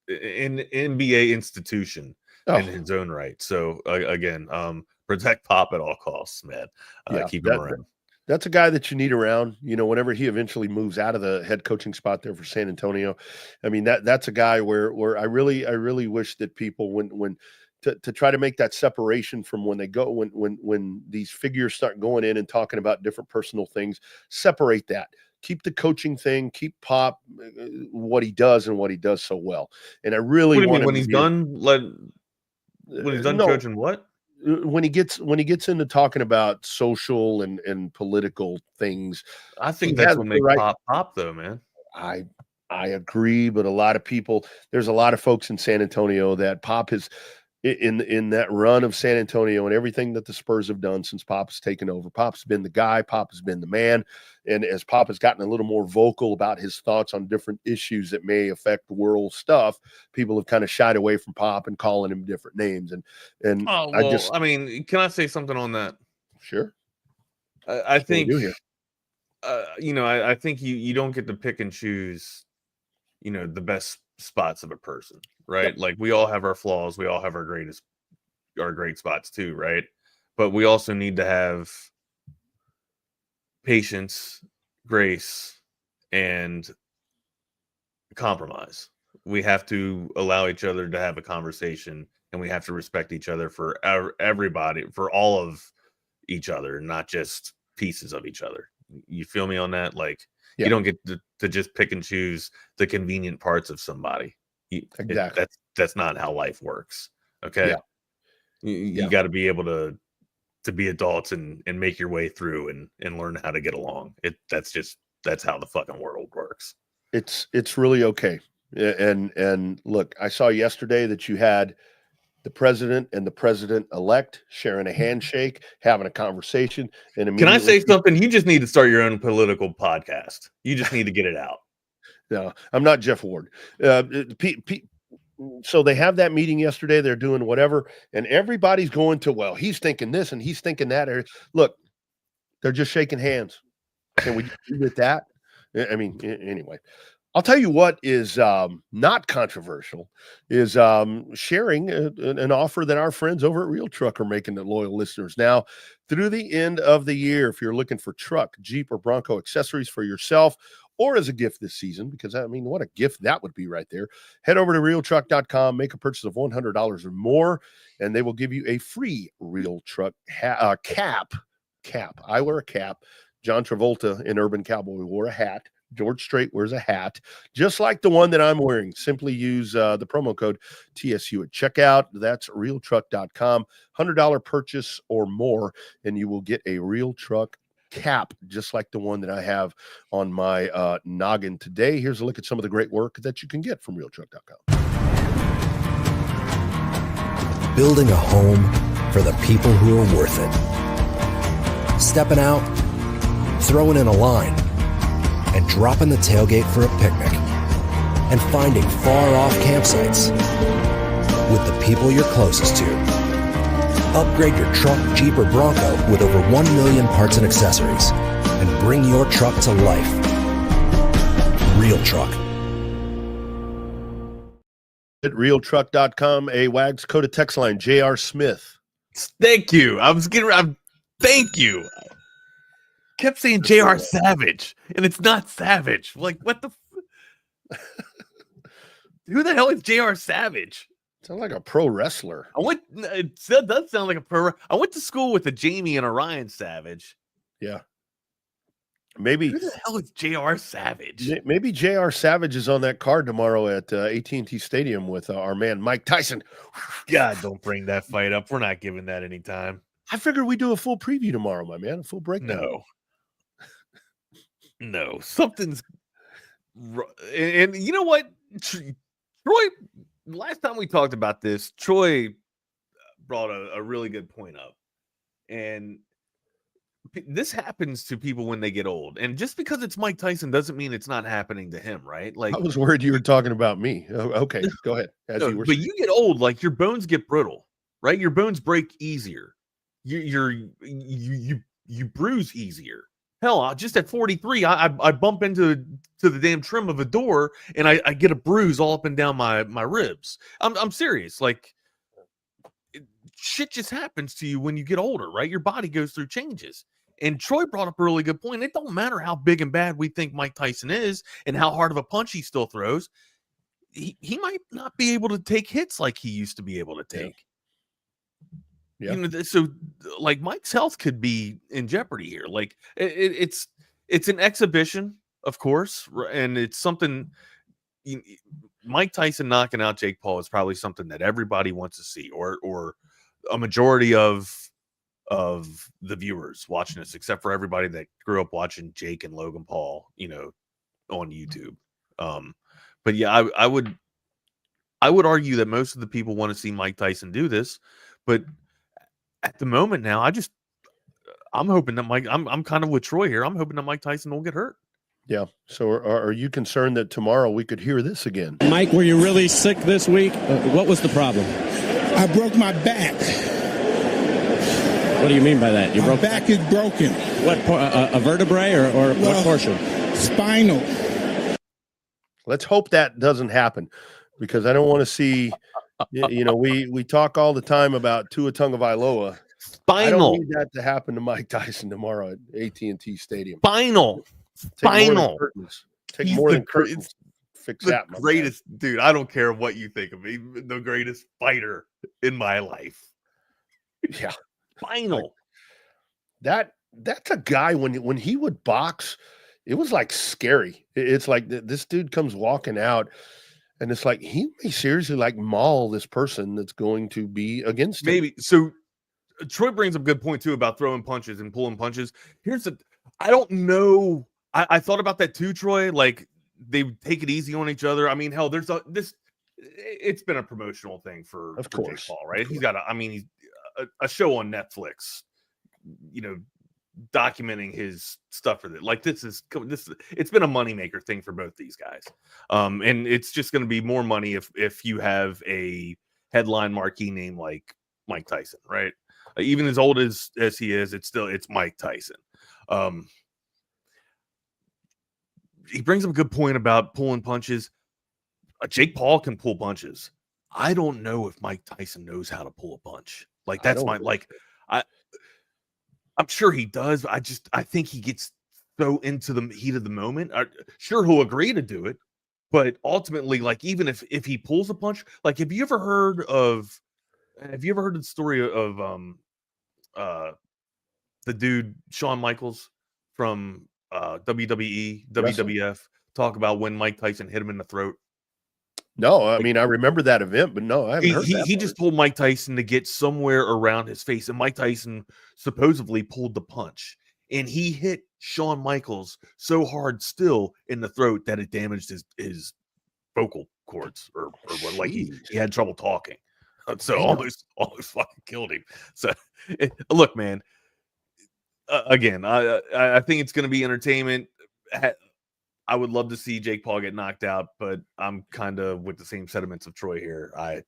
NBA institution in his own right. So again, protect Pop at all costs, man. Keep him around. That's a guy that you need around, whenever he eventually moves out of the head coaching spot there for San Antonio. That's a guy where I really wish that people, when to try to make that separation from when they go, when these figures start going in and talking about different personal things, separate that. Keep the coaching thing, keep Pop what he does and what he does so well. And I really want when he's done, when he's done coaching what? When he gets into talking about social and political things, I think that's what makes Pop though, man. I agree, but a lot of people, there's a lot of folks in San Antonio that Pop has in that run of San Antonio and everything that the Spurs have done since Pop has taken over. Pop's been the guy, Pop has been the man. And as Pop has gotten a little more vocal about his thoughts on different issues that may affect world stuff, people have kind of shied away from Pop and calling him different names. And I mean, can I say something on that? Sure. I think I think you don't get to pick and choose, the best spots of a person, right? Yep. Like we all have our flaws, we all have our great spots too, right? But we also need to have patience, grace, and compromise. We have to allow each other to have a conversation, and we have to respect each other for everybody, for all of each other, not just pieces of each other. You feel me on that? Like, you don't get to just pick and choose the convenient parts of somebody. Exactly. That's not how life works. Okay. Yeah. You got to be able to be adults and make your way through and learn how to get along. That's how the fucking world works. It's really okay. And look, I saw yesterday that you had the president and the president-elect sharing a handshake, having a conversation. And can I say something? You just need to start your own political podcast. You just need to get it out. No, I'm not Jeff Ward. So they have that meeting yesterday. They're doing whatever, and everybody's going to, well, he's thinking this and he's thinking that. Look, they're just shaking hands. Can we do with that? I mean, anyway. I'll tell you what is not controversial is sharing an offer that our friends over at Real Truck are making to loyal listeners. Now, through the end of the year, if you're looking for truck, Jeep, or Bronco accessories for yourself or as a gift this season, because, I mean, what a gift that would be right there, head over to realtruck.com, make a purchase of $100 or more, and they will give you a free Real Truck cap. I wear a cap. John Travolta in Urban Cowboy wore a hat. George Strait wears a hat, just like the one that I'm wearing. Simply use the promo code TSU at checkout. That's realtruck.com. $100 purchase or more, and you will get a Real Truck cap, just like the one that I have on my noggin today. Here's a look at some of the great work that you can get from realtruck.com. Building a home for the people who are worth it. Stepping out, throwing in a line, and dropping the tailgate for a picnic, and finding far-off campsites with the people you're closest to. Upgrade your truck, Jeep, or Bronco with over 1 million parts and accessories, and bring your truck to life. Real Truck. At realtruck.com, a WAGS code of text line, J.R. Smith. Thank you. Thank you. Kept saying J.R. Savage, and it's not Savage. Like, what the? Who the hell is J.R. Savage? Sounds like a pro wrestler. It does sound like a pro. I went to school with a Jamie and a Ryan Savage. Yeah. Maybe. Who the hell is J.R. Savage? Maybe J.R. Savage is on that card tomorrow at AT&T Stadium with our man Mike Tyson. God, don't bring that fight up. We're not giving that any time. I figured we'd do a full preview tomorrow, my man. A full breakdown. No, something's. And you know what, Troy? Last time we talked about this, Troy brought a really good point up, and this happens to people when they get old. And just because it's Mike Tyson doesn't mean it's not happening to him, right? Like, I was worried you were talking about me. Okay, go ahead. But you get old, like your bones get brittle, right? Your bones break easier. You bruise easier. Hell, just at 43, I bump into the damn trim of a door, and I get a bruise all up and down my ribs. I'm serious. Like, shit just happens to you when you get older, right? Your body goes through changes. And Troy brought up a really good point. It don't matter how big and bad we think Mike Tyson is and how hard of a punch he still throws. He might not be able to take hits like he used to be able to take. Yeah. You know, so like Mike's health could be in jeopardy here. Like it's an exhibition, of course, and it's something. Mike Tyson knocking out Jake Paul is probably something that everybody wants to see, or a majority of the viewers watching this, except for everybody that grew up watching Jake and Logan Paul, you know, on YouTube. But yeah, I would argue that most of the people want to see Mike Tyson do this, but at the moment now, I'm hoping that I'm kind of with Troy here. I'm hoping that Mike Tyson won't get hurt. Yeah. So are you concerned that tomorrow we could hear this again? Mike, were you really sick this week? What was the problem? I broke my back. What do you mean by that? My back is broken. What, a vertebrae or what portion? Spinal. Let's hope that doesn't happen, because I don't want to see, you know, we talk all the time about Tua Tagovailoa. Spinal. I don't need that to happen to Mike Tyson tomorrow at AT&T Stadium. Spinal. Take more than curtains. Fix that. The greatest dude. I don't care what you think of me. The greatest fighter in my life. Yeah. Spinal. Like, that's a guy when he would box, it was like scary. It's like this dude comes walking out, and it's like he may seriously like maul this person that's going to be against him. Maybe. So Troy brings up a good point too about throwing punches and pulling punches. I don't know. I thought about that too, Troy. Like they take it easy on each other. I mean, hell, it's been a promotional thing for Jake Paul, right? He's got he's a show on Netflix, you know, documenting his stuff for that. Like it's been a moneymaker thing for both these guys. And it's just going to be more money if you have a headline marquee name like Mike Tyson, right? Even as old as he is, it's Mike Tyson. He brings up a good point about pulling punches. Jake Paul can pull punches. I don't know if Mike Tyson knows how to pull a punch. Like I'm sure he does. I think he gets so into the heat of the moment. Sure, he'll agree to do it, but ultimately, like even if he pulls a punch, like have you ever heard the story of the dude Shawn Michaels from WWE, WWF, talk about when Mike Tyson hit him in the throat? No, I mean I remember that event, but no, I haven't heard that. He just told Mike Tyson to get somewhere around his face, and Mike Tyson supposedly pulled the punch, and he hit Shawn Michaels so hard still in the throat that it damaged his vocal cords, or what, like he had trouble talking, so almost fucking killed him. So look, man. Again, I think it's going to be entertainment. I would love to see Jake Paul get knocked out, but I'm kind of with the same sentiments of Troy here. I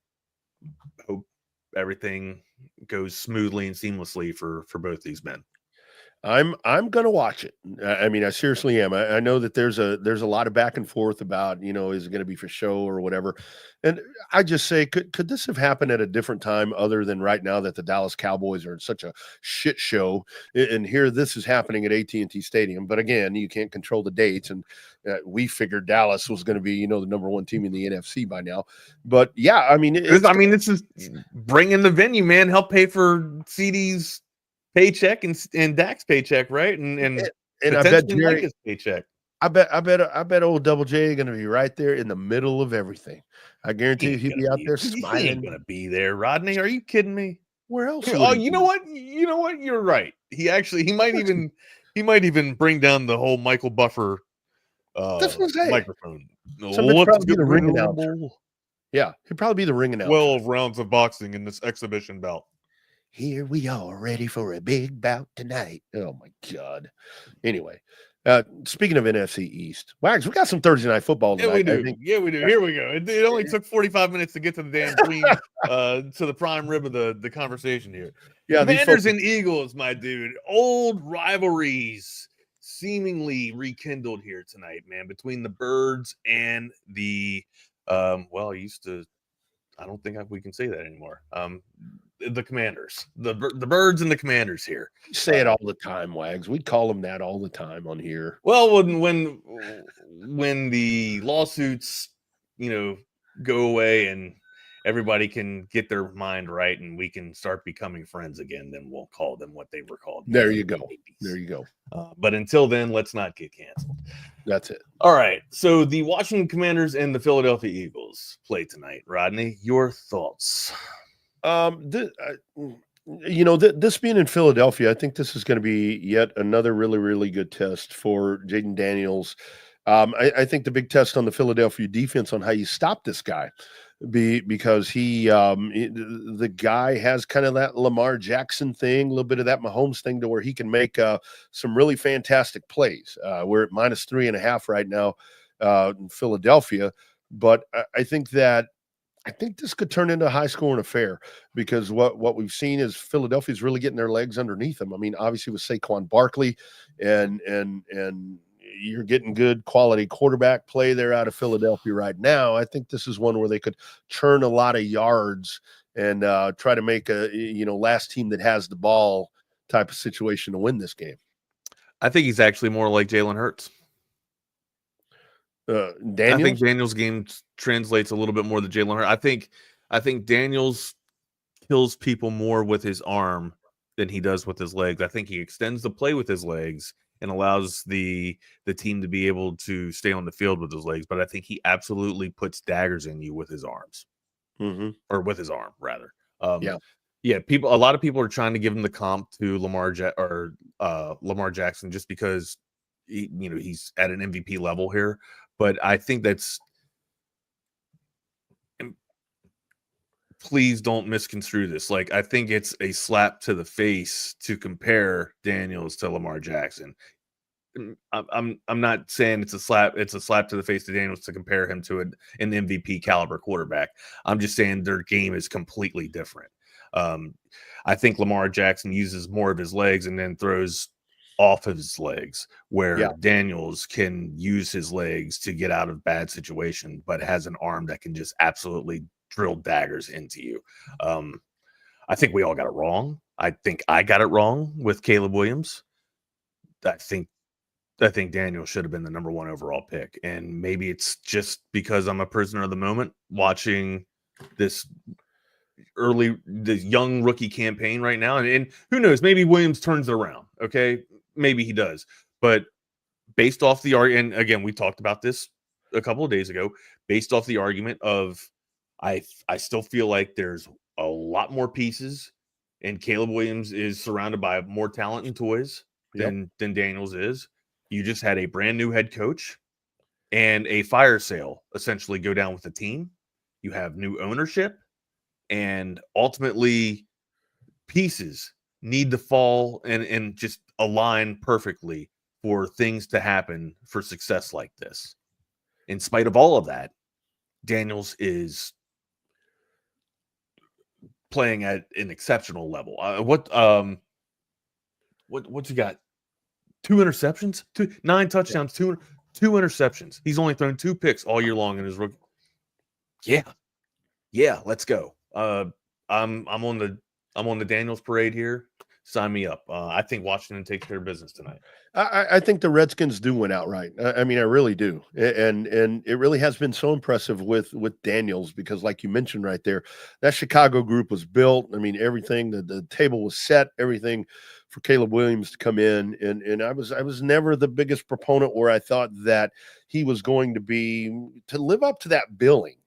hope everything goes smoothly and seamlessly for both these men. I'm gonna watch it. I mean, I seriously am. I know that there's a lot of back and forth about, you know, is it going to be for show or whatever. And I just say, could this have happened at a different time other than right now that the Dallas Cowboys are in such a shit show? And here this is happening at AT&T Stadium. But again, you can't control the dates. And we figured Dallas was going to be, you know, the number one team in the NFC by now. But yeah, I mean, this is bringing the venue, man. Help pay for CD's paycheck and Dak's paycheck, right? And I bet Jerry's paycheck. I bet old Double J going to be right there in the middle of everything. I guarantee you he'll be out there smiling. He ain't going to be there, Rodney. Are you kidding me? Where else? Oh, you know what? You're right. He might even bring down the whole Michael Buffer microphone. Probably be the ring announcer. Yeah, he'd probably be the ring announcer. 12 rounds of boxing in this exhibition bout. Here we are, ready for a big bout tonight. Oh my God. Anyway, speaking of NFC East, Wags, we got some Thursday night football tonight. Yeah, we do. Here we go. It only took 45 minutes to get to the damn queen, to the prime rib of the conversation here. Yeah, Commanders and Eagles, my dude. Old rivalries seemingly rekindled here tonight, man, between the Birds and the I don't think we can say that anymore. The Commanders, the Birds and the Commanders here. You say it all the time, Wags. We call them that all the time on here. Well, when the lawsuits, you know, go away and everybody can get their mind right and we can start becoming friends again, then we'll call them what they were called. There you go. There you go. But until then, let's not get canceled. That's it. All right. So the Washington Commanders and the Philadelphia Eagles play tonight. Rodney, your thoughts? This being in Philadelphia, I think this is going to be yet another really, really good test for Jaden Daniels. I think the big test on the Philadelphia defense on how you stop this guy, because the guy has kind of that Lamar Jackson thing, a little bit of that Mahomes thing, to where he can make some really fantastic plays. We're at -3.5 right now in Philadelphia, but I think this could turn into a high-scoring affair, because what we've seen is Philadelphia's really getting their legs underneath them. I mean, obviously with Saquon Barkley and you're getting good quality quarterback play there out of Philadelphia right now. I think this is one where they could churn a lot of yards and try to make a last team that has the ball type of situation to win this game. I think he's actually more like Jalen Hurts. Daniels? I think Daniels' game translates a little bit more to Jalen Hurts. I think Daniels kills people more with his arm than he does with his legs. I think he extends the play with his legs and allows the team to be able to stay on the field with his legs. But I think he absolutely puts daggers in you with his arms, or with his arm rather. A lot of people are trying to give him the comp to Lamar Jackson just because he's at an MVP level here. But I think that's, please don't misconstrue this. Like, I think it's a slap to the face to compare Daniels to Lamar Jackson. I'm not saying it's a slap to the face to Daniels to compare him to an MVP caliber quarterback. I'm just saying their game is completely different. I think Lamar Jackson uses more of his legs and then throws off of his legs, where Daniels can use his legs to get out of bad situation, but has an arm that can just absolutely drill daggers into you. I think we all got it wrong. I think I got it wrong with Caleb Williams. I think Daniel should have been the number 1 overall pick. And maybe it's just because I'm a prisoner of the moment watching this young rookie campaign right now. And who knows, maybe Williams turns it around. Okay. Maybe he does. But based off the argument, and again, we talked about this a couple of days ago, based off the argument of, I still feel like there's a lot more pieces, and Caleb Williams is surrounded by more talent and toys than Daniels is. You just had a brand new head coach and a fire sale essentially go down with the team. You have new ownership, and ultimately pieces need to fall and just align perfectly for things to happen for success like this. In spite of all of that, Daniels is playing at an exceptional level. What's he got? 2 interceptions, 9 touchdowns, 2 interceptions. He's only thrown 2 picks all year long in his rookie. Yeah, let's go. I'm on the Daniels parade here. Sign me up. I think Washington takes care of business tonight. I think the Redskins do win outright. I mean, I really do. And it really has been so impressive with Daniels, because like you mentioned right there, that Chicago group was built. I mean, everything, the table was set, everything for Caleb Williams to come in. And I was never the biggest proponent where I thought that he was going to live up to that billing.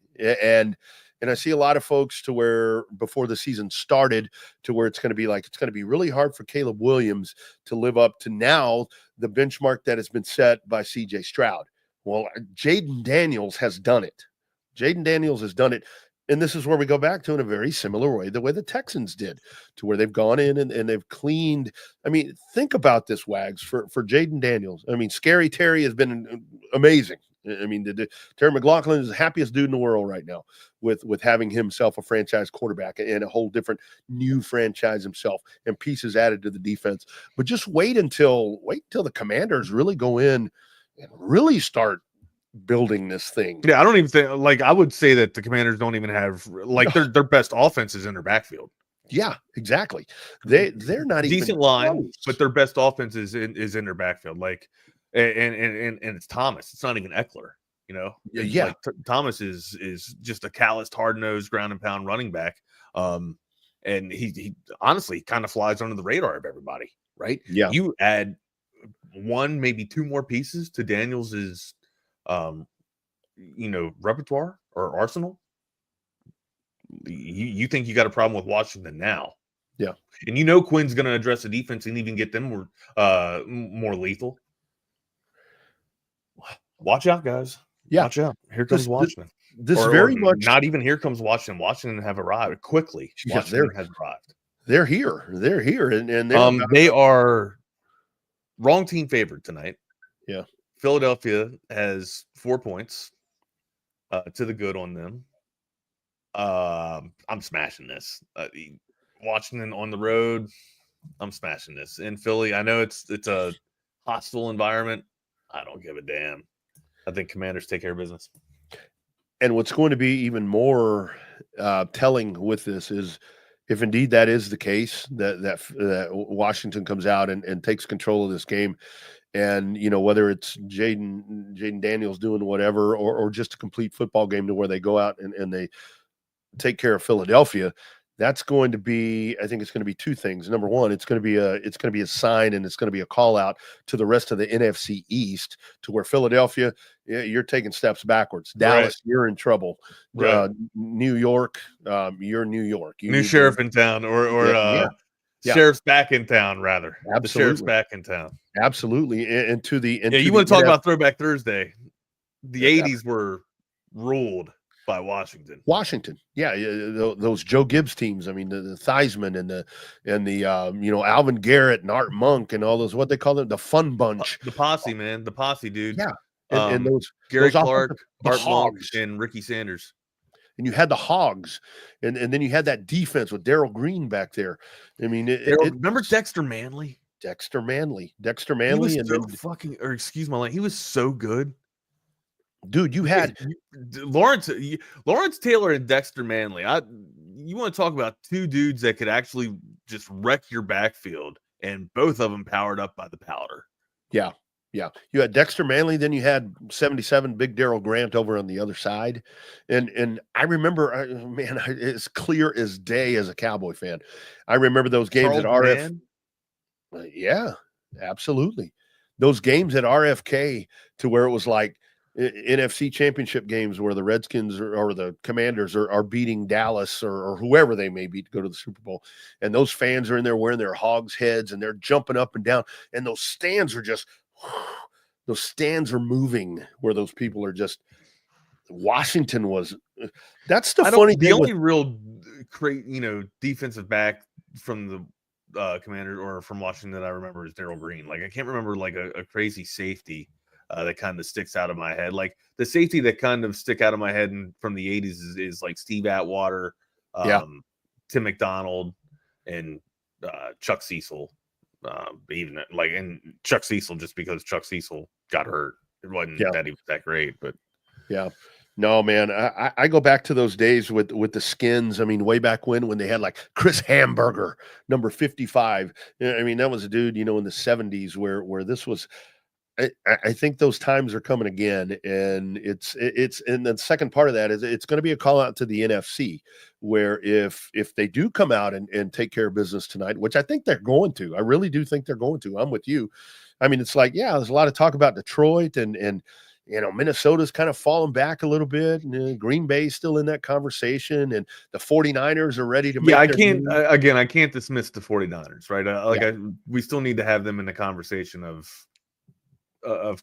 And I see a lot of folks to where before the season started to where it's going to be really hard for Caleb Williams to live up to now the benchmark that has been set by CJ Stroud. Well, Jaden Daniels has done it. And this is where we go back to in a very similar way, the way the Texans did, to where they've gone in and they've cleaned. I mean, think about this, Wags, for Jaden Daniels. I mean, Scary Terry has been amazing. I mean, Terry McLaughlin is the happiest dude in the world right now with having himself a franchise quarterback and a whole different new franchise himself and pieces added to the defense. But just wait until the Commanders really go in and really start building this thing. Yeah, I don't even think, like, I would say that the Commanders don't even have, like, their best offense is in their backfield. Yeah, exactly. They're not even decent line, but their best offense is in their backfield. Like, and it's Thomas. It's not even Eckler. You know, Yeah. Like Thomas is just a calloused, hard-nosed, ground and pound running back. And he honestly kind of flies under the radar of everybody, right? Yeah. You add one, maybe two more pieces to Daniels's, repertoire or arsenal. You think you got a problem with Washington now? Yeah. And Quinn's going to address the defense and even get them more lethal. Watch out, guys. Yeah. Watch out. Here comes Washington. This very much not even here comes Washington. Washington have arrived quickly. Washington has arrived. They're here. They're here. And they are wrong team favored tonight. Yeah. Philadelphia has 4 points to the good on them. I'm smashing this. Washington on the road. I'm smashing this. In Philly, I know it's a hostile environment. I don't give a damn. I think Commanders take care of business. And what's going to be even more telling with this is if indeed that is the case, that Washington comes out and takes control of this game, and whether it's Jaden Daniels doing whatever or just a complete football game to where they go out and they take care of Philadelphia, that's going to be, I think it's going to be two things. Number one, it's going to be a sign, and it's going to be a call out to the rest of the NFC East, to where Philadelphia, you're taking steps backwards. Dallas, you're in trouble. Right. New York, you're New York. New sheriff in town, or sheriff's back in town, rather. Absolutely. The sheriff's back in town. Absolutely. And to the you want to talk about Throwback Thursday? The 80s were ruled by Washington. Yeah, those Joe Gibbs teams. I mean, the Theismann and the Alvin Garrett and Art Monk and all those, what they call them, the Fun Bunch, the posse, man, the posse, dude. Yeah, and those Gary those Clark, Art Monk, Hogs, and Ricky Sanders. and you had the Hogs, and then you had that defense with Darrell Green back there. I mean, remember Dexter Manley? Dexter Manley, He was he was so good. Dude, you had Lawrence Taylor and Dexter Manley. You want to talk about two dudes that could actually just wreck your backfield, and both of them powered up by the powder. Yeah. You had Dexter Manley, then you had 77 Big Darrell Grant over on the other side. And I remember, man, it's clear as day as a Cowboy fan. I remember those games at RF. Yeah, absolutely. Those games at RFK, to where it was like NFC championship games where the Redskins or the Commanders are beating Dallas or whoever they may be to go to the Super Bowl. And those fans are in there wearing their Hogs heads, and they're jumping up and down. And those stands are moving, where those people are just. Washington was. That's the funny thing. The only real defensive back from the Commanders or from Washington that I remember is Darrell Green. Like, I can't remember like a crazy safety that kind of sticks out of my head. Like, the safety that kind of stick out of my head from the 80s is like Steve Atwater, Tim McDonald, and Chuck Cecil. And Chuck Cecil, just because Chuck Cecil got hurt, it wasn't that he was that great. But no, man, I go back to those days with the Skins. I mean, way back when they had like Chris Hamburger, number 55. I mean, that was a dude, in the 70s where this was. I think those times are coming again, and it's and the second part of that is it's going to be a call out to the NFC, where if they do come out and take care of business tonight, which I think they're going to, I really do think they're going to. I'm with you. I mean, it's like, there's a lot of talk about Detroit and Minnesota's kind of fallen back a little bit, and Green Bay's still in that conversation, and the 49ers are ready to make I can't dismiss the 49ers, right? We still need to have them in the conversation of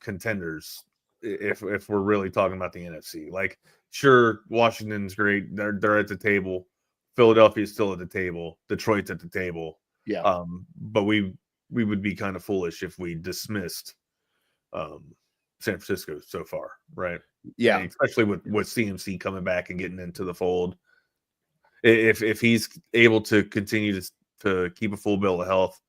contenders if we're really talking about the NFC. Like, sure, Washington's great, they're at the table, Philadelphia's still at the table, Detroit's at the table, but we would be kind of foolish if we dismissed San Francisco so far, right? And especially with CMC coming back and getting into the fold. If he's able to continue to keep a full bill of health,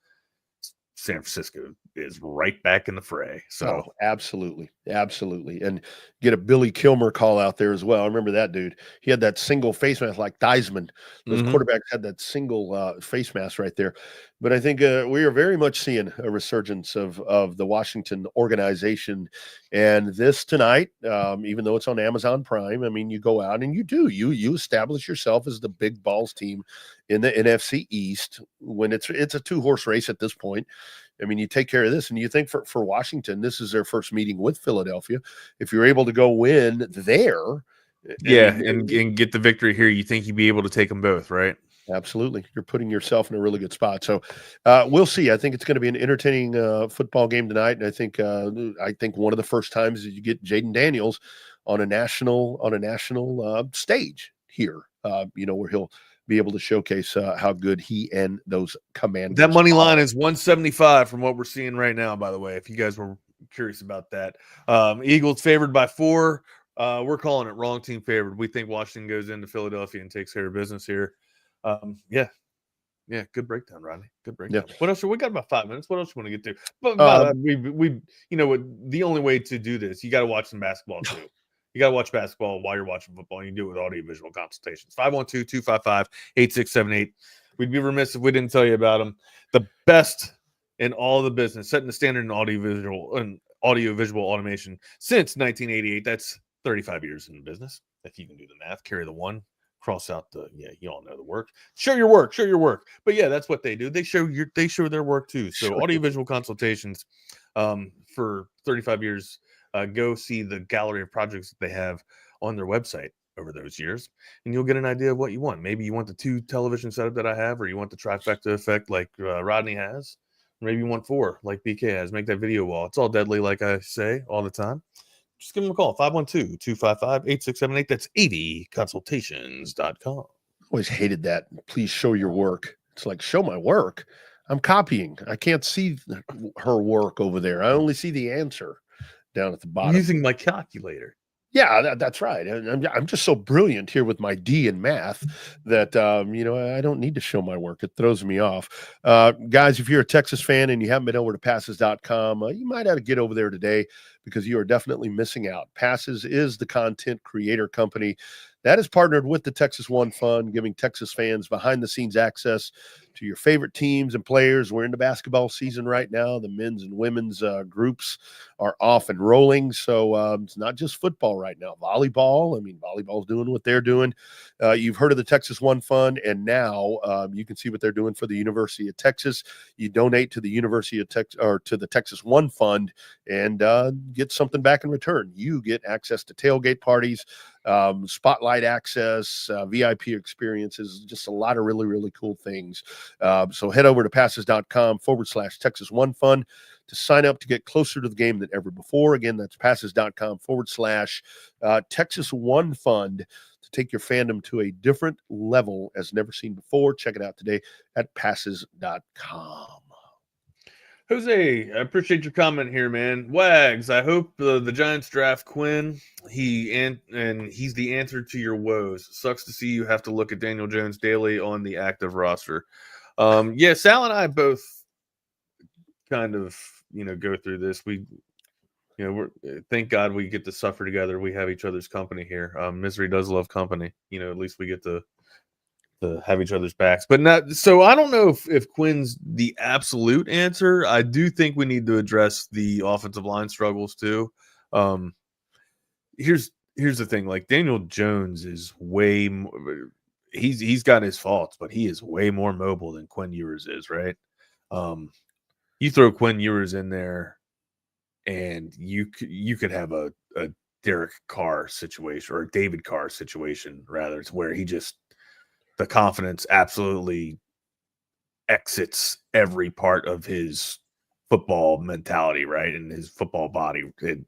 San Francisco is right back in the fray. So absolutely. And get a Billy Kilmer call out there as well. I remember that dude. He had that single face mask like Theismann. Those quarterbacks had that single face mask right there. But I think we are very much seeing a resurgence of the Washington organization. And this tonight, even though it's on Amazon Prime, I mean, you go out and you establish yourself as the big balls team in the NFC East when it's a 2-horse race at this point. I mean, you take care of this, and you think for Washington, this is their first meeting with Philadelphia. If you're able to go win there, and get the victory here, you think you'd be able to take them both, right? Absolutely. You're putting yourself in a really good spot. So we'll see. I think it's going to be an entertaining football game tonight. And I think one of the first times that you get Jaden Daniels on a national stage here, where he'll be able to showcase how good he and those Commanders. That money line is 175 from what we're seeing right now, by the way, if you guys were curious about that. Eagles favored by 4. We're calling it wrong team favored. We think Washington goes into Philadelphia and takes care of business here. Yeah, good breakdown, Rodney. Good breakdown. Yeah. What else? We got about 5 minutes. What else you want to get to? But we the only way to do this, you got to watch some basketball too. You got to watch basketball while you're watching football. You can do it with audio-visual consultations. 512-255-8678. We'd be remiss if we didn't tell you about them. The best in all the business, setting the standard in audio-visual automation since 1988. That's 35 years in the business. If you can do the math, carry the 1, cross out the you all know the work. Show your work. But yeah, that's what they do. They show their work too. So audio-visual consultations for 35 years. Go see the gallery of projects that they have on their website over those years, and you'll get an idea of what you want. Maybe you want the 2 television setup that I have, or you want the trifecta effect like Rodney has. Maybe you want 4 like BK has. Make that video wall. It's all deadly, like I say all the time. Just give them a call, 512-255-8678. That's avconsultations.com. Always hated that. Please show your work. It's like, show my work. I'm copying. I can't see her work over there. I only see the answer down at the bottom. Using my calculator. Yeah, that's right. I'm just so brilliant here with my D in math that, I don't need to show my work. It throws me off. Guys, if you're a Texas fan and you haven't been over to passes.com, you might have to get over there today because you are definitely missing out. Passes is the content creator company that is partnered with the Texas One Fund, giving Texas fans behind-the-scenes access to your favorite teams and players. We're in the basketball season right now. The men's and women's groups are off and rolling. So it's not just football right now. Volleyball, volleyball's doing what they're doing. You've heard of the Texas One Fund, and now you can see what they're doing for the University of Texas. You donate to the University of Texas or to the Texas One Fund and get something back in return. You get access to tailgate parties, spotlight access, VIP experiences, just a lot of really, really cool things. So head over to passes.com/Texas One Fund to sign up to get closer to the game than ever before. Again, that's passes.com/Texas One Fund to take your fandom to a different level as never seen before. Check it out today at passes.com. Jose, I appreciate your comment here, man. Wags, I hope the Giants draft Quinn. He's the answer to your woes. Sucks to see you have to look at Daniel Jones daily on the active roster. Sal and I both kind of, go through this. We're thank God we get to suffer together. We have each other's company here. Misery does love company. At least we get to have each other's backs, but not. So I don't know if Quinn's the absolute answer. I do think we need to address the offensive line struggles too. Here's the thing: like Daniel Jones is way more. He's got his faults, but he is way more mobile than Quinn Ewers is, right? You throw Quinn Ewers in there, and you could have a Derek Carr situation or a David Carr situation, rather, to where he just the confidence absolutely exits every part of his football mentality, right? And his football body. It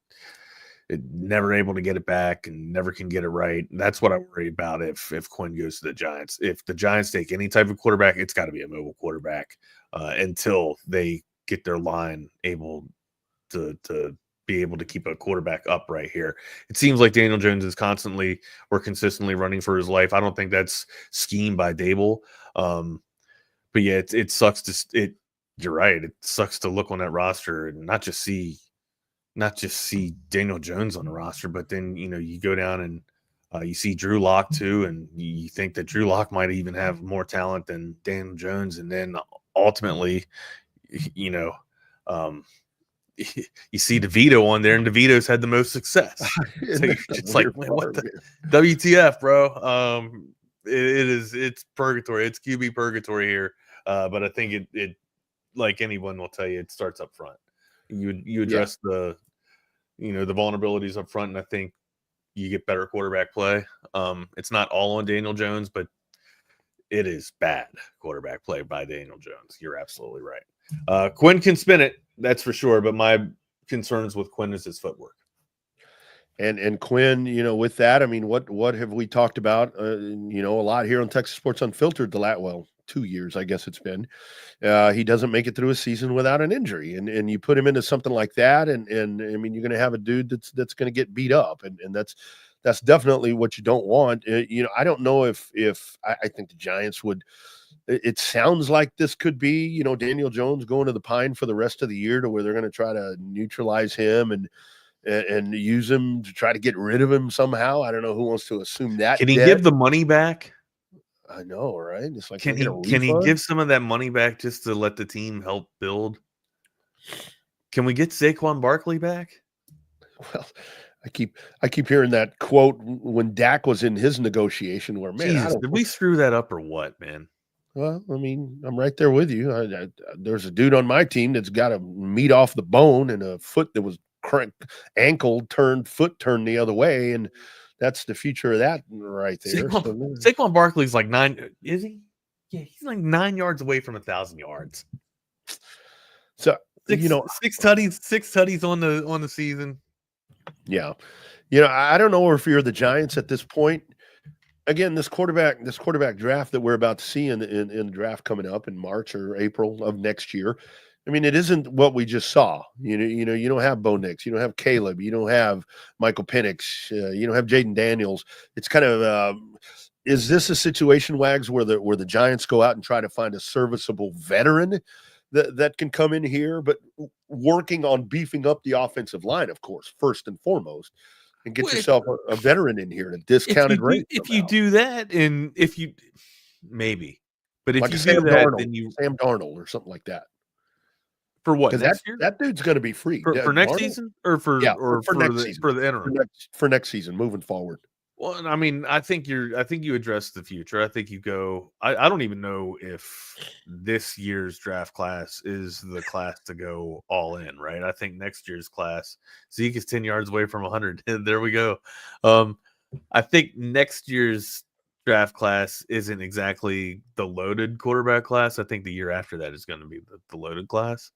never able to get it back and never can get it right. And that's what I worry about if Quinn goes to the Giants. If the Giants take any type of quarterback, it's got to be a mobile quarterback until they get their line able to be able to keep a quarterback upright here. It seems like Daniel Jones is constantly or consistently running for his life. I don't think that's schemed by Dable. But yeah, it sucks you're right. It sucks to look on that roster and not just see Daniel Jones on the roster, but then you go down and you see Drew Lock too, and you think that Drew Lock might even have more talent than Daniel Jones, and then ultimately, you see DeVito on there, and DeVito's had the most success. So you're just like, man, what the WTF, bro? It's purgatory. It's QB purgatory here. But I think it like anyone will tell you, it starts up front. You address the vulnerabilities up front, and I think you get better quarterback play. It's not all on Daniel Jones, but it is bad quarterback play by Daniel Jones. You're absolutely right. Quinn can spin it, that's for sure, but my concerns with Quinn is his footwork. And Quinn, with that, I mean, what have we talked about? A lot here on Texas Sports Unfiltered 2 years, I guess it's been. He doesn't make it through a season without an injury, and you put him into something like that, and I mean, you're going to have a dude that's going to get beat up, and that's definitely what you don't want. I don't know if I think the Giants would. It sounds like this could be, Daniel Jones going to the Pine for the rest of the year, to where they're going to try to neutralize him and use him to try to get rid of him somehow. I don't know who wants to assume that. Can he give the money back? I know, right? It's like, can he give some of that money back just to let the team help build? Can we get Saquon Barkley back? Well, I keep hearing that quote when Dak was in his negotiation, where, man, Jesus, did we screw that up or what, man? Well, I mean, I'm right there with you. There's a dude on my team that's got a meat off the bone and a foot that was foot turned the other way, and that's the future of that right there. Saquon Barkley's like 9, is he? Yeah, he's like 9 yards away from 1,000 yards. So six tutties on the season. Yeah, I don't know if you're the Giants at this point. Again, this quarterback draft that we're about to see in the draft coming up in March or April of next year. I mean, it isn't what we just saw. You don't have Bo Nix, you don't have Caleb, you don't have Michael Penix, you don't have Jaden Daniels. It's kind of is this a situation, Wags, where the Giants go out and try to find a serviceable veteran that can come in here, but working on beefing up the offensive line, of course, first and foremost, and get yourself a veteran in here at a discounted rate. If you do that, and if you maybe, but if like you Sam do that, Darnold, then Sam Darnold or something like that. For what? Because that dude's going to be free for next season, or for next season, for the interim for next season moving forward. Well, I mean, I think you address the future. I think you go. I don't even know if this year's draft class is the class to go all in, right? I think next year's class, Zeke is 10 yards away from 100. There we go. I think next year's draft class isn't exactly the loaded quarterback class. I think the year after that is going to be the loaded class.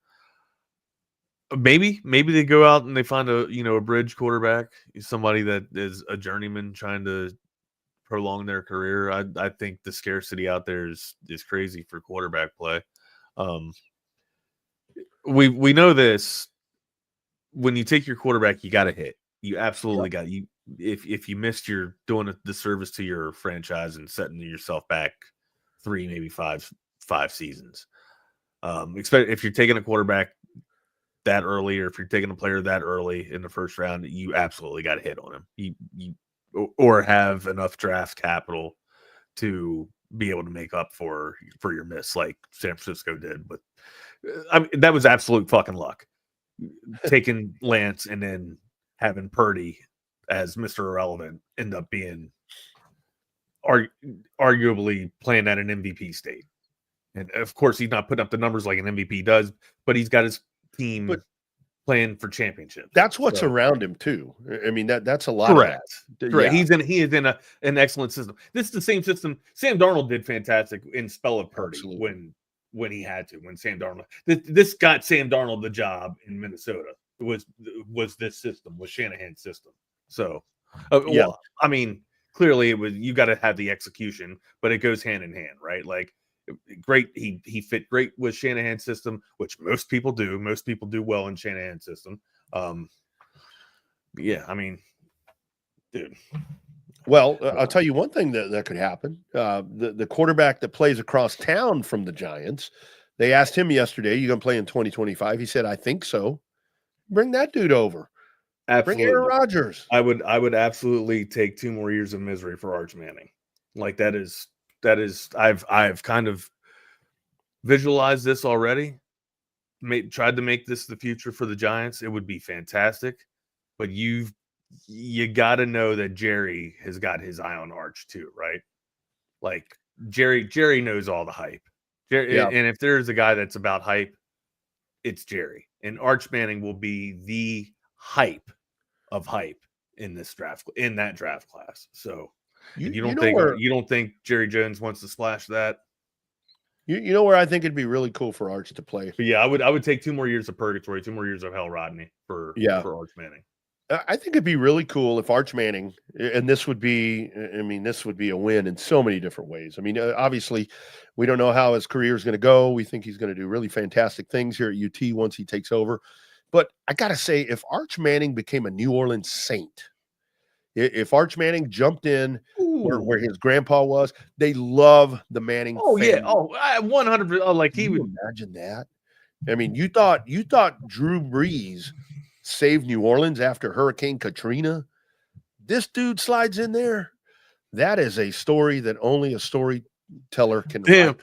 Maybe they go out and they find a bridge quarterback, somebody that is a journeyman trying to prolong their career. I think the scarcity out there is crazy for quarterback play. We know this. When you take your quarterback, you got to hit. You absolutely got you. If you missed, you're doing a disservice to your franchise and setting yourself back 3, maybe 5 seasons. If you're taking a quarterback that early, or if you're taking a player that early in the first round, you absolutely got to hit on him. You or have enough draft capital to be able to make up for your miss, like San Francisco did. But I mean, that was absolute fucking luck. Taking Lance and then having Purdy as Mr. Irrelevant end up being arguably playing at an MVP state. And of course, he's not putting up the numbers like an MVP does, but he's got his team playing for championships. That's what's around him too. I mean, that's a lot. Correct. Of that. Correct. Yeah. He is in an excellent system. This is the same system. Sam Darnold did fantastic in spell of Purdy when he had to. When Sam Darnold, this got Sam Darnold the job in Minnesota. Was this system, was Shanahan's system. So, well, I mean, clearly it was. You got to have the execution, but it goes hand in hand, right? Like. Great, he fit great with Shanahan's system, which most people do. Most people do well in Shanahan's system. Yeah, I mean, dude. Well, I'll tell you one thing that could happen. The quarterback that plays across town from the Giants, They asked him yesterday, "You going to play in 2025?" He said, "I think so." Bring that dude over. Absolutely. Bring Aaron Rodgers. I would absolutely take 2 more years of misery for Arch Manning. Like that is I've kind of visualized this already. Tried to make this the future for the Giants. It would be fantastic. But you got to know that Jerry has got his eye on Arch too, right? Like Jerry knows all the hype. And if there's a guy that's about hype, it's Jerry. And Arch Manning will be the hype of hype in that draft class. So you don't think Jerry Jones wants to splash that? You know where I think it'd be really cool for Arch to play. But yeah, I would take 2 more years of purgatory, 2 more years of hell, Rodney, for Arch Manning. I think it'd be really cool if Arch Manning, and this would be a win in so many different ways. I mean, obviously, we don't know how his career is going to go. We think he's going to do really fantastic things here at UT once he takes over. But I got to say, if Arch Manning became a New Orleans Saint, if Arch Manning jumped in where his grandpa was, they love the Manning family. Yeah. 100%. Like he would imagine that. I mean, you thought Drew Brees saved New Orleans after Hurricane Katrina? This dude slides in there. That is a story that only a storyteller can. Damn.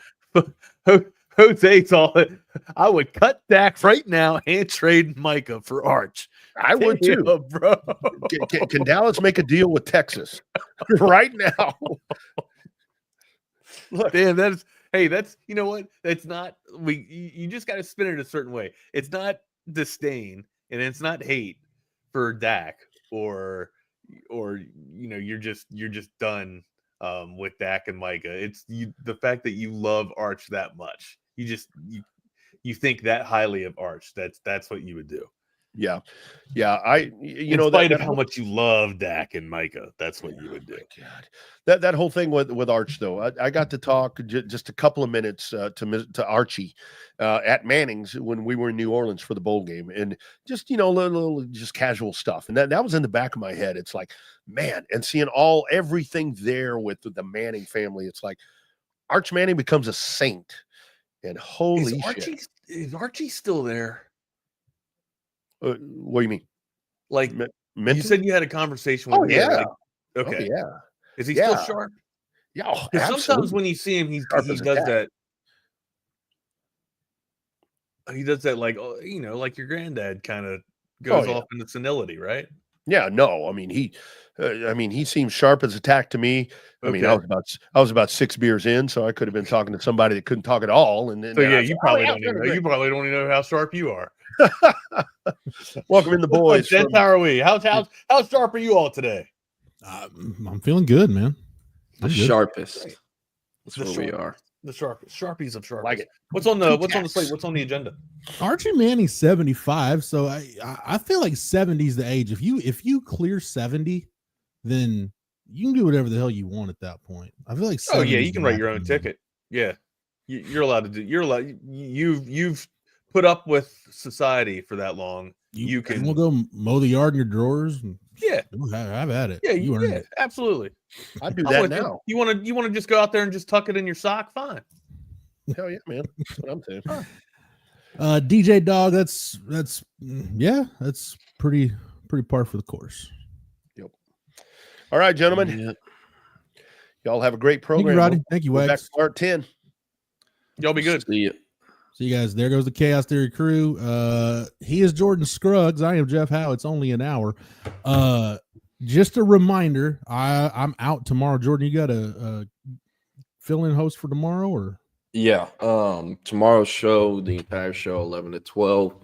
Jose's all it. I would cut Dak right now and trade Micah for Arch. I would too, bro. Can Dallas make a deal with Texas right now? Look, damn, that's you know what? That's not you just got to spin it a certain way. It's not disdain and it's not hate for Dak or you're just done with Dak and Micah. It's the fact that you love Arch that much. You think that highly of Arch. That's what you would do. Yeah. In spite of how much you love Dak and Micah, that's what you would do. God. That whole thing with Arch, though, I got to talk just a couple of minutes to Archie at Manning's when we were in New Orleans for the bowl game, and just little just casual stuff, and that was in the back of my head. It's like, man, and seeing everything there with the Manning family, it's like Arch Manning becomes a saint, and holy shit, is Archie still there? What do you mean? Like you said, you had a conversation with him. Yeah. Like, okay. Oh, yeah. Is he still sharp? Yeah. Because sometimes when you see him, he does that. He does that like like your granddad kind of goes off into senility, right? Yeah. No. I mean he seems sharp as a tack to me. I mean, I was about 6 beers in, so I could have been talking to somebody that couldn't talk at all. And then you probably don't even know how sharp you are. Welcome in the boys. Gents, how are we? How sharp are you all today? I'm feeling good, man. Sharpest. That's where we are. The sharpies of sharpies. Like it. What's on the slate? What's on the agenda? Archie Manning's 75, so I feel like 70 is the age. If you clear 70, then you can do whatever the hell you want at that point. I feel like you can write your own ticket. Yeah, you're allowed to do. You're allowed. You've put up with society for that long. You can. We'll go mow the yard in your drawers. Yeah, have at it. Yeah, you earned it. Absolutely. I do that now. You want to just go out there and just tuck it in your sock? Fine. Hell yeah, man. That's what I'm saying. DJ Dog, that's pretty par for the course. Yep. All right, gentlemen. Yeah. Y'all have a great program. Thank you, Rodney. Thank you, Wags. Back to part 10. Y'all be good. See you. See you guys. There goes the Chaos Theory crew. He is Jordan Scruggs. I am Jeff Howe. It's only an hour. Just a reminder, I'm out tomorrow. Jordan, you got a fill-in host for tomorrow, or? Yeah. Tomorrow's show, the entire show, 11 to 12,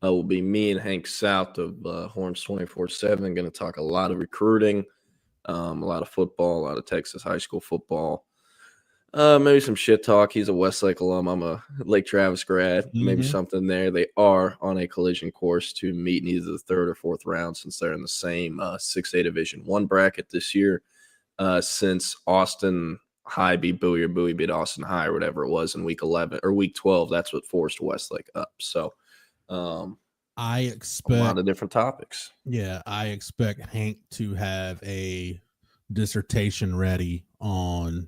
will be me and Hank South of Horns 24/7. Going to talk a lot of recruiting, a lot of football, a lot of Texas high school football. Maybe some shit talk. He's a Westlake alum. I'm a Lake Travis grad. Maybe something there. They are on a collision course to meet in either the third or fourth round since they're in the same 6A Division I bracket this year. Since Austin High beat Bowie or Bowie beat Austin High or whatever it was in week 11 or week 12, that's what forced Westlake up. So I expect a lot of different topics. Yeah, I expect Hank to have a dissertation ready on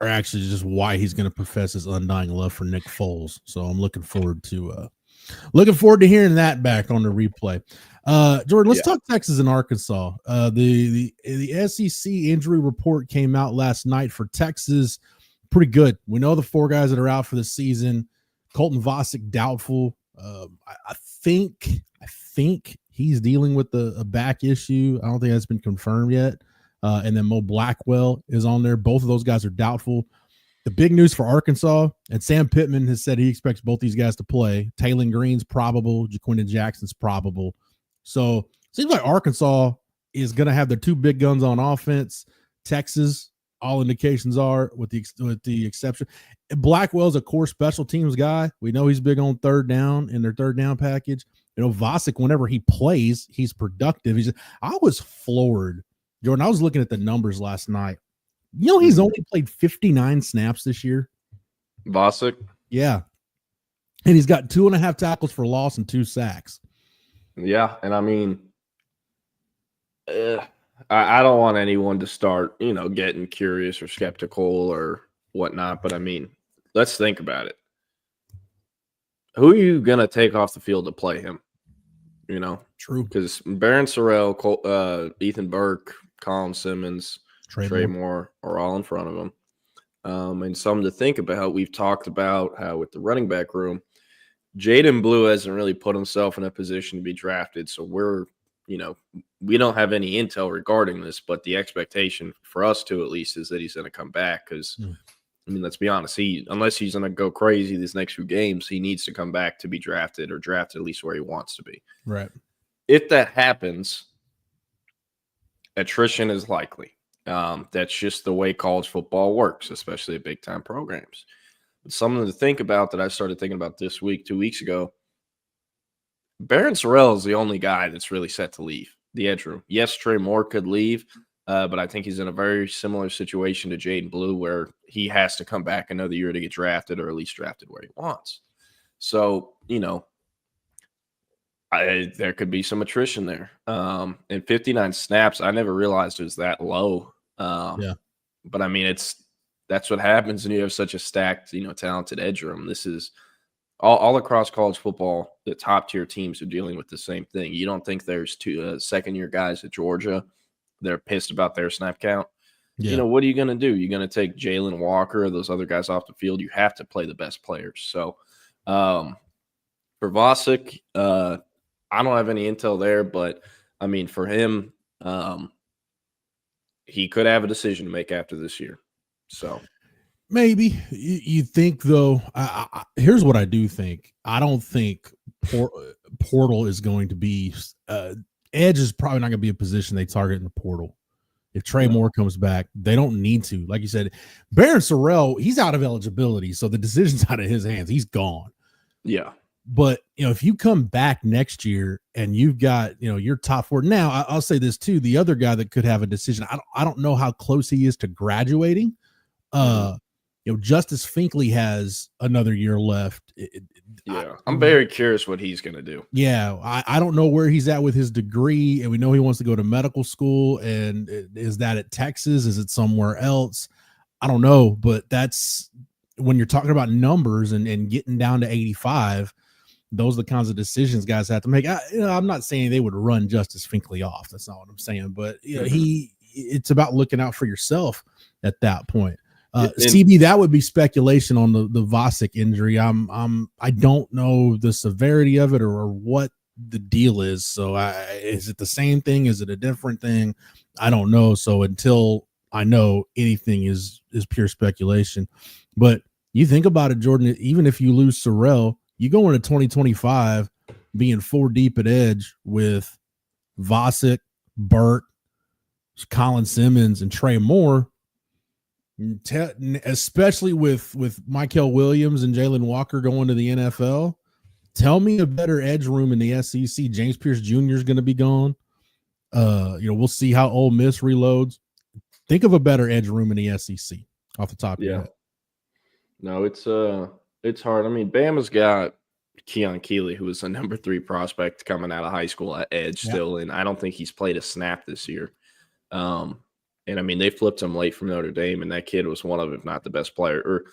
are actually just why he's going to profess his undying love for Nick Foles. So I'm looking forward to hearing that back on the replay. Jordan, let's talk Texas and Arkansas. The SEC injury report came out last night for Texas. Pretty good. We know the 4 guys that are out for the season. Colton Vasek doubtful. I think he's dealing with a back issue. I don't think that's been confirmed yet. And then Mo Blackwell is on there. Both of those guys are doubtful. The big news for Arkansas, and Sam Pitman has said he expects both these guys to play. Taylon Green's probable. Jaquindon Jackson's probable. So seems like Arkansas is going to have their 2 big guns on offense. Texas, all indications are, with the exception. Blackwell's a core special teams guy. We know he's big on third down in their third down package. You know, Vasek, whenever he plays, he's productive. I was floored, Jordan. I was looking at the numbers last night. You know, he's only played 59 snaps this year. Vasek? Yeah. And he's got 2.5 tackles for loss and 2 sacks. Yeah. And I mean, I don't want anyone to start, getting curious or skeptical or whatnot. But I mean, let's think about it. Who are you going to take off the field to play him? True. Because Barron Sorrell, Ethan Burke, Colin Simmons, Trey Moore are all in front of him. And something to think about. We've talked about how with the running back room, Jaden Blue hasn't really put himself in a position to be drafted. So we don't have any intel regarding this, but the expectation for us to at least is that he's going to come back because, let's be honest, unless he's going to go crazy these next few games, he needs to come back to be drafted or drafted at least where he wants to be. Right. If that happens, attrition is likely. That's just the way college football works, especially at big-time programs. But something to think about that I started thinking about this week, 2 weeks ago, Barron Sorrell is the only guy that's really set to leave the edge room. Yes, Trey Moore could leave, but I think he's in a very similar situation to Jaden Blue where he has to come back another year to get drafted or at least drafted where he wants. So, there could be some attrition there. And 59 snaps, I never realized it was that low. But I mean, that's what happens when you have such a stacked, talented edge room. This is all across college football. The top tier teams are dealing with the same thing. You don't think there's 2 second-year guys at Georgia that are pissed about their snap count? Yeah. What are you going to do? You're going to take Jalen Walker or those other guys off the field? You have to play the best players. So for Vasek, I don't have any intel there, but I mean, for him, he could have a decision to make after this year. So maybe you think, though, here's what I do think. I don't think portal is going to be edge is probably not going to be a position they target in the portal. If Trey Moore comes back, they don't need to. Like you said, Barron Sorrell, he's out of eligibility, so the decision's out of his hands. He's gone. Yeah. But, if you come back next year and you've got, your top 4 now, I'll say this too, the other guy that could have a decision, I don't know how close he is to graduating. Justice Finkley has another year left. I'm very curious what he's going to do. Yeah. I don't know where he's at with his degree, and we know he wants to go to medical school. And is that at Texas? Is it somewhere else? I don't know, but that's when you're talking about numbers and getting down to 85, those are the kinds of decisions guys have to make. I'm not saying they would run Justice Finkley off. That's not what I'm saying. But it's about looking out for yourself at that point. CB, that would be speculation on the Vasek injury. I don't know the severity of it or what the deal is. So is it the same thing? Is it a different thing? I don't know. So until I know, anything is pure speculation. But you think about it, Jordan, even if you lose Sorrell, you go into 2025 being 4 deep at edge with Vasek, Burke, Colin Simmons, and Trey Moore, especially with Michael Williams and Jalen Walker going to the NFL. Tell me a better edge room in the SEC. James Pierce Jr. is going to be gone. We'll see how Ole Miss reloads. Think of a better edge room in the SEC off the top of your head. No, it's hard. I mean, Bama's got Keon Keeley, who was a number 3 prospect coming out of high school at edge still, and I don't think he's played a snap this year. And I mean, they flipped him late from Notre Dame, and that kid was one of, if not the best player. Or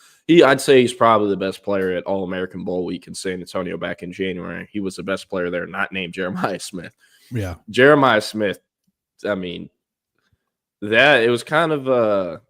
I'd say he's probably the best player at All-American Bowl Week in San Antonio back in January. He was the best player there, not named Jeremiah Smith. Yeah. Jeremiah Smith, I mean, that it was kind of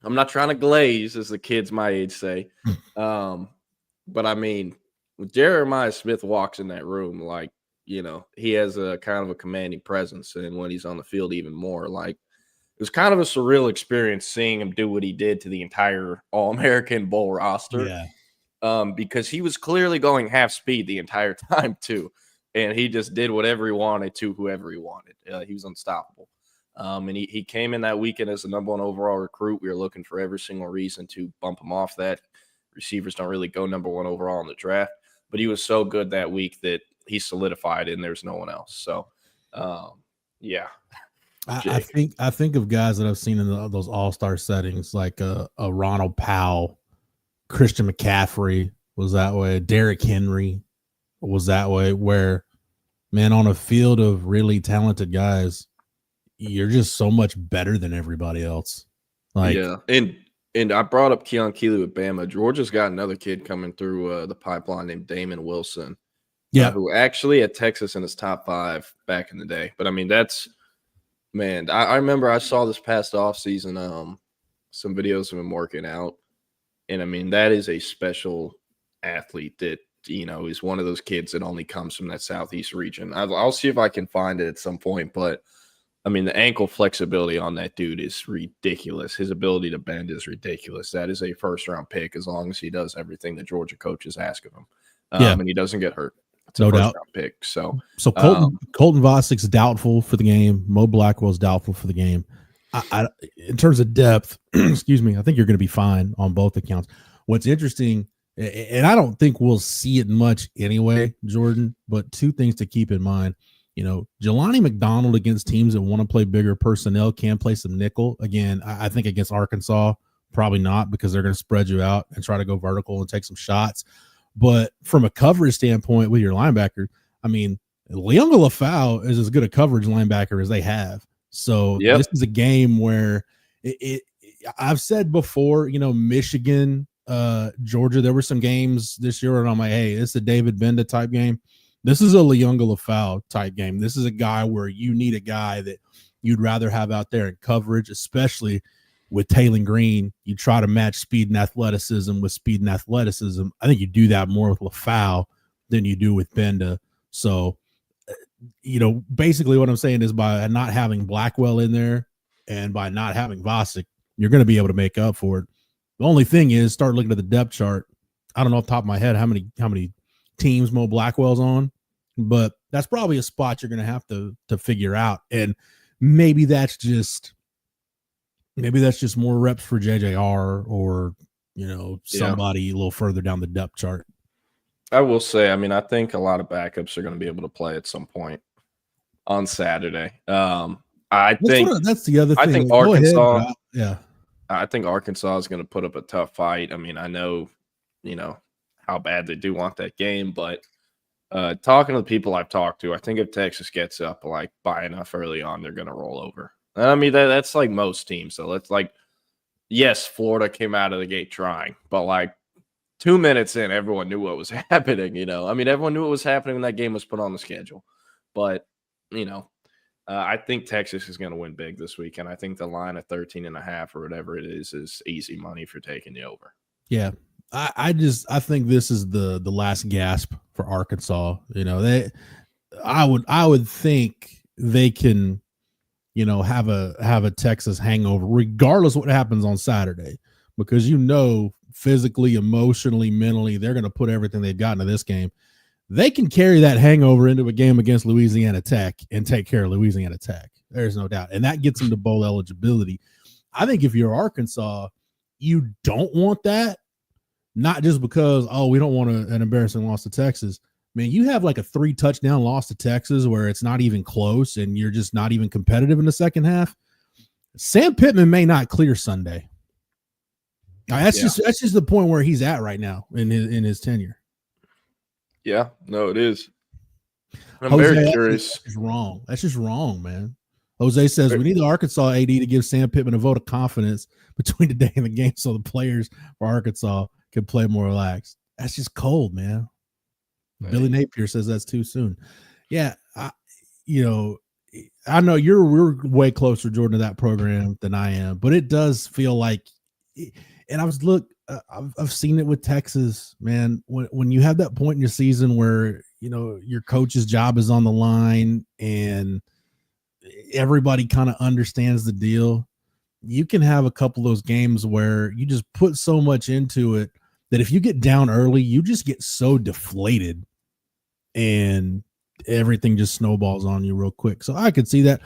I'm not trying to glaze, as the kids my age say. But I mean, when Jeremiah Smith walks in that room, like, you know, he has a kind of a commanding presence. And when he's on the field, even more. Like, it was kind of a surreal experience seeing him do what he did to the entire All-American Bowl roster. Yeah. Because he was clearly going half speed the entire time, too. And he just did whatever he wanted to whoever he wanted. He was unstoppable. And he came in that weekend as the number 1 overall recruit. We were looking for every single reason to bump him off that. Receivers don't really go number 1 overall in the draft. But he was so good that week that he solidified, and there's no one else. So, yeah. I think of guys that I've seen in those all-star settings, like a Ronald Powell, Christian McCaffrey was that way, Derrick Henry was that way, where, man, on a field of really talented guys, you're just so much better than everybody else. Like, yeah, and I brought up Keon Keeley with Bama. Georgia's got another kid coming through the pipeline named Damon Wilson. Yeah, who actually had Texas in his top 5 back in the day. But I mean, man, I remember I saw this past offseason some videos of him working out. And I mean, that is a special athlete that, you know, is one of those kids that only comes from that Southeast region. I'll see if I can find it at some point. But I mean, the ankle flexibility on that dude is ridiculous. His ability to bend is ridiculous. That is a first-round pick as long as he does everything the Georgia coaches ask of him. And he doesn't get hurt. It's no a doubt. first-round pick. So Colton Vossick's doubtful for the game. Mo Blackwell's doubtful for the game. I in terms of depth, excuse me, I think you're going to be fine on both accounts. What's interesting, and I don't think we'll see it much anyway, Jordan, but 2 things to keep in mind. You know, Jelani McDonald against teams that want to play bigger personnel can play some nickel. Again, I think against Arkansas, probably not, because they're going to spread you out and try to go vertical and take some shots. But from a coverage standpoint with your linebacker, I mean, Leonga Lafau is as good a coverage linebacker as they have. So This is a game where I've said before, you know, Michigan, Georgia, there were some games this year and I'm like, hey, it's a David Benda type game. This is a Leonga Lafau type game. This is a guy where you need a guy that you'd rather have out there in coverage, especially with Taylor Green. You try to match speed and athleticism with speed and athleticism. I think you do that more with Lafau than you do with Benda. So, you know, basically what I'm saying is by not having Blackwell in there and by not having Vossick, you're going to be able to make up for it. The only thing is start looking at the depth chart. I don't know off the top of my head how many teams Mo Blackwell's on, but that's probably a spot you're going to have to figure out. And maybe that's just more reps for JJR or, you know, somebody a little further down the depth chart. I will say, I mean, I think a lot of backups are going to be able to play at some point on Saturday. I think that's the other thing. I think Arkansas, yeah. I think Arkansas is going to put up a tough fight. I mean, I know, you know, how bad they do want that game, but talking to the people I've talked to, I think if Texas gets up like by enough early on, they're going to roll over. I mean, that's like most teams. So it's like, yes, Florida came out of the gate trying, but like 2 minutes in, everyone knew what was happening. You know, I mean, everyone knew what was happening when that game was put on the schedule. But, you know, I think Texas is going to win big this weekend. I think the line at 13.5 or whatever it is easy money for taking the over. Yeah. I think this is the last gasp for Arkansas. You know, I would think they can, you know, have a Texas hangover regardless of what happens on Saturday, because, you know, physically, emotionally, mentally, they're going to put everything they've got into this game. They can carry that hangover into a game against Louisiana Tech and take care of Louisiana Tech. There's no doubt. And that gets them to bowl eligibility. I think if you're Arkansas, you don't want that. Not just because, we don't want an embarrassing loss to Texas. Man, you have like a 3-touchdown loss to Texas where it's not even close and you're just not even competitive in the second half. Sam Pitman may not clear Sunday. That's just the point where he's at right now in his tenure. Yeah, no, it is. I'm very curious. That's just wrong. That's just wrong, man. Jose says we need the Arkansas AD to give Sam Pittman a vote of confidence between today and the game so the players for Arkansas can play more relaxed. That's just cold, man. Right. Billy Napier says that's too soon. Yeah, I know we're way closer, Jordan, to that program than I am, but it does feel like, and I've seen it with Texas, man. When you have that point in your season where your coach's job is on the line and everybody kind of understands the deal, you can have a couple of those games where you just put so much into it that if you get down early, you just get so deflated and everything just snowballs on you real quick. So I could see that.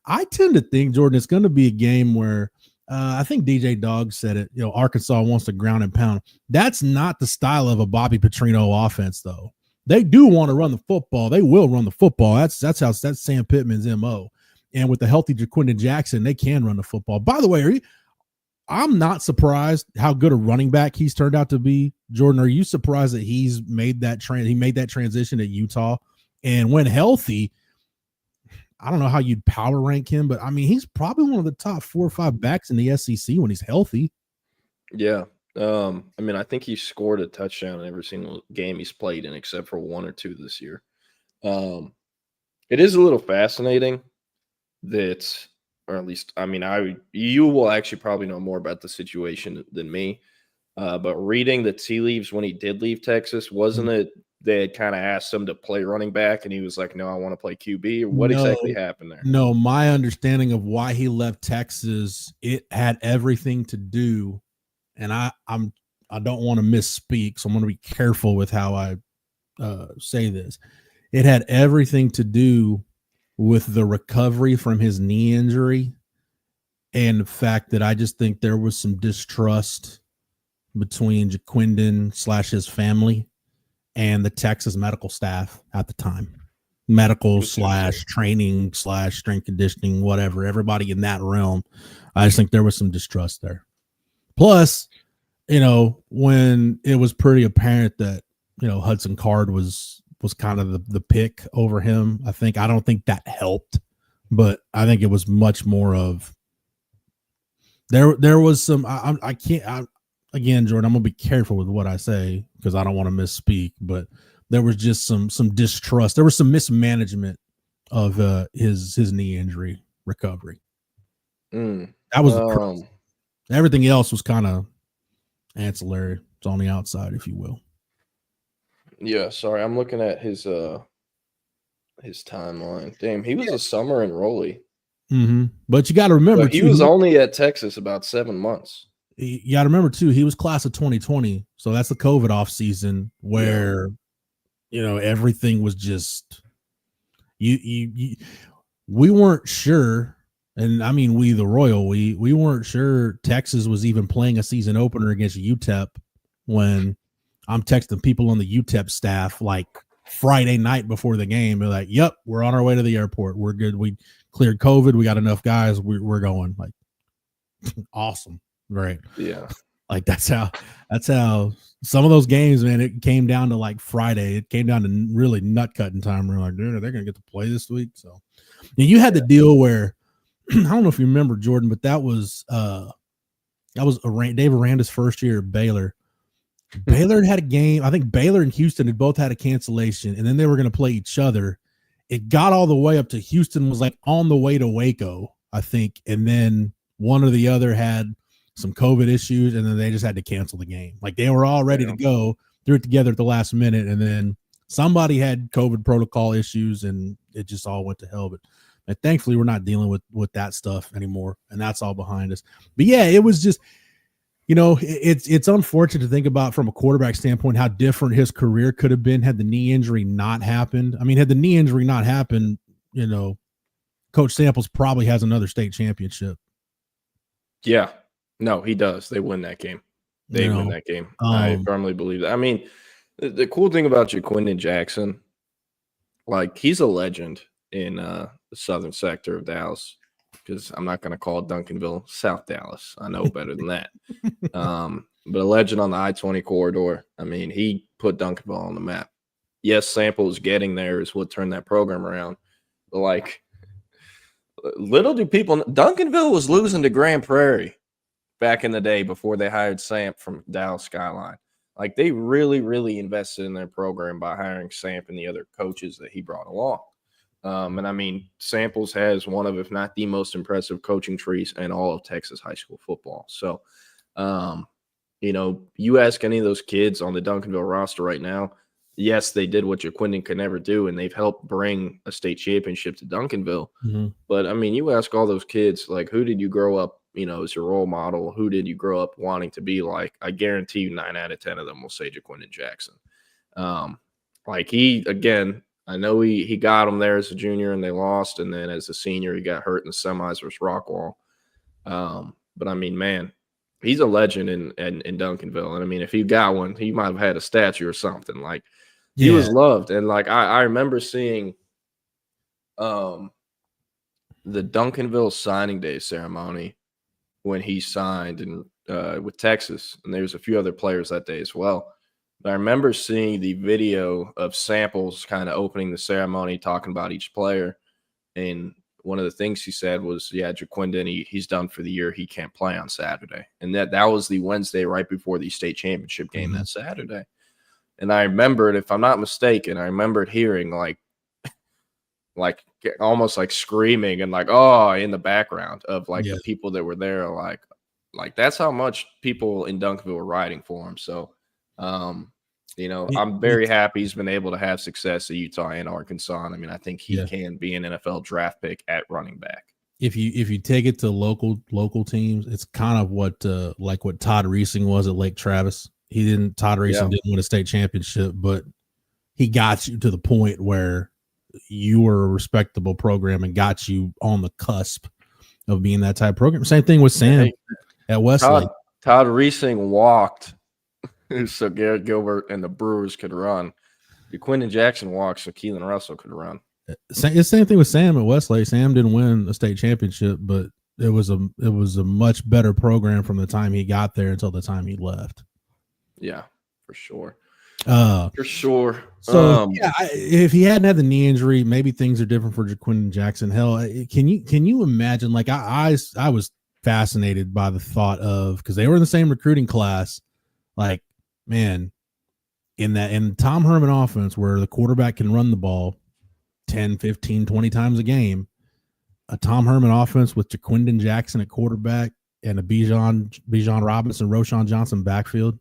I tend to think, Jordan, it's going to be a game where I think DJ Dog said it, Arkansas wants to ground and pound. That's not the style of a Bobby Petrino offense, though. They do want to run the football. They will run the football. That's Sam Pittman's MO. And with the healthy Jaquindon Jackson, they can run the football. By the way, I'm not surprised how good a running back he's turned out to be. Jordan, are you surprised that he's made that transition at Utah? And when healthy, I don't know how you'd power rank him, but I mean, he's probably one of the top 4 or 5 backs in the SEC when he's healthy. Yeah. I think he scored a touchdown in every single game he's played in, except for 1 or 2 this year. It is a little fascinating that, or at least, you will actually probably know more about the situation than me. But reading the tea leaves when he did leave Texas, wasn't it they had kind of asked him to play running back and he was like, no, I want to play QB? Or what exactly happened there? No, my understanding of why he left Texas, it had everything to do, and I don't want to misspeak, so I'm going to be careful with how I say this. It had everything to do with the recovery from his knee injury and the fact that I just think there was some distrust between Jaquindon / his family and the Texas medical staff at the time. Medical / training / strength conditioning, whatever, everybody in that realm. I just think there was some distrust there. Plus, when it was pretty apparent that, Hudson Card was kind of the pick over him, I don't think that helped, but I think it was much more of there was some, again, Jordan, I'm gonna be careful with what I say because I don't want to misspeak, but there was just some distrust. There was some mismanagement of his knee injury recovery. That was everything else was kind of ancillary. It's on the outside, if you will. Yeah, sorry, I'm looking at his timeline. Damn, he was a summer enrollee. Mm-hmm. But you got to remember, he was only at Texas about 7 months. You got to remember too, he was class of 2020, so that's the COVID off season where everything was just we weren't sure, and I mean we the Royal, we weren't sure Texas was even playing a season opener against UTEP when I'm texting people on the UTEP staff like Friday night before the game. They're like, "Yep, we're on our way to the airport. We're good. We cleared COVID. We got enough guys. We're going." Like, awesome. Right. Yeah. Like that's how some of those games, man, it came down to like Friday. It came down to really nut cutting time. We're like, dude, are they going to get to play this week? So and you had the deal where, I don't know if you remember, Jordan, but that was Dave Aranda's first year at Baylor. Baylor had a game. I think Baylor and Houston had both had a cancellation, and then they were going to play each other. It got all the way up to Houston was like on the way to Waco, I think. And then one or the other had some COVID issues, and then they just had to cancel the game. Like they were all ready to go, threw it together at the last minute, and then somebody had COVID protocol issues, and it just all went to hell. But thankfully, we're not dealing with that stuff anymore, and that's all behind us. But yeah, it was just, it's unfortunate to think about from a quarterback standpoint how different his career could have been had the knee injury not happened. I mean, had the knee injury not happened, Coach Samples probably has another state championship. Yeah. No, he does. They win that game. They win that game. I firmly believe that. I mean, the cool thing about Jaquindon Jackson, like he's a legend in the southern sector of Dallas, because I'm not going to call it Duncanville, South Dallas. I know better than that. But a legend on the I-20 corridor. I mean, he put Duncanville on the map. Yes, Samples getting there is what turned that program around. But little do people know, Duncanville was losing to Grand Prairie back in the day before they hired Samp from Dallas Skyline. Like, they really, really invested in their program by hiring Samp and the other coaches that he brought along. And I mean, Samples has one of, if not the most impressive coaching trees in all of Texas high school football. So, you know, you ask any of those kids on the Duncanville roster right now, yes, they did what Jaquindon could never do, and they've helped bring a state championship to Duncanville. Mm-hmm. But, I mean, you ask all those kids, like, who did you grow up, you know, as your role model? Who did you grow up wanting to be like? I guarantee you 9 out of 10 of them will say Jaquindon Jackson. Like, he, again, I know he got him there as a junior and they lost, and then as a senior he got hurt in the semis versus Rockwall. But, I mean, man, he's a legend in Duncanville. And, I mean, if he got one, he might have had a statue or something. Like, he was loved. And, like, I remember seeing the Duncanville signing day ceremony when he signed with Texas. And there was a few other players that day as well. But I remember seeing the video of Samples kind of opening the ceremony, talking about each player. And one of the things he said was, yeah, Jaquindon, he's done for the year. He can't play on Saturday. And that was the Wednesday right before the state championship game that Saturday. And I remembered, if I'm not mistaken, I remembered hearing like almost like screaming and like, oh, in the background of like the people that were there. Like that's how much people in Duncanville were riding for him. So, you know, I'm very happy he's been able to have success at Utah and Arkansas. And I mean, I think he can be an NFL draft pick at running back. If you take it to local teams, it's kind of what like what Todd Reesing was at Lake Travis. Todd Reesing didn't win a state championship, but he got you to the point where you were a respectable program and got you on the cusp of being that type of program. Same thing with Sam at Westlake. Todd Reesing walked so Garrett Gilbert and the Brewers could run. Jaquindon Jackson walked so Keelan Russell could run. It's the same thing with Sam at Westlake. Sam didn't win a state championship, but it was a much better program from the time he got there until the time he left. Yeah, for sure. For sure. So if he hadn't had the knee injury, maybe things are different for Jaquindon Jackson. Hell, can you imagine? Like I was fascinated by the thought of, because they were in the same recruiting class. Like, man, in Tom Herman offense where the quarterback can run the ball 10, 15, 20 times a game, a Tom Herman offense with Jaquindon Jackson at quarterback and a Bijan Robinson, Roshan Johnson backfield.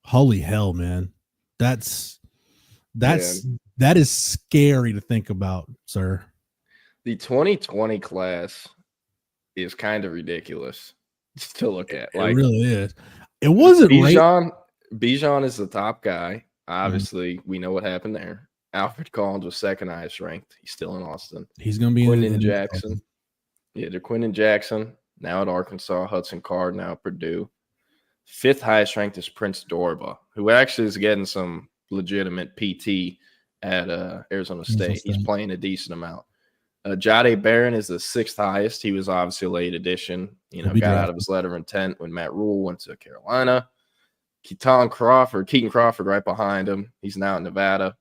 Holy hell, man. That is scary to think about, sir. The 2020 class is kind of ridiculous to look at. It really is. It wasn't Bijan is the top guy. Obviously, we know what happened there. Alfred Collins was second highest ranked. He's still in Austin. He's going to be Jaquindon Jackson. Yeah, Jaquindon Jackson, now at Arkansas. Hudson Card, now at Purdue. Fifth highest ranked is Prince Dorba, who actually is getting some legitimate PT at Arizona State. He's playing a decent amount. Jade Barron is the sixth highest. He was obviously a late addition. You know, got out of his letter of intent when Matt Rule went to Carolina. Keaton Crawford right behind him. He's now in Nevada.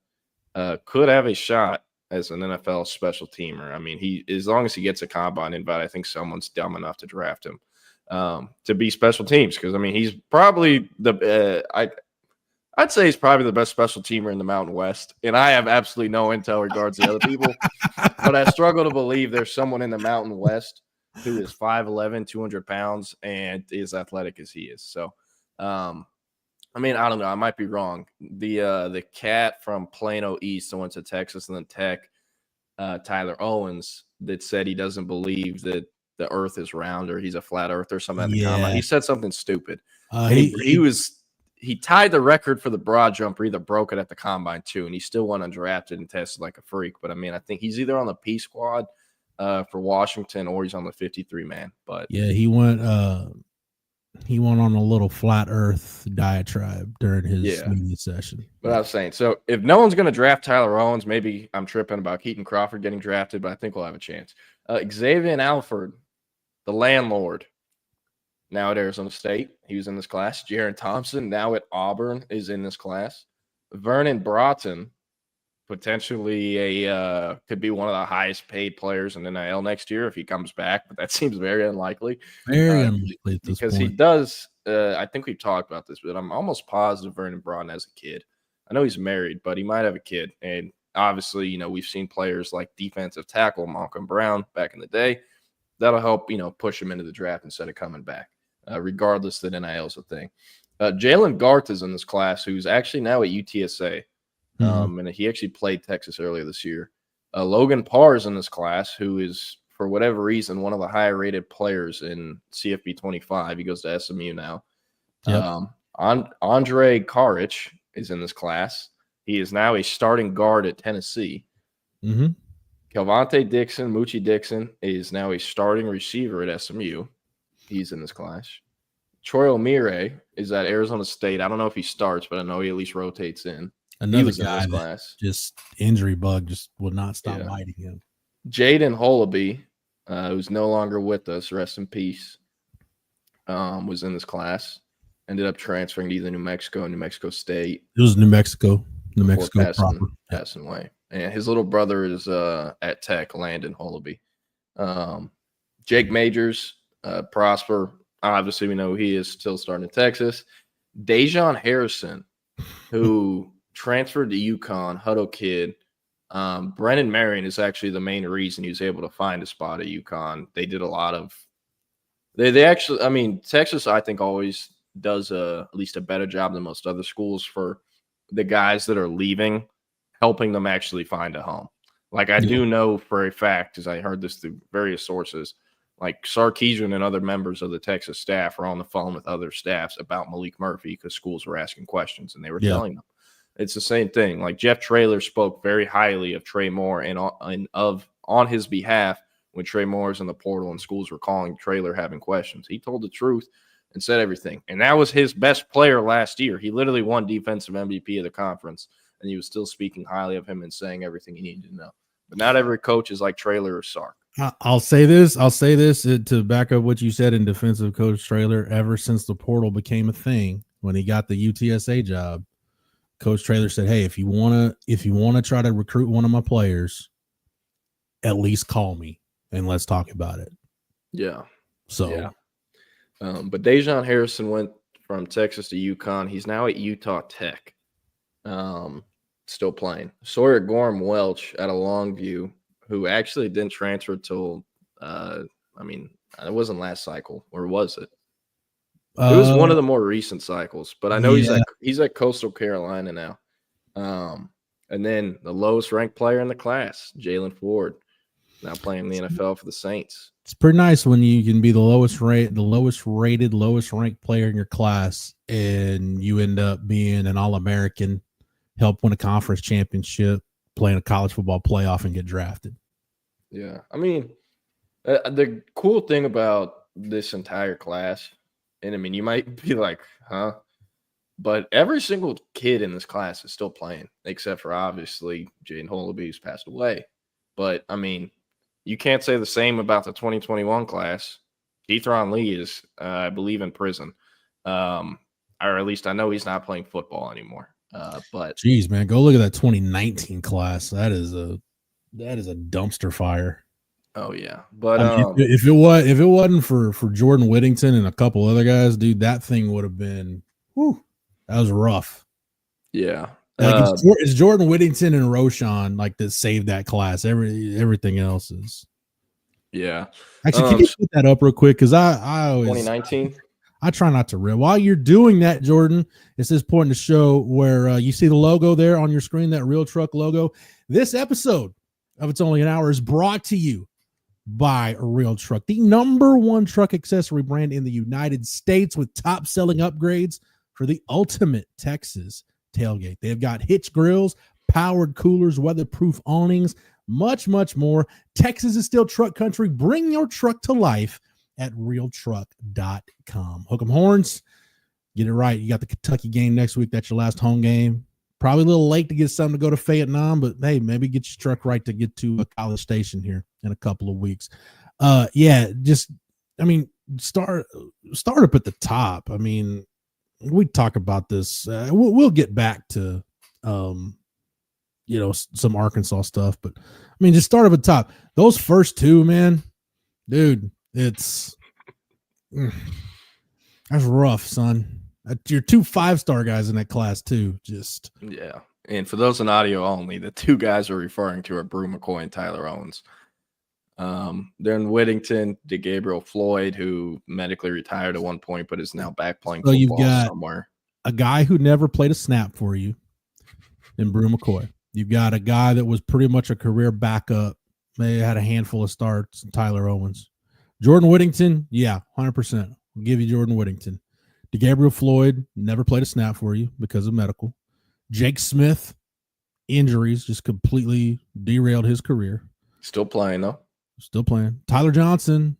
Could have a shot as an NFL special teamer. I mean, as long as he gets a combine invite, I think someone's dumb enough to draft him to be special teams, because I mean he's probably I'd say he's probably the best special teamer in the Mountain West, and I have absolutely no intel regards to the other people, but I struggle to believe there's someone in the Mountain West who is 5'11", 200 pounds, and is athletic as he is. So, I mean, I don't know, I might be wrong. The cat from Plano East that went to Texas and then Tech, Tyler Owens, that said he doesn't believe that the earth is round or he's a flat earth or something. He said something stupid. He tied the record for the broad jumper, either broke it at the combine too, and he still went undrafted and tested like a freak. But I mean, I think he's either on the P squad for Washington or he's on the 53 man. But yeah, he went on a little flat earth diatribe during his media session. But I was saying, so if no one's going to draft Tyler Owens, maybe I'm tripping about Keaton Crawford getting drafted, but I think we'll have a chance. Xavier Alford, the landlord, now at Arizona State. He was in this class. Jaron Thompson, now at Auburn, is in this class. Vernon Broughton, potentially could be one of the highest paid players in NIL next year if he comes back, but that seems very unlikely. Very unlikely at this because point. he does. I think we've talked about this, but I'm almost positive Vernon Braun has a kid. I know he's married, but he might have a kid. And obviously, we've seen players like defensive tackle Malcolm Brown back in the day. That'll help, push him into the draft instead of coming back, regardless that NIL is a thing. Jalen Garth is in this class, who's actually now at UTSA. And he actually played Texas earlier this year. Logan Parr is in this class, who is, for whatever reason, one of the higher rated players in CFB 25. He goes to SMU now. Yep. Andre Karich is in this class. He is now a starting guard at Tennessee. Mm-hmm. Kelvonte Dixon, Moochie Dixon, is now a starting receiver at SMU. He's in this class. Troy O'Meara is at Arizona State. I don't know if he starts, but I know he at least rotates in. Another guy that just injury bug just would not stop biting him. Jaden Holaby, who's no longer with us, rest in peace, was in this class. Ended up transferring to either New Mexico or New Mexico State. It was New Mexico. New Mexico proper. Passing away. And his little brother is at Tech, Landon Holaby. Jake Majors, Prosper. Obviously, we know he is still starting in Texas. Dejon Harrison, who transferred to UConn, Hutto kid. Brennan Marion is actually the main reason he was able to find a spot at UConn. They did a lot of they actually, Texas, I think, always does at least a better job than most other schools for the guys that are leaving, helping them actually find a home. Like I do know for a fact, because I heard this through various sources, like Sarkisian and other members of the Texas staff are on the phone with other staffs about Malik Murphy because schools were asking questions and they were telling them. It's the same thing. Like Jeff Traylor spoke very highly of Trey Moore and on his behalf when Trey Moore was in the portal and schools were calling Traylor having questions. He told the truth and said everything. And that was his best player last year. He literally won defensive MVP of the conference, and he was still speaking highly of him and saying everything he needed to know. But not every coach is like Traylor or Sark. I'll say this to back up what you said in defense of Coach Traylor. Ever since the portal became a thing, when he got the UTSA job, Coach Traylor said, "Hey, if you wanna try to recruit one of my players, at least call me and let's talk about it." Yeah. So, yeah. But Dejon Harrison went from Texas to UConn. He's now at Utah Tech, still playing. Sawyer Gorham Welch at a Longview, who actually didn't transfer till, it wasn't last cycle, or was it? It was one of the more recent cycles, but I know he's at Coastal Carolina now. And then the lowest ranked player in the class, Jalen Ford, now playing in the NFL for the Saints. It's pretty nice when you can be the lowest rated, lowest ranked player in your class, and you end up being an All-American, help win a conference championship, playing a college football playoff, and get drafted. Yeah, the cool thing about this entire class, and you might be like, huh? But every single kid in this class is still playing, except for obviously Jaden Holaby, who's passed away. But you can't say the same about the 2021 class. Keithron Lee is, I believe, in prison, or at least I know he's not playing football anymore. But geez, man, go look at that 2019 class. That is a dumpster fire. Oh yeah, but if it wasn't for Jordan Whittington and a couple other guys, dude, that thing would have been. Whew, that was rough. Yeah, it's Jordan Whittington and Roshan that saved that class. Everything else is. Yeah. Actually, can you put that up real quick? Because I always 2019. I try not to rip. While you're doing that, Jordan, it's this point in the show where you see the logo there on your screen, that Real Truck logo. This episode of It's Only an Hour is brought to you by Real Truck, the #1 truck accessory brand in the United States, with top-selling upgrades for the ultimate Texas tailgate. They've got hitch grills, powered coolers, weatherproof awnings, much, much more. Texas is still truck country. Bring your truck to life at realtruck.com. Hook 'em horns. Get it right. You got the Kentucky game next week. That's your last home game. Probably a little late to get something to go to Fayetteville, but hey, maybe get your truck right to get to a College Station here in a couple of weeks. Start up at the top. We talk about this. We'll get back to some Arkansas stuff. But I mean, just start at the top. Those first two, man, dude, that's rough, son. You're 2 5-star guys in that class too. Just yeah. And for those in audio only, the two guys we're referring to are Brew McCoy and Tyler Owens. They're in Whittington, DeGabriel Floyd, who medically retired at one point, but is now back playing so football you've got somewhere. A guy who never played a snap for you in Brew McCoy. You've got a guy that was pretty much a career backup. They had a handful of starts, Tyler Owens. Jordan Whittington, yeah, 100%. I'll give you Jordan Whittington. DeGabriel Floyd never played a snap for you because of medical. Jake Smith, injuries just completely derailed his career. Still playing, though. Still playing. Tyler Johnson,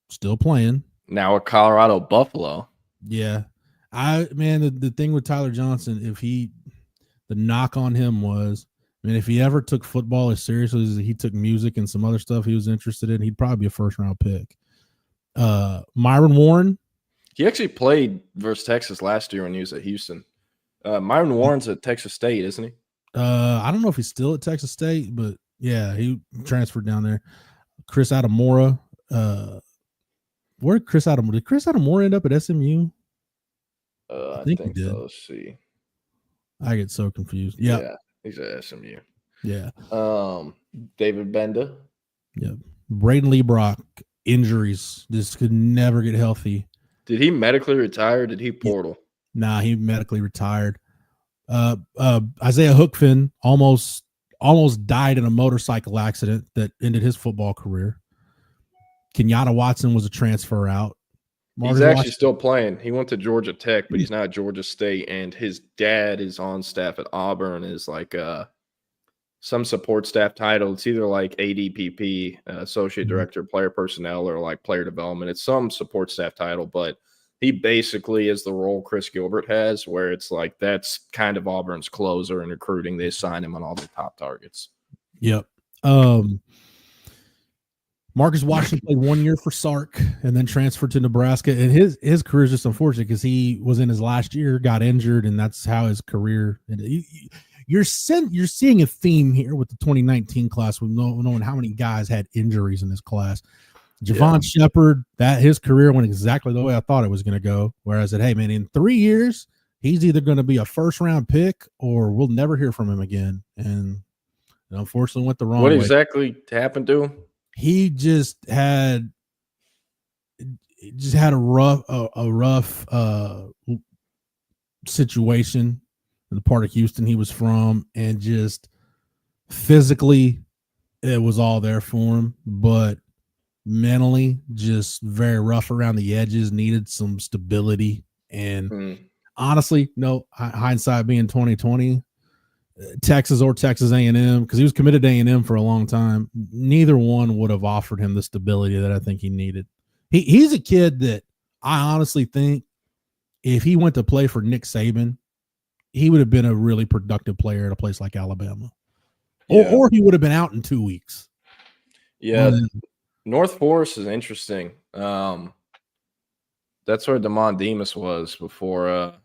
still playing. Now a Colorado Buffalo. Yeah. The thing with Tyler Johnson, the knock on him was, if he ever took football as seriously as he took music and some other stuff he was interested in, he'd probably be a first-round pick. Myron Warren. He actually played versus Texas last year when he was at Houston. Myron Warren's at Texas State, isn't he? I don't know if he's still at Texas State, but yeah, he transferred down there. Chris Adamora. Where did Chris Adamora end up at SMU? I think he did. So. Let's see. I get so confused. Yep. Yeah, he's at SMU. Yeah. David Benda. Yeah. Braden Lebrock, injuries. Just could never get healthy. Did he medically retire? Or did he portal? Nah, he medically retired. Isaiah Hookfin almost died in a motorcycle accident that ended his football career. Kenyatta Watson was a transfer out. He's actually still playing. He went to Georgia Tech, but he's not at Georgia State, and his dad is on staff at Auburn as like some support staff title. It's either like ADPP, Associate Director of Player Personnel, or like Player Development. It's some support staff title, but he basically is the role Chris Gilbert has, where it's like that's kind of Auburn's closer in recruiting. They assign him on all their top targets. Yep. Marcus Washington played 1 year for Sark and then transferred to Nebraska. And his career is just unfortunate because he was in his last year, got injured, and that's how his career. You're seeing a theme here with the 2019 class with knowing how many guys had injuries in this class. Javon Shepard, that his career went exactly the way I thought it was going to go. Where I said, hey, man, in 3 years, he's either going to be a first-round pick or we'll never hear from him again. And unfortunately went the wrong way. What exactly happened to him? He just had a rough situation in the part of Houston he was from, and just physically it was all there for him, but mentally just very rough around the edges, needed some stability. And honestly, no, hindsight being 2020, Texas or Texas A&M, because he was committed to A&M for a long time, neither one would have offered him the stability that I think he needed. He's a kid that I honestly think if he went to play for Nick Saban, he would have been a really productive player at a place like Alabama. Yeah. Or he would have been out in 2 weeks. Yeah. North Forest is interesting. That's where Damon Demas was before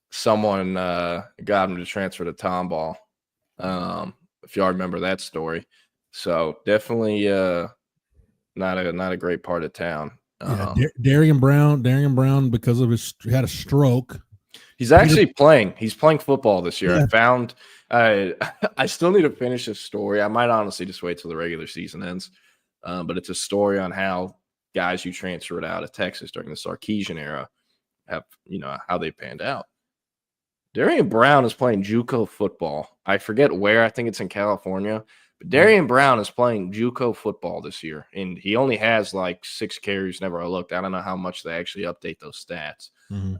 someone got him to transfer to Tomball. If y'all remember that story. So definitely not a great part of town. Darian Brown, because of had a stroke. He's actually playing. He's playing football this year. Yeah. I still need to finish this story. I might honestly just wait till the regular season ends. But it's a story on how guys who transferred out of Texas during the Sarkisian era have, how they panned out. Darian Brown is playing JUCO football. I forget where. I think it's in California. But Darian Brown is playing JUCO football this year, and he only has like 6 carries. Never looked. I don't know how much they actually update those stats.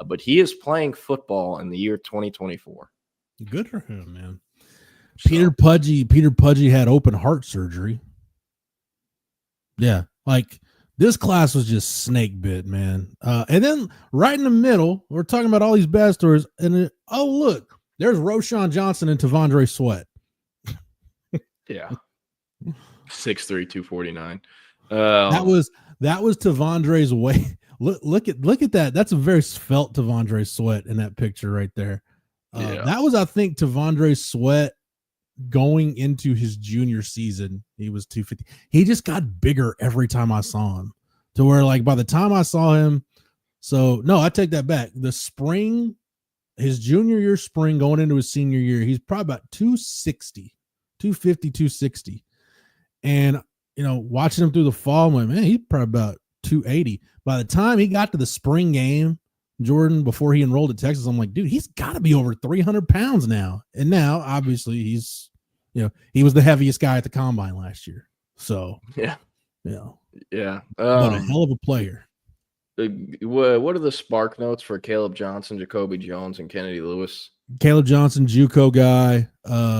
But he is playing football in the year 2024. Good for him, man. Peter Pudgy had open heart surgery. Yeah, like this class was just snake bit, man. And then right in the middle, we're talking about all these bad stories. And look, there's Roshan Johnson and Tavondre Sweat. Yeah, 6'3", 249. That was Tavondre's way. Look at that. That's a very svelte Tavondre Sweat in that picture right there. That was, I think, Tavondre Sweat going into his junior season. He was 250. He just got bigger every time I saw him, to where, like, by the time I saw him, so no, I take that back. The spring, his junior year spring going into his senior year, he's probably about 250, 260. And, watching him through the fall, I'm like, man, he's probably about 280. By the time he got to the spring game, Jordan, before he enrolled at Texas, I'm like, dude, he's got to be over 300 pounds now. And now, obviously, he's, he was the heaviest guy at the combine last year. So, yeah. But a hell of a player. What are the spark notes for Caleb Johnson, Jacoby Jones, and Kennedy Lewis? Caleb Johnson, JUCO guy,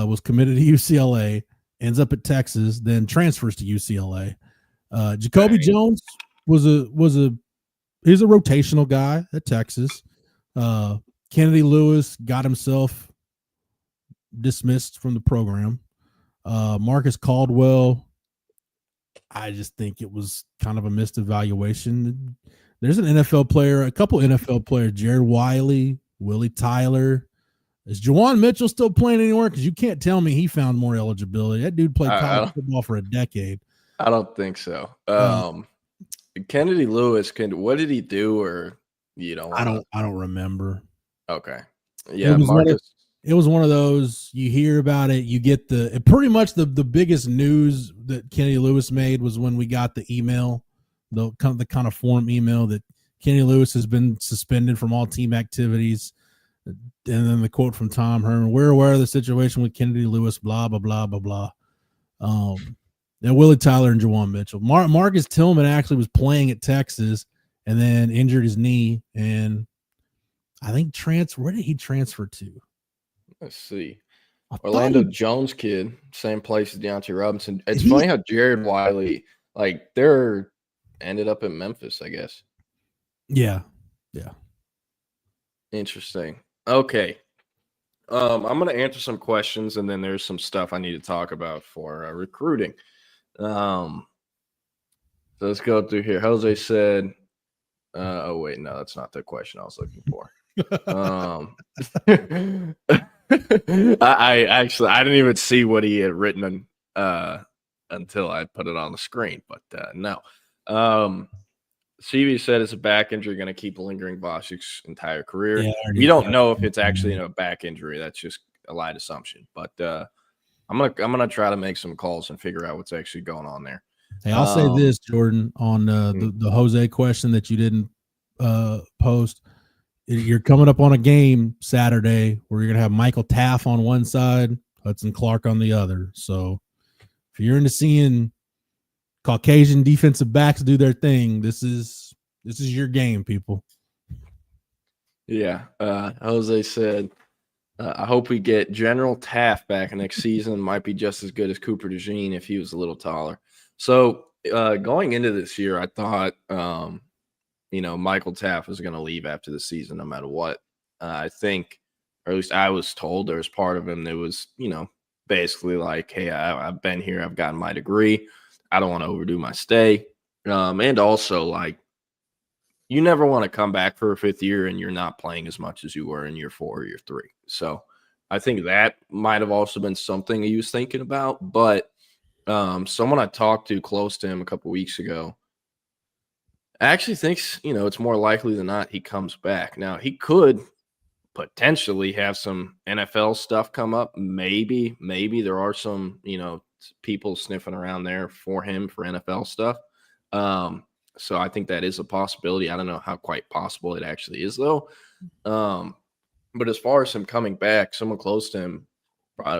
was committed to UCLA, ends up at Texas, then transfers to UCLA. Jacoby Jones he's a rotational guy at Texas. Kennedy Lewis got himself dismissed from the program. Marcus Caldwell, I just think it was kind of a missed evaluation. There's an NFL player, a couple NFL players, Jared Wiley, Willie Tyler. Is Juwan Mitchell still playing anywhere? Because you can't tell me he found more eligibility. That dude played college football for a decade. I don't think so. Kennedy Lewis, what did he do? Or I don't remember. Okay, yeah, Marcus. It was one of those, you hear about it, you get pretty much the biggest news that Kennedy Lewis made was when we got the email, the kind of form email that Kennedy Lewis has been suspended from all team activities. And then the quote from Tom Herman, we're aware of the situation with Kennedy Lewis, blah, blah, blah, blah, blah. And Willie Tyler and Juwan Mitchell. Marcus Tillman actually was playing at Texas and then injured his knee. And I think where did he transfer to? Let's see. Orlando Jones kid, same place as Deontay Robinson. It's funny how Jared Wiley, they're ended up in Memphis, I guess. Yeah. Interesting. Okay. I'm going to answer some questions, and then there's some stuff I need to talk about for recruiting. So let's go through here. Jose said, oh, wait, no, that's not the question I was looking for. I didn't even see what he had written until I put it on the screen, but no. CV said it's a back injury going to keep lingering Bostic's entire career. Yeah, you don't know if it's actually a back injury. That's just a light assumption. But I'm gonna try to make some calls and figure out what's actually going on there. Hey, I'll say this, Jordan, on the Jose question that you didn't post. You're coming up on a game Saturday where you're gonna have Michael Taff on one side, Hudson Clark on the other. So if you're into seeing Caucasian defensive backs do their thing, this is your game, people. Yeah. Jose said, I hope we get General Taft back next season. Might be just as good as Cooper DeJean if he was a little taller. So going into this year, I thought, Michael Taft was going to leave after the season no matter what. I think, or at least I was told, there was part of him that was, basically like, hey, I've been here. I've gotten my degree. I don't want to overdo my stay. And also, you never want to come back for a fifth year and you're not playing as much as you were in year 4 or year 3. So I think that might have also been something he was thinking about. But someone I talked to close to him a couple weeks ago actually thinks, it's more likely than not he comes back. Now, he could potentially have some NFL stuff come up. Maybe there are some, people sniffing around there for him for NFL stuff. So I think that is a possibility. I don't know how quite possible it actually is, though. But as far as him coming back, someone close to him,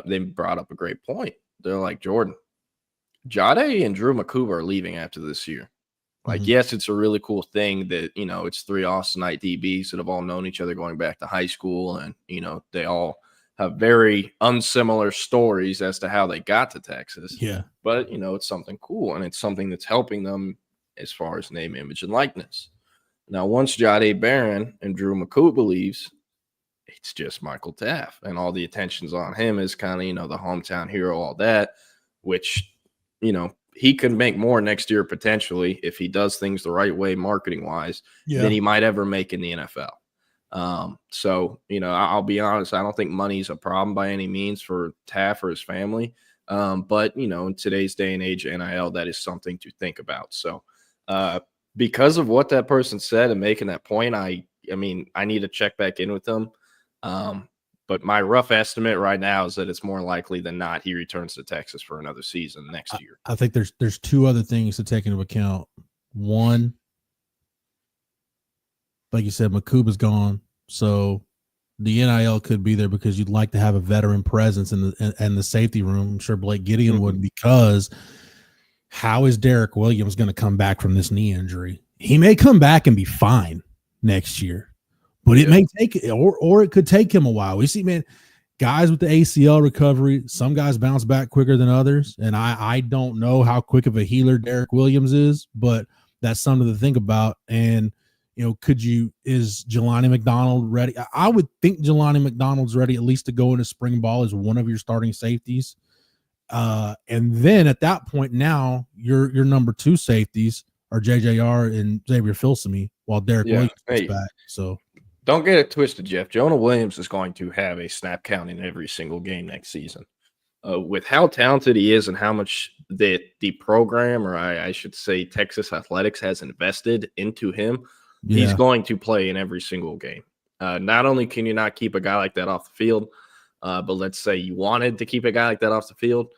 they brought up a great point. They're like, Jordan, Jade and Drew Makuba are leaving after this year. Yes, it's a really cool thing that, it's 3 Austinite DBs that have all known each other going back to high school. And, they all have very unsimilar stories as to how they got to Texas. Yeah. But, it's something cool, and it's something that's helping them as far as name, image, and likeness. Now, once Jade Barron and Drew Makuba leaves, it's just Michael Taft, and all the attention's on him as kind of, the hometown hero, all that, which, he could make more next year potentially if he does things the right way marketing-wise than he might ever make in the NFL. So, I'll be honest, I don't think money's a problem by any means for Taft or his family. But, in today's day and age, NIL, that is something to think about. So, because of what that person said and making that point, I need to check back in with them. But my rough estimate right now is that it's more likely than not he returns to Texas for another season next year. I think there's two other things to take into account. One, like you said, Makuba's gone, so the NIL could be there because you'd like to have a veteran presence in the safety room. I'm sure Blake Gideon would, because how is Derek Williams going to come back from this knee injury? He may come back and be fine next year, but it may take or it could take him a while. We see, man, guys with the ACL recovery, some guys bounce back quicker than others, and I don't know how quick of a healer Derek Williams is, but that's something to think about. And is Jelani McDonald ready? I would think Jelani McDonald's ready at least to go into spring ball as one of your starting safeties. And then at that point, now your number two safeties are JJR and Xavier Filsaime while Derek Williams is back. So don't get it twisted, Jeff. Jonah Williams is going to have a snap count in every single game next season. With how talented he is and how much the program, or I should say Texas Athletics, has invested into him, he's going to play in every single game. Not only can you not keep a guy like that off the field, but let's say you wanted to keep a guy like that off the field.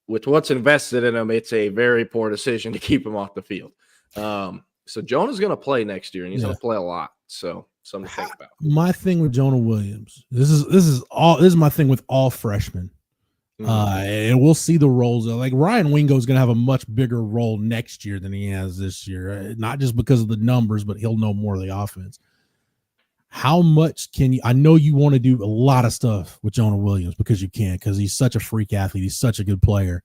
With what's invested in him, it's a very poor decision to keep him off the field. So Jonah's going to play next year, and he's going to play a lot. So something to think about. My thing with Jonah Williams, this is my thing with all freshmen. And we'll see the roles. Like Ryan Wingo is going to have a much bigger role next year than he has this year, not just because of the numbers, but he'll know more of the offense. How much can you? I know you want to do a lot of stuff with Jonah Williams because you can, because he's such a freak athlete. He's such a good player.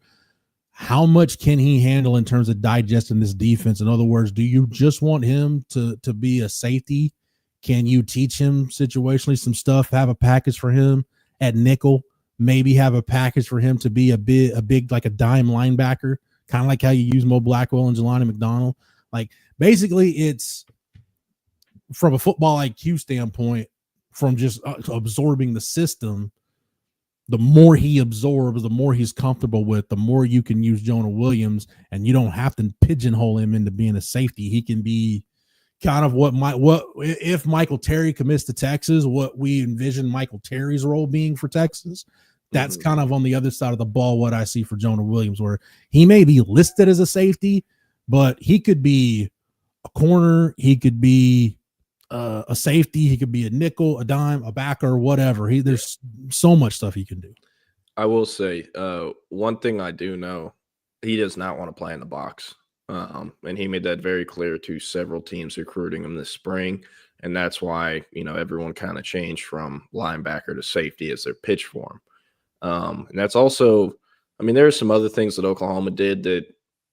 How much can he handle in terms of digesting this defense? In other words, do you just want him to be a safety? Can you teach him situationally some stuff, have a package for him at nickel? Maybe have a package for him to be a big like a dime linebacker, kind of like how you use Mo Blackwell and Jelani McDonald. Like basically it's from a football IQ standpoint, from just absorbing the system, the more he absorbs, the more he's comfortable with, the more you can use Jonah Williams, and you don't have to pigeonhole him into being a safety. He can be kind of what if Michael Terry commits to Texas, what we envision Michael Terry's role being for Texas. That's kind of on the other side of the ball, what I see for Jonah Williams, where he may be listed as a safety, but he could be a corner, he could be a safety, he could be a nickel, a dime, a backer, whatever. There's so much stuff he can do. I will say one thing I do know, he does not want to play in the box. And he made that very clear to several teams recruiting him this spring. And that's why, everyone kind of changed from linebacker to safety as their pitch for him. And that's also, there are some other things that Oklahoma did that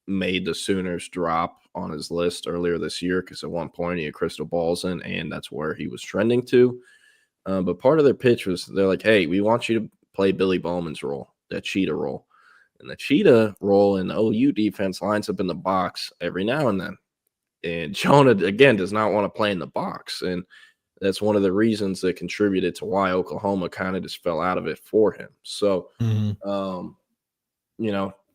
made the Sooners drop on his list earlier this year, because at one point he had crystal balls in, and that's where he was trending to. But part of their pitch was they're like, hey, we want you to play Billy Bowman's role, that cheetah role. And the cheetah role in the OU defense lines up in the box every now and then. And Jonah, again, does not want to play in the box. And that's one of the reasons that contributed to why Oklahoma kind of just fell out of it for him. So,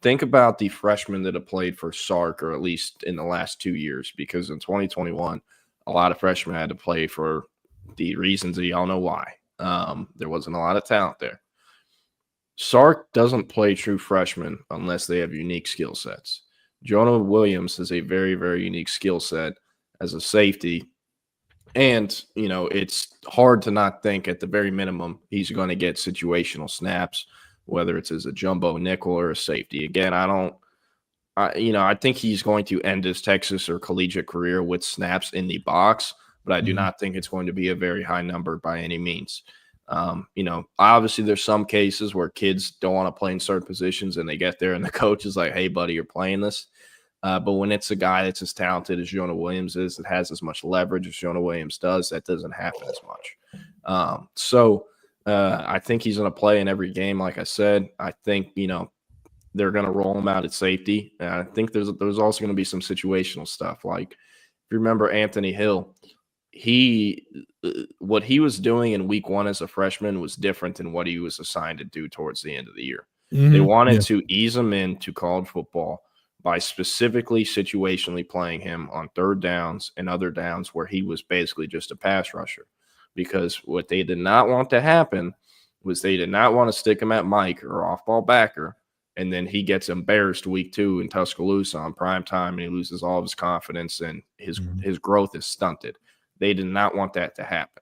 think about the freshmen that have played for Sark, or at least in the last 2 years, because in 2021, a lot of freshmen had to play for the reasons that y'all know why. There wasn't a lot of talent there. Sark doesn't play true freshmen unless they have unique skill sets. Jonah Williams has a very, very unique skill set as a safety. And, it's hard to not think at the very minimum he's going to get situational snaps, whether it's as a jumbo nickel or a safety. Again, I think he's going to end his Texas or collegiate career with snaps in the box, but I do not think it's going to be a very high number by any means. Obviously there's some cases where kids don't want to play in certain positions and they get there and the coach is like, hey, buddy, you're playing this. But when it's a guy that's as talented as Jonah Williams is, that has as much leverage as Jonah Williams does, that doesn't happen as much. So I think he's going to play in every game. Like I said, I think, they're going to roll him out at safety. And I think there's also going to be some situational stuff. Like, if you remember Anthony Hill, what he was doing in week 1 as a freshman was different than what he was assigned to do towards the end of the year. They wanted to ease him into college football by specifically situationally playing him on third downs and other downs where he was basically just a pass rusher. Because what they did not want to happen was they did not want to stick him at Mike or off-ball backer, and then he gets embarrassed week 2 in Tuscaloosa on prime time, and he loses all of his confidence, and his growth is stunted. They did not want that to happen.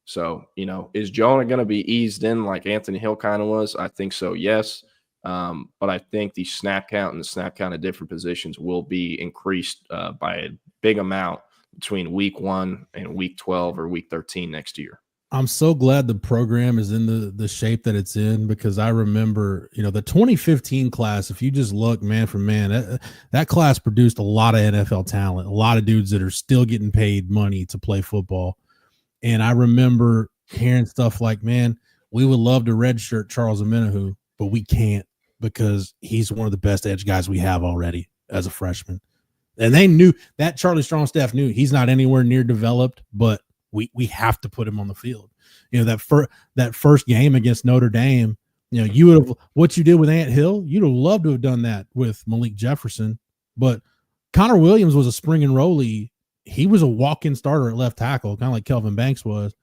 So, is Jonah going to be eased in like Anthony Hill kind of was? I think so, yes. But I think the snap count and the snap count of different positions will be increased by a big amount between week 1 and week 12 or week 13 next year. I'm so glad the program is in the shape that it's in, because I remember, the 2015 class, if you just look man for man, that class produced a lot of NFL talent, a lot of dudes that are still getting paid money to play football. And I remember hearing stuff like, man, we would love to redshirt Charles Omenihu, but we can't because he's one of the best edge guys we have already as a freshman. And they knew that Charlie Strong staff knew he's not anywhere near developed, but we have to put him on the field. That first game against Notre Dame, you would have what you did with Ant Hill, you'd have loved to have done that with Malik Jefferson. But Connor Williams was a spring and rollie. He was a walk-in starter at left tackle, kind of like Kelvin Banks was.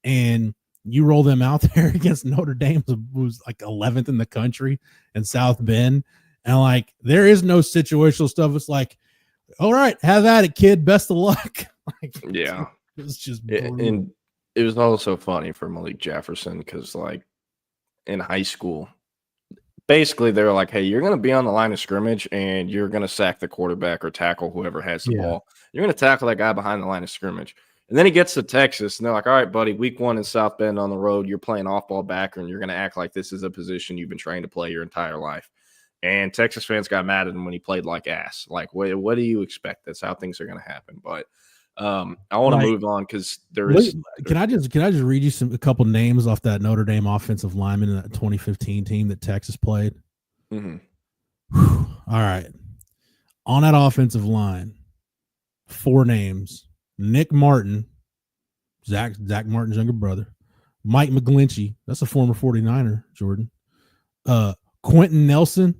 And you roll them out there against Notre Dame, who was like 11th in the country in South Bend. And like, there is no situational stuff. It's like, all right, have at it, kid. Best of luck. Yeah. It was just and it was also funny for Malik Jefferson because, like, in high school, basically they were like, hey, you're going to be on the line of scrimmage and you're going to sack the quarterback or tackle whoever has the ball. You're going to tackle that guy behind the line of scrimmage. And then he gets to Texas, and they're like, all right, buddy, week 1 in South Bend on the road, you're playing off-ball backer, and you're going to act like this is a position you've been trained to play your entire life. And Texas fans got mad at him when he played like ass. Like, what do you expect? That's how things are going to happen. But I want to move on because Can I just read you a couple names off that Notre Dame offensive lineman in that 2015 team that Texas played? Mm-hmm. All right, on that offensive line, 4 names: Nick Martin, Zach Martin's younger brother; Mike McGlinchey, that's a former 49er, Jordan; Quentin Nelson,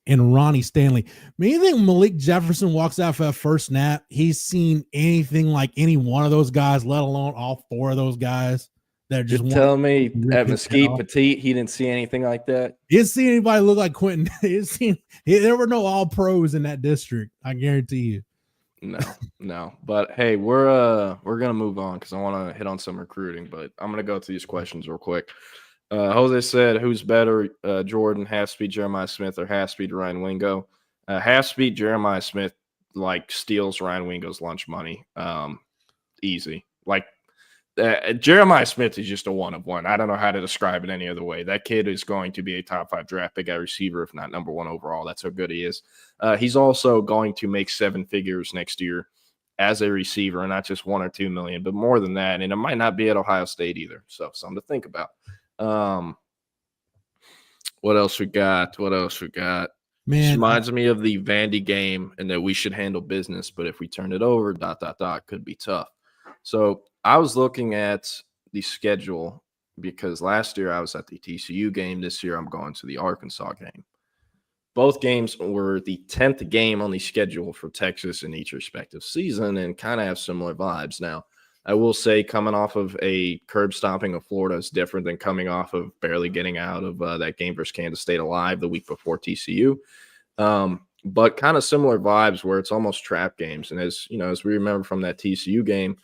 and Ronnie Stanley. I mean, you think Malik Jefferson walks out for that first snap, he's seen anything like any one of those guys, let alone all 4 of those guys that just tell me at Mesquite Petit, he didn't see anything like that. He didn't see anybody look like Quentin. There were no all pros in that district. I guarantee you. No. But hey, we're gonna move on because I want to hit on some recruiting. But I'm gonna go through these questions real quick. Jose said, who's better, Jordan, half-speed Jeremiah Smith or half-speed Ryan Wingo? Half-speed Jeremiah Smith, like, steals Ryan Wingo's lunch money. Easy. Like, Jeremiah Smith is just a one-of-one. I don't know how to describe it any other way. That kid is going to be a top 5 draft pick at receiver, if not number 1 overall. That's how good he is. He's also going to make 7 figures next year as a receiver, and not just 1 or 2 million, but more than that. And it might not be at Ohio State either. So something to think about. What else we got? Man, this reminds me of the Vandy game and that we should handle business, but if we turn it over, ... could be tough. So I was looking at the schedule because last year I was at the TCU game. This year I'm going to the Arkansas game. Both games were the 10th game on the schedule for Texas in each respective season and kind of have similar vibes. Now, I will say coming off of a curb stomping of Florida is different than coming off of barely getting out of that game versus Kansas State alive the week before TCU. But kind of similar vibes where it's almost trap games. And as we remember from that TCU game,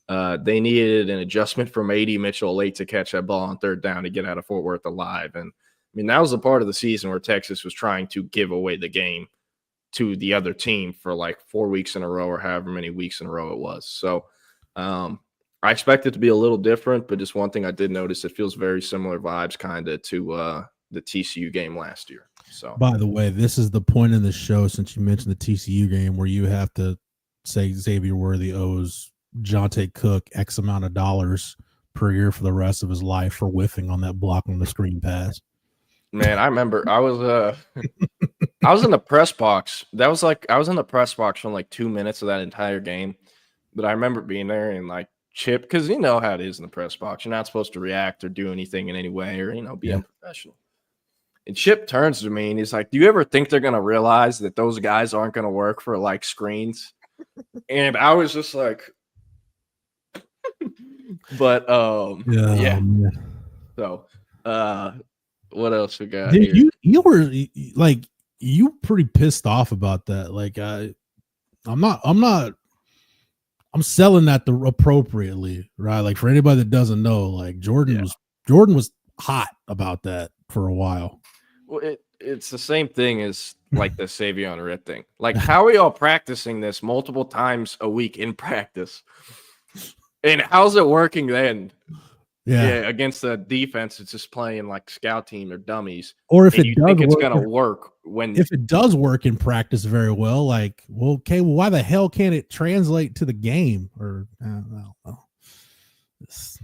they needed an adjustment from AD Mitchell late to catch that ball on third down to get out of Fort Worth alive. And I mean, that was the part of the season where Texas was trying to give away the game to the other team for like 4 weeks in a row or however many weeks in a row it was. So, I expect it to be a little different, but just one thing I did notice, it feels very similar vibes kind of to the TCU game last year. So, by the way, this is the point in the show, since you mentioned the TCU game, where you have to say Xavier Worthy owes Jonte Cook X amount of dollars per year for the rest of his life for whiffing on that block on the screen pass. Man, I remember I was in the press box. That was like I was in the press box for like 2 minutes of that entire game. But I remember being there and like Chip, because you know how it is in the press box. You're not supposed to react or do anything in any way or, be unprofessional. And Chip turns to me and he's like, do you ever think they're going to realize that those guys aren't going to work for like screens? And I was just like, but yeah. So what else we got here? You were like, you pretty pissed off about that. Like I'm selling that appropriately, right? Like for anybody that doesn't know, like Jordan was hot about that for a while. Well, it's the same thing as like the Savion Red thing. Like, how are y'all practicing this multiple times a week in practice? And how's it working then? Yeah, against the defense, it's just playing like scout team or dummies. Or if it does think it's work, gonna work if it does work in practice very well, like, well, okay, well, why the hell can't it translate to the game? Or I don't know. It's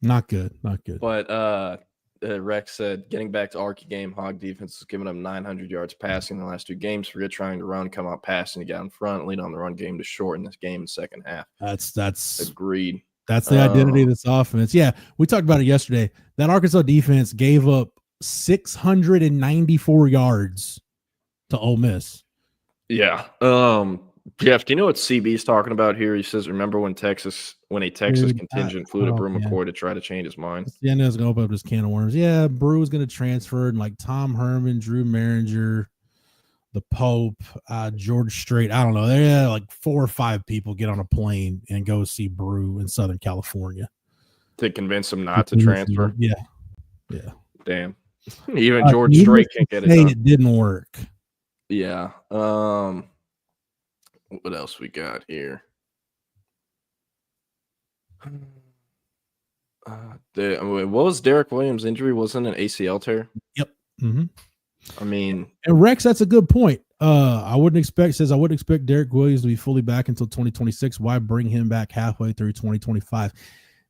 not good. But Rex said, getting back to Arky game, Hog defense has given them 900 yards passing in the last 2 games. Forget trying to run, come out passing to get in front, lead on the run game to shorten this game in the second half. That's agreed. That's the identity of this offense. Yeah, we talked about it yesterday. That Arkansas defense gave up 694 yards to Ole Miss. Yeah. Jeff, do you know what CB's talking about here? He says, remember when a Texas contingent flew to Brew McCoy to try to change his mind? Yeah, and it's going to open up this can of worms. Yeah, Brew was going to transfer, and like Tom Herman, Drew Maringer, the Pope, George Strait. I don't know. They had like 4 or 5 people get on a plane and go see Brew in Southern California to convince him not to transfer. Yeah. Damn. Even George Strait can't get it done. It didn't work. Yeah. What else we got here? What was Derek Williams' injury? Wasn't an ACL tear? Yep. Mm-hmm. I mean, and Rex, that's a good point. I wouldn't expect Derek Williams to be fully back until 2026. Why bring him back halfway through 2025?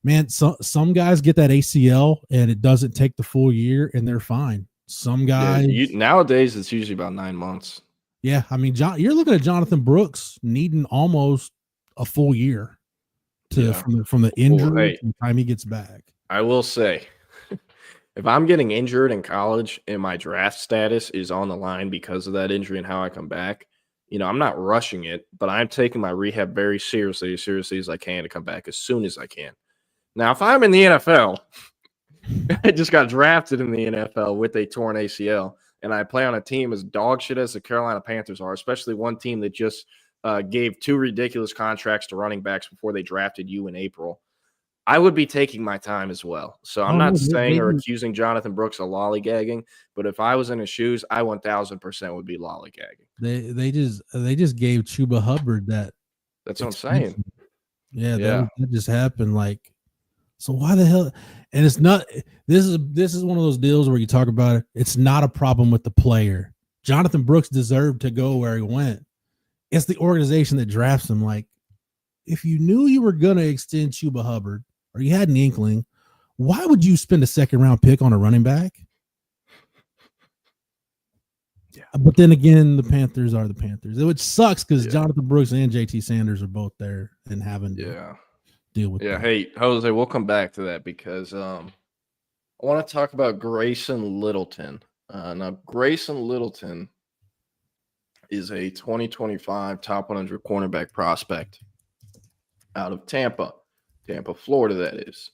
Man, some guys get that ACL and it doesn't take the full year and they're fine. Some guys nowadays it's usually about 9 months. Yeah, I mean, you're looking at Jonathan Brooks needing almost a full year from the injury to the time he gets back. I will say, if I'm getting injured in college and my draft status is on the line because of that injury and how I come back, I'm not rushing it, but I'm taking my rehab very seriously as I can to come back as soon as I can. Now, if I'm in the NFL, I just got drafted in the NFL with a torn ACL, and I play on a team as dog shit as the Carolina Panthers are, especially one team that just gave 2 ridiculous contracts to running backs before they drafted you in April, I would be taking my time as well. So I'm not saying or accusing Jonathan Brooks of lollygagging, but if I was in his shoes, I 1,000% would be lollygagging. They just gave Chuba Hubbard that. That's what I'm saying. Yeah. That just happened. Like, so why the hell? And it's not. This is one of those deals where you talk about it. It's not a problem with the player. Jonathan Brooks deserved to go where he went. It's the organization that drafts him. Like, if you knew you were gonna extend Chuba Hubbard or you had an inkling, why would you spend a 2nd-round pick on a running back? Yeah. But then again, the Panthers are the Panthers, which sucks because Jonathan Brooks and JT Sanders are both there and having to deal with that. Hey, Jose, we'll come back to that because I want to talk about Grayson Littleton. Now, Grayson Littleton is a 2025 top 100 cornerback prospect out of Tampa, Florida, that is.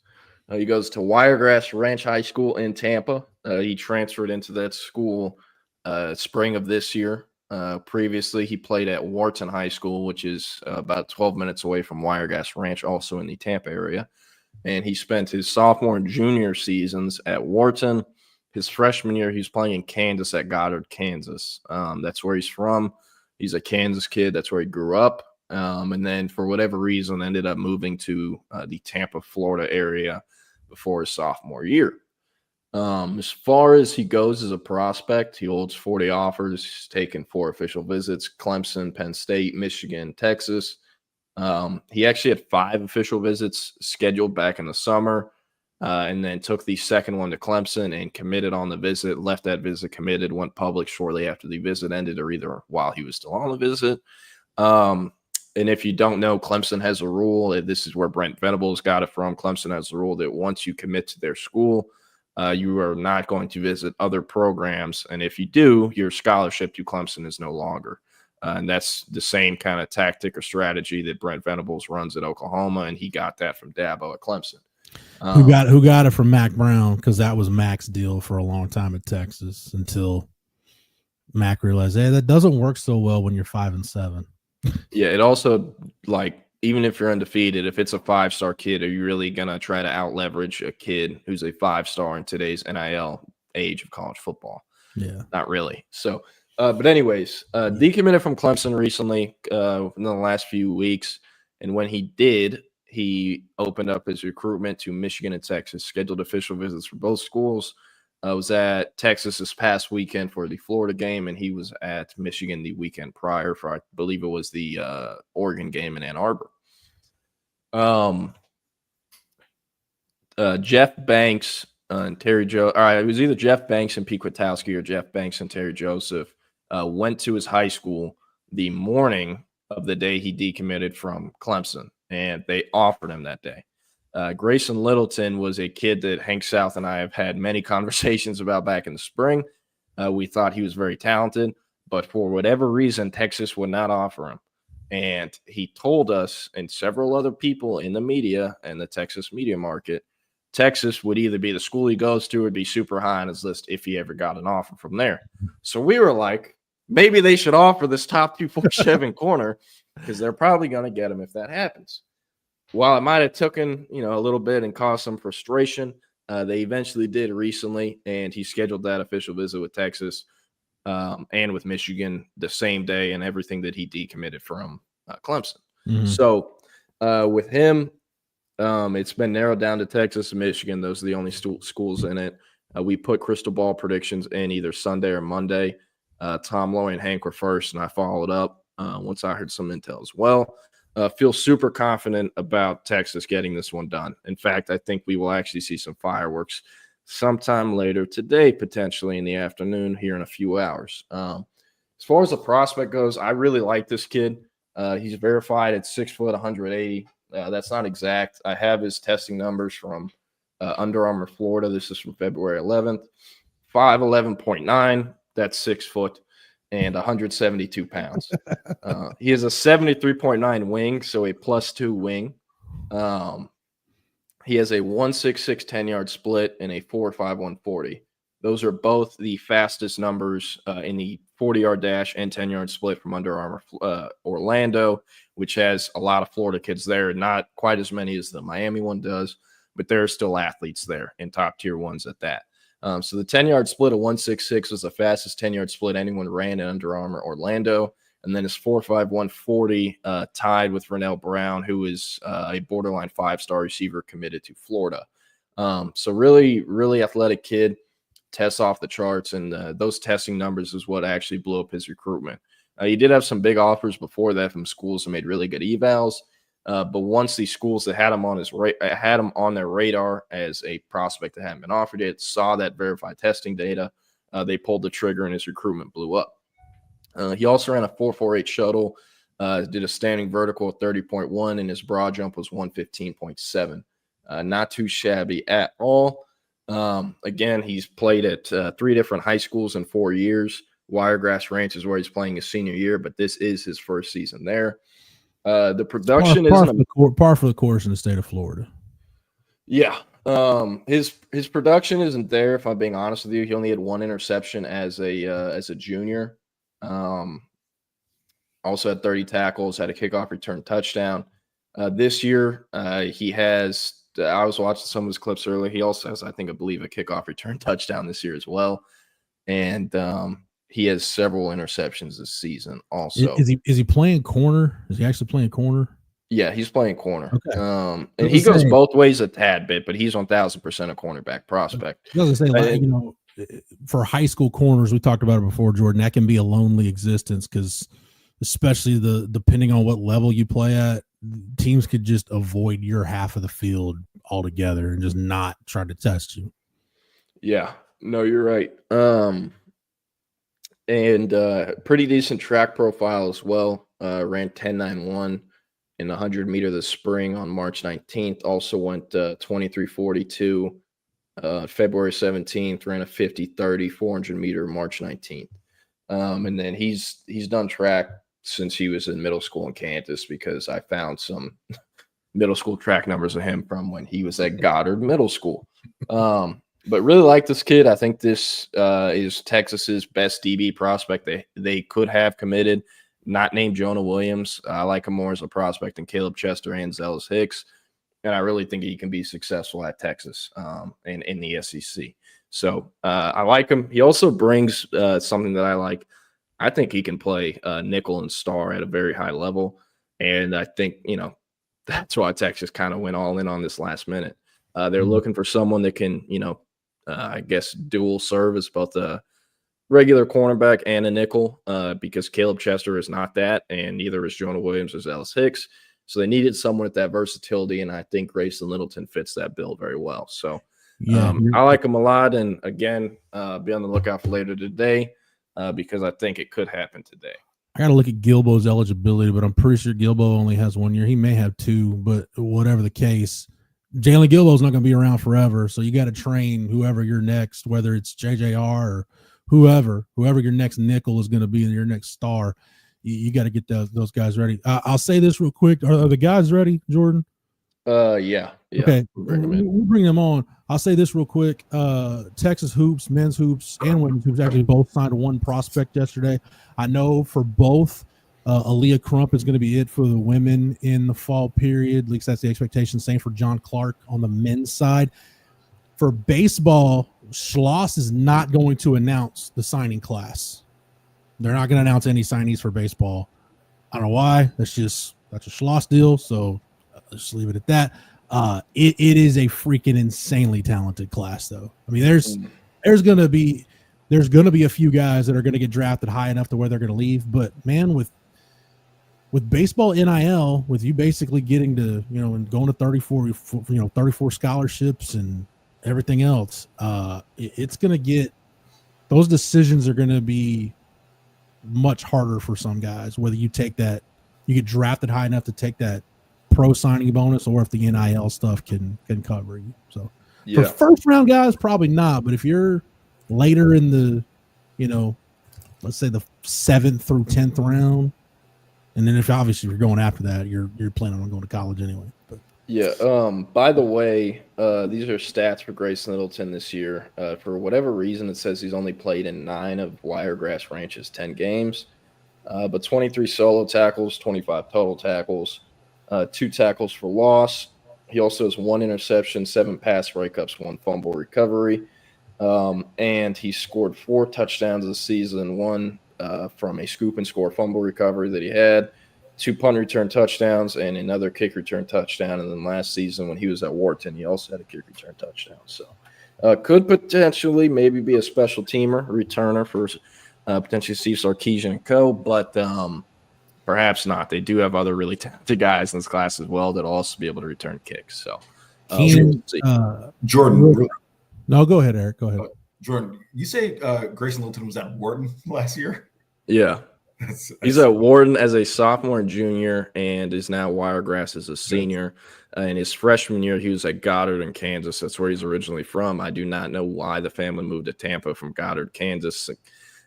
He goes to Wiregrass Ranch High School in Tampa. He transferred into that school spring of this year. Previously, he played at Wharton High School, which is about 12 minutes away from Wiregrass Ranch, also in the Tampa area. And he spent his sophomore and junior seasons at Wharton. His freshman year, he was playing in Kansas at Goddard, Kansas. That's where he's from. He's a Kansas kid. That's where he grew up. And then for whatever reason, ended up moving to the Tampa, Florida area before his sophomore year. As far as he goes as a prospect, he holds 40 offers. He's taken 4 official visits: Clemson, Penn State, Michigan, Texas. He actually had 5 official visits scheduled back in the summer, and then took the second one to Clemson and committed on the visit, left that visit committed, went public shortly after the visit ended or either while he was still on the visit. And if you don't know, Clemson has a rule. This is where Brent Venables got it from. Clemson has a rule that once you commit to their school, you are not going to visit other programs. And if you do, your scholarship to Clemson is no longer. And that's the same kind of tactic or strategy that Brent Venables runs at Oklahoma, and he got that from Dabo at Clemson. Who got it from Mac Brown, because that was Mac's deal for a long time at Texas until Mac realized, hey, that doesn't work so well when you're 5-7. Yeah, it also, like, even if you're undefeated, if it's a 5-star kid, are you really going to try to out-leverage a kid who's a 5-star in today's NIL age of college football? Yeah. Not really. So, but anyways, decommitted from Clemson recently in the last few weeks. And when he did, he opened up his recruitment to Michigan and Texas, scheduled official visits for both schools. Was at Texas this past weekend for the Florida game, and he was at Michigan the weekend prior for, I believe it was the Oregon game in Ann Arbor. Jeff Banks and Terry Joseph. All right, it was either Jeff Banks and Pete Kwiatkowski or Jeff Banks and Terry Joseph went to his high school the morning of the day he decommitted from Clemson, and they offered him that day. Grayson Littleton was a kid that Hank South and I have had many conversations about back in the spring. We thought he was very talented, but for whatever reason, Texas would not offer him. And he told us and several other people in the media and the Texas media market, Texas would either be the school he goes to or be super high on his list if he ever got an offer from there. So we were like, maybe they should offer this top 247 corner, because they're probably going to get him if that happens. While it might have taken, a little bit and caused some frustration, they eventually did recently, and he scheduled that official visit with Texas and with Michigan the same day, and everything that he decommitted from Clemson. Mm-hmm. So with him, it's been narrowed down to Texas and Michigan. Those are the only schools in it. We put crystal ball predictions in either Sunday or Monday. Tom Loy and Hank were first, and I followed up once I heard some intel as well. Feel super confident about Texas getting this one done. In fact, I think we will actually see some fireworks sometime later today, potentially in the afternoon here in a few hours. As far as the prospect goes, I really like this kid. He's verified at 6 foot, 180. That's not exact. I have his testing numbers from Under Armour, Florida. This is from February 11th. 5'11.9. That's 6 foot. And 172 pounds. He has a 73.9 wing, so a +2 wing. He has a 1.66 10-yard split and a 4.51 40. Those are both the fastest numbers in the 40-yard dash and 10-yard split from Under Armour Orlando, which has a lot of Florida kids there. Not quite as many as the Miami one does, but there are still athletes there and top-tier ones at that. So the 10-yard split of 1.66 was the fastest 10-yard split anyone ran in Under Armour Orlando. And then his 4.51 40 tied with Rennell Brown, who is a borderline 5-star receiver committed to Florida. So really, really athletic kid, tests off the charts. And those testing numbers is what actually blew up his recruitment. He did have some big offers before that from schools that made really good evals. But once these schools that had him on their radar as a prospect that hadn't been offered yet, saw that verified testing data, they pulled the trigger and his recruitment blew up. He also ran a 4.48 shuttle, did a standing vertical of 30.1, and his broad jump was 115.7. Not too shabby at all. Again, he's played at 3 different high schools in 4 years. Wiregrass Ranch is where he's playing his senior year, but this is his first season there. The production is par for the course in the state of Florida. Yeah. His production isn't there, if I'm being honest with you. He only had 1 interception as a junior. Also had 30 tackles, had a kickoff return touchdown. This year, he has I was watching some of his clips earlier. He also has, I believe, a kickoff return touchdown this year as well. And he has several interceptions this season also. Is he playing corner? Is he actually playing corner? Yeah, he's playing corner. Okay. And he goes both ways a tad bit, but he's 1,000% a cornerback prospect. I was going to say, for high school corners, we talked about it before, Jordan, that can be a lonely existence because especially depending on what level you play at, teams could just avoid your half of the field altogether and just not try to test you. Yeah, no, you're right. And pretty decent track profile as well. ran 10.91 in the 100-meter this spring on March 19th. Also went 23:42 February 17th, ran a 50:30 400-meter March 19th. And then he's done track since he was in middle school in Kansas, because I found some middle school track numbers of him from when he was at Goddard Middle School. But really like this kid. I think this is Texas's best DB prospect they could have committed, not named Jonah Williams. I like him more as a prospect than Caleb Chester and Zealous Hicks. And I really think he can be successful at Texas in the SEC. So I like him. He also brings something that I like. I think he can play nickel and star at a very high level. And I think, that's why Texas kind of went all in on this last minute. They're looking for someone that can, I guess, dual serve as both a regular cornerback and a nickel, because Caleb Chester is not that, and neither is Jonah Williams or Zealous Hicks. So they needed someone with that versatility, and I think Grayson Littleton fits that bill very well. So I like him a lot. And again, be on the lookout for later today, because I think it could happen today. I got to look at Gilbo's eligibility, but I'm pretty sure Gilbo only has 1 year. He may have 2, but whatever the case, Jalen Gilbo's not going to be around forever. So you got to train whoever your next, whether it's JJR or whoever your next nickel is going to be, your next star. You got to get those guys ready. I'll say this real quick. Are the guys ready, Jordan? Yeah. Okay, we'll bring them on. I'll say this real quick. Texas hoops, men's hoops, and women's hoops actually both signed one prospect yesterday. I know for both, Aaliyah Crump is going to be it for the women in the fall period. At least that's the expectation. Same for John Clark on the men's side. For baseball, Schloss is not going to announce the signing class. They're not going to announce any signees for baseball. I don't know why. That's a Schloss deal. So let's leave it at that. It is a freaking insanely talented class, though. I mean, there's going to be a few guys that are going to get drafted high enough to where they're going to leave. But man, with baseball NIL, with you basically getting to, and going to 34 scholarships and everything else, it's going to get, those decisions are going to be much harder for some guys, whether you take that, you get drafted high enough to take that pro signing bonus, or if the NIL stuff can cover you. So for first round guys, probably not. But if you're later in the, let's say the 7th through 10th round, and then if obviously you're going after that, you're planning on going to college anyway. But by the way, these are stats for Grayson Littleton this year. For whatever reason, it says he's only played in 9 of Wiregrass Ranch's 10 games, but 23 solo tackles, 25 total tackles, 2 tackles for loss. He also has 1 interception, 7 pass breakups, 1 fumble recovery, and he scored 4 touchdowns this season, 1 from a scoop and score fumble recovery that he had, 2 punt return touchdowns, and another kick return touchdown. And then last season when he was at Wharton, he also had a kick return touchdown. So could potentially maybe be a special teamer, returner for potentially Steve Sarkisian and co., but perhaps not. They do have other really talented guys in this class as well that'll also be able to return kicks. So Keenan, Jordan. No, go ahead, Eric. Go ahead. Jordan, you say Grayson Littleton was at Wharton last year? Yeah. He's at Wharton as a sophomore and junior, and is now Wiregrass as a senior. In his freshman year, he was at Goddard in Kansas. That's where he's originally from. I do not know why the family moved to Tampa from Goddard, Kansas.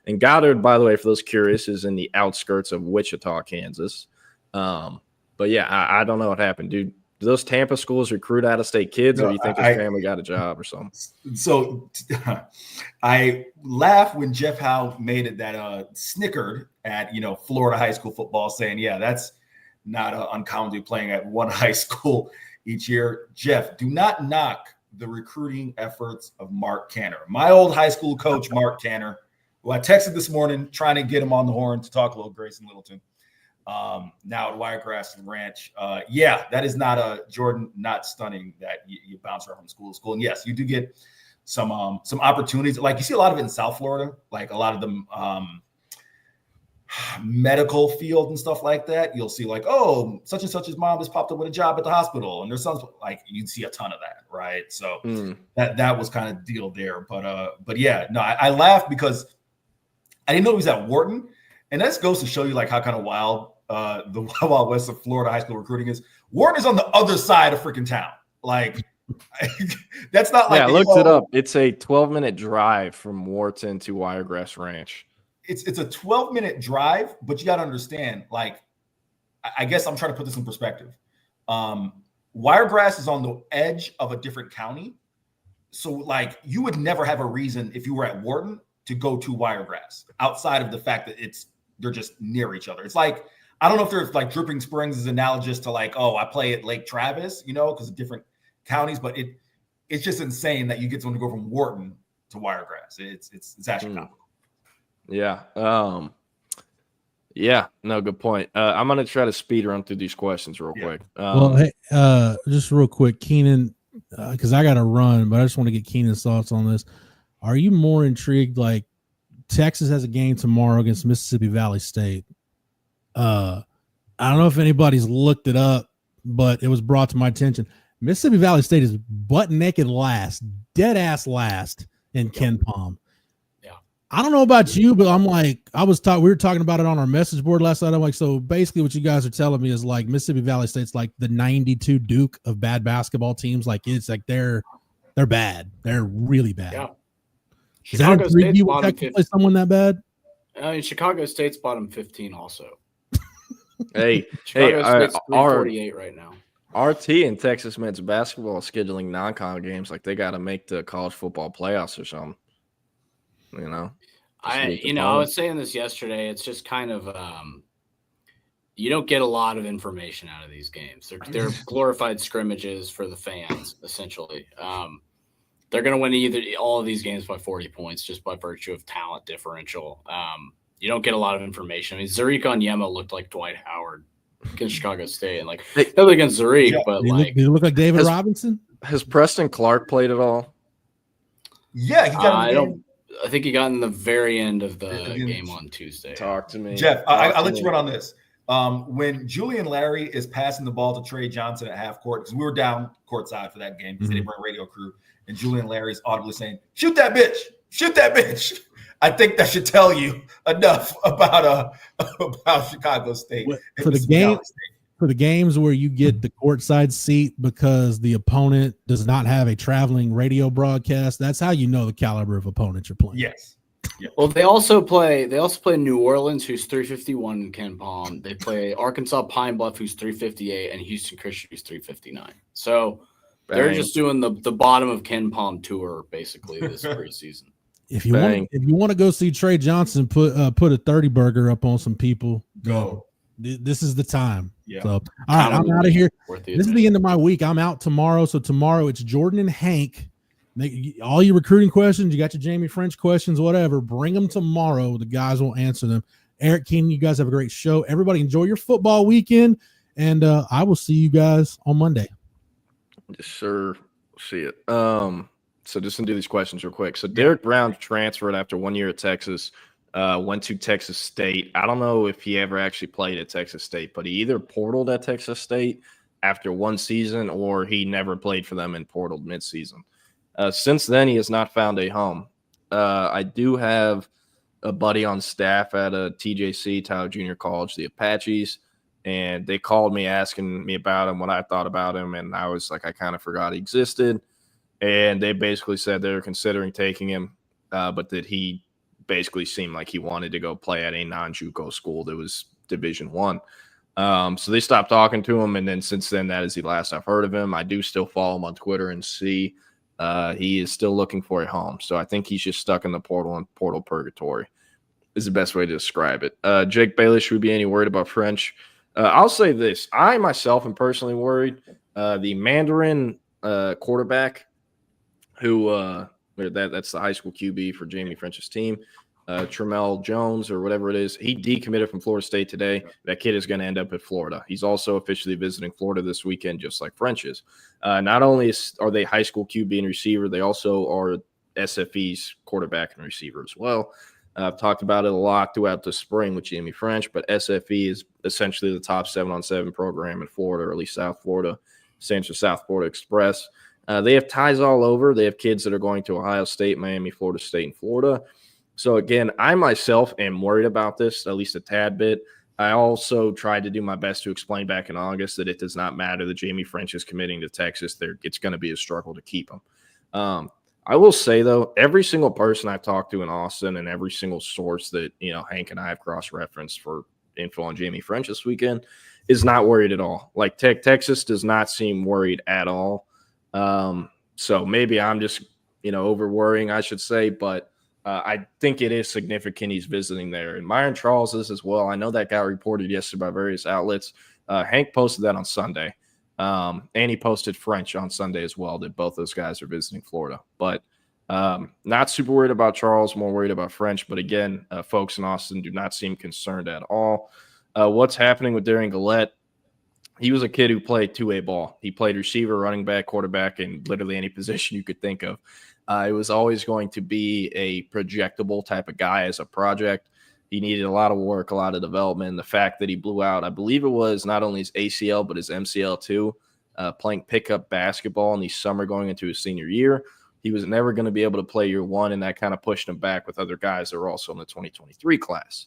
And Goddard, by the way, for those curious, is in the outskirts of Wichita, Kansas. But yeah, I don't know what happened, dude. Do those Tampa schools recruit out-of-state kids, or do you think his family got a job or something? So I laugh when Jeff Howe made it that snickered at Florida high school football, saying, "Yeah, that's not uncommon to be playing at one high school each year." Jeff, do not knock the recruiting efforts of Mark Tanner, my old high school coach, Mark Tanner, who I texted this morning trying to get him on the horn to talk a little Grayson Littleton. Now at Wiregrass Ranch. That is not a Jordan, not stunning that you bounce around from school to school. And yes, you do get some opportunities. Like you see a lot of it in South Florida, like a lot of them medical field and stuff like that. You'll see like, oh, such and such's mom just popped up with a job at the hospital, and there's some like you'd see a ton of that, right? So that was kind of the deal there. But yeah, no, I laughed because I didn't know he was at Wharton. And that goes to show you like how kind of wild the Wild Wild West of Florida high school recruiting is Wharton is on the other side of freaking town. Like, that's not like. Yeah, I looked it up. It's a 12-minute drive from Wharton to Wiregrass Ranch. It's a 12-minute drive, but you got to understand, like, I guess I'm trying to put this in perspective. Wiregrass is on the edge of a different county. So, like, you would never have a reason if you were at Wharton to go to Wiregrass outside of the fact that they're just near each other. It's like, I don't know if there's like Dripping Springs is analogous to like, oh, I play at Lake Travis, because of different counties, but it's just insane that you get someone to go from Wharton to Wiregrass. It's actually comical. Yeah. Yeah, no, good point. I'm going to try to speed run through these questions real quick. Well, hey, just real quick, Keenan, because I got to run, but I just want to get Keenan's thoughts on this. Are you more intrigued? Like, Texas has a game tomorrow against Mississippi Valley State. I don't know if anybody's looked it up, but it was brought to my attention. Mississippi Valley State is butt naked last, dead ass last in Ken Palm. I don't know about you, but I'm like, we were talking about it on our message board last night. I'm like, so basically what you guys are telling me is like Mississippi Valley State's like the 92 Duke of bad basketball teams. Like, it's like they're bad. They're really bad. Yeah. Is that intrigue you to play someone that bad? Chicago State's bottom 15 also. Hey, Chicago State's 348 right now. RT and Texas men's basketball is scheduling non-con games. Like, they got to make the college football playoffs or something. I was saying this yesterday. It's just kind of you don't get a lot of information out of these games. They're glorified scrimmages for the fans, essentially. They're going to win all of these games by 40 points just by virtue of talent differential. You don't get a lot of information. I mean, Zariq Onyema looked like Dwight Howard against Chicago State, and like not against Zariq, but did he look like David Robinson? Has Preston Clark played at all? Yeah, he got. I think he got in the very end of the game on Tuesday. Talk to me, Jeff. I'll let you run on this. When Julian Larry is passing the ball to Trey Johnson at half court, because we were down courtside for that game because they didn't bring a radio crew, and Julian Larry is audibly saying, "Shoot that bitch! Shoot that bitch!" I think that should tell you enough about Chicago State for the game. For the games where you get the courtside seat because the opponent does not have a traveling radio broadcast, that's how you know the caliber of opponent you're playing. Yes. Yeah. Well, they also play New Orleans, who's 351 in Ken Palm. They play Arkansas Pine Bluff, who's 358, and Houston Christian, who's 359. So they're just doing the bottom of Ken Palm tour basically this preseason. If you want to go see Trey Johnson put a 30 burger up on some people, go. This is the time. Yeah. So, all right, I'm out of here. This is the end of my week. I'm out tomorrow. So tomorrow it's Jordan and Hank. All your recruiting questions, you got your Jamie French questions, whatever. Bring them tomorrow. The guys will answer them. Eric, Keenan, you guys have a great show. Everybody enjoy your football weekend, and I will see you guys on Monday. Yes, sir. See it. So just to do these questions real quick. So Derek Brown transferred after 1 year at Texas. Went to Texas State. I don't know if he ever actually played at Texas State, but he either portaled at Texas State after one season or he never played for them and portaled midseason. Since then, he has not found a home. I do have a buddy on staff at a TJC, Tyler Junior College, the Apaches, and they called me asking me about him, what I thought about him, and I was like, I kind of forgot he existed. And they basically said they were considering taking him, but that he basically seemed like he wanted to go play at a non-JUCO school that was Division I. So they stopped talking to him, and then since then, that is the last I've heard of him. I do still follow him on Twitter and see he is still looking for a home. So I think he's just stuck in the portal and portal purgatory is the best way to describe it. Jake Bayless, should we be any worried about French? I'll say this. I myself am personally worried. The Mandarin quarterback who that's the high school QB for Jamie French's team, Tramel Jones or whatever it is. He decommitted from Florida State today. That kid is going to end up at Florida. He's also officially visiting Florida this weekend, just like French is. Not only are they high school QB and receiver, they also are SFE's quarterback and receiver as well. I've talked about it a lot throughout the spring with Jamie French, but SFE is essentially the top 7-on-7 program in Florida, or at least South Florida, stands for South Florida Express. They have ties all over. They have kids that are going to Ohio State, Miami, Florida State, and Florida. So, again, I myself am worried about this, at least a tad bit. I also tried to do my best to explain back in August that it does not matter that Jamie French is committing to Texas. It's going to be a struggle to keep him. I will say, though, every single person I've talked to in Austin and every single source that, Hank and I have cross-referenced for info on Jamie French this weekend is not worried at all. Like, Texas does not seem worried at all. So maybe I'm just, over-worrying, I should say, but I think it is significant he's visiting there. And Myron Charles is as well. I know that got reported yesterday by various outlets. Hank posted that on Sunday. And he posted French on Sunday as well, that both those guys are visiting Florida. But not super worried about Charles, more worried about French. But again, folks in Austin do not seem concerned at all. What's happening with Darian Gillette? He was a kid who played two-way ball. He played receiver, running back, quarterback, and literally any position you could think of. It was always going to be a projectable type of guy as a project. He needed a lot of work, a lot of development. The fact that he blew out, I believe it was not only his ACL, but his MCL too, playing pickup basketball in the summer going into his senior year. He was never going to be able to play year one, and that kind of pushed him back with other guys that were also in the 2023 class.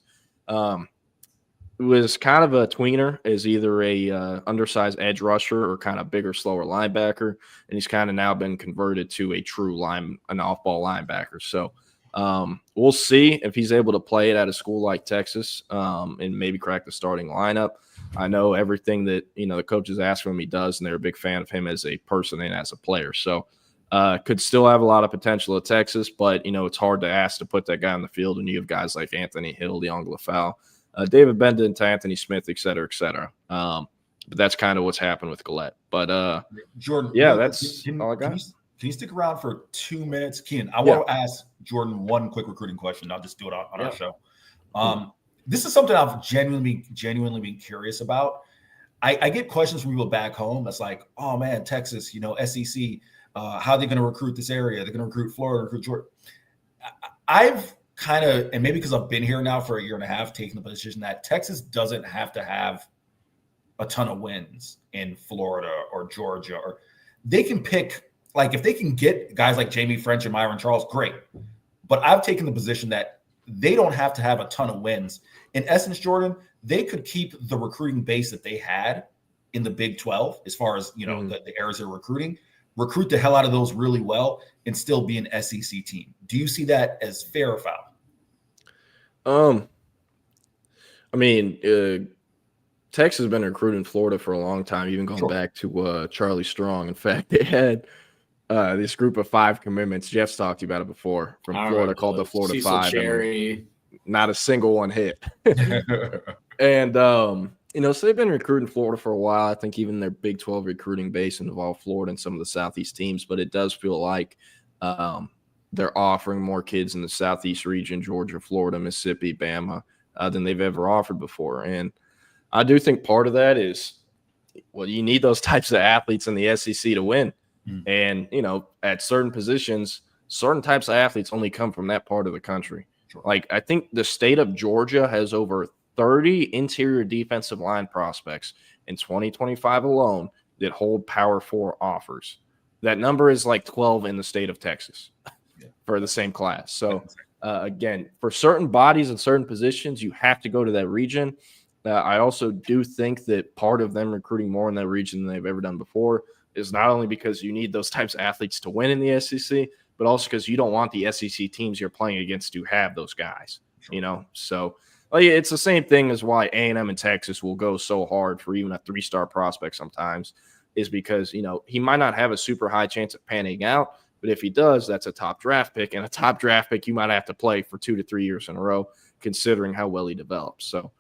It was kind of a tweener as either a undersized edge rusher or kind of bigger, slower linebacker, and he's kind of now been converted to a true an off-ball linebacker. So we'll see if he's able to play it at a school like Texas and maybe crack the starting lineup. I know everything that the coaches ask him, he does, and they're a big fan of him as a person and as a player. So could still have a lot of potential at Texas, but it's hard to ask to put that guy on the field when you have guys like Anthony Hill, Deongle Lafau, David Benden to Anthony Smith, et cetera, et cetera. But that's kind of what's happened with Gillette. But Jordan, that's all I got. Can you stick around for 2 minutes? Keenan, I want to ask Jordan one quick recruiting question. I'll just do it on our show. This is something I've genuinely been curious about. I get questions from people back home that's like, oh man, Texas, SEC, how are they going to recruit this area? They're going to recruit Florida, recruit Georgia. I've kind of, and maybe because I've been here now for a year and a half, taking the position that Texas doesn't have to have a ton of wins in Florida or Georgia, or they can pick, like if they can get guys like Jamie French and Myron Charles, great. But I've taken the position that they don't have to have a ton of wins. In essence, Jordan, they could keep the recruiting base that they had in the Big 12, as far as, the areas they're recruit the hell out of those really well and still be an SEC team. Do you see that as fair or foul? Texas has been recruiting Florida for a long time, even going back to Charlie Strong. In fact, they had this group of 5 commitments. Jeff's talked to you about it before from Florida called the Florida Cecil 5. Cherry. Not a single one hit. And, so they've been recruiting Florida for a while. I think even their Big 12 recruiting base involved Florida and some of the Southeast teams, but it does feel like they're offering more kids in the Southeast region, Georgia, Florida, Mississippi, Bama, than they've ever offered before. And I do think part of that is, you need those types of athletes in the SEC to win. And, at certain positions, certain types of athletes only come from that part of the country. Like, I think the state of Georgia has over 30 interior defensive line prospects in 2025 alone that hold Power 4 offers. That number is like 12 in the state of Texas for the same class. So, again, for certain bodies and certain positions, you have to go to that region. I also do think that part of them recruiting more in that region than they've ever done before is not only because you need those types of athletes to win in the SEC, but also because you don't want the SEC teams you're playing against to have those guys, So it's the same thing as why A&M and Texas will go so hard for even a 3-star prospect sometimes, is because, he might not have a super high chance of panning out, but if he does, that's a top draft pick, and a top draft pick you might have to play for 2 to 3 years in a row, considering how well he develops. So,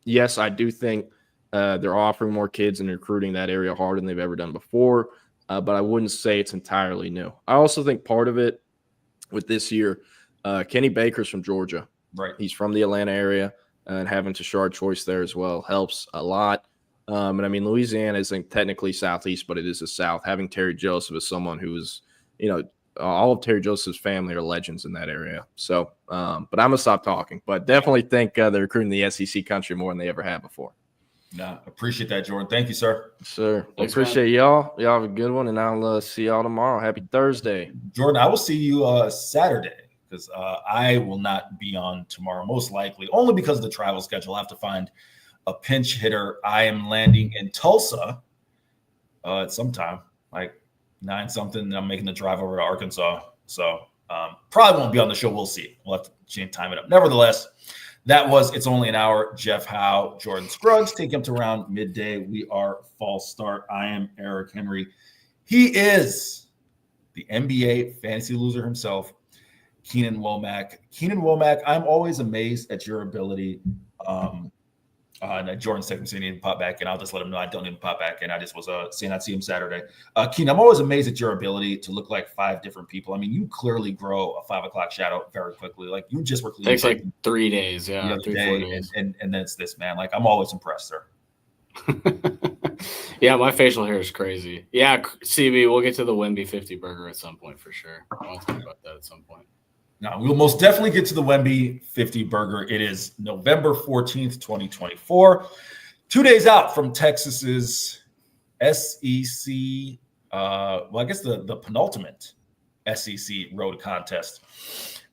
yes, I do think they're offering more kids and recruiting that area harder than they've ever done before, but I wouldn't say it's entirely new. I also think part of it with this year, Kenny Baker's from Georgia. Right. He's from the Atlanta area, and having Tashard Choice there as well helps a lot. Louisiana isn't technically Southeast, but it is the South. Having Terry Joseph as someone who is, all of Terry Joseph's family are legends in that area. So, but I'm going to stop talking. But definitely think they're recruiting the SEC country more than they ever have before. No, appreciate that, Jordan. Thank you, sir. Sir, Thanks, appreciate y'all. Y'all have a good one, and I'll see y'all tomorrow. Happy Thursday. Jordan, I will see you Saturday. because I will not be on tomorrow, most likely, only because of the travel schedule. I have to find a pinch hitter. I am landing in Tulsa at some time, like 9 something, and I'm making the drive over to Arkansas. So probably won't be on the show. We'll see. We'll have to time it up. Nevertheless, that was It's Only an Hour. Jeff Howe, Jordan Scruggs, take him to around midday. We are false start. I am Eric Henry. He is the NBA fantasy loser himself, Keenan Womack. Keenan Womack, I'm always amazed at your ability. Jordan's texting saying he didn't pop back in. I'll just let him know I don't need to pop back in. I just was saying I'd see him Saturday. Keenan, I'm always amazed at your ability to look like 5 different people. I mean, you clearly grow a 5 o'clock shout out very quickly. Like you just were clean. Takes like 3 days. Yeah. 3-4 days. And then it's this, man. Like I'm always impressed, sir. Yeah, my facial hair is crazy. Yeah, CB, we'll get to the Wemby 50 burger at some point for sure. I'll talk about that at some point. Now, we'll most definitely get to the Wemby 50 burger. It is November 14th, 2024. 2 days out from Texas's SEC, I guess the penultimate SEC road contest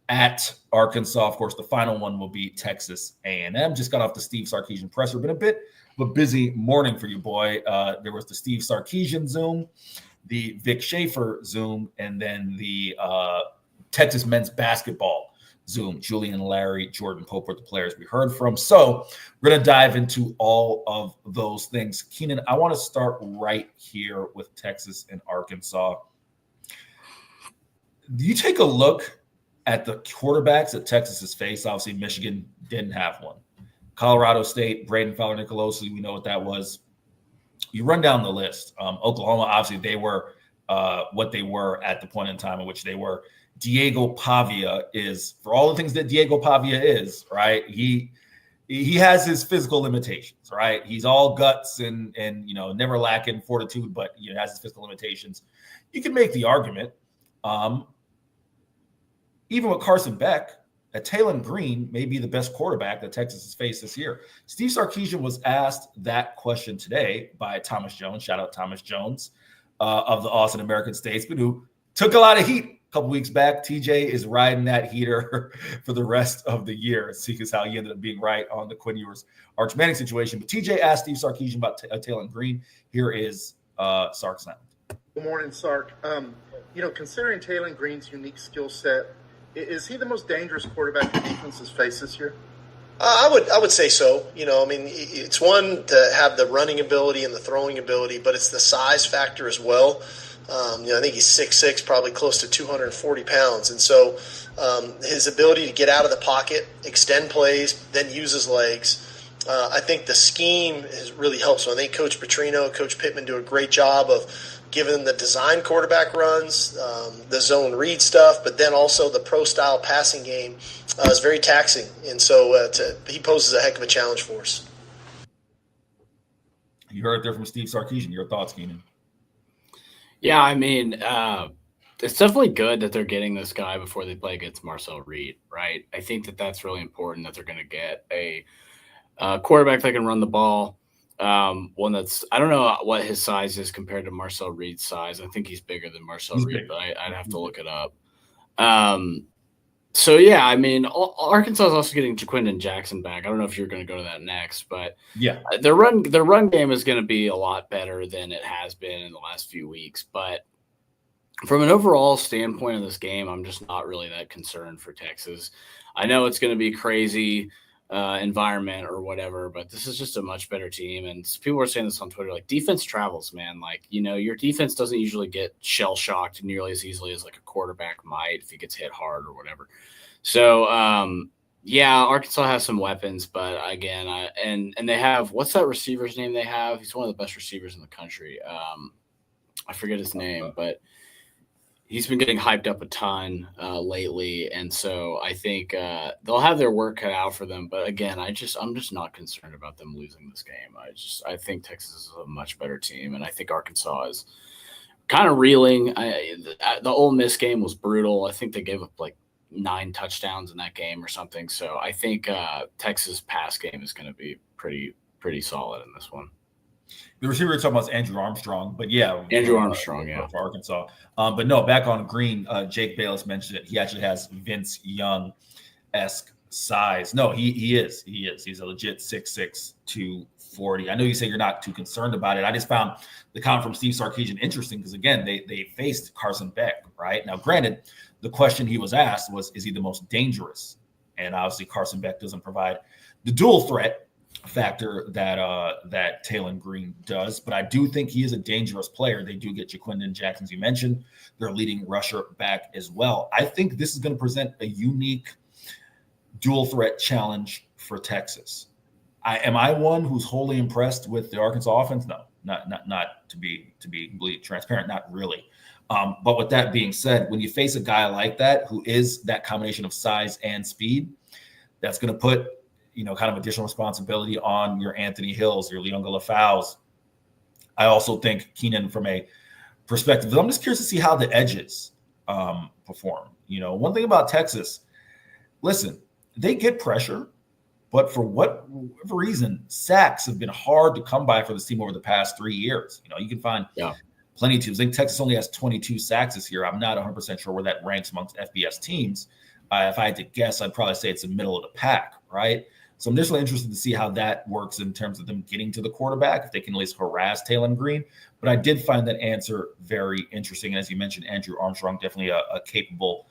at Arkansas. Of course, the final one will be Texas A&M. Just got off the Steve Sarkisian presser. Been a bit of a busy morning for you, boy. There was the Steve Sarkisian Zoom, the Vic Schaefer Zoom, and then the Texas men's basketball Zoom. Julian Larry, Jordan Pope were the players we heard from. So we're going to dive into all of those things. Keenan, I want to start right here with Texas and Arkansas. Do you take a look at the quarterbacks that Texas has faced? Obviously, Michigan didn't have one. Colorado State, Braden Fowler-Nicolosi, we know what that was. You run down the list. Oklahoma, obviously, they were what they were at the point in time in which they were. Diego Pavia is, for all the things that Diego Pavia is, right? He has his physical limitations, right? He's all guts and never lacking fortitude, but has his physical limitations. You can make the argument, even with Carson Beck, that Taylon Green may be the best quarterback that Texas has faced this year. Steve Sarkisian was asked that question today by Thomas Jones. Shout out Thomas Jones of the Austin American Statesman, who took a lot of heat a couple weeks back. TJ is riding that heater for the rest of the year. See how he ended up being right on the Quinn Ewers Arch Manning situation. But TJ asked Steve Sarkisian about Taylon Green. Here is Sark's sound. Good morning, Sark. Considering Taylon Green's unique skill set, is he the most dangerous quarterback the defense has faced this year? I would say so. It's one to have the running ability and the throwing ability, but it's the size factor as well. I think he's 6'6", probably close to 240 pounds. And so his ability to get out of the pocket, extend plays, then use his legs. I think the scheme really helps. So I think Coach Petrino, Coach Pitman do a great job of giving the design quarterback runs, the zone read stuff, but then also the pro-style passing game is very taxing. And so he poses a heck of a challenge for us. You heard it there from Steve Sarkisian. Your thoughts, Keenan? Yeah, I mean, it's definitely good that they're getting this guy before they play against Marcel Reed, right? I think that's really important that they're going to get a quarterback that can run the ball. One that's, I don't know what his size is compared to Marcel Reed's size. I think he's bigger than Marcel Reed, but I'd have to look it up. So yeah, I mean, Arkansas is also getting Jaquindon Jackson back. I don't know if you're going to go to that next, but yeah, their run game is going to be a lot better than it has been in the last few weeks. But from an overall standpoint of this game, I'm just not really that concerned for Texas. I know it's going to be crazy environment or whatever, but this is just a much better team. And people are saying this on Twitter, like defense travels, man. Like, your defense doesn't usually get shell shocked nearly as easily as like a quarterback might if he gets hit hard or whatever. So, yeah, Arkansas has some weapons, but again, and they have, what's that receiver's name they have? He's one of the best receivers in the country. I forget his name, but he's been getting hyped up a ton lately, and so I think they'll have their work cut out for them. But again, I'm just not concerned about them losing this game. I think Texas is a much better team, and I think Arkansas is kind of reeling. The Ole Miss game was brutal. I think they gave up like 9 touchdowns in that game or something. So I think Texas pass game is going to be pretty solid in this one. The receiver we're talking about is Andrew Armstrong, but yeah, Andrew Armstrong, for Arkansas. But no, back on Green, Jake Bayless mentioned it. He actually has Vince Young-esque size. No, he is. He's a legit 6'6", 240. I know you say you're not too concerned about it. I just found the comment from Steve Sarkisian interesting because, again, they faced Carson Beck, right? Now, granted, the question he was asked was, is he the most dangerous? And obviously Carson Beck doesn't provide the dual threat factor that Taylon Green does, but I do think he is a dangerous player. They do get Jaquindon Jackson, as you mentioned, their leading rusher back as well. I think this is going to present a unique dual threat challenge for Texas. Am I one who's wholly impressed with the Arkansas offense? No, not to be completely transparent, not really. But with that being said, when you face a guy like that who is that combination of size and speed, that's going to put kind of additional responsibility on your Anthony Hills, your Leon Galafaus. I also think Keenan, from a perspective, I'm just curious to see how the edges perform. One thing about Texas, listen, they get pressure, but for whatever reason, sacks have been hard to come by for this team over the past 3 years. You can find plenty of teams. I think Texas only has 22 sacks this year. I'm not 100% sure where that ranks amongst FBS teams. If I had to guess, I'd probably say it's the middle of the pack, right? So I'm just really interested to see how that works in terms of them getting to the quarterback, if they can at least harass Taylon Green. But I did find that answer very interesting. And as you mentioned, Andrew Armstrong, definitely a capable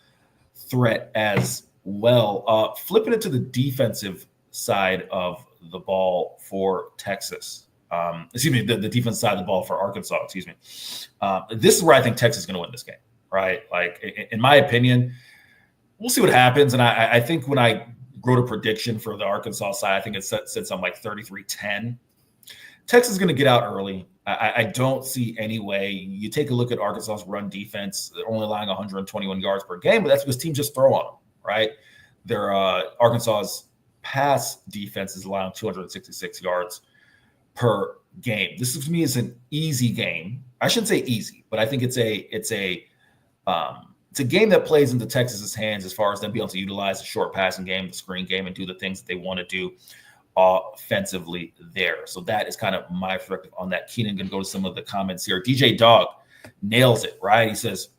threat as well. Flipping it to the defensive side of the ball for Texas. The defense side of the ball for Arkansas, This is where I think Texas is going to win this game, right? Like, in my opinion, we'll see what happens. And I think when I wrote a prediction for the Arkansas side, I think it said something like 33-10. Texas is going to get out early. I don't see any way. You take a look at Arkansas's run defense, they're only allowing 121 yards per game, but that's because teams just throw on them, right? Arkansas's pass defense is allowing 266 yards per game. This to me is an easy game. I shouldn't say easy, but I think it's a game that plays into Texas's hands as far as them being able to utilize the short passing game, the screen game, and do the things that they want to do offensively there. So that is kind of my perspective on that. Keenan going to go to some of the comments here. DJ Dog nails it, right? He says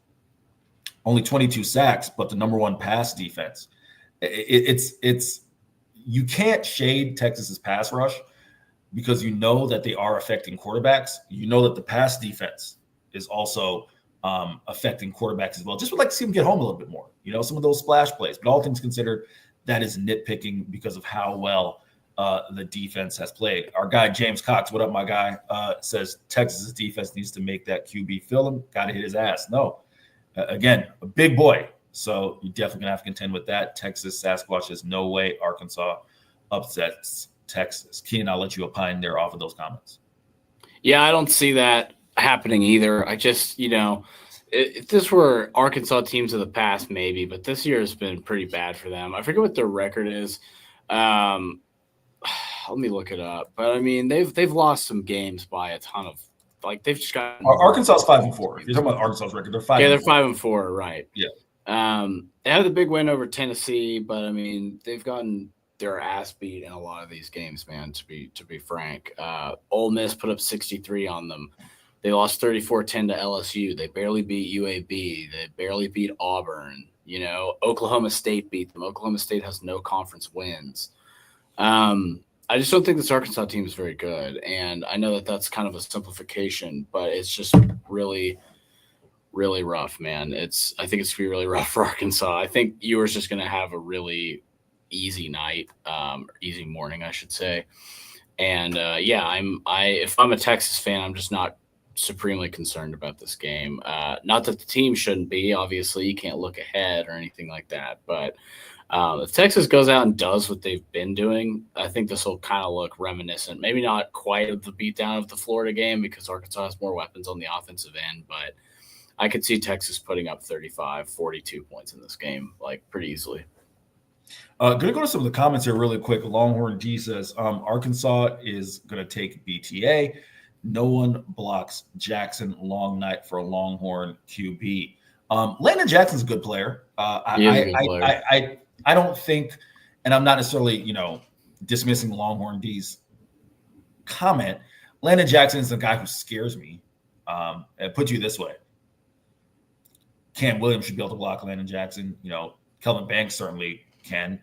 only 22 sacks, but the number one pass defense. It's you can't shade Texas's pass rush because you know that they are affecting quarterbacks. You know that the pass defense is also affecting quarterbacks as well. Just would like to see them get home a little bit more. Some of those splash plays. But all things considered, that is nitpicking because of how well the defense has played. Our guy, James Cox, what up, my guy, says Texas's defense needs to make that QB feel him. Got to hit his ass. No. Again, a big boy. So you definitely going to have to contend with that. Texas Sasquatch has no way Arkansas upsets Texas. Keenan, I'll let you opine there off of those comments. Yeah, I don't see that happening either. I just, if this were Arkansas teams of the past, maybe, but this year has been pretty bad for them. I forget what their record is. Let me look it up. But I mean, they've lost some games by a ton of, they've just got Arkansas's 5-4. You're talking about Arkansas's record. They're 5-4. Yeah, they're 5-4, right? Yeah. They have the big win over Tennessee, but I mean, they've gotten their ass beat in a lot of these games, man, to be frank. Ole Miss put up 63 on them. They lost 34-10 to LSU. They barely beat UAB. They barely beat Auburn. Oklahoma State beat them. Oklahoma State has no conference wins. I just don't think this Arkansas team is very good. And I know that that's kind of a simplification, but it's just really, really rough, man. I think it's going to be really rough for Arkansas. I think Ewer's just going to have a really easy night, easy morning, I should say. And if I'm a Texas fan, I'm just not supremely concerned about this game. Not that the team shouldn't be. Obviously, you can't look ahead or anything like that. But if Texas goes out and does what they've been doing, I think this will kind of look reminiscent. Maybe not quite of the beatdown of the Florida game because Arkansas has more weapons on the offensive end, but I could see Texas putting up 35, 42 points in this game, pretty easily. Going to go to some of the comments here really quick. Longhorn D says, Arkansas is going to take BTA. No one blocks Jackson. Long night for a Longhorn QB. Landon Jackson's a good player. I don't think, and I'm not necessarily, dismissing Longhorn D's comment. Landon Jackson is the guy who scares me. It puts you this way. Cam Williams should be able to block Landon Jackson. Kelvin Banks certainly can.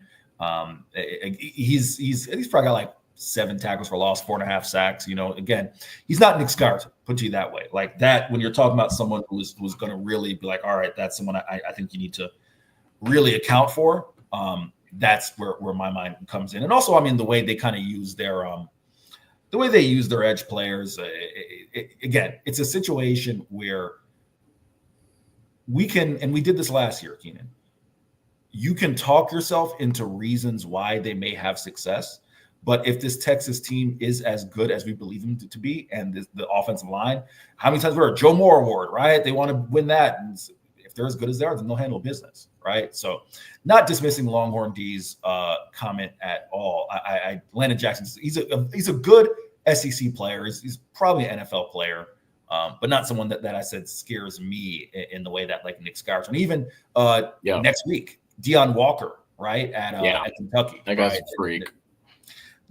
He's probably got like 7 tackles for loss, 4.5 sacks. Again, he's not Nick Scars, put to you that way. Like that, when you're talking about someone who's going to really be like, all right, that's someone I think you need to really account for. That's where my mind comes in. And also, I mean, the way they kind of use their edge players. Again, it's a situation where we can, and we did this last year, Keenan. You can talk yourself into reasons why they may have success, but if this Texas team is as good as we believe them to be, and the offensive line, how many times we're a Joe Moore Award, right? They want to win that, and if they're as good as they are, then they'll handle business, right? So, not dismissing Longhorn D's comment at all. Landon Jackson, he's a good SEC player. He's probably an NFL player. But not someone that I said scares me in the way that like Nick Scars. And even next week, Deion Walker, right, at Kentucky. That guy's a freak.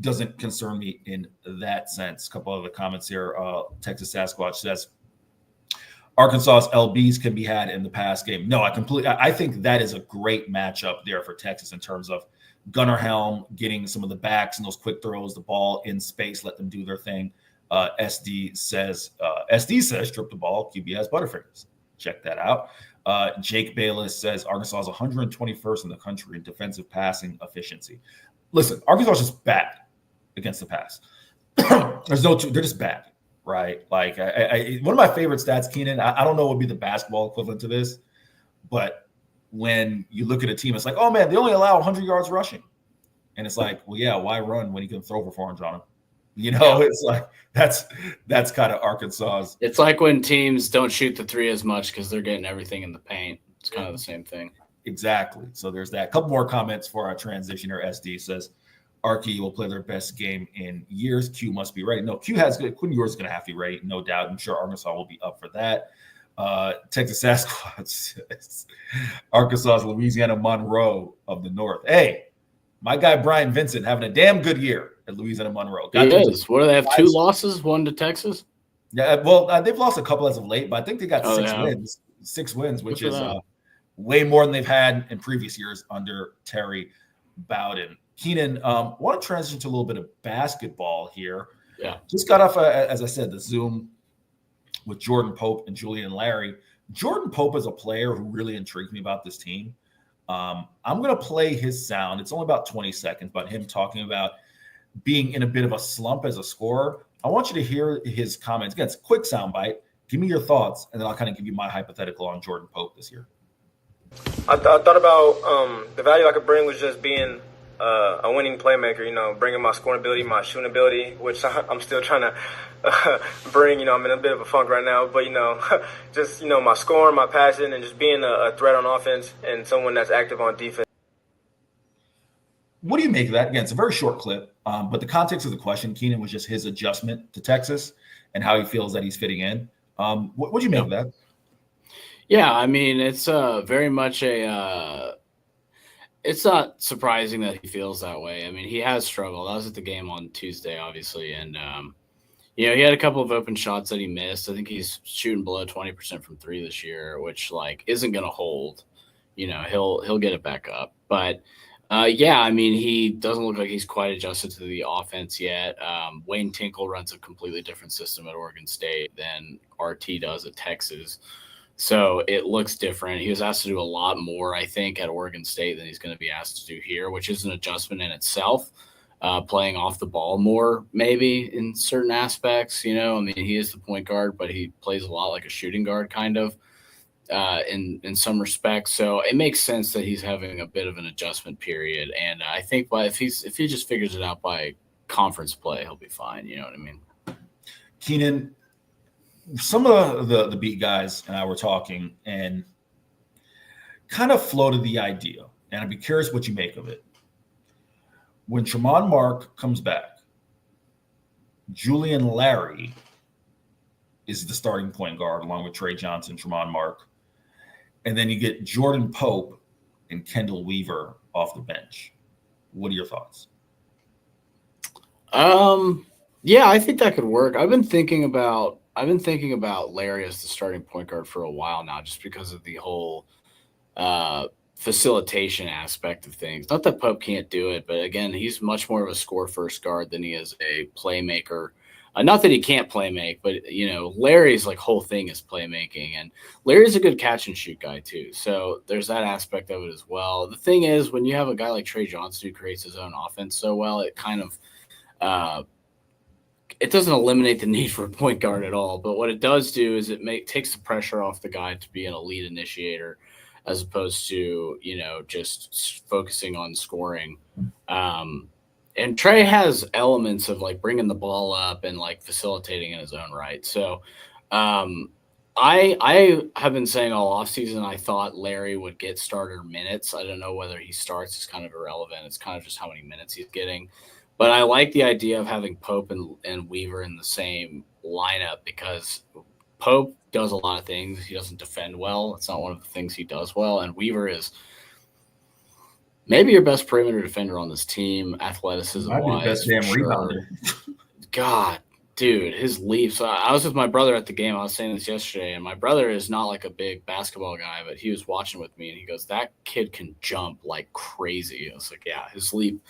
Doesn't concern me in that sense. A couple of the comments here. Texas Sasquatch says, Arkansas's LBs can be had in the pass game. No, I think that is a great matchup there for Texas in terms of Gunnar Helm getting some of the backs and those quick throws, the ball in space, let them do their thing. SD says strip the ball. QB has Butterfingers. Check that out. Jake Bayless says Arkansas is 121st in the country in defensive passing efficiency. Listen, Arkansas is just bad against the pass. They're just bad, right? Like one of my favorite stats, Keenan. I don't know what would be the basketball equivalent to this, but when you look at a team, it's like, oh man, they only allow 100 yards rushing, and it's like, well, yeah, why run when you can throw for 400 on them? It's like that's kind of Arkansas's. It's like when teams don't shoot the three as much because they're getting everything in the paint. It's kind of the same thing. Exactly. So there's that. A couple more comments for our transition here. SD says, Arky will play their best game in years. Q must be ready. No, Quinn Ewers is going to have to be ready, no doubt. I'm sure Arkansas will be up for that. Texas Sasquatch says, Arkansas's Louisiana Monroe of the North. Hey, my guy Brian Vincent having a damn good year at Louisiana Monroe. He is. What do they have? 2 losses, 1 to Texas? Yeah, well, they've lost a couple as of late, but I think they got 6 wins. 6 wins, which is way more than they've had in previous years under Terry Bowden. Keenan, want to transition to a little bit of basketball here. Yeah. Just got off, as I said, the Zoom with Jordan Pope and Julian Larry. Jordan Pope is a player who really intrigues me about this team. I'm going to play his sound. It's only about 20 seconds, but him talking about being in a bit of a slump as a scorer. I want you to hear his comments. Again, it's a quick soundbite. Give me your thoughts, and then I'll kind of give you my hypothetical on Jordan Pope this year. I thought about the value I could bring was just being a winning playmaker, bringing my scoring ability, my shooting ability, which I'm still trying to bring. I'm in a bit of a funk right now, but, just, my scoring, my passing, and just being a threat on offense and someone that's active on defense. What do you make of that? Again, it's a very short clip, but the context of the question, Keenan, was just his adjustment to Texas and how he feels that he's fitting in. What do you make of that? Yeah, I mean, it's very much it's not surprising that he feels that way. I mean, he has struggled. I was at the game on Tuesday, obviously, and he had a couple of open shots that he missed. I think he's shooting below 20% from 3 this year, which isn't going to hold. He'll get it back up, but. I mean, he doesn't look like he's quite adjusted to the offense yet. Wayne Tinkle runs a completely different system at Oregon State than RT does at Texas. So it looks different. He was asked to do a lot more, I think, at Oregon State than he's going to be asked to do here, which is an adjustment in itself. Playing off the ball more, maybe, in certain aspects. I mean, he is the point guard, but he plays a lot like a shooting guard, kind of. In some respects, so it makes sense that he's having a bit of an adjustment period, and I think if he just figures it out by conference play, he'll be fine. You know what I mean? Keenan, some of the beat guys and I were talking and kind of floated the idea, and I'd be curious what you make of it. When Tremont Mark comes back, Julian Larry is the starting point guard along with Trey Johnson, Tremont Mark. And then you get Jordan Pope and Kendall Weaver off the bench. What are your thoughts? Yeah, I think that could work. I've been thinking about Larry as the starting point guard for a while now, just because of the whole facilitation aspect of things. Not that Pope can't do it, but again, he's much more of a score first guard than he is a playmaker. Not that he can't play make, but Larry's like whole thing is playmaking, and Larry's a good catch and shoot guy too. So there's that aspect of it as well. The thing is, when you have a guy like Trey Johnson who creates his own offense so well, it kind of it doesn't eliminate the need for a point guard at all. But what it does do is it takes the pressure off the guy to be an elite initiator, as opposed to just focusing on scoring. And Trey has elements of like bringing the ball up and like facilitating in his own right. So I have been saying all offseason I thought Larry would get starter minutes. I don't know whether he starts. It's kind of irrelevant. It's kind of just how many minutes he's getting. But I like the idea of having Pope and Weaver in the same lineup, because Pope does a lot of things. He doesn't defend well. It's not one of the things he does well. And Weaver is maybe your best perimeter defender on this team, athleticism-wise. Best damn rebounder. God, dude, his leaps. I was with my brother at the game. I was saying this yesterday, and my brother is not like a big basketball guy, but he was watching with me, and he goes, "That kid can jump like crazy." I was like, "Yeah, his leap."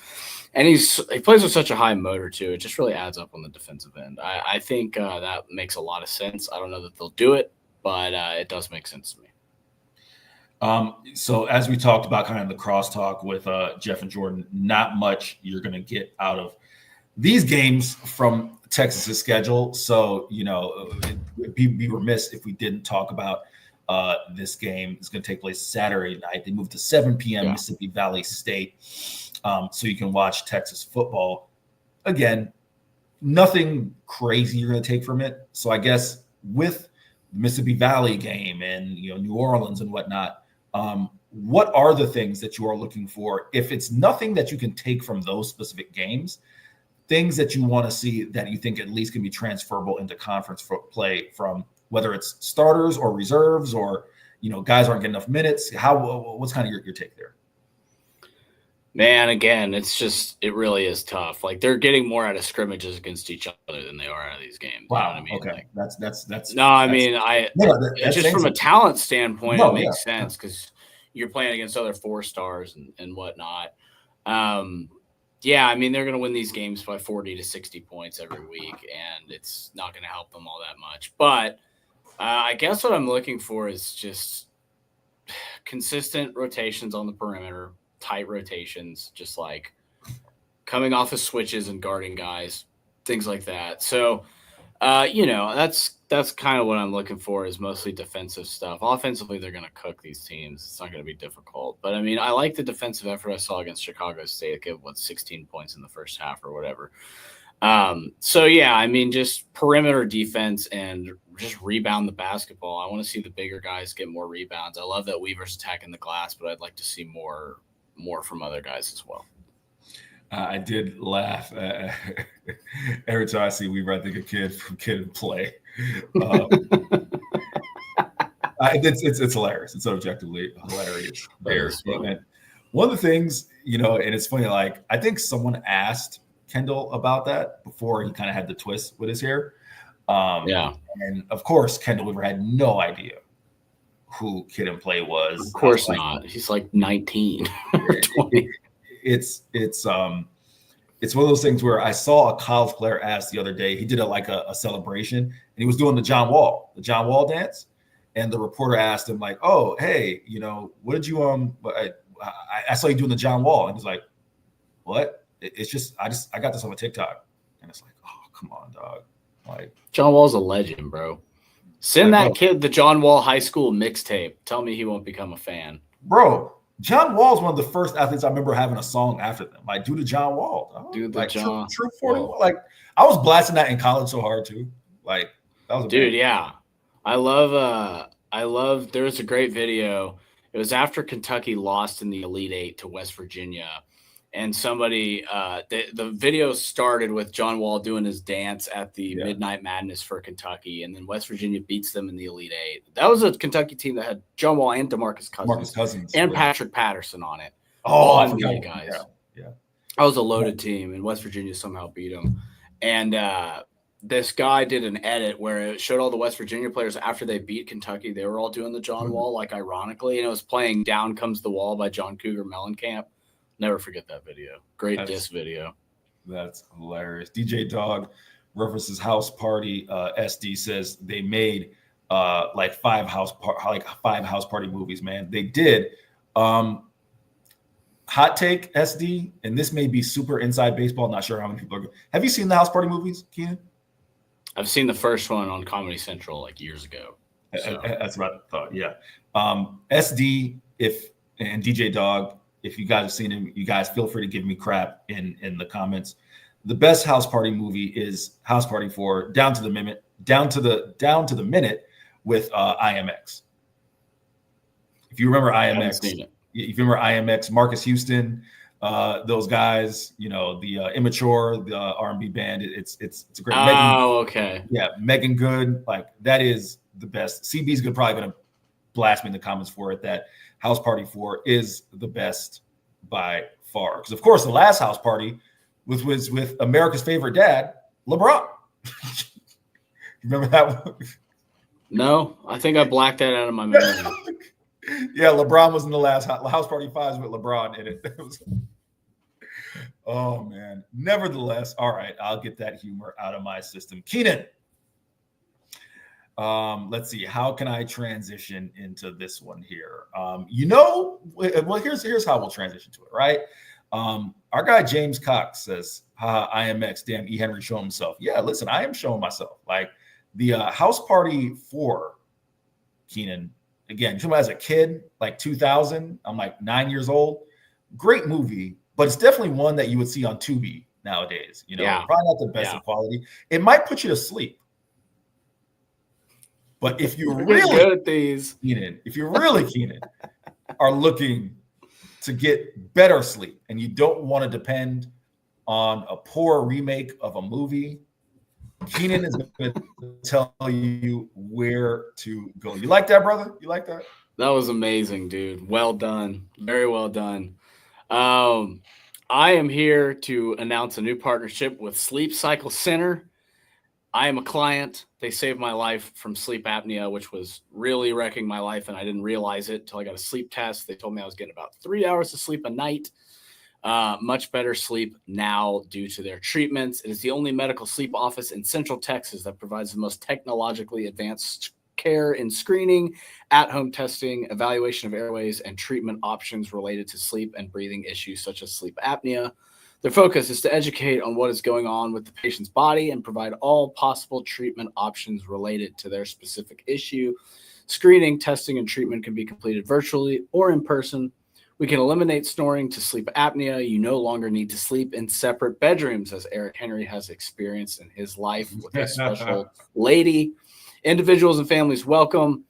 And he plays with such a high motor, too. It just really adds up on the defensive end. I think that makes a lot of sense. I don't know that they'll do it, but it does make sense to me. So as we talked about kind of the crosstalk with Jeff and Jordan, not much you're going to get out of these games from Texas's schedule. So, it'd be remiss if we didn't talk about this game. It's going to take place Saturday night. They moved to 7 p.m. Mississippi Valley State. So you can watch Texas football. Again, nothing crazy you're going to take from it. So I guess with the Mississippi Valley game and New Orleans and whatnot, what are the things that you are looking for? If it's nothing that you can take from those specific games, things that you want to see that you think at least can be transferable into conference play, from whether it's starters or reserves or guys aren't getting enough minutes. What's kind of your take there? Man, again, it really is tough. Like, they're getting more out of scrimmages against each other than they are out of these games. Wow. You know what I mean? Okay. That's no, I mean, it's just from a talent standpoint, it makes sense because you're playing against other 4-stars and whatnot. Yeah, I mean, they're going to win these games by 40 to 60 points every week, and it's not going to help them all that much. But I guess what I'm looking for is just consistent rotations on the perimeter, tight rotations, just like coming off of switches and guarding guys, things like that. So, that's kind of what I'm looking for, is mostly defensive stuff. Offensively, they're going to cook these teams. It's not going to be difficult. But, I mean, I like the defensive effort I saw against Chicago State. It gave, 16 points in the first half or whatever. So, yeah, I mean, just perimeter defense and just rebound the basketball. I want to see the bigger guys get more rebounds. I love that Weaver's attacking the glass, but I'd like to see more from other guys as well. I did laugh every time I see Weaver. I think a kid from Kid and Play. It's hilarious. It's objectively hilarious. And one of the things, and it's funny, like, I think someone asked Kendall about that before he kind of had the twist with his hair. And of course, Kendall Weaver had no idea who Kid and Play was. Of course not. He's like 19 or 20. It's one of those things where I saw a college player ask the other day. He did a celebration, and he was doing the John Wall dance. And the reporter asked him, like, "Oh, hey, what did you I saw you doing the John Wall," and he's like, "What? It's just I got this on a TikTok." And it's like, "Oh, come on, dog!" Like, John Wall's a legend, bro. Send that kid the John Wall high school mixtape. Tell me he won't become a fan, bro. John Wall is one of the first athletes I remember having a song after them. Like, do the John Wall. Do the John. True 41. Like, I was blasting that in college so hard too. Like, that was yeah. I love. There was a great video. It was after Kentucky lost in the Elite Eight to West Virginia. And somebody, the video started with John Wall doing his dance at the Midnight Madness for Kentucky, and then West Virginia beats them in the Elite Eight. That was a Kentucky team that had John Wall and DeMarcus Cousins and Patrick Patterson on it. Oh, NBA guys. Yeah. That was a loaded team, and West Virginia somehow beat them. And this guy did an edit where it showed all the West Virginia players after they beat Kentucky. They were all doing the John Wall, like ironically, and it was playing Down Comes the Wall by John Cougar Mellencamp. Never forget that video. Great diss video. That's hilarious. DJ Dog references House Party. SD says they made like five house party movies, man. They did. Hot take, SD, and this may be super inside baseball. Not sure how many people are. Have you seen the House Party movies, Keenan? I've seen the first one on Comedy Central like years ago. So. That's what I thought. Yeah. SD, and DJ Dog, if you guys have seen him, you guys feel free to give me crap in the comments. The best House Party movie is House Party 4, down to the minute with IMX. If you remember IMX, Marcus Houston, those guys, the Immature, the R&B band. It's a great. Okay. Yeah, Megan Good, like that is the best. CB's probably gonna blast me in the comments for it. That House Party 4 is the best by far. Because of course the last House Party was with America's favorite dad, LeBron. Remember that one? No, I think I blacked that out of my memory. Yeah, LeBron was in the last House Party 5 with LeBron in it. Oh man. Nevertheless, all right, I'll get that humor out of my system. Keenan. Let's see. How can I transition into this one here? Well, here's how we'll transition to it, right? Our guy James Cox says, IMX, damn, E. Henry showing himself. Yeah, listen, I am showing myself. Like the House Party 4, Keenan, again, as a kid, like 2000, I'm like 9 years old. Great movie, but it's definitely one that you would see on Tubi nowadays. Probably not the best of quality. It might put you to sleep. But if you're really good at these, Keenan, Keenan, are looking to get better sleep and you don't want to depend on a poor remake of a movie, Keenan is going to tell you where to go. You like that, brother? You like that? That was amazing, dude. Well done. Very well done. I am here to announce a new partnership with Sleep Cycle Center. I am a client. They saved my life from sleep apnea, which was really wrecking my life, and I didn't realize it until I got a sleep test. They told me I was getting about 3 hours of sleep a night. Much better sleep now due to their treatments. It is the only medical sleep office in Central Texas that provides the most technologically advanced care in screening, at-home testing, evaluation of airways, and treatment options related to sleep and breathing issues such as sleep apnea. Their focus is to educate on what is going on with the patient's body and provide all possible treatment options related to their specific issue. Screening, testing, and treatment can be completed virtually or in person. We can eliminate snoring to sleep apnea. You no longer need to sleep in separate bedrooms, as Eric Henry has experienced in his life with a special lady. Individuals and families welcome.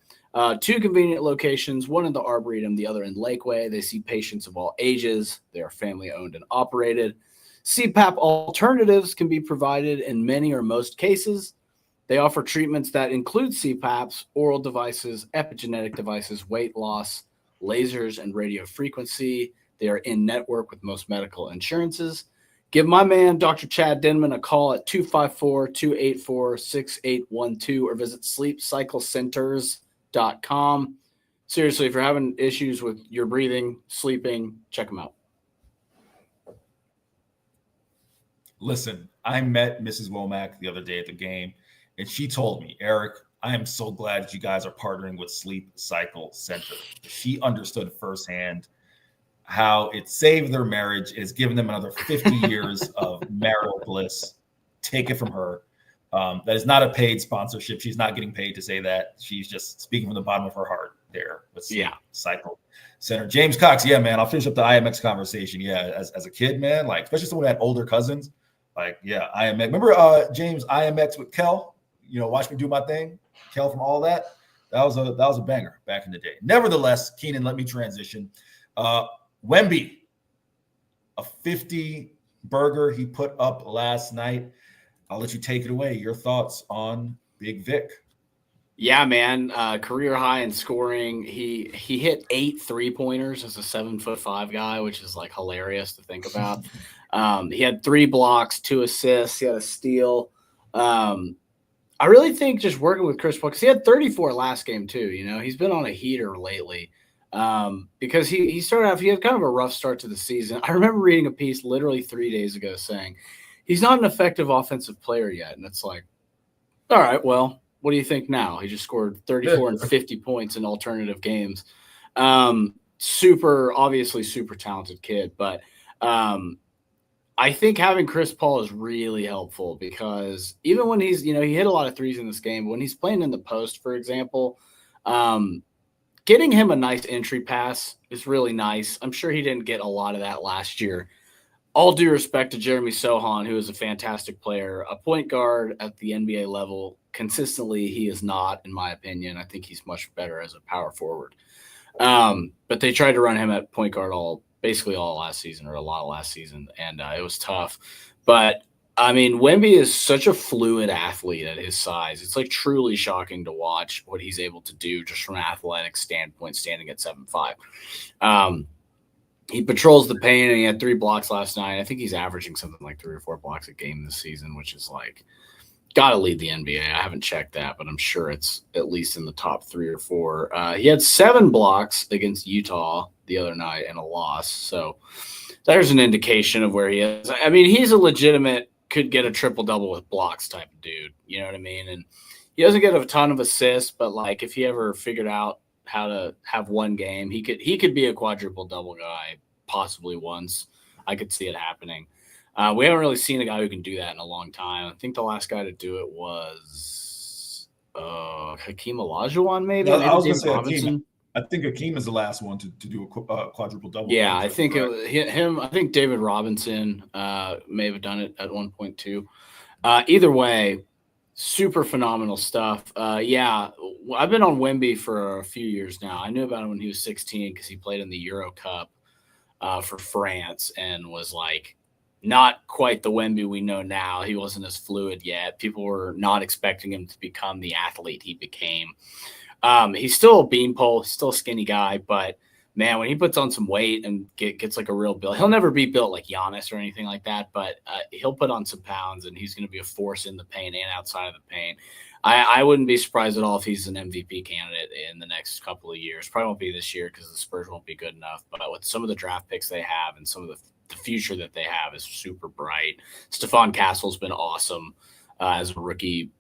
2 convenient locations, one in the Arboretum, the other in Lakeway. They see patients of all ages. They are family owned and operated. CPAP alternatives can be provided in many or most cases. They offer treatments that include CPAPs, oral devices, epigenetic devices, weight loss, lasers, and radio frequency. They are in network with most medical insurances. Give my man, Dr. Chad Denman, a call at 254-284-6812 or visit sleepcyclecenters.com. Seriously, if you're having issues with your breathing, sleeping, check them out. Listen, I met Mrs. Womack the other day at the game, and she told me, Eric, I am so glad that you guys are partnering with Sleep Cycle Center. She understood firsthand how it saved their marriage. It has given them another 50 years of marital bliss. Take it from her. That is not a paid sponsorship. She's not getting paid to say that. She's just speaking from the bottom of her heart there with Sleep Cycle Center. James Cox, yeah, man, I'll finish up the IMX conversation. Yeah, as a kid, man, like especially someone who had older cousins, like, yeah, IMX. Remember James, IMX with Kel? Watch me do my thing. Kel from All That. That was a banger back in the day. Nevertheless, Keenan, let me transition. Wemby, a 50 burger he put up last night. I'll let you take it away. Your thoughts on Big Vic? Yeah, man. Career high in scoring. He hit 8 3-pointers as a 7'5" guy, which is like hilarious to think about. He had 3 blocks, 2 assists. He had a steal. I really think just working with Chris Paul, because he had 34 last game too. He's been on a heater lately because he started off, he had kind of a rough start to the season. I remember reading a piece literally 3 days ago saying he's not an effective offensive player yet. And it's like, all right, well, what do you think now? He just scored 34 and 50 points in alternative games. Obviously super talented kid, but I think having Chris Paul is really helpful because even when he's, he hit a lot of threes in this game, but when he's playing in the post, for example, getting him a nice entry pass is really nice. I'm sure he didn't get a lot of that last year. All due respect to Jeremy Sohan, who is a fantastic player, a point guard at the NBA level. Consistently, he is not, in my opinion. I think he's much better as a power forward. But they tried to run him at point guard basically all last season, or a lot of last season, and it was tough. But I mean, Wemby is such a fluid athlete at his size. It's like truly shocking to watch what he's able to do just from an athletic standpoint, standing at 7'5". He patrols the paint, and he had 3 blocks last night. I think he's averaging something like 3 or 4 blocks a game this season, which is like got to lead the NBA. I haven't checked that, but I'm sure it's at least in the top 3 or 4. He had 7 blocks against Utah the other night and a loss. So there's an indication of where he is. I mean, he's a legitimate, could get a triple-double with blocks type of dude. You know what I mean? And he doesn't get a ton of assists, but like if he ever figured out how to have one game, he could be a quadruple-double guy possibly once. I could see it happening. We haven't really seen a guy who can do that in a long time. I think the last guy to do it was Hakeem Olajuwon, maybe. I was going to say Hakeem. I think Hakeem is the last one to do a quadruple double. Yeah, I think it was him. I think David Robinson may have done it at one point too. Either way, super phenomenal stuff. Yeah, I've been on Wemby for a few years now. I knew about him when he was 16 because he played in the Euro Cup for France and was like not quite the Wemby we know now. He wasn't as fluid yet. People were not expecting him to become the athlete he became. He's still a beanpole, still a skinny guy, but man, when he puts on some weight and gets like a real build, he'll never be built like Giannis or anything like that, but he'll put on some pounds and he's going to be a force in the paint and outside of the paint. I wouldn't be surprised at all if he's an MVP candidate in the next couple of years. Probably won't be this year because the Spurs won't be good enough, but with some of the draft picks they have and some of the future that they have is super bright. Stephon Castle's been awesome as a rookie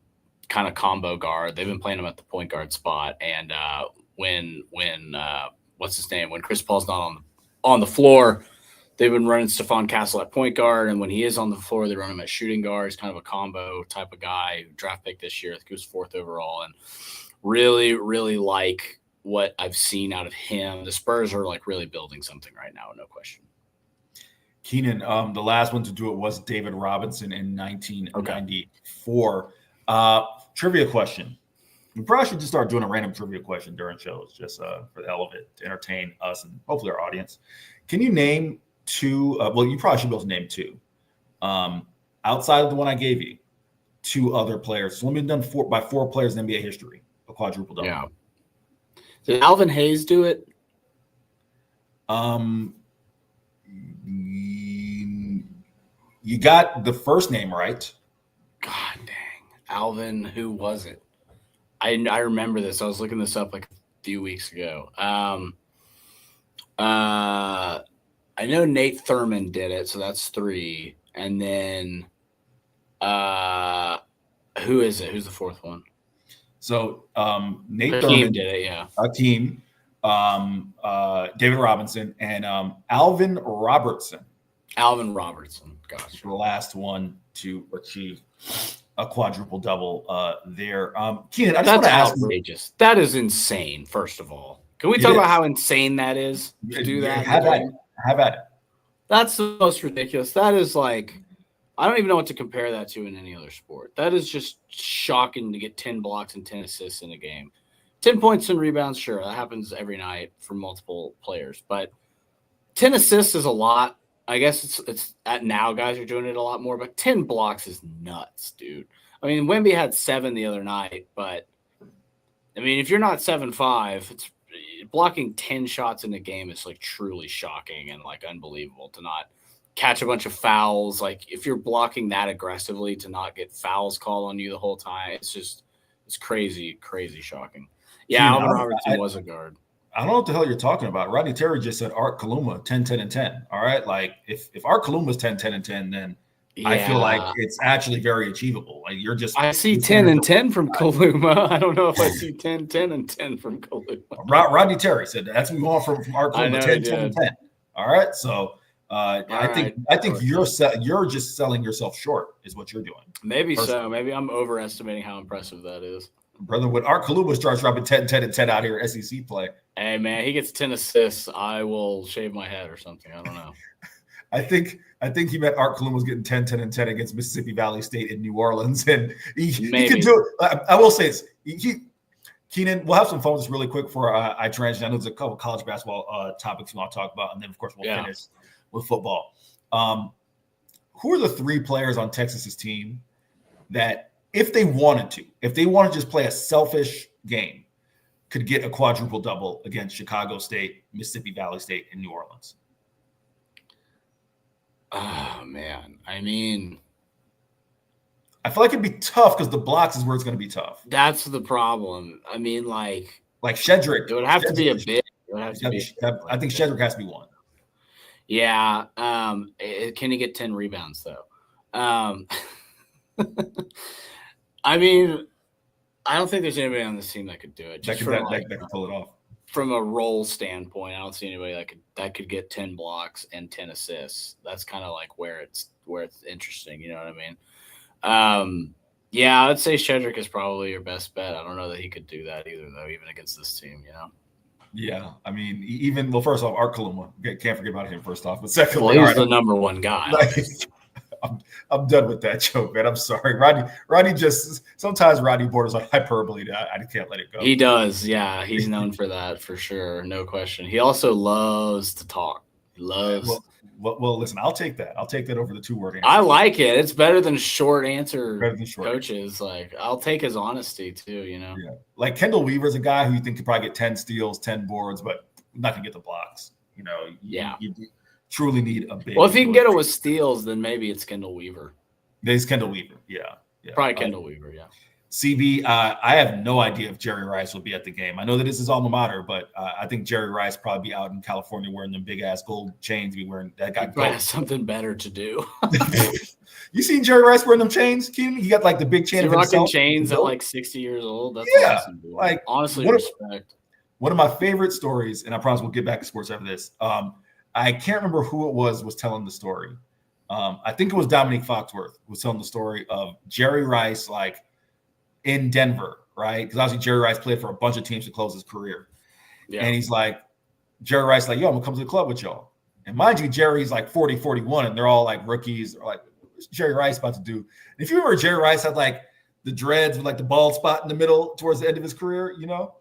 kind of combo guard. They've been playing him at the point guard spot. And when what's his name? When Chris Paul's not on the floor, they've been running Stephon Castle at point guard. And when he is on the floor, they run him at shooting guard. He's kind of a combo type of guy. Draft pick this year. I think he was 4th overall. And really, really like what I've seen out of him. The Spurs are like really building something right now, no question. Keenan, the last one to do it was David Robinson in 1994. Trivia question. We probably should just start doing a random trivia question during shows, just for the hell of it, to entertain us and hopefully our audience. Can you name 2? Well, you probably should be able to name 2. Outside of the one I gave you, 2 other players. It's only been done by 4 players in NBA history, a quadruple double. Yeah. Did Alvin Hayes do it? You got the first name right. God dang. Alvin, who was it? I remember this. I was looking this up like a few weeks ago. I know Nate Thurmond did it, so that's 3. And then who is it? Who's the 4th one? So Nate Hakeem Thurmond did it, yeah. Hakeem, David Robinson, and Alvin Robertson. Alvin Robertson, gosh. The last one to achieve a quadruple double there. Keenan, I just want to ask outrageous. That is insane, first of all. Can we talk about how insane that is to do that? Have at it. That's the most ridiculous. That is like, I don't even know what to compare that to in any other sport. That is just shocking to get 10 blocks and 10 assists in a game. 10 points and rebounds, sure, that happens every night for multiple players. But 10 assists is a lot. I guess it's at now guys are doing it a lot more, but 10 blocks is nuts, dude. I mean, Wemby had 7 the other night, but I mean, if you're not 7'5", it's blocking 10 shots in a game is like truly shocking and like unbelievable to not catch a bunch of fouls. Like if you're blocking that aggressively to not get fouls called on you the whole time, it's crazy shocking. Yeah, Alvin Robertson was a guard. I don't know what the hell you're talking about. Rodney Terry just said Art Kaluma 10, 10, and 10. All right. Like if Art Kaluma's 10, 10, and 10, then I feel like it's actually very achievable. Like I see 10 and 10 from Kaluma. I don't know if I see 10, 10, and 10 from Kaluma. Rodney Terry said that's what we want from Art Kaluma, 10, 10, and 10. All right. So I think you're just selling yourself short is what you're doing. Maybe so. Maybe I'm overestimating how impressive that is. Brother, when Art Kaluma starts dropping 10, 10, and 10 out here SEC play. Hey, man, he gets 10 assists. I will shave my head or something. I don't know. I think he meant Art Kaluma was getting 10, 10, and 10 against Mississippi Valley State in New Orleans. And he can do it. I will say this. Keenan, we'll have some fun with this really quick before I transition. I know there's a couple college basketball topics we want to talk about. And then, of course, we'll finish with football. Who are the 3 players on Texas's team that if they wanted to just play a selfish game, could get a quadruple double against Chicago State, Mississippi Valley State, and New Orleans? Oh, man. I mean, I feel like it'd be tough because the blocks is where it's going to be tough. That's the problem. I mean, like Shedrick. It would have to be a big. I think Shedrick has to be one. Yeah. Can he get 10 rebounds, though? I mean, I don't think there's anybody on this team that could do it. That could pull it off. From a role standpoint, I don't see anybody that could get 10 blocks and 10 assists. That's kind of like where it's interesting. You know what I mean? Yeah, I'd say Shedrick is probably your best bet. I don't know that he could do that either, though, even against this team. You know? Yeah, I mean, first off, Art Kaluma, can't forget about him. First off, but secondly, he's the number one guy. I'm done with that joke, man. I'm sorry. Rodney just sometimes Rodney borders on hyperbole. I can't let it go. He does, yeah. He's known for that for sure, no question. He also loves to talk. He loves. Well, listen. I'll take that. I'll take that over the 2-word answer. I like it. It's better than short answer coaches. Like I'll take his honesty too. You know. Yeah. Like Kendall Weaver's a guy who you think could probably get 10 steals, 10 boards, but not gonna get the blocks. You know. You truly need a big. Well, if he can get it with steals, then maybe it's Kendall Weaver. It's Kendall Weaver, yeah. Probably Kendall Weaver, yeah. CB, I have no idea if Jerry Rice will be at the game. I know that this is alma mater, but I think Jerry Rice probably be out in California wearing them big ass gold chains. Be wearing that guy. Probably has something better to do. You seen Jerry Rice wearing them chains, Keenan? He got like the big chain of rocking chains at like 60 years old. That's awesome, dude. Like honestly, respect. One of my favorite stories, and I promise we'll get back to sports after this. I can't remember who it was telling the story. I think it was Dominique Foxworth was telling the story of Jerry Rice, like in Denver, right? Because obviously Jerry Rice played for a bunch of teams to close his career. Yeah. And he's like, Jerry Rice, like, yo, I'm gonna come to the club with y'all. And mind you, Jerry's like 40, 41, and they're all like rookies, or like, what's Jerry Rice about to do? And if you remember, Jerry Rice had like the dreads with like the bald spot in the middle towards the end of his career, you know?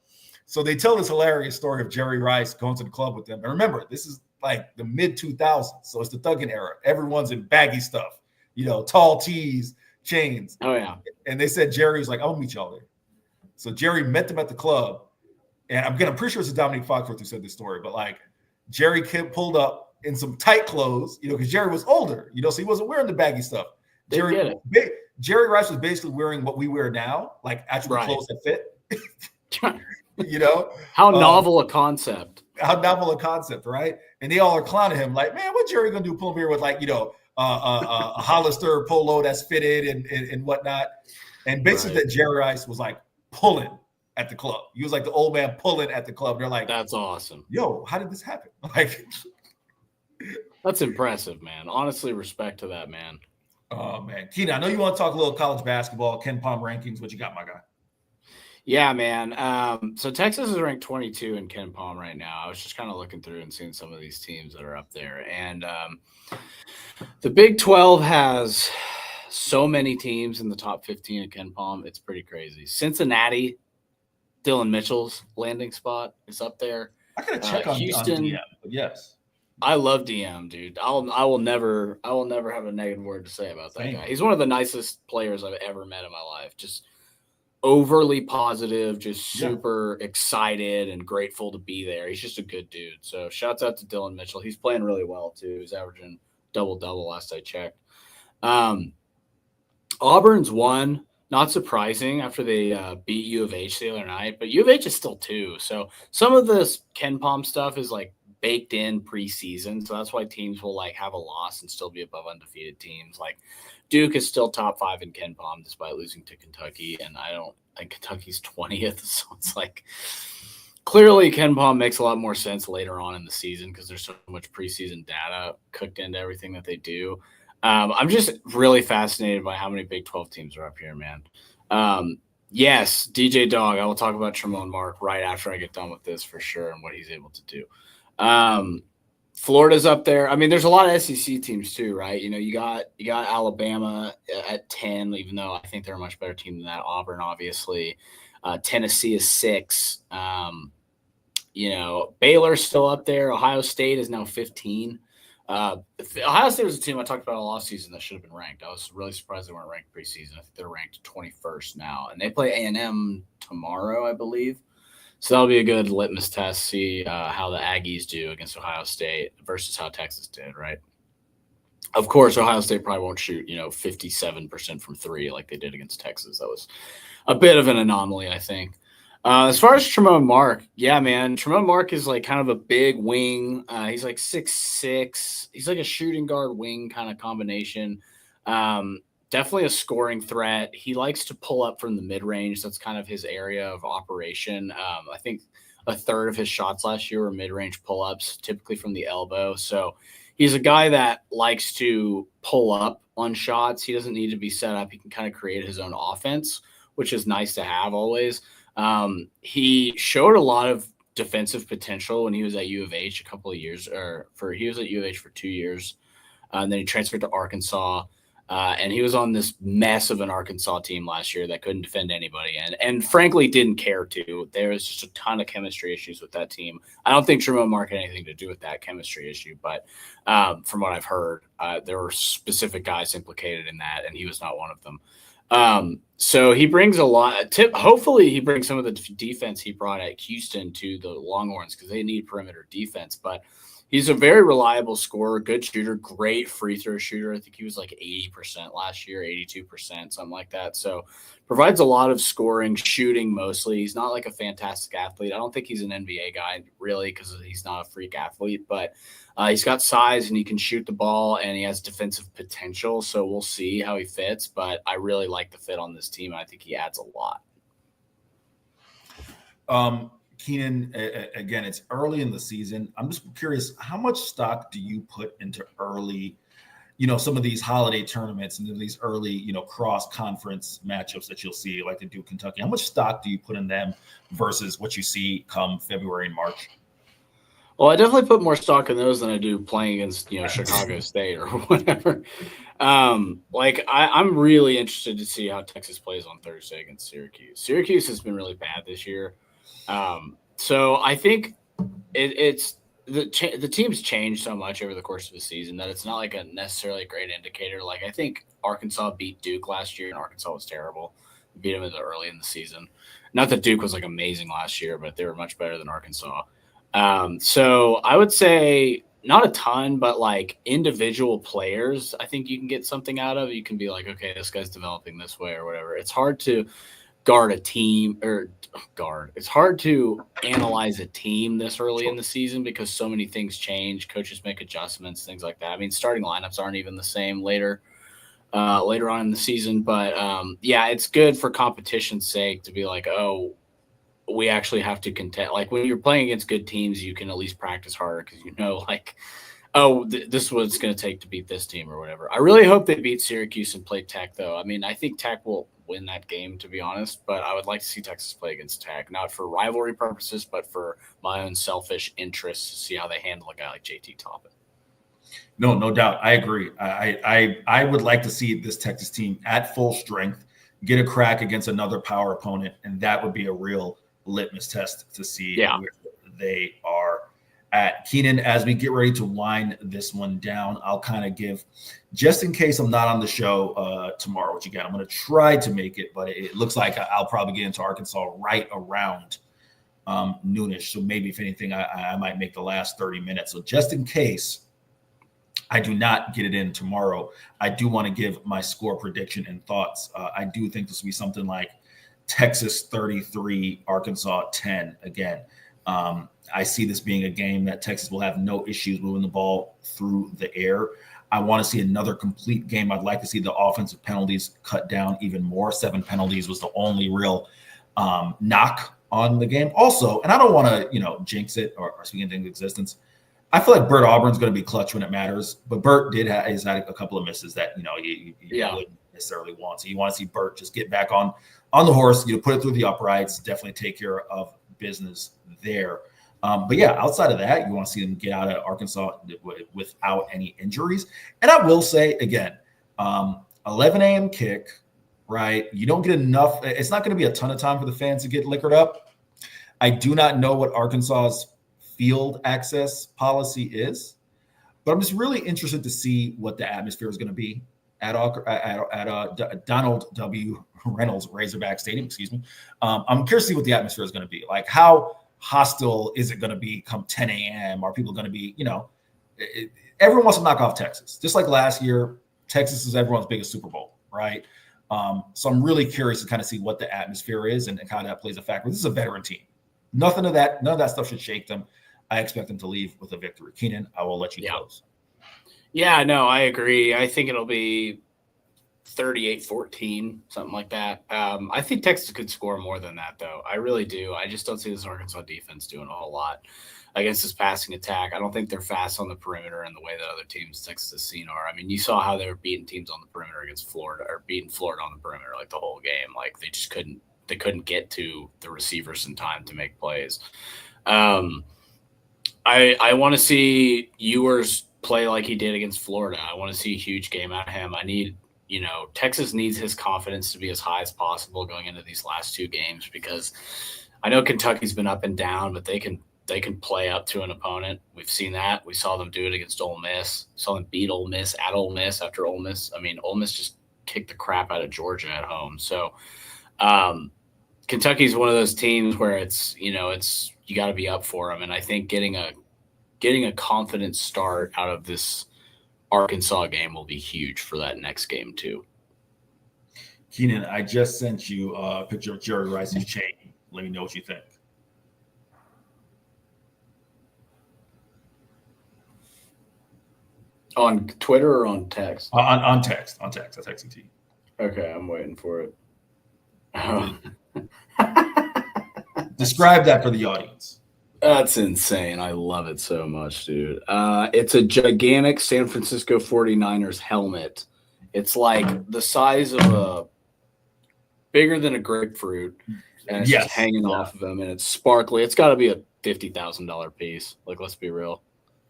So they tell this hilarious story of Jerry Rice going to the club with them. And remember, this is like the mid 2000s. So it's the thugging era. Everyone's in baggy stuff, you know, tall tees, chains. Oh, yeah. And they said, Jerry was like, I'll meet y'all there. So Jerry met them at the club. And I'm pretty sure it's Dominique Foxworth who said this story, but like Jerry pulled up in some tight clothes, you know, because Jerry was older, you know, so he wasn't wearing the baggy stuff. Jerry Rice was basically wearing what we wear now, like actual clothes that fit. You know? How novel a concept. How novel a concept, right? And they all are clowning him like, man, what Jerry gonna do? Pull him here with like, you know, a Hollister polo that's fitted and whatnot. And basically that Jerry Rice was like pulling at the club. He was like the old man pulling at the club. They're like, that's awesome. Yo, how did this happen? Like, that's impressive, man. Honestly, respect to that, man. Oh, man. Keenan, I know you want to talk a little college basketball, Ken Palm rankings. What you got, my guy? Yeah, man. So Texas is ranked 22 in Ken Palm right now. I was just kind of looking through and seeing some of these teams that are up there. And the Big 12 has so many teams in the top 15 at Ken Palm. It's pretty crazy. Cincinnati, Dylan Mitchell's landing spot is up there. I gotta check on Houston. DM, but yes. I love DM, dude. I will never have a negative word to say about that guy. He's one of the nicest players I've ever met in my life. Just overly positive, just super excited and grateful to be there. He's just a good dude. So shouts out to Dylan Mitchell. He's playing really well too. He's averaging double-double last I checked. Auburn's won, not surprising after they beat U of H the other night, but U of H is still 2. So some of this Ken Palm stuff is like baked in preseason. So that's why teams will like have a loss and still be above undefeated teams. Like Duke is still top 5 in Ken Palm despite losing to Kentucky. And Kentucky's 20th. So it's like clearly Ken Palm makes a lot more sense later on in the season because there's so much preseason data cooked into everything that they do. I'm just really fascinated by how many Big 12 teams are up here, man. Yes, DJ Dog. I will talk about Tremont Mark right after I get done with this for sure and what he's able to do. Florida's up there. I mean, there's a lot of SEC teams too, right? You know, you got Alabama at 10, even though I think they're a much better team than that. Auburn, obviously. Tennessee is 6. You know, Baylor's still up there. Ohio State is now 15. Ohio State was a team I talked about all offseason that should have been ranked. I was really surprised they weren't ranked preseason. I think they're ranked 21st now, and they play A&M tomorrow, I believe. So that'll be a good litmus test, see how the Aggies do against Ohio State versus how Texas did, right? Of course, Ohio State probably won't shoot, 57% from 3 like they did against Texas. That was a bit of an anomaly, I think. As far as Tremont Mark, yeah, man, Tremont Mark is like kind of a big wing. He's like 6'6". He's like a shooting guard wing kind of combination. Definitely a scoring threat. He likes to pull up from the mid-range. That's kind of his area of operation. I think a third of his shots last year were mid-range pull-ups, typically from the elbow. So he's a guy that likes to pull up on shots. He doesn't need to be set up. He can kind of create his own offense, which is nice to have always. He showed a lot of defensive potential when he was at U of H he was at U of H for 2 years. And then he transferred to Arkansas. And he was on this mess of an Arkansas team last year that couldn't defend anybody and frankly didn't care to. There was just a ton of chemistry issues with that team. I don't think Tremont Mark had anything to do with that chemistry issue, but from what I've heard, there were specific guys implicated in that, and he was not one of them. So he brings a lot. Hopefully he brings some of the defense he brought at Houston to the Longhorns because they need perimeter defense, but he's a very reliable scorer, good shooter, great free throw shooter. I think he was like 80% last year, 82%, something like that. So provides a lot of scoring, shooting mostly. He's not like a fantastic athlete. I don't think he's an NBA guy really because he's not a freak athlete, but he's got size and he can shoot the ball and he has defensive potential. So we'll see how he fits, but I really like the fit on this team. And I think he adds a lot. Keenan, again, it's early in the season. I'm just curious, how much stock do you put into early, some of these holiday tournaments and these early, cross-conference matchups that you'll see, like the Duke Kentucky? How much stock do you put in them versus what you see come February and March? Well, I definitely put more stock in those than I do playing against, Chicago State or whatever. I'm really interested to see how Texas plays on Thursday against Syracuse. Syracuse has been really bad this year. So I think it's the team's changed so much over the course of the season that it's not like a necessarily great indicator. Like I think Arkansas beat Duke last year and Arkansas was terrible. Beat them early in the season. Not that Duke was like amazing last year, but they were much better than Arkansas. So I would say not a ton, but like individual players, I think you can get something out of. You can be like, okay, this guy's developing this way or whatever. It's hard to it's hard to analyze a team this early in the season because so many things change. Coaches make adjustments, things like that. I mean, starting lineups aren't even the same later on in the season. But it's good for competition's sake to be like, oh, we actually have to contend. Like when you're playing against good teams, you can at least practice harder because this is what it's going to take to beat this team or whatever. I really hope they beat Syracuse and play Tech, though. I mean, I think Tech will win that game, to be honest, but I would like to see Texas play against Tech, not for rivalry purposes, but for my own selfish interests to see how they handle a guy like JT Toppin. No doubt. I agree. I would like to see this Texas team at full strength get a crack against another power opponent, and that would be a real litmus test to see where they are at. Keenan, as we get ready to wind this one down, I'll kind of give, just in case I'm not on the show tomorrow, which again, I'm going to try to make it, but it looks like I'll probably get into Arkansas right around noonish. So maybe if anything, I might make the last 30 minutes. So just in case, I do not get it in tomorrow. I do want to give my score prediction and thoughts. I do think this will be something like Texas 33, Arkansas 10 again. I see this being a game that Texas will have no issues moving the ball through the air. I want to see another complete game. I'd like to see the offensive penalties cut down even more. 7 penalties was the only real knock on the game. Also, and I don't want to, jinx it or speak into existence. I feel like Bert Auburn's going to be clutch when it matters, but Bert has had a couple of misses that you wouldn't necessarily want. So you want to see Bert just get back on the horse, put it through the uprights, definitely take care of business there. But yeah, outside of that, you want to see them get out of Arkansas without any injuries. And I will say again, 11 a.m. kick, right? You don't get enough. It's not going to be a ton of time for the fans to get liquored up. I do not know what Arkansas's field access policy is, but I'm just really interested to see what the atmosphere is going to be at Donald W. Reynolds Razorback Stadium. Excuse me. I'm curious to see what the atmosphere is going to be. Like, how hostile is it going to be come 10 a.m.? Are people going to be, everyone wants to knock off Texas. Just like last year, Texas is everyone's biggest Super Bowl, right? So I'm really curious to kind of see what the atmosphere is and how that plays a factor. This is a veteran team. None of that stuff should shake them. I expect them to leave with a victory. Keenan, I will let you close. Yeah, no, I agree. I think it'll be 38-14, something like that. I think Texas could score more than that, though. I really do. I just don't see this Arkansas defense doing a whole lot against this passing attack. I don't think they're fast on the perimeter in the way that other teams Texas has seen are. I mean, you saw how they were beating teams on the perimeter against Florida, or beating Florida on the perimeter like the whole game. Like they just couldn't get to the receivers in time to make plays. I want to see Ewers play like he did against Florida. I want to see a huge game out of him. I need, Texas needs his confidence to be as high as possible going into these last 2 games, because I know Kentucky's been up and down, but they can play up to an opponent. We've seen that. We saw them do it against Ole Miss. We saw them beat Ole Miss at Ole Miss after Ole Miss. I mean, Ole Miss just kicked the crap out of Georgia at home. So Kentucky's one of those teams where it's you got to be up for them. And I think getting a confident start out of this Arkansas game will be huge for that next game too. Keenan, I just sent you a picture of Jerry Rice's chain. Let me know what you think. On Twitter or on text? On text. I texted to you. Okay, I'm waiting for it. Describe that for the audience. That's insane. I love it so much, dude. It's a gigantic San Francisco 49ers helmet. It's like the size of bigger than a grapefruit, and it's just hanging off of him, and it's sparkly. It's got to be a $50,000 piece. Like, let's be real.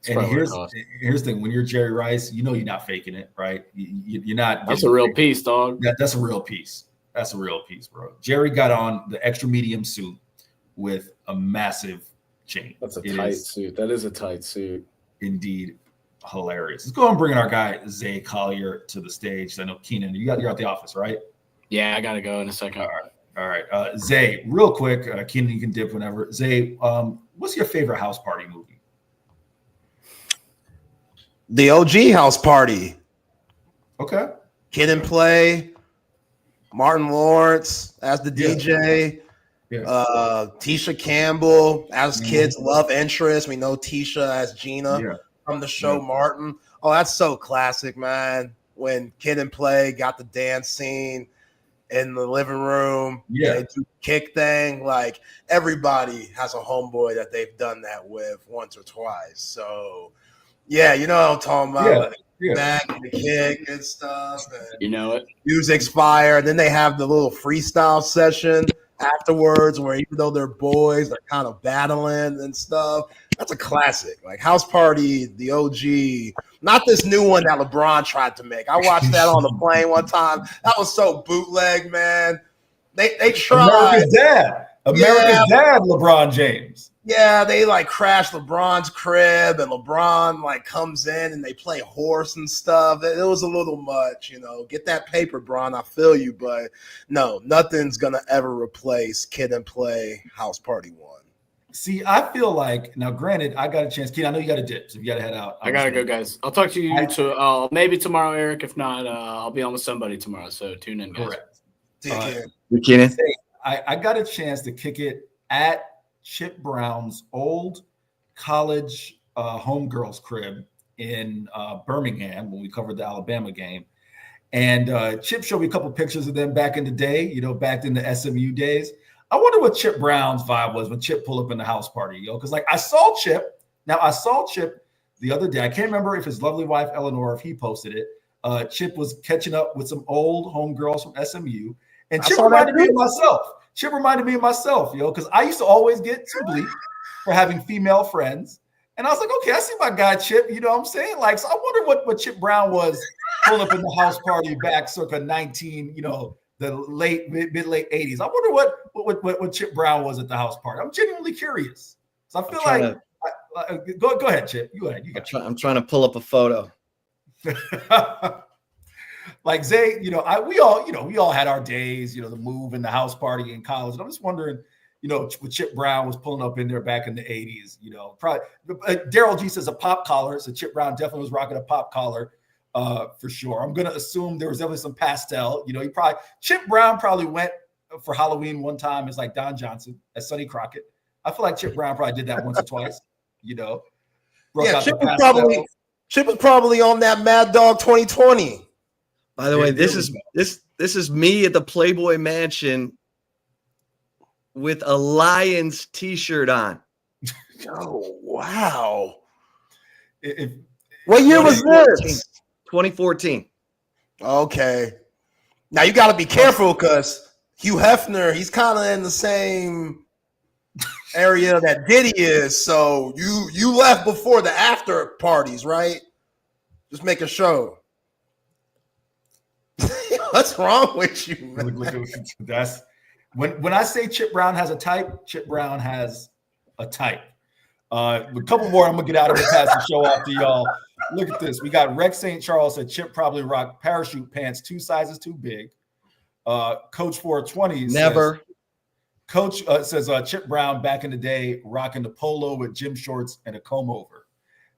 And here's the thing: when you're Jerry Rice, you're not faking it, right? You're not. That's a real piece, dog. That's a real piece. That's a real piece, bro. Jerry got on the extra medium suit with a massive chain. That's a tight suit. That is a tight suit. Indeed, hilarious. Let's go and bring our guy Zay Collier to the stage. I know Keenan, you're at the office, right? Yeah, I gotta go in a second. All right. Zay, real quick. Keenan, you can dip whenever. Zay, what's your favorite house party movie? The OG House Party. Okay. Kid and Play. Martin Lawrence as the DJ. Yeah. Tisha Campbell as kids love interest. We know Tisha as Gina from the show Martin. Oh, that's so classic, man. When Kid and Play got the dance scene in the living room. Yeah. They do kick thing. Like everybody has a homeboy that they've done that with once or twice. So yeah, you know what I'm talking about. Back and the kick and stuff. And you know it. Music's fire. Then they have the little freestyle session afterwards where even though they're boys, they're kind of battling and stuff. That's a classic. Like House Party, the OG. Not this new one that LeBron tried to make. I watched that on the plane one time. That was so bootleg, man. They tried. America's dad, LeBron James. Yeah, they like crash LeBron's crib and LeBron like comes in and they play horse and stuff. It was a little much, Get that paper, Bron. I feel you, but no, nothing's gonna ever replace Kid and Play House Party 1. See, I feel like now. Granted, I got a chance. Keenan, I know you got a dip, so you got to head out. I gotta go, guys. I'll talk to you maybe tomorrow, Eric. If not, I'll be on with somebody tomorrow. So tune in, guys. Correct. Keenan. I got a chance to kick it at Chip Brown's old college homegirl's crib in Birmingham when we covered the Alabama game. And Chip showed me a couple pictures of them back in the day, back in the SMU days. I wonder what Chip Brown's vibe was when Chip pulled up in the house party, because I saw Chip. Now, I saw Chip the other day. I can't remember if his lovely wife, Eleanor, if he posted it. Chip was catching up with some old homegirls from SMU. And Chip reminded me of myself. Because I used to always get too bleak for having female friends. And I was like, okay, I see my guy Chip, you know what I'm saying? Like, so I wonder what Chip Brown was pulling up in the house party back circa 19, the mid-late 80s. I wonder what Chip Brown was at the house party. I'm genuinely curious. So I feel like go ahead, Chip. You go ahead. I'm trying to pull up a photo. Like Zay, we all had our days, the move and the house party in college. And I'm just wondering, what Chip Brown was pulling up in there back in the 80s, probably Daryl G says a pop collar. So Chip Brown definitely was rocking a pop collar for sure. I'm going to assume there was definitely some pastel, Chip Brown probably went for Halloween one time as like Don Johnson as Sonny Crockett. I feel like Chip Brown probably did that once or twice, Yeah, Chip was probably on that Mad Dog 2020. By the way, this is me at the Playboy Mansion with a Lions t-shirt on. Oh, wow. What year was this? 2014. Okay. Now you got to be careful because Hugh Hefner, he's kind of in the same area that Diddy is. So you left before the after parties, right? Just make a show. What's wrong with you, man? That's when I say Chip Brown has a type, Chip Brown has a type. A couple more, I'm gonna get out of it, pass the show off to y'all. Look at this. We got Rex St. Charles said Chip probably rocked parachute pants 2 sizes too big. Coach 420 never. Coach says Chip Brown back in the day rocking the polo with gym shorts and a comb over.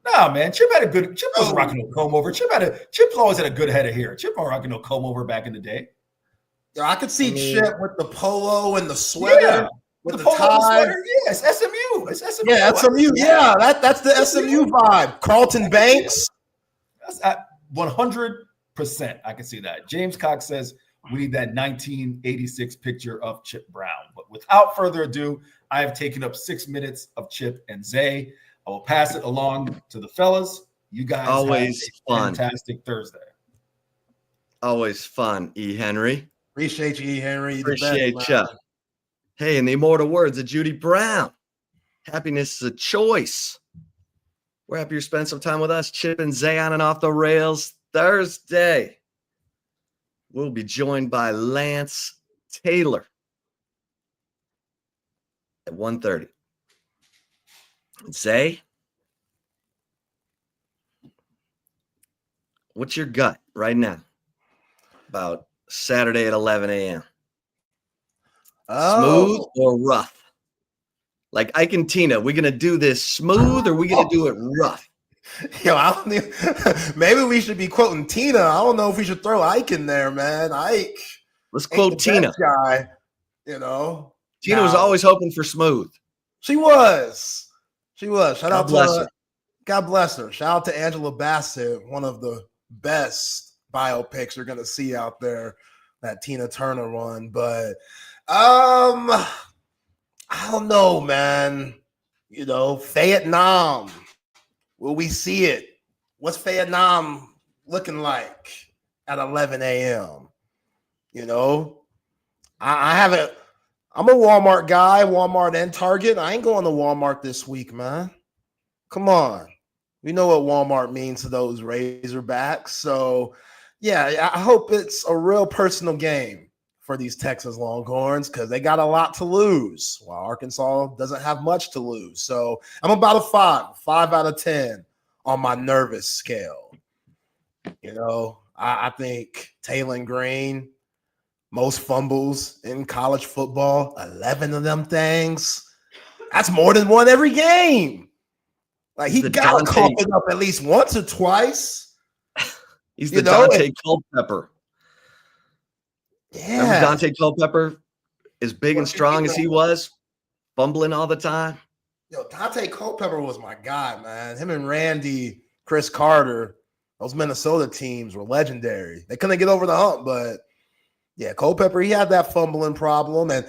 Nah, man, Chip was rocking no comb over. Chip always had a good head of hair. Chip wasn't rocking no comb over back in the day. I could see Chip with the polo and the sweater. Yeah. With the polo tie. and the sweater. Yeah, it's SMU. It's SMU. Yeah, SMU. Yeah, that's the SMU vibe. Carlton Banks. That's at 100%. I can see that. James Cox says we need that 1986 picture of Chip Brown. But without further ado, I have taken up 6 minutes of Chip and Zay. I will pass it along to the fellas. You guys always have a fun. Fantastic Thursday. Always fun, E. Henry. Appreciate you, E. Henry. Appreciate you. Hey, in the immortal words of Judy Brown, happiness is a choice. We're happy you spent some time with us, Chip and Zay on and off the rails Thursday. We'll be joined by Lance Taylor at 1:30. Zay, what's your gut right now about Saturday at 11 a.m.? Smooth or rough? Like Ike and Tina, we gonna do this smooth or we gonna do it rough? Yo, I don't even, maybe we should be quoting Tina. I don't know if we should throw Ike in there, man. Ike. Let's quote Tina. Guy, Tina was always hoping for smooth. She was. Shout out to bless her. God bless her. Shout out to Angela Bassett, one of the best biopics you're gonna see out there. That Tina Turner one, but I don't know, man. Vietnam. Will we see it? What's Vietnam looking like at 11 a.m.? I haven't. I'm a Walmart guy, Walmart and Target. I ain't going to Walmart this week, man. Come on. We know what Walmart means to those Razorbacks. So, yeah, I hope it's a real personal game for these Texas Longhorns because they got a lot to lose while Arkansas doesn't have much to lose. So I'm about a 5 out of 10 on my nervous scale. I think Taylor Green, most fumbles in college football, 11 of them things. That's more than one every game. Like he The got to Dante- cough it up at least once or twice. He's You the know, Dante Culpepper. Remember Yeah. Dante Culpepper, as big and strong as he was, fumbling all the time. Yo, Dante Culpepper was my guy, man. Him and Randy, Chris Carter, those Minnesota teams were legendary. They couldn't get over the hump, but yeah, Culpepper, he had that fumbling problem, and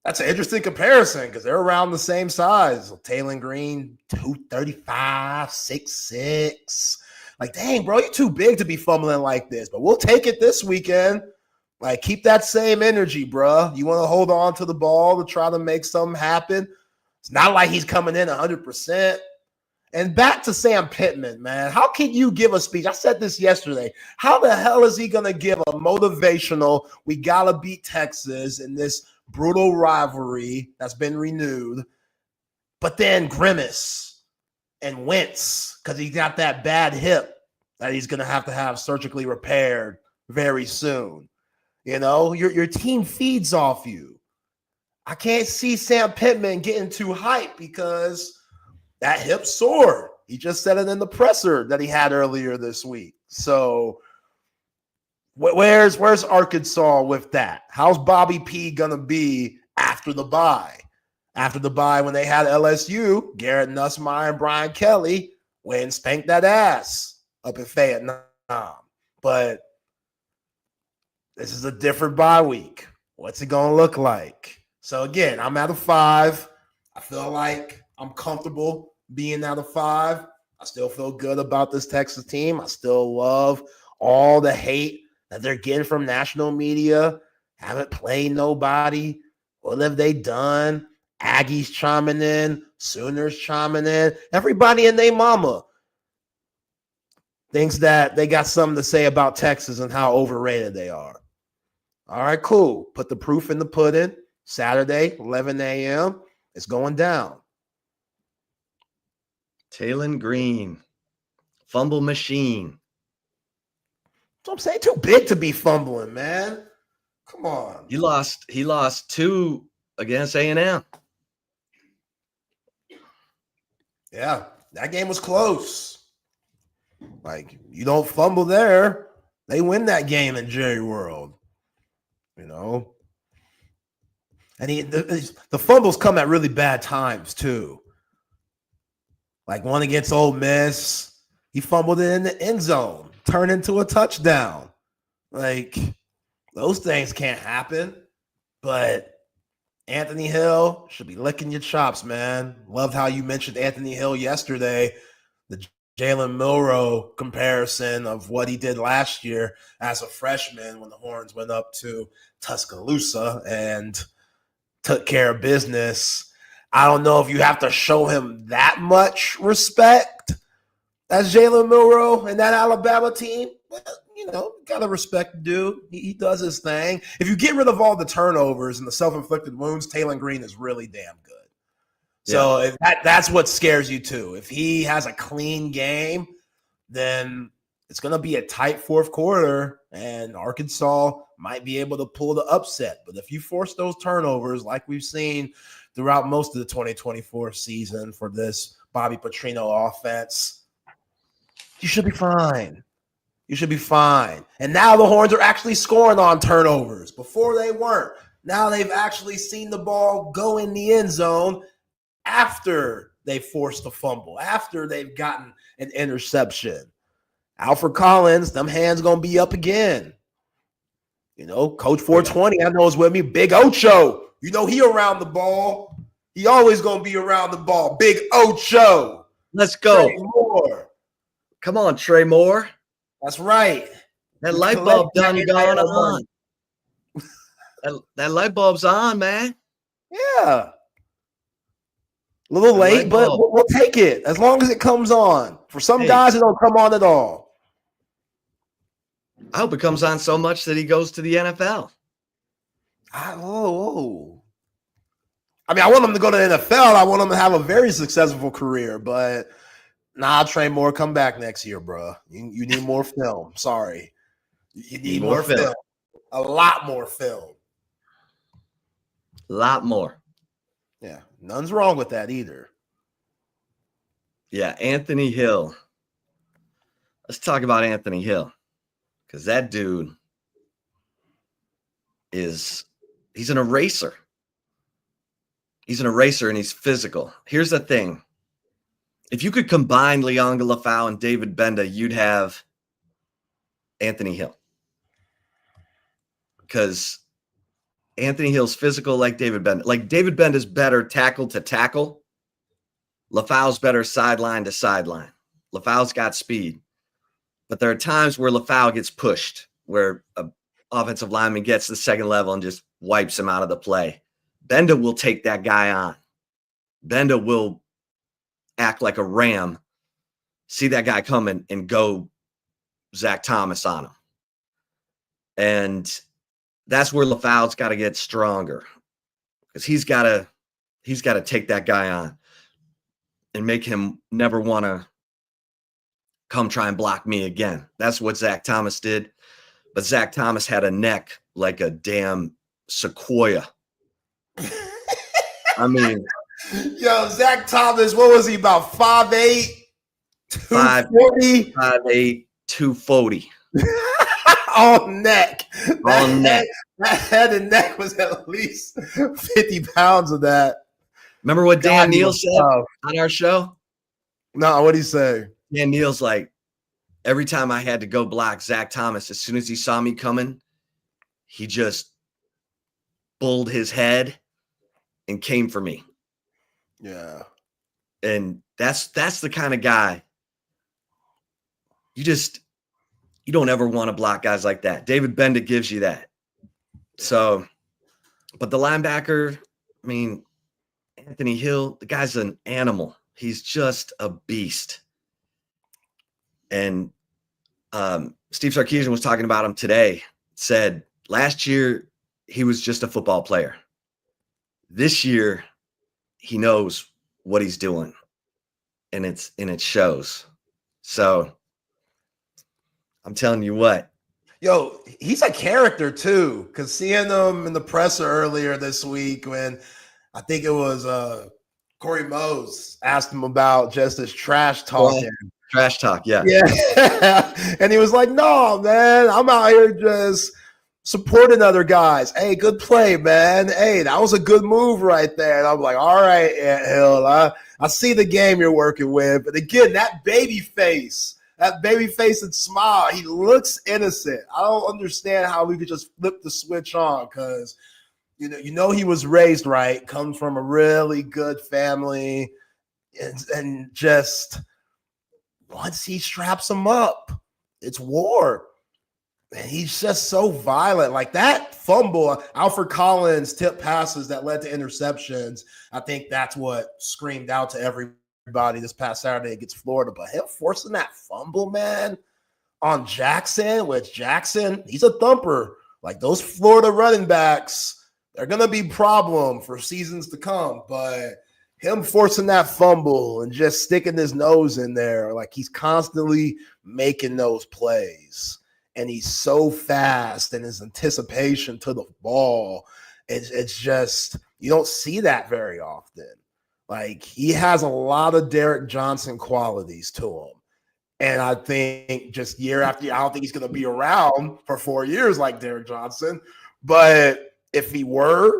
that's an interesting comparison because they're around the same size. Taylor Green, 235, 6'6". Like, dang, bro, you're too big to be fumbling like this, but we'll take it this weekend. Like, keep that same energy, bro. You want to hold on to the ball to try to make something happen. It's not like he's coming in 100%. And back to Sam Pitman, man. How can you give a speech? I said this yesterday. How the hell is he going to give a motivational, we got to beat Texas in this brutal rivalry that's been renewed, but then grimace and wince because he got that bad hip that he's going to have surgically repaired very soon? You know, your team feeds off you. I can't see Sam Pitman getting too hyped because that hip sore. He just said it in the presser that he had earlier this week. So where's Arkansas with that? How's Bobby P gonna be after the bye? After the bye, when they had LSU, Garrett Nussmeier and Brian Kelly went and spanked that ass up in Fayetteville. But this is a different bye week. What's it gonna look like? So again, I'm at a 5. I feel like I'm comfortable being out of 5. I still feel good about this Texas team. I still love all the hate that they're getting from national media. Haven't played nobody. What have they done? Aggies chiming in, Sooners chiming in. Everybody and their mama thinks that they got something to say about Texas and how overrated they are. All right, cool. Put the proof in the pudding. Saturday, 11 a.m. It's going down. Taylor Green, fumble machine. So I'm saying too big to be fumbling, man. Come on. He lost 2 against A&M. Yeah, that game was close. Like, you don't fumble there, they win that game in Jerry World. You know? And the fumbles come at really bad times, too. Like one against Ole Miss, he fumbled it in the end zone, turned into a touchdown. Like, those things can't happen. But Anthony Hill should be licking your chops, man. Loved how you mentioned Anthony Hill yesterday, the Jalen Milroe comparison of what he did last year as a freshman when the Horns went up to Tuscaloosa and took care of business. I don't know if you have to show him that much respect as Jalen Milroe and that Alabama team. But, you know, got to respect the dude. He does his thing. If you get rid of all the turnovers and the self-inflicted wounds, Taylor Green is really damn good. So if that's what scares you too. If he has a clean game, then it's going to be a tight fourth quarter, and Arkansas might be able to pull the upset. But if you force those turnovers like we've seen throughout most of the 2024 season for this Bobby Petrino offense, you should be fine. You should be fine. And now the Horns are actually scoring on turnovers. Before they weren't. Now they've actually seen the ball go in the end zone after they forced a fumble, after they've gotten an interception. Alfred Collins, them hands going to be up again. You know, Coach 420, I know is with me. Big Ocho, you know he around the ball. He always going to be around the ball. Big Ocho. Let's go. Trey Moore. Come on, Trey Moore. That's right. That light bulb done gone on. That light bulb's on, man. Yeah. A little late, but we'll take it as long as it comes on. For some guys, it don't come on at all. I hope it comes on so much that he goes to the NFL. I mean, I want him to go to the NFL. I want him to have a very successful career, but Trey Moore, come back next year, bro. You need more film. Sorry. You need more film. A lot more film. A lot more. Yeah, none's wrong with that either. Yeah, Anthony Hill. Let's talk about Anthony Hill, because that dude he's an eraser. He's an eraser and he's physical. Here's the thing. If you could combine Lianga Lafau and David Benda, you'd have Anthony Hill. Because Anthony Hill's physical like David Benda. Like David Benda's better tackle to tackle. Lafau's better sideline to sideline. Lafau's got speed. But there are times where Lafau gets pushed, where an offensive lineman gets to the second level and just wipes him out of the play. Benda will take that guy on. Benda will act like a ram, see that guy coming, and go Zach Thomas on him. And that's where Lafau's got to get stronger, because he's got to take that guy on and make him never want to come try and block me again. That's what Zach Thomas did. But Zach Thomas had a neck like a damn sequoia. I mean, yo, Zach Thomas, what was he, about 5'8", 240? 5'8", 240. On neck. On neck. That head and neck was at least 50 pounds of that. Remember what Dan Neal said on our show? No, what'd he say? Dan Neal's like, every time I had to go block Zach Thomas, as soon as he saw me coming, he just bulled his head and came for me. Yeah. And that's the kind of guy you don't ever want to block guys like that. David Benda gives you that. So, but the linebacker, I mean, Anthony Hill, the guy's an animal. He's just a beast. And Steve Sarkisian was talking about him today, said last year he was just a football player. This year he knows what he's doing, and it shows. So I'm telling you what. Yo, he's a character too, because seeing him in the presser earlier this week when I think it was Corey Mose asked him about just his trash talking. Trash talk, yeah. Yeah. And he was like, no, man, I'm out here just supporting other guys. Hey, good play, man. Hey, that was a good move right there. And I'm like, all right, Ant Hill, I see the game you're working with. But again, that baby face and smile, he looks innocent. I don't understand how we could just flip the switch on, because you know he was raised right, comes from a really good family, and just once he straps him up, it's war. And he's just so violent. Like that fumble, Alfred Collins tip passes that led to interceptions. I think that's what screamed out to everybody this past Saturday against Florida. But him forcing that fumble, man, on Jackson, which Jackson, he's a thumper. Like those Florida running backs, they're going to be a problem for seasons to come. But him forcing that fumble and just sticking his nose in there, like he's constantly making those plays. And he's so fast in his anticipation to the ball. It's just, you don't see that very often. Like he has a lot of Derek Johnson qualities to him. And I think just year after year, I don't think he's going to be around for 4 years like Derek Johnson. But if he were,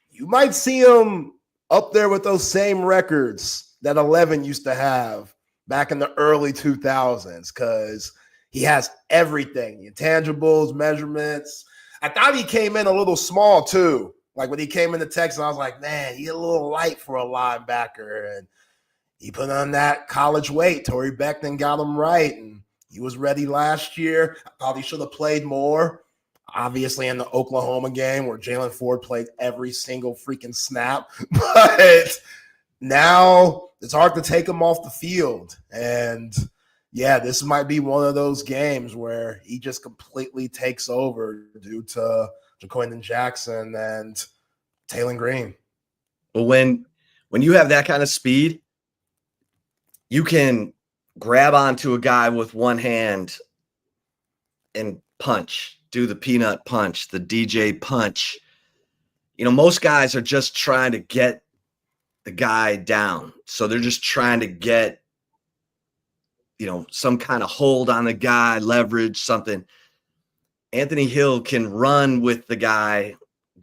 you might see him up there with those same records that 11 used to have back in the early 2000s, because he has everything, the intangibles, measurements. I thought he came in a little small too. Like when he came into Texas, I was like, man, he's a little light for a linebacker. And he put on that college weight. Torrey Beckton got him right, and he was ready last year. I thought he should have played more. Obviously in the Oklahoma game where Jalen Ford played every single freaking snap. But now it's hard to take him off the field. And yeah, this might be one of those games where he just completely takes over due to Jaquindon Jackson and Taylon Green. Well, when you have that kind of speed, you can grab onto a guy with one hand and punch, do the peanut punch, the DJ punch. You know, most guys are just trying to get the guy down. So they're just trying to get, some kind of hold on the guy, leverage, something. Anthony Hill can run with the guy,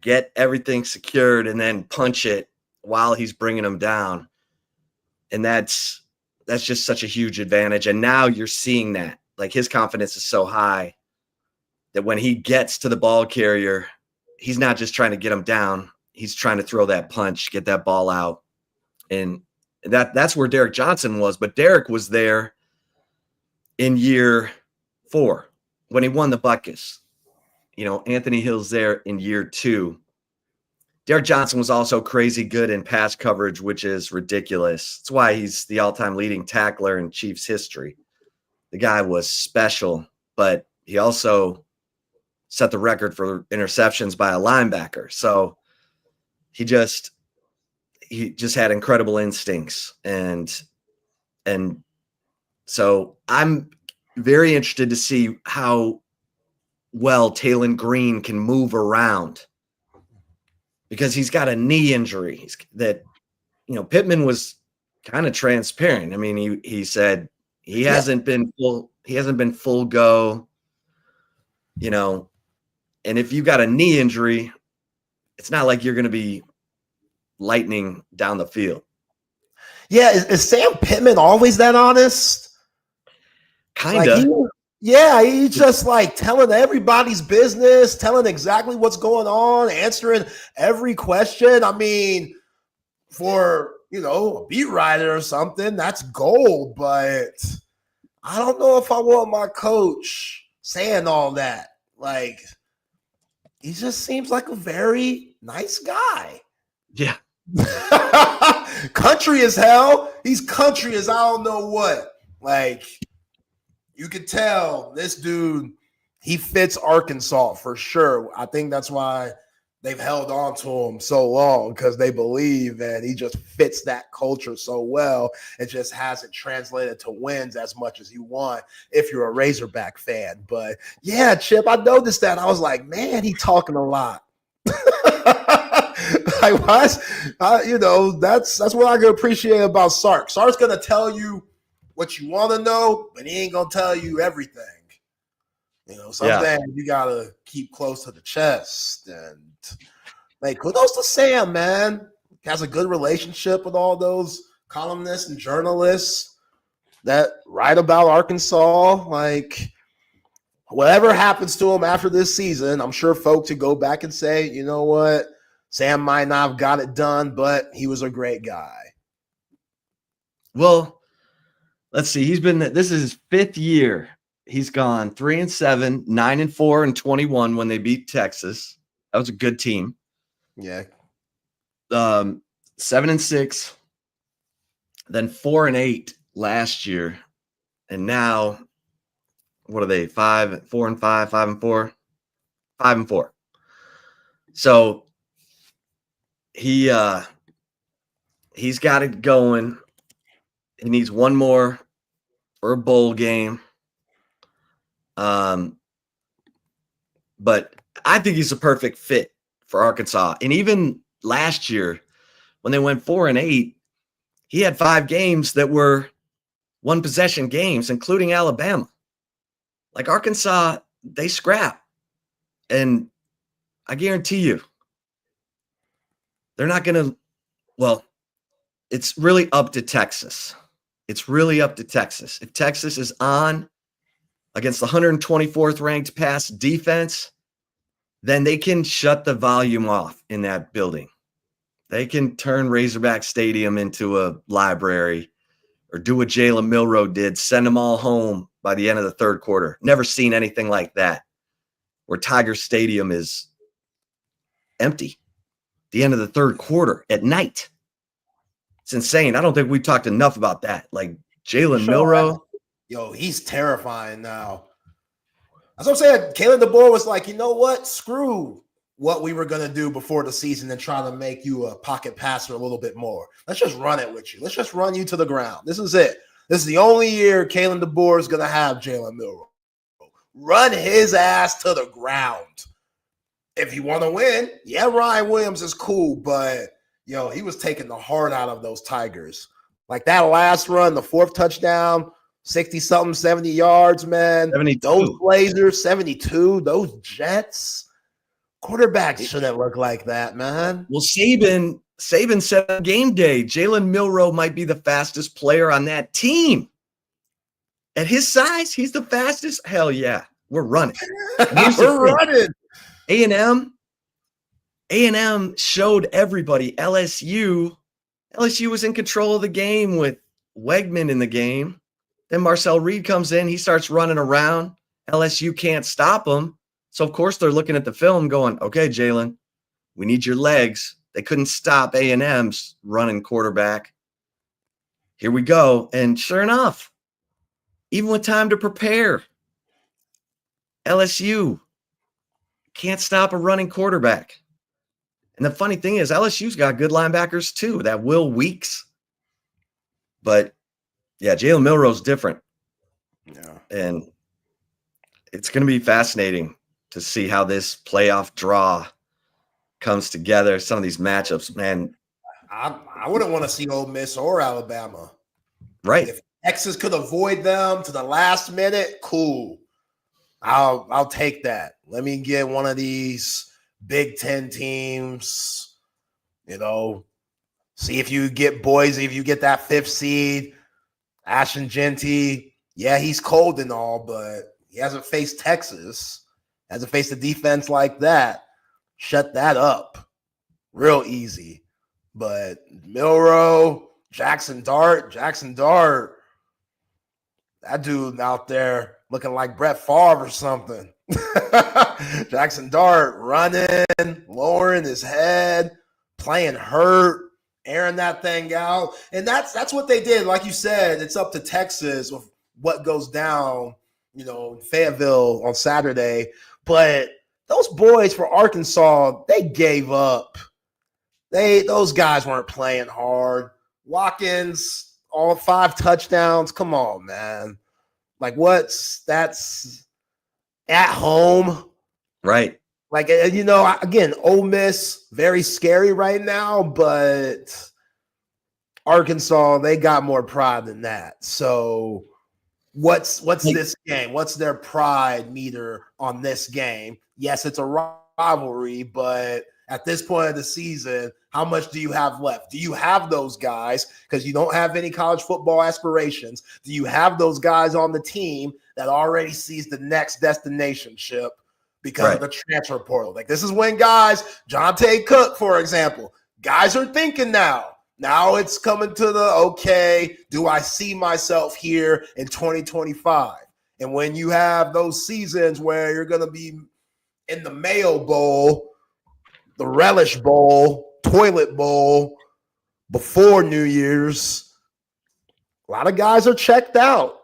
get everything secured, and then punch it while he's bringing him down. And that's just such a huge advantage. And now you're seeing that. Like, his confidence is so high that when he gets to the ball carrier, he's not just trying to get him down. He's trying to throw that punch, get that ball out. And that's where Derek Johnson was. But Derek was there in year 4 when he won the Buckus. Anthony Hill's there in year 2. Derek Johnson was also crazy good in pass coverage, which is ridiculous. That's why he's the all-time leading tackler in Chiefs history. The guy was special, but he also set the record for interceptions by a linebacker. So he just had incredible instincts. And so I'm very interested to see how well Taylon Green can move around, because he's got a knee injury that, Pitman was kind of transparent. I mean, he said he hasn't been full go, and if you got a knee injury, it's not like you're going to be lightning down the field. Yeah. Is Sam Pitman always that honest? Kind of. He's just like telling everybody's business, telling exactly what's going on, answering every question. I mean, for, a beat writer or something, that's gold. But I don't know if I want my coach saying all that. Like, he just seems like a very nice guy. Yeah. Country as hell. He's country as I don't know what. Like, you could tell this dude, he fits Arkansas for sure. I think that's why they've held on to him so long, because they believe that he just fits that culture so well. It just hasn't translated to wins as much as you want if you're a Razorback fan. But yeah, Chip, I noticed that. I was like, man, he talking a lot. Like, that's what I can appreciate about Sark. Sark's gonna tell you what you want to know, but he ain't gonna tell you everything. Some things you gotta keep close to the chest. And like, kudos to Sam, man. He has a good relationship with all those columnists and journalists that write about Arkansas. Like, whatever happens to him after this season, I'm sure folks would go back and say, you know what, Sam might not have got it done, but he was a great guy. Well, let's see. This is his 5th year. He's gone 3-7, 9-4, and 21 when they beat Texas. That was a good team. Yeah. 7-6, then 4-8 last year, and now what are they? 5-4 and 5, 5-4, 5-4. So he's got it going. He needs one more for a bowl game. But I think he's a perfect fit for Arkansas. And even last year, when they went 4-8, he had 5 games that were one possession games, including Alabama. Like, Arkansas, they scrap. And I guarantee you, they're not going to, well, it's really up to Texas. It's really up to Texas. If Texas is on against the 124th ranked pass defense, then they can shut the volume off in that building. They can turn Razorback Stadium into a library, or do what Jalen Milroe did, send them all home by the end of the 3rd quarter. Never seen anything like that, where Tiger Stadium is empty the end of the 3rd quarter at night. It's insane. I don't think we've talked enough about that. Like, Jalen Milroe. Yo, he's terrifying now. That's what I'm saying. Kalen DeBoer was like, you know what? Screw what we were going to do before the season and try to make you a pocket passer a little bit more. Let's just run it with you. Let's just run you to the ground. This is it. This is the only year Kalen DeBoer is going to have Jalen Milroe. Run his ass to the ground. If you want to win, yeah, Ryan Williams is cool, but yo, he was taking the heart out of those Tigers. Like that last run, the 4th touchdown, 60-something, 70 yards, man. 72. Those Blazers, 72. Those Jets. Quarterbacks shouldn't look like that, man. Well, Saban said on game day, Jalen Milroe might be the fastest player on that team. At his size, he's the fastest. Hell yeah, we're running. We're running. A&M showed everybody LSU was in control of the game with Wegman in the game. Then Marcel Reed comes in. He starts running around. LSU can't stop him. So, of course, they're looking at the film going, okay, Jalen, we need your legs. They couldn't stop A&M's running quarterback. Here we go. And sure enough, even with time to prepare, LSU can't stop a running quarterback. And the funny thing is, LSU's got good linebackers too, that Will Weeks. But, yeah, Jalen Milroe's different. Yeah. And it's going to be fascinating to see how this playoff draw comes together. Some of these matchups, man. I wouldn't want to see Ole Miss or Alabama. Right. If Texas could avoid them to the last minute, cool. I'll take that. Let me get one of these Big Ten teams, see if you get Boise, if you get that 5th seed. Ashton Genty, yeah, he's cold and all, but he hasn't faced Texas. Hasn't faced a defense like that. Shut that up real easy. But Milroe, Jackson Dart, that dude out there looking like Brett Favre or something. Jackson Dart running, lowering his head, playing hurt, airing that thing out. And that's what they did. Like you said, it's up to Texas with what goes down, in Fayetteville on Saturday. But those boys for Arkansas, they gave up. Those guys weren't playing hard. Watkins, all 5 touchdowns. Come on, man. Like, that's at home. Right. Like, again, Ole Miss, very scary right now, but Arkansas, they got more pride than that. So what's this game? What's their pride meter on this game? Yes, it's a rivalry, but at this point of the season, how much do you have left? Do you have those guys, because you don't have any college football aspirations? Do you have those guys on the team that already sees the next destination ship because of the transfer portal? Like, this is when guys, Jonte Cook, for example, guys are thinking now. Now it's coming to okay, do I see myself here in 2025? And when you have those seasons where you're going to be in the Mayo Bowl, the Relish Bowl, Toilet Bowl, before New Year's, a lot of guys are checked out.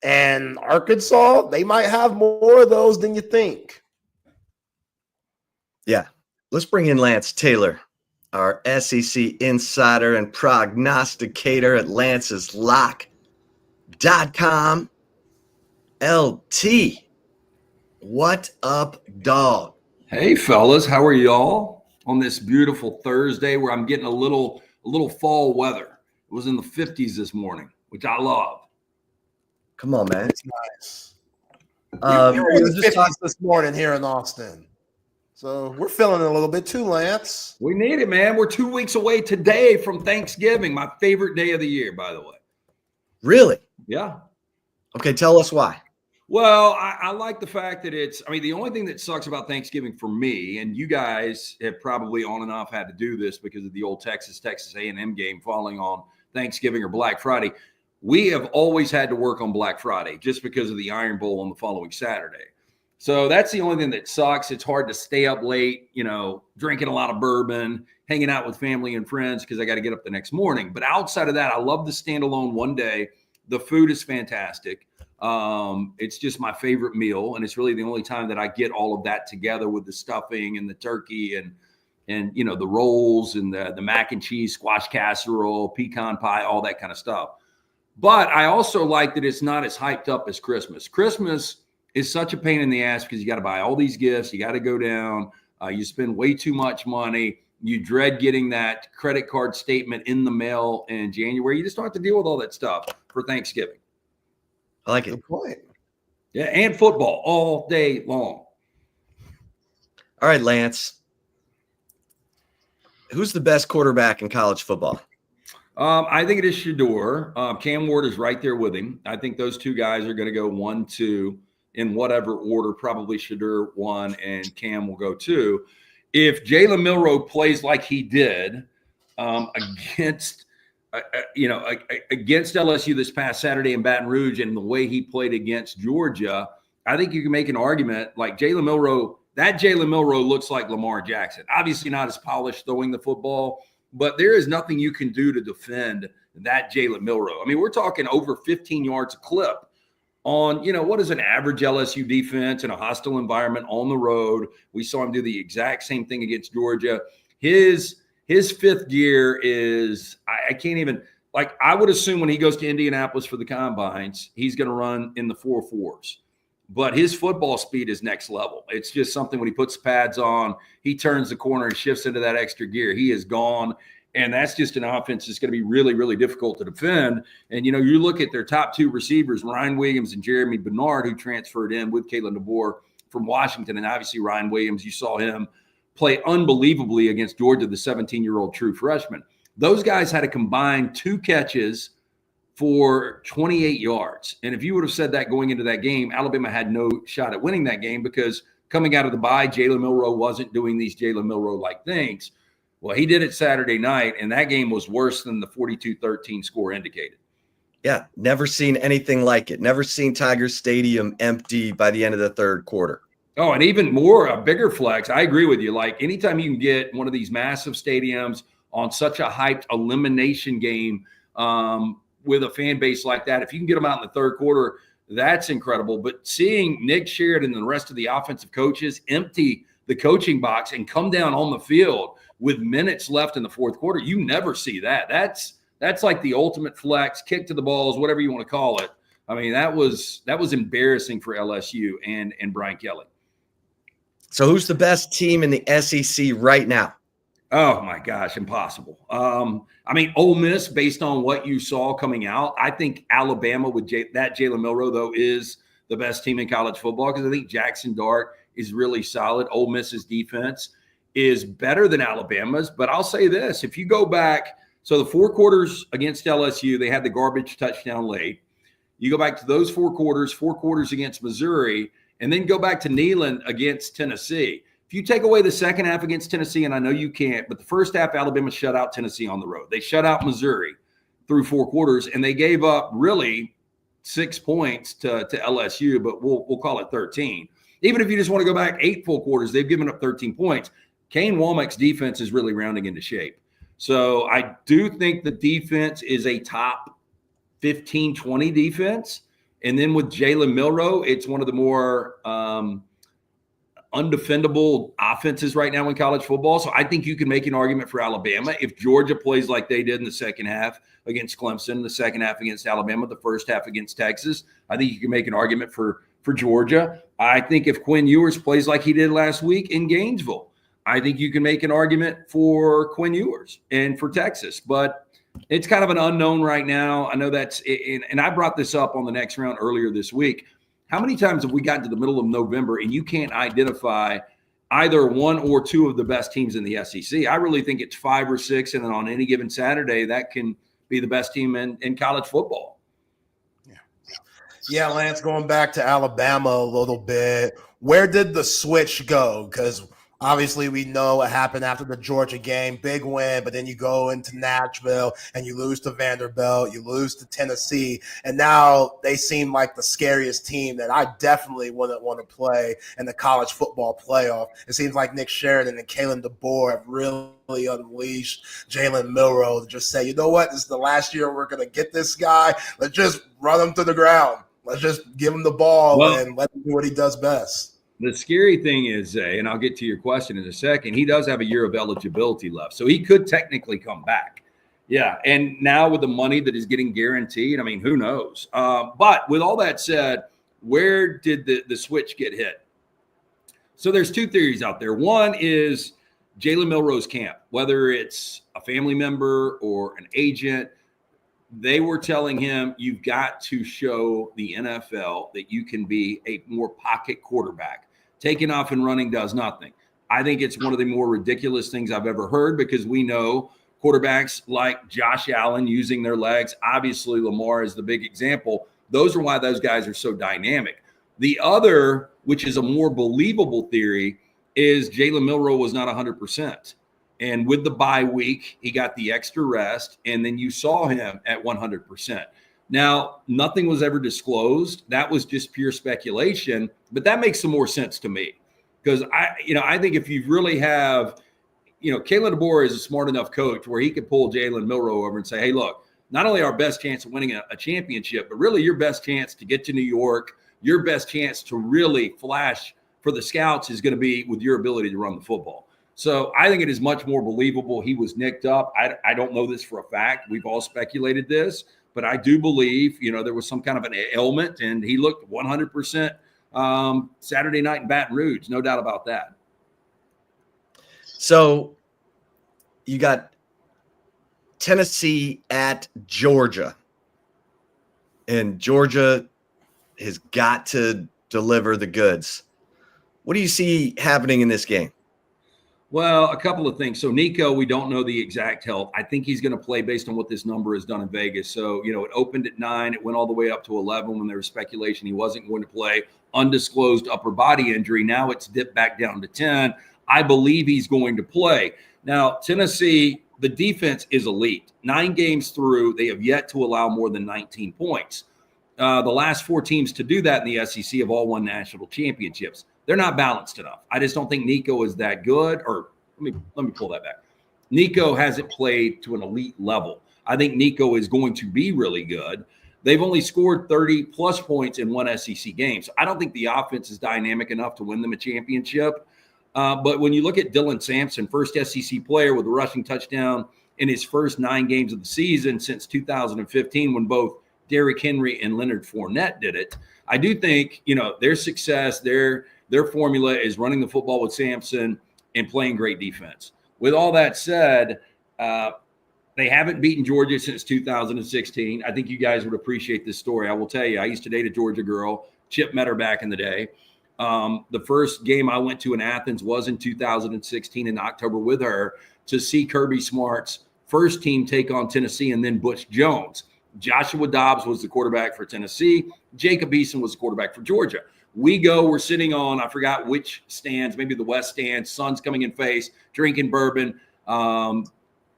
And Arkansas, they might have more of those than you think. Yeah. Let's bring in Lance Taylor, our SEC insider and prognosticator at lanceslock.com. LT, what up, dog? Hey, fellas, how are y'all on this beautiful Thursday where I'm getting a little fall weather? It was in the 50s this morning, which I love. Come on, man. It's nice. We were in the 50s this morning here in Austin. So we're feeling it a little bit too, Lance. We need it, man. We're 2 weeks away today from Thanksgiving, my favorite day of the year, by the way. Really? Yeah. Okay, tell us why. Well, I like the fact that the only thing that sucks about Thanksgiving for me, and you guys have probably on and off had to do this because of the old Texas A&M game falling on Thanksgiving or Black Friday. We have always had to work on Black Friday just because of the Iron Bowl on the following Saturday. So that's the only thing that sucks. It's hard to stay up late, drinking a lot of bourbon, hanging out with family and friends because I got to get up the next morning. But outside of that, I love the standalone one day. The food is fantastic. It's just my favorite meal, and it's really the only time that I get all of that together with the stuffing and the turkey and the rolls and the mac and cheese, squash casserole, pecan pie, all that kind of stuff. But I also like that it's not as hyped up as Christmas. Christmas is such a pain in the ass because you got to buy all these gifts. You got to go down. You spend way too much money. You dread getting that credit card statement in the mail in January. You just don't have to deal with all that stuff for Thanksgiving. I like it. Good point. Yeah, and football all day long. All right, Lance. Who's the best quarterback in college football? I think it is Shedeur. Cam Ward is right there with him. I think those two guys are going to go 1, 2 in whatever order. Probably Shedeur 1 and Cam will go 2. If Jalen Milroe plays like he did against LSU this past Saturday in Baton Rouge and the way he played against Georgia, I think you can make an argument like Jalen Milroe. That Jalen Milroe looks like Lamar Jackson. Obviously not as polished throwing the football, but there is nothing you can do to defend that Jalen Milroe. I mean, we're talking over 15 yards a clip on, what is an average LSU defense in a hostile environment on the road. We saw him do the exact same thing against Georgia. His fifth gear is, I can't even, I would assume when he goes to Indianapolis for the combines, he's going to run in the 4.4s. But his football speed is next level. It's just something when he puts pads on, he turns the corner and shifts into that extra gear. He is gone. And that's just an offense that's going to be really, really difficult to defend. And, you look at their top 2 receivers, Ryan Williams and Jeremy Bernard, who transferred in with Kalen DeBoer from Washington. And obviously Ryan Williams, you saw him play unbelievably against Georgia, the 17-year-old true freshman. Those guys had a combined 2 catches for 28 yards. And if you would have said that going into that game, Alabama had no shot at winning that game because coming out of the bye, Jalen Milroe wasn't doing these Jalen Milroe-like things. Well, he did it Saturday night, and that game was worse than the 42-13 score indicated. Yeah, never seen anything like it. Never seen Tiger Stadium empty by the end of the third quarter. Oh, and even more, a bigger flex. I agree with you. Anytime you can get one of these massive stadiums on such a hyped elimination game, with a fan base like that, if you can get them out in the third quarter, that's incredible. But seeing Nick Sheridan and the rest of the offensive coaches empty the coaching box and come down on the field with minutes left in the fourth quarter, you never see that. That's like the ultimate flex, kick to the balls, whatever you want to call it. I mean, that was embarrassing for LSU and Brian Kelly. So who's the best team in the SEC right now? Oh, my gosh, impossible. Ole Miss, based on what you saw coming out, I think Alabama with that Jalen Milroe, though, is the best team in college football because I think Jackson Dart is really solid. Ole Miss's defense is better than Alabama's. But I'll say this. If you go back, so the 4 quarters against LSU, they had the garbage touchdown late. You go back to those 4 quarters against Missouri, and then go back to Neyland against Tennessee. If you take away the second half against Tennessee, and I know you can't, but the first half, Alabama shut out Tennessee on the road. They shut out Missouri through 4 quarters, and they gave up really 6 points to LSU, but we'll call it 13. Even if you just want to go back 8 full quarters, they've given up 13 points. Kane Womack's defense is really rounding into shape. So I do think the defense is a top 15, 20 defense. And then with Jalen Milroe, it's one of the more undefendable offenses right now in college football. So I think you can make an argument for Alabama. If Georgia plays like they did in the second half against Clemson, the second half against Alabama, the first half against Texas, I think you can make an argument for Georgia. I think if Quinn Ewers plays like he did last week in Gainesville, I think you can make an argument for Quinn Ewers and for Texas. But it's kind of an unknown right now. I know that's – and I brought this up on the next round earlier this week. How many times have we gotten to the middle of November and you can't identify either 1 or 2 of the best teams in the SEC? I really think it's 5 or 6, and then on any given Saturday, that can be the best team in college football. Yeah, Lance, going back to Alabama a little bit, where did the switch go? Because obviously we know what happened after the Georgia game, big win, but then you go into Nashville and you lose to Vanderbilt, you lose to Tennessee, and now they seem like the scariest team that I definitely wouldn't want to play in the college football playoff. It seems like Nick Sheridan and Kalen DeBoer have really unleashed Jalen Milroe to just say, you know what, this is the last year we're going to get this guy. Let's just run him to the ground. Let's just give him the ball and let him do what he does best. The scary thing is, and I'll get to your question in a second, he does have a year of eligibility left. So he could technically come back. Yeah, and now with the money that is getting guaranteed, I mean, who knows? But with all that said, where did the switch get hit? So there's 2 theories out there. One is Jalen Milroe's camp, whether it's a family member or an agent, they were telling him, you've got to show the NFL that you can be a more pocket quarterback. Taking off and running does nothing. I think it's one of the more ridiculous things I've ever heard, because we know quarterbacks like Josh Allen using their legs. Obviously, Lamar is the big example. Those are why those guys are so dynamic. The other, which is a more believable theory, is Jalen Milroe was not 100%. And with the bye week, he got the extra rest, and then you saw him at 100%. Now, nothing was ever disclosed. That was just pure speculation, but that makes some more sense to me, because I think if you really have, Kalen DeBoer is a smart enough coach where he could pull Jalen Milroe over and say, hey, look, not only our best chance of winning a championship, but really your best chance to get to New York, your best chance to really flash for the scouts is going to be with your ability to run the football. So I think it is much more believable he was nicked up. I don't know this for a fact. We've all speculated this, but I do believe, there was some kind of an ailment, and he looked 100% Saturday night in Baton Rouge. No doubt about that. So you got Tennessee at Georgia, and Georgia has got to deliver the goods. What do you see happening in this game? Well, a couple of things. So Nico, we don't know the exact health. I think he's going to play based on what this number has done in Vegas. So, it opened at 9. It went all the way up to 11 when there was speculation he wasn't going to play. Undisclosed upper body injury. Now it's dipped back down to 10. I believe he's going to play. Now, Tennessee, the defense is elite. 9 games through, they have yet to allow more than 19 points. The last 4 teams to do that in the SEC have all won national championships. They're not balanced enough. I just don't think Nico is that good. Or let me pull that back. Nico hasn't played to an elite level. I think Nico is going to be really good. They've only scored 30-plus points in one SEC game. So I don't think the offense is dynamic enough to win them a championship. But when you look at Dylan Sampson, first SEC player with a rushing touchdown in his first 9 games of the season since 2015, when both Derrick Henry and Leonard Fournette did it, I do think, their success, their formula is running the football with Sampson and playing great defense. With all that said, they haven't beaten Georgia since 2016. I think you guys would appreciate this story. I will tell you, I used to date a Georgia girl. Chip met her back in the day. The first game I went to in Athens was in 2016 in October with her to see Kirby Smart's first team take on Tennessee and then Butch Jones. Joshua Dobbs was the quarterback for Tennessee. Jacob Eason was the quarterback for Georgia. We're sitting on, I forgot which stands, maybe the west stand, sun's coming in face, drinking bourbon,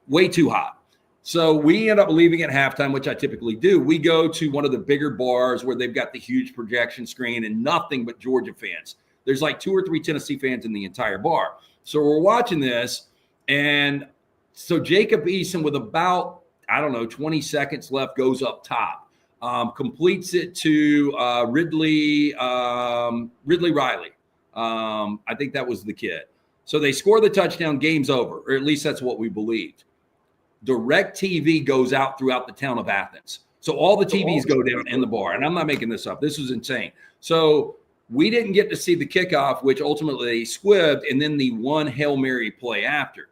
way too hot. So we end up leaving at halftime, which I typically do. We go to one of the bigger bars where they've got the huge projection screen and nothing but Georgia fans. There's like 2 or 3 Tennessee fans in the entire bar. So we're watching this, and so Jacob Eason with about, 20 seconds left goes up top. Completes it to Ridley Riley. I think that was the kid. So they score the touchdown, game's over, or at least that's what we believed. DirecTV goes out throughout the town of Athens. So all the TVs go down in the bar, and I'm not making this up. This was insane. So we didn't get to see the kickoff, which ultimately they squibbed, and then the one Hail Mary play after.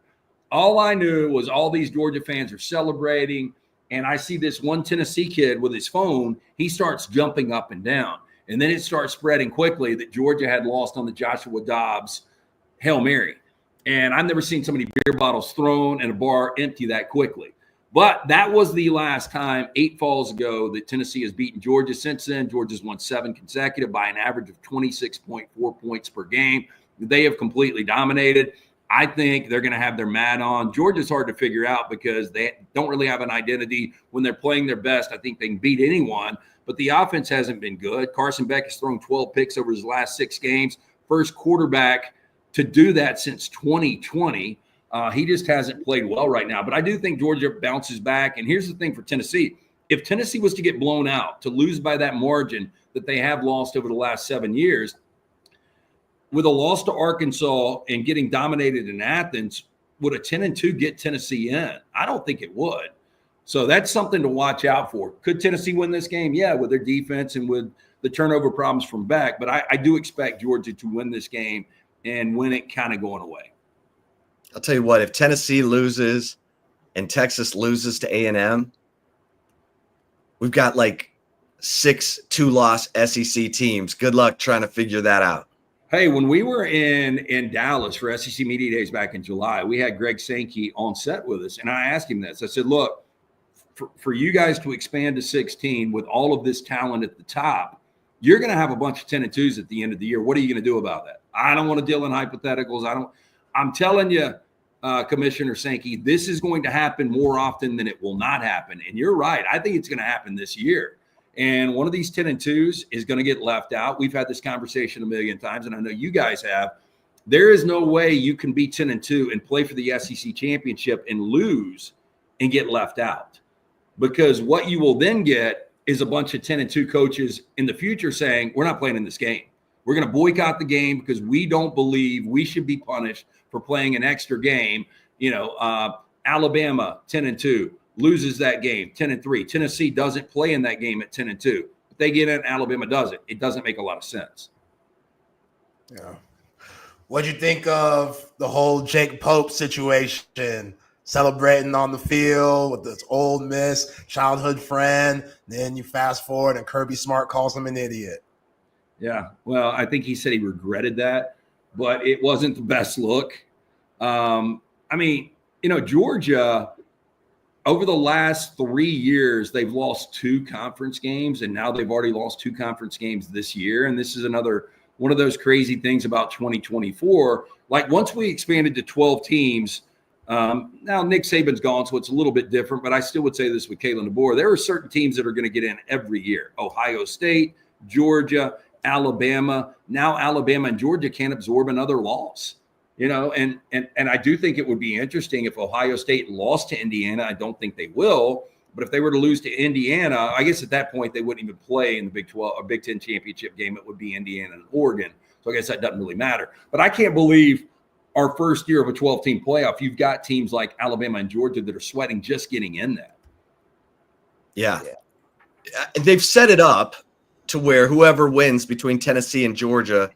All I knew was all these Georgia fans are celebrating, and I see this one Tennessee kid with his phone. He starts jumping up and down, and then it starts spreading quickly that Georgia had lost on the Joshua Dobbs Hail Mary. And I've never seen so many beer bottles thrown and a bar empty that quickly. But that was the last time, 8 falls ago, that Tennessee has beaten Georgia. Since then, Georgia's won 7 consecutive by an average of 26.4 points per game. They have completely dominated. I think they're going to have their mat on. Georgia's hard to figure out because they don't really have an identity. When they're playing their best, I think they can beat anyone. But the offense hasn't been good. Carson Beck has thrown 12 picks over his last 6 games. First quarterback to do that since 2020. He just hasn't played well right now. But I do think Georgia bounces back. And here's the thing for Tennessee. If Tennessee was to get blown out, to lose by that margin that they have lost over the last 7 years, with a loss to Arkansas and getting dominated in Athens, would a 10-2 get Tennessee in? I don't think it would. So that's something to watch out for. Could Tennessee win this game? Yeah, with their defense and with the turnover problems from Beck. But I do expect Georgia to win this game and win it kind of going away. I'll tell you what, if Tennessee loses and Texas loses to A&M, we've got like 6 2-loss SEC teams. Good luck trying to figure that out. Hey, when we were in Dallas for SEC Media Days back in July, we had Greg Sankey on set with us. And I asked him this. I said, look, for you guys to expand to 16 with all of this talent at the top, you're going to have a bunch of 10-2s at the end of the year. What are you going to do about that? I don't want to deal in hypotheticals. I'm telling you, Commissioner Sankey, this is going to happen more often than it will not happen. And you're right. I think it's going to happen this year. And one of these 10-2s is going to get left out. We've had this conversation a million times, and I know you guys have. There is no way you can be 10-2 and play for the SEC championship and lose and get left out. Because what you will then get is a bunch of 10-2 coaches in the future saying, we're not playing in this game. We're going to boycott the game because we don't believe we should be punished for playing an extra game. Alabama 10-2 loses that game 10-3. Tennessee doesn't play in that game at 10-2. If they get in, Alabama doesn't. It doesn't make a lot of sense. Yeah. What'd you think of the whole Jake Pope situation? Celebrating on the field with this old Miss childhood friend. Then you fast forward and Kirby Smart calls him an idiot. Yeah. Well, I think he said he regretted that, but it wasn't the best look. Georgia, over the last 3 years, they've lost 2 conference games, and now they've already lost 2 conference games this year. And this is another one of those crazy things about 2024. Like once we expanded to 12 teams, now Nick Saban's gone, so it's a little bit different, but I still would say this with Kalen DeBoer. There are certain teams that are going to get in every year. Ohio State, Georgia, Alabama. Now Alabama and Georgia can't absorb another loss. And I do think it would be interesting if Ohio State lost to Indiana. I don't think they will, but if they were to lose to Indiana, I guess at that point they wouldn't even play in the Big 12 or Big 10 championship game. It would be Indiana and Oregon. So I guess that doesn't really matter. But I can't believe our first year of a 12-team playoff, you've got teams like Alabama and Georgia that are sweating just getting in there. Yeah. They've set it up to where whoever wins between Tennessee and Georgia,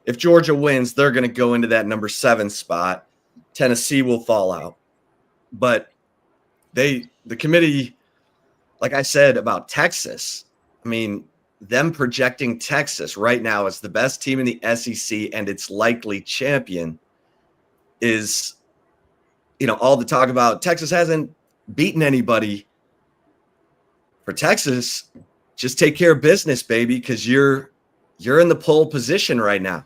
if Georgia wins, they're going to go into that number 7 spot. Tennessee will fall out. But the committee, like I said about Texas, them projecting Texas right now as the best team in the SEC and its likely champion is, all the talk about Texas hasn't beaten anybody. For Texas, just take care of business, baby, because you're in the pole position right now.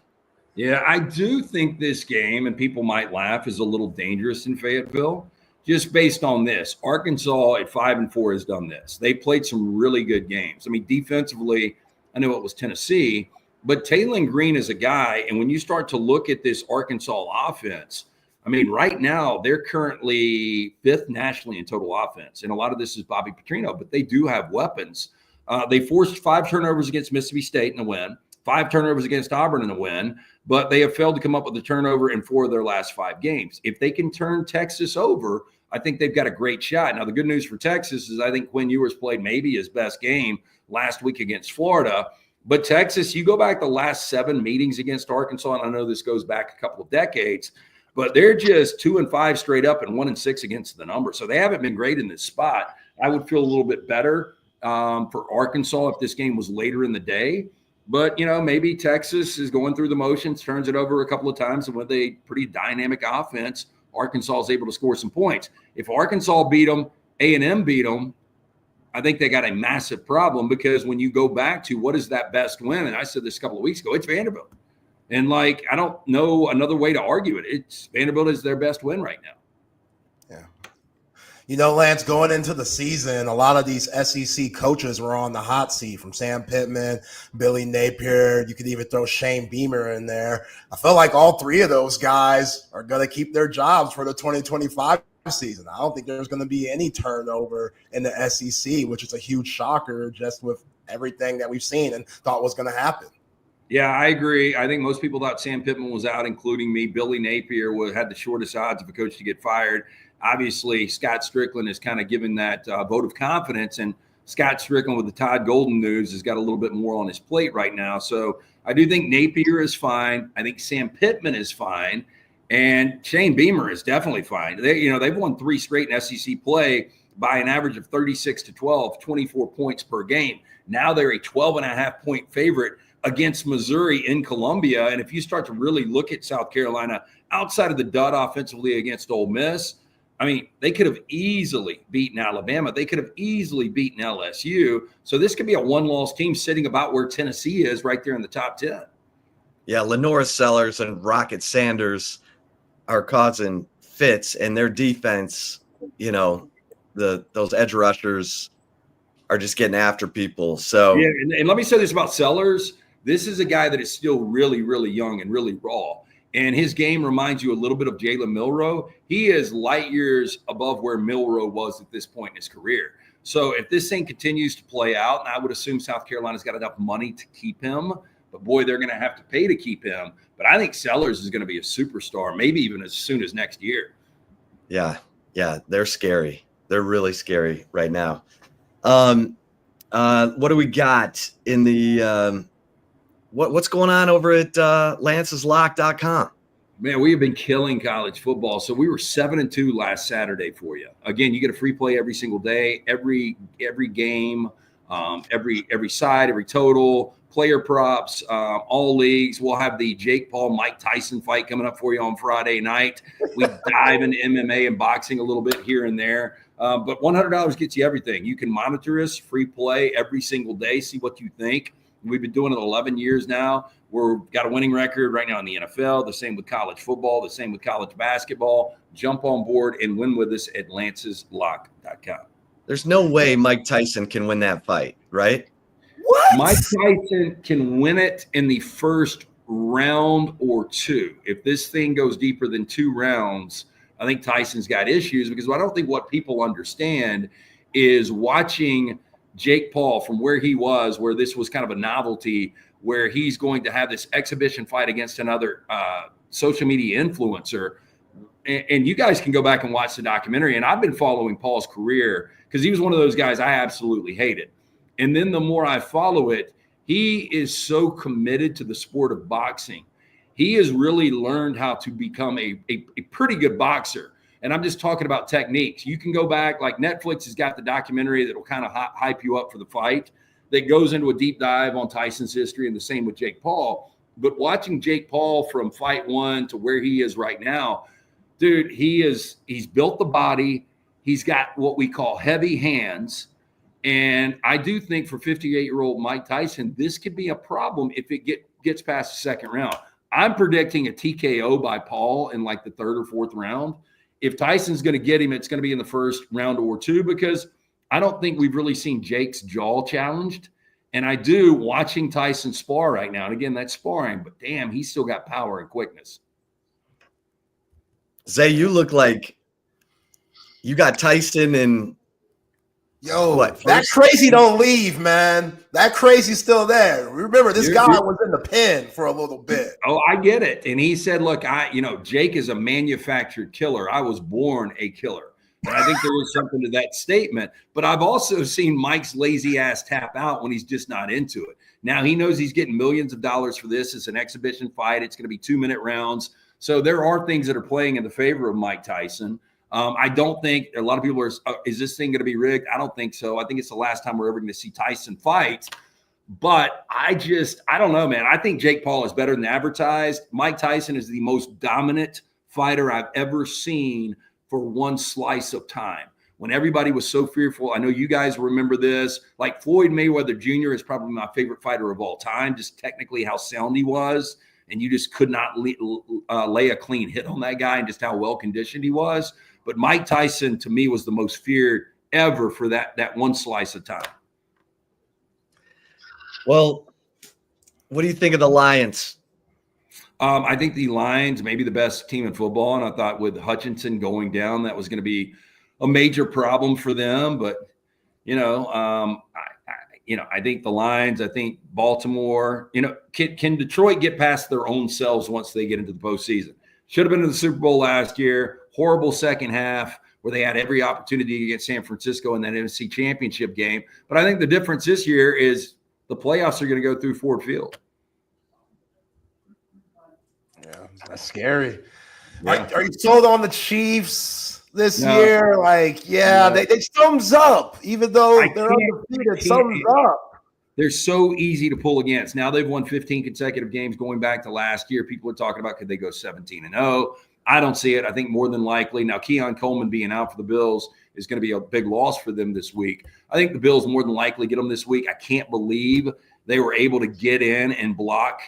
Yeah, I do think this game, and people might laugh, is a little dangerous in Fayetteville, just based on this. Arkansas at 5-4 has done this. They played some really good games. Defensively, I know it was Tennessee, but Taylor Green is a guy, and when you start to look at this Arkansas offense, right now they're currently 5th nationally in total offense, and a lot of this is Bobby Petrino, but they do have weapons. They forced 5 turnovers against Mississippi State in a win, 5 turnovers against Auburn in a win, but they have failed to come up with a turnover in 4 of their last 5 games. If they can turn Texas over, I think they've got a great shot. Now, the good news for Texas is I think Quinn Ewers played maybe his best game last week against Florida. But Texas, you go back the last 7 meetings against Arkansas, and I know this goes back a couple of decades, but they're just 2-5 straight up and 1-6 against the number. So they haven't been great in this spot. I would feel a little bit better for Arkansas if this game was later in the day. But, maybe Texas is going through the motions, turns it over a couple of times, and with a pretty dynamic offense, Arkansas is able to score some points. If Arkansas beat them, A&M beat them, I think they got a massive problem, because when you go back to what is that best win, and I said this a couple of weeks ago, it's Vanderbilt. And, I don't know another way to argue it. It's Vanderbilt is their best win right now. Lance, going into the season, a lot of these SEC coaches were on the hot seat, from Sam Pittman, Billy Napier. You could even throw Shane Beamer in there. I feel like all 3 of those guys are going to keep their jobs for the 2025 season. I don't think there's going to be any turnover in the SEC, which is a huge shocker just with everything that we've seen and thought was going to happen. Yeah, I agree. I think most people thought Sam Pittman was out, including me. Billy Napier had the shortest odds of a coach to get fired. Obviously, Scott Strickland is kind of given that vote of confidence, and Scott Strickland with the Todd Golden news has got a little bit more on his plate right now. So I do think Napier is fine. I think Sam Pittman is fine. And Shane Beamer is definitely fine. They've won 3 straight in SEC play by an average of 36-12, 24 points per game. Now they're a 12.5-point favorite against Missouri in Columbia. And if you start to really look at South Carolina outside of the dud offensively against Ole Miss, I mean, they could have easily beaten Alabama. They could have easily beaten LSU. So this could be a one-loss team sitting about where Tennessee is, right there in the top 10. Yeah, Lenora Sellers and Rocket Sanders are causing fits, and their defense, those edge rushers are just getting after people. So yeah, and let me say this about Sellers. This is a guy that is still really, really young and really raw. And his game reminds you a little bit of Jalen Milroe. He is light years above where Milroe was at this point in his career. So if this thing continues to play out, and I would assume South Carolina's got enough money to keep him, but boy, they're going to have to pay to keep him. But I think Sellers is going to be a superstar, maybe even as soon as next year. Yeah, they're scary. They're really scary right now. What do we got in the what's going on over at lanceslock.com? Man, we have been killing college football. So we were 7-2 last Saturday for you. Again, you get a free play every single day, every game, every side, every total, player props, all leagues. We'll have the Jake Paul, Mike Tyson fight coming up for you on Friday night. We dive into MMA and boxing a little bit here and there. But $100 gets you everything. You can monitor us, free play every single day, see what you think. We've been doing it 11 years now. We've got a winning record right now in the NFL, the same with college football, the same with college basketball. Jump on board and win with us at lanceslock.com. There's no way Mike Tyson can win that fight, right? What? Mike Tyson can win it in the first round or 2. If this thing goes deeper than 2 rounds, I think Tyson's got issues, because I don't think what people understand is watching Jake Paul from where he was, where this was kind of a novelty, where he's going to have this exhibition fight against another social media influencer. And you guys can go back and watch the documentary. And I've been following Paul's career because he was one of those guys I absolutely hated. And then the more I follow it, he is so committed to the sport of boxing. He has really learned how to become a pretty good boxer. And I'm just talking about techniques. You can go back, like Netflix has got the documentary that will kind of hype you up for the fight that goes into a deep dive on Tyson's history, and the same with Jake Paul. But watching Jake Paul from fight 1 to where he is right now, dude, he's built the body. He's got what we call heavy hands. And I do think for 58-year-old Mike Tyson, this could be a problem if it gets past the second round. I'm predicting a TKO by Paul in like the 3rd or 4th round. If Tyson's going to get him, it's going to be in the first round or 2, because I don't think we've really seen Jake's jaw challenged. And I do, watching Tyson spar right now. And again, that's sparring, but damn, he's still got power and quickness. Zay, you look like you got Tyson and that crazy don't leave, man. That crazy's still there. Remember, this guy was in the pen for a little bit. Oh, I get it. And he said, look, Jake is a manufactured killer. I was born a killer. And I think there was something to that statement. But I've also seen Mike's lazy ass tap out when he's just not into it. Now he knows he's getting millions of dollars for this. It's an exhibition fight. It's going to be 2-minute rounds. So there are things that are playing in the favor of Mike Tyson. I don't think a lot of people are, is this thing going to be rigged? I don't think so. I think it's the last time we're ever going to see Tyson fight. But I don't know, man. I think Jake Paul is better than advertised. Mike Tyson is the most dominant fighter I've ever seen for one slice of time. When everybody was so fearful, I know you guys remember this, like Floyd Mayweather Jr. is probably my favorite fighter of all time, just technically how sound he was. And you just could not lay a clean hit on that guy, and just how well-conditioned he was. But Mike Tyson, to me, was the most feared ever for that one slice of time. Well, what do you think of the Lions? I think the Lions may be the best team in football, and I thought with Hutchinson going down, that was going to be a major problem for them. But I think the Lions, I think Baltimore. Can Detroit get past their own selves once they get into the postseason? Should have been in the Super Bowl last year. Horrible second half where they had every opportunity against San Francisco in that NFC Championship game. But I think the difference this year is the playoffs are going to go through Ford Field. Yeah, that's scary. Are you sold on the Chiefs this No. year? Like, yeah, No. they thumbs up, even though they're can't- undefeated. Thumbs up. They're so easy to pull against. Now they've won 15 consecutive games going back to last year. People are talking about could they go 17-0. I don't see it. I think more than likely. Now, Keon Coleman being out for the Bills is going to be a big loss for them this week. I think the Bills more than likely get them this week. I can't believe they were able to get in and block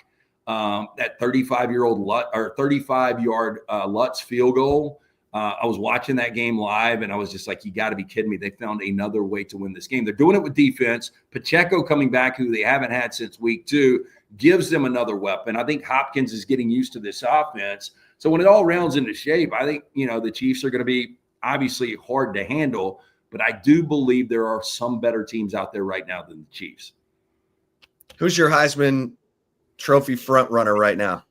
that 35-yard Lutz field goal. I was watching that game live, and I was just like, you got to be kidding me. They found another way to win this game. They're doing it with defense. Pacheco coming back, who they haven't had since week 2, gives them another weapon. I think Hopkins is getting used to this offense. So when it all rounds into shape, I think, the Chiefs are going to be obviously hard to handle, but I do believe there are some better teams out there right now than the Chiefs. Who's your Heisman Trophy front runner right now?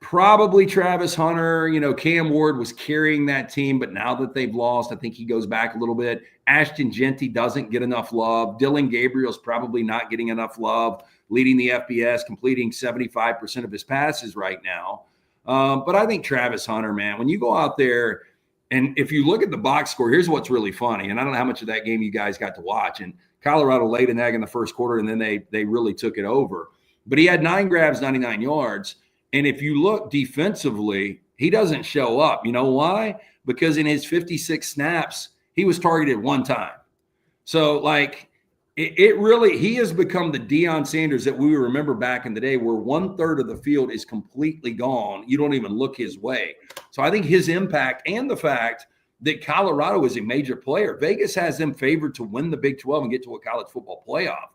Probably Travis Hunter. Cam Ward was carrying that team, but now that they've lost, I think he goes back a little bit. Ashton Genty doesn't get enough love. Dylan Gabriel's probably not getting enough love, leading the FBS, completing 75% of his passes right now. But I think Travis Hunter, man, when you go out there, and if you look at the box score, here's what's really funny. And I don't know how much of that game you guys got to watch. And Colorado laid an egg in the first quarter, and then they really took it over. But he had 9 grabs, 99 yards. And if you look defensively, he doesn't show up. You know why? Because in his 56 snaps, he was targeted 1 time. So, he has become the Deion Sanders that we remember back in the day, where 1/3 of the field is completely gone. You don't even look his way. So I think his impact, and the fact that Colorado is a major player, Vegas has them favored to win the Big 12 and get to a college football playoff.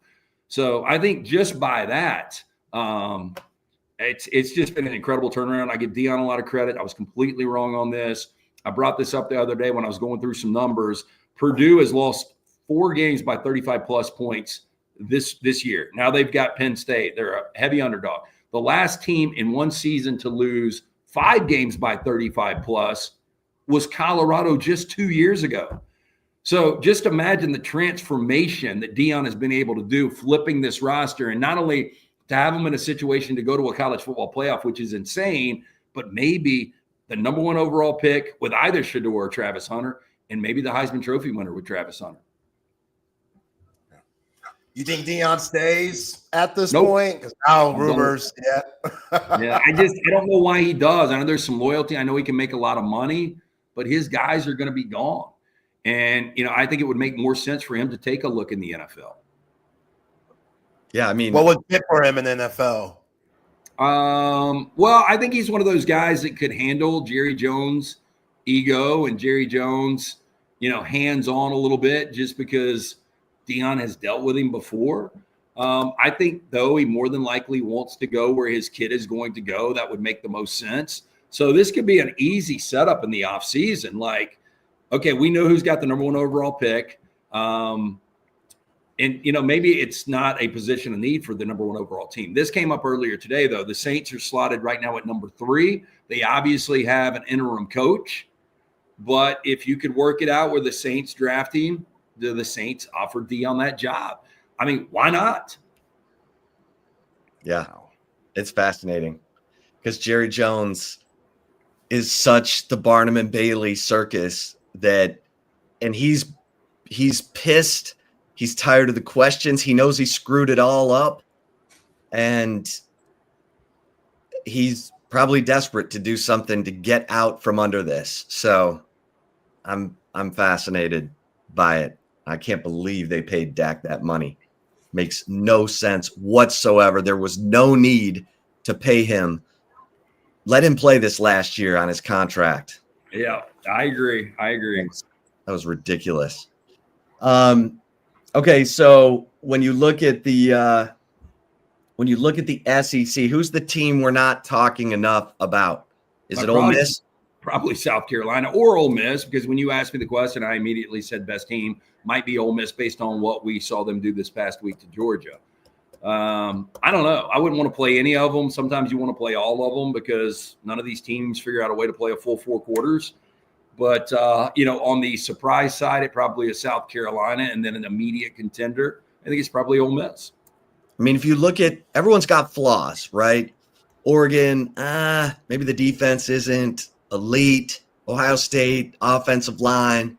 So I think just by that, it's just been an incredible turnaround. I give Deion a lot of credit. I was completely wrong on this. I brought this up the other day when I was going through some numbers. Purdue has lost 4 games by 35-plus points this year. Now they've got Penn State. They're a heavy underdog. The last team in one season to lose 5 games by 35-plus was Colorado just 2 years ago. So just imagine the transformation that Deion has been able to do, flipping this roster, and not only to have them in a situation to go to a college football playoff, which is insane, but maybe the number 1 overall pick with either Shedeur or Travis Hunter, and maybe the Heisman Trophy winner with Travis Hunter. You think Deion stays at this Nope. point? Because now rumors, Yeah, I don't know why he does. I know there's some loyalty. I know he can make a lot of money, but his guys are going to be gone. And, I think it would make more sense for him to take a look in the NFL. Yeah, I mean, what would fit for him in the NFL? Well, I think he's one of those guys that could handle Jerry Jones' ego and Jerry Jones, hands-on a little bit, just because Deion has dealt with him before. I think, though, he more than likely wants to go where his kid is going to go. That would make the most sense. So this could be an easy setup in the offseason. Okay, we know who's got the number 1 overall pick. And, maybe it's not a position of need for the number 1 overall team. This came up earlier today, though. The Saints are slotted right now at number 3. They obviously have an interim coach. But if you could work it out where the Saints draft him, the Saints offered Deion that job. I mean, why not? Yeah, it's fascinating because Jerry Jones is such the Barnum and Bailey circus and he's pissed. He's tired of the questions. He knows he screwed it all up, and he's probably desperate to do something to get out from under this. So I'm fascinated by it. I can't believe they paid Dak that money. Makes no sense whatsoever. There was no need to pay him. Let him play this last year on his contract. Yeah, I agree. That was ridiculous. Okay, so when you look at the SEC, who's the team we're not talking enough about? Is it Ole Miss? Probably South Carolina or Ole Miss, because when you asked me the question, I immediately said best team might be Ole Miss based on what we saw them do this past week to Georgia. I don't know. I wouldn't want to play any of them. Sometimes you want to play all of them because none of these teams figure out a way to play a full 4 quarters. But, on the surprise side, it probably is South Carolina, and then an immediate contender, I think it's probably Ole Miss. I mean, if you look at – everyone's got flaws, right? Oregon, maybe the defense isn't elite. Ohio State, offensive line.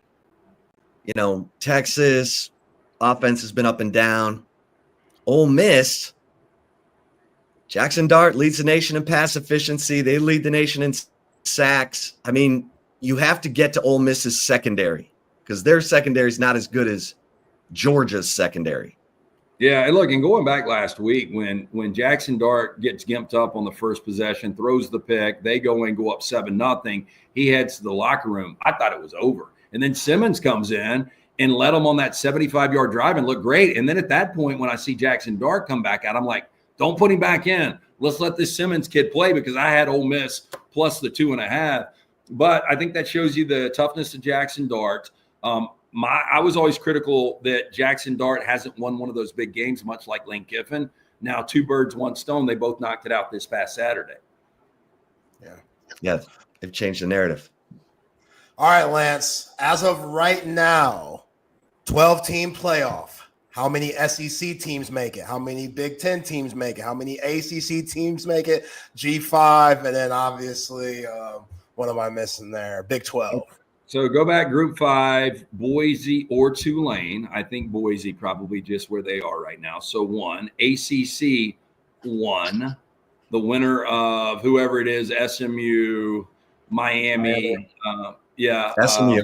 Texas, offense has been up and down. Ole Miss, Jackson Dart leads the nation in pass efficiency. They lead the nation in sacks. I mean, you have to get to Ole Miss's secondary because their secondary is not as good as Georgia's secondary. Yeah, and look, and going back last week when Jackson Dart gets gimped up on the first possession, throws the pick, they go up 7-0. He heads to the locker room. I thought it was over. And then Simmons comes in and led him on that 75-yard drive and looked great. And then at that point, when I see Jackson Dart come back out, I'm like, don't put him back in. Let's let this Simmons kid play because I had Ole Miss plus the 2.5. But I think that shows you the toughness of Jackson Dart. I was always critical that Jackson Dart hasn't won one of those big games, much like Lane Kiffin. Now, 2 birds, 1 stone. They both knocked it out this past Saturday. Yeah, they've changed the narrative. All right, Lance, as of right now, 12-team playoff. How many SEC teams make it? How many Big Ten teams make it? How many ACC teams make it? G5, and then obviously, what am I missing there? Big 12. So go back Group 5, Boise or Tulane. I think Boise probably just where they are right now. So 1. ACC 1. The winner of whoever it is, SMU, Miami. SMU.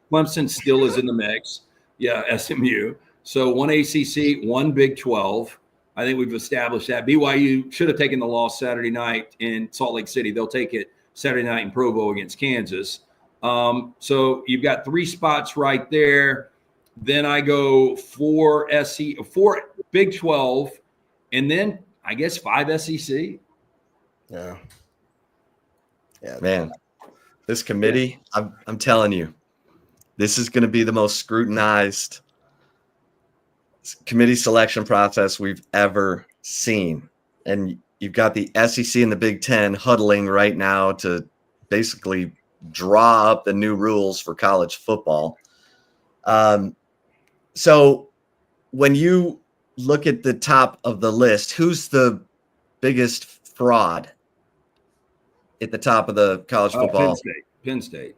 Clemson still is in the mix. Yeah, SMU. So 1 ACC, 1 Big 12. I think we've established that. BYU should have taken the loss Saturday night in Salt Lake City. They'll take it Saturday night in Provo against Kansas. So you've got 3 spots right there. Then I go 4 Big 12, and then I guess 5 SEC. Yeah. Man, this committee, I'm telling you, this is going to be the most scrutinized committee selection process we've ever seen. And you've got the SEC and the Big Ten huddling right now to basically draw up the new rules for college football. So when you look at the top of the list, who's the biggest fraud at the top of the college football? Penn State.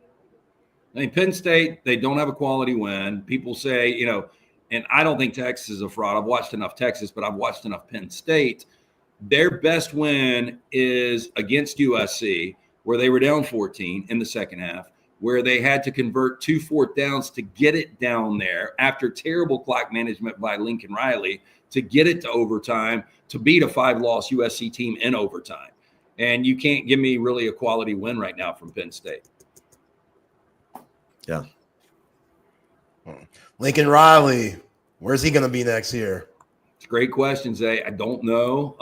I mean, Penn State, they don't have a quality win. People say, and I don't think Texas is a fraud. I've watched enough Texas, but I've watched enough Penn State. Their best win is against USC, where they were down 14 in the second half, where they had to convert 2 4th downs to get it down there after terrible clock management by Lincoln Riley to get it to overtime to beat a 5-loss USC team in overtime. And you can't give me really a quality win right now from Penn State. Yeah. Lincoln Riley, where's he going to be next year? It's a great question, Zay. I don't know.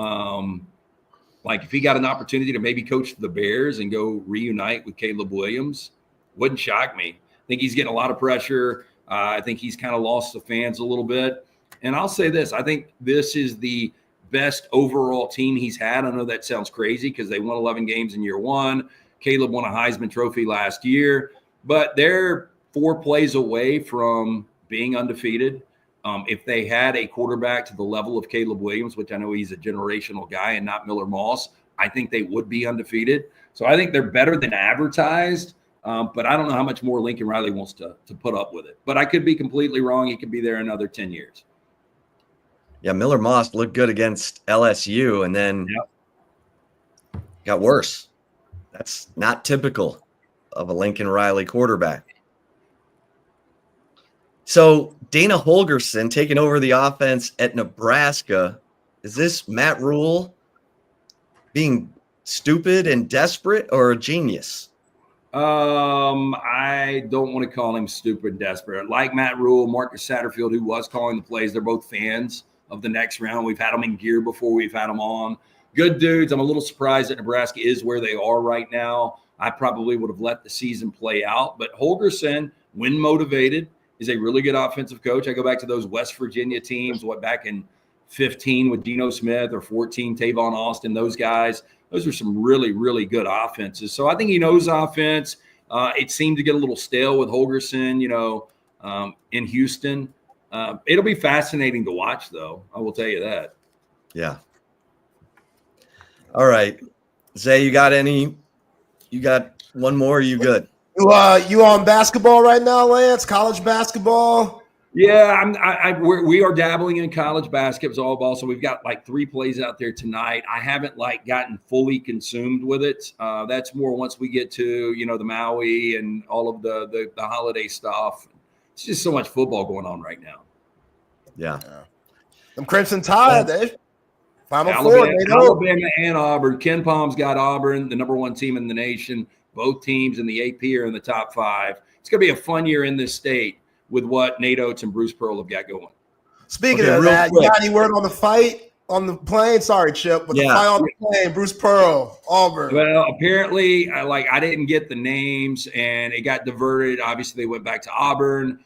Like if he got an opportunity to maybe coach the Bears and go reunite with Caleb Williams, wouldn't shock me. I think he's getting a lot of pressure. I think he's kind of lost the fans a little bit. And I'll say this, I think this is the best overall team he's had. I know that sounds crazy because they won 11 games in year 1. Caleb won a Heisman Trophy last year, but they're 4 plays away from being undefeated. If they had a quarterback to the level of Caleb Williams, which I know he's a generational guy and not Miller Moss, I think they would be undefeated. So I think they're better than advertised, but I don't know how much more Lincoln Riley wants to put up with it. But I could be completely wrong. He could be there another 10 years. Yeah, Miller Moss looked good against LSU and then got worse. That's not typical of a Lincoln Riley quarterback. So Dana Holgorsen taking over the offense at Nebraska. Is this Matt Rule being stupid and desperate or a genius? I don't want to call him stupid and desperate. Like Matt Rule, Marcus Satterfield, who was calling the plays, they're both fans of the next round. We've had them in gear before. We've had them on. Good dudes. I'm a little surprised that Nebraska is where they are right now. I probably would have let the season play out. But Holgorsen, when motivated, is a really good offensive coach. I go back to those West Virginia teams, back in 15 with Geno Smith or 14, Tavon Austin, those guys. Those are some really, really good offenses. So I think he knows offense. It seemed to get a little stale with Holgorsen, in Houston. It'll be fascinating to watch, though. I will tell you that. Yeah. All right. Zay, you got One more, you good? You on basketball right now, Lance? College basketball? Yeah, we are dabbling in college basketball. So we've got like 3 plays out there tonight. I haven't gotten fully consumed with it. That's more once we get to the Maui and all of the holiday stuff. It's just so much football going on right now. Yeah. Them Crimson Tide, they Final Alabama and Auburn. Ken Palm's got Auburn, the number 1 team in the nation. Both teams in the AP are in the top 5. It's going to be a fun year in this state with what Nate Oates and Bruce Pearl have got going. Speaking of that, you got any word on the fight on the plane? Sorry, Chip, but the fight on the plane, Bruce Pearl, Auburn. Well, apparently, I didn't get the names, and it got diverted. Obviously, they went back to Auburn.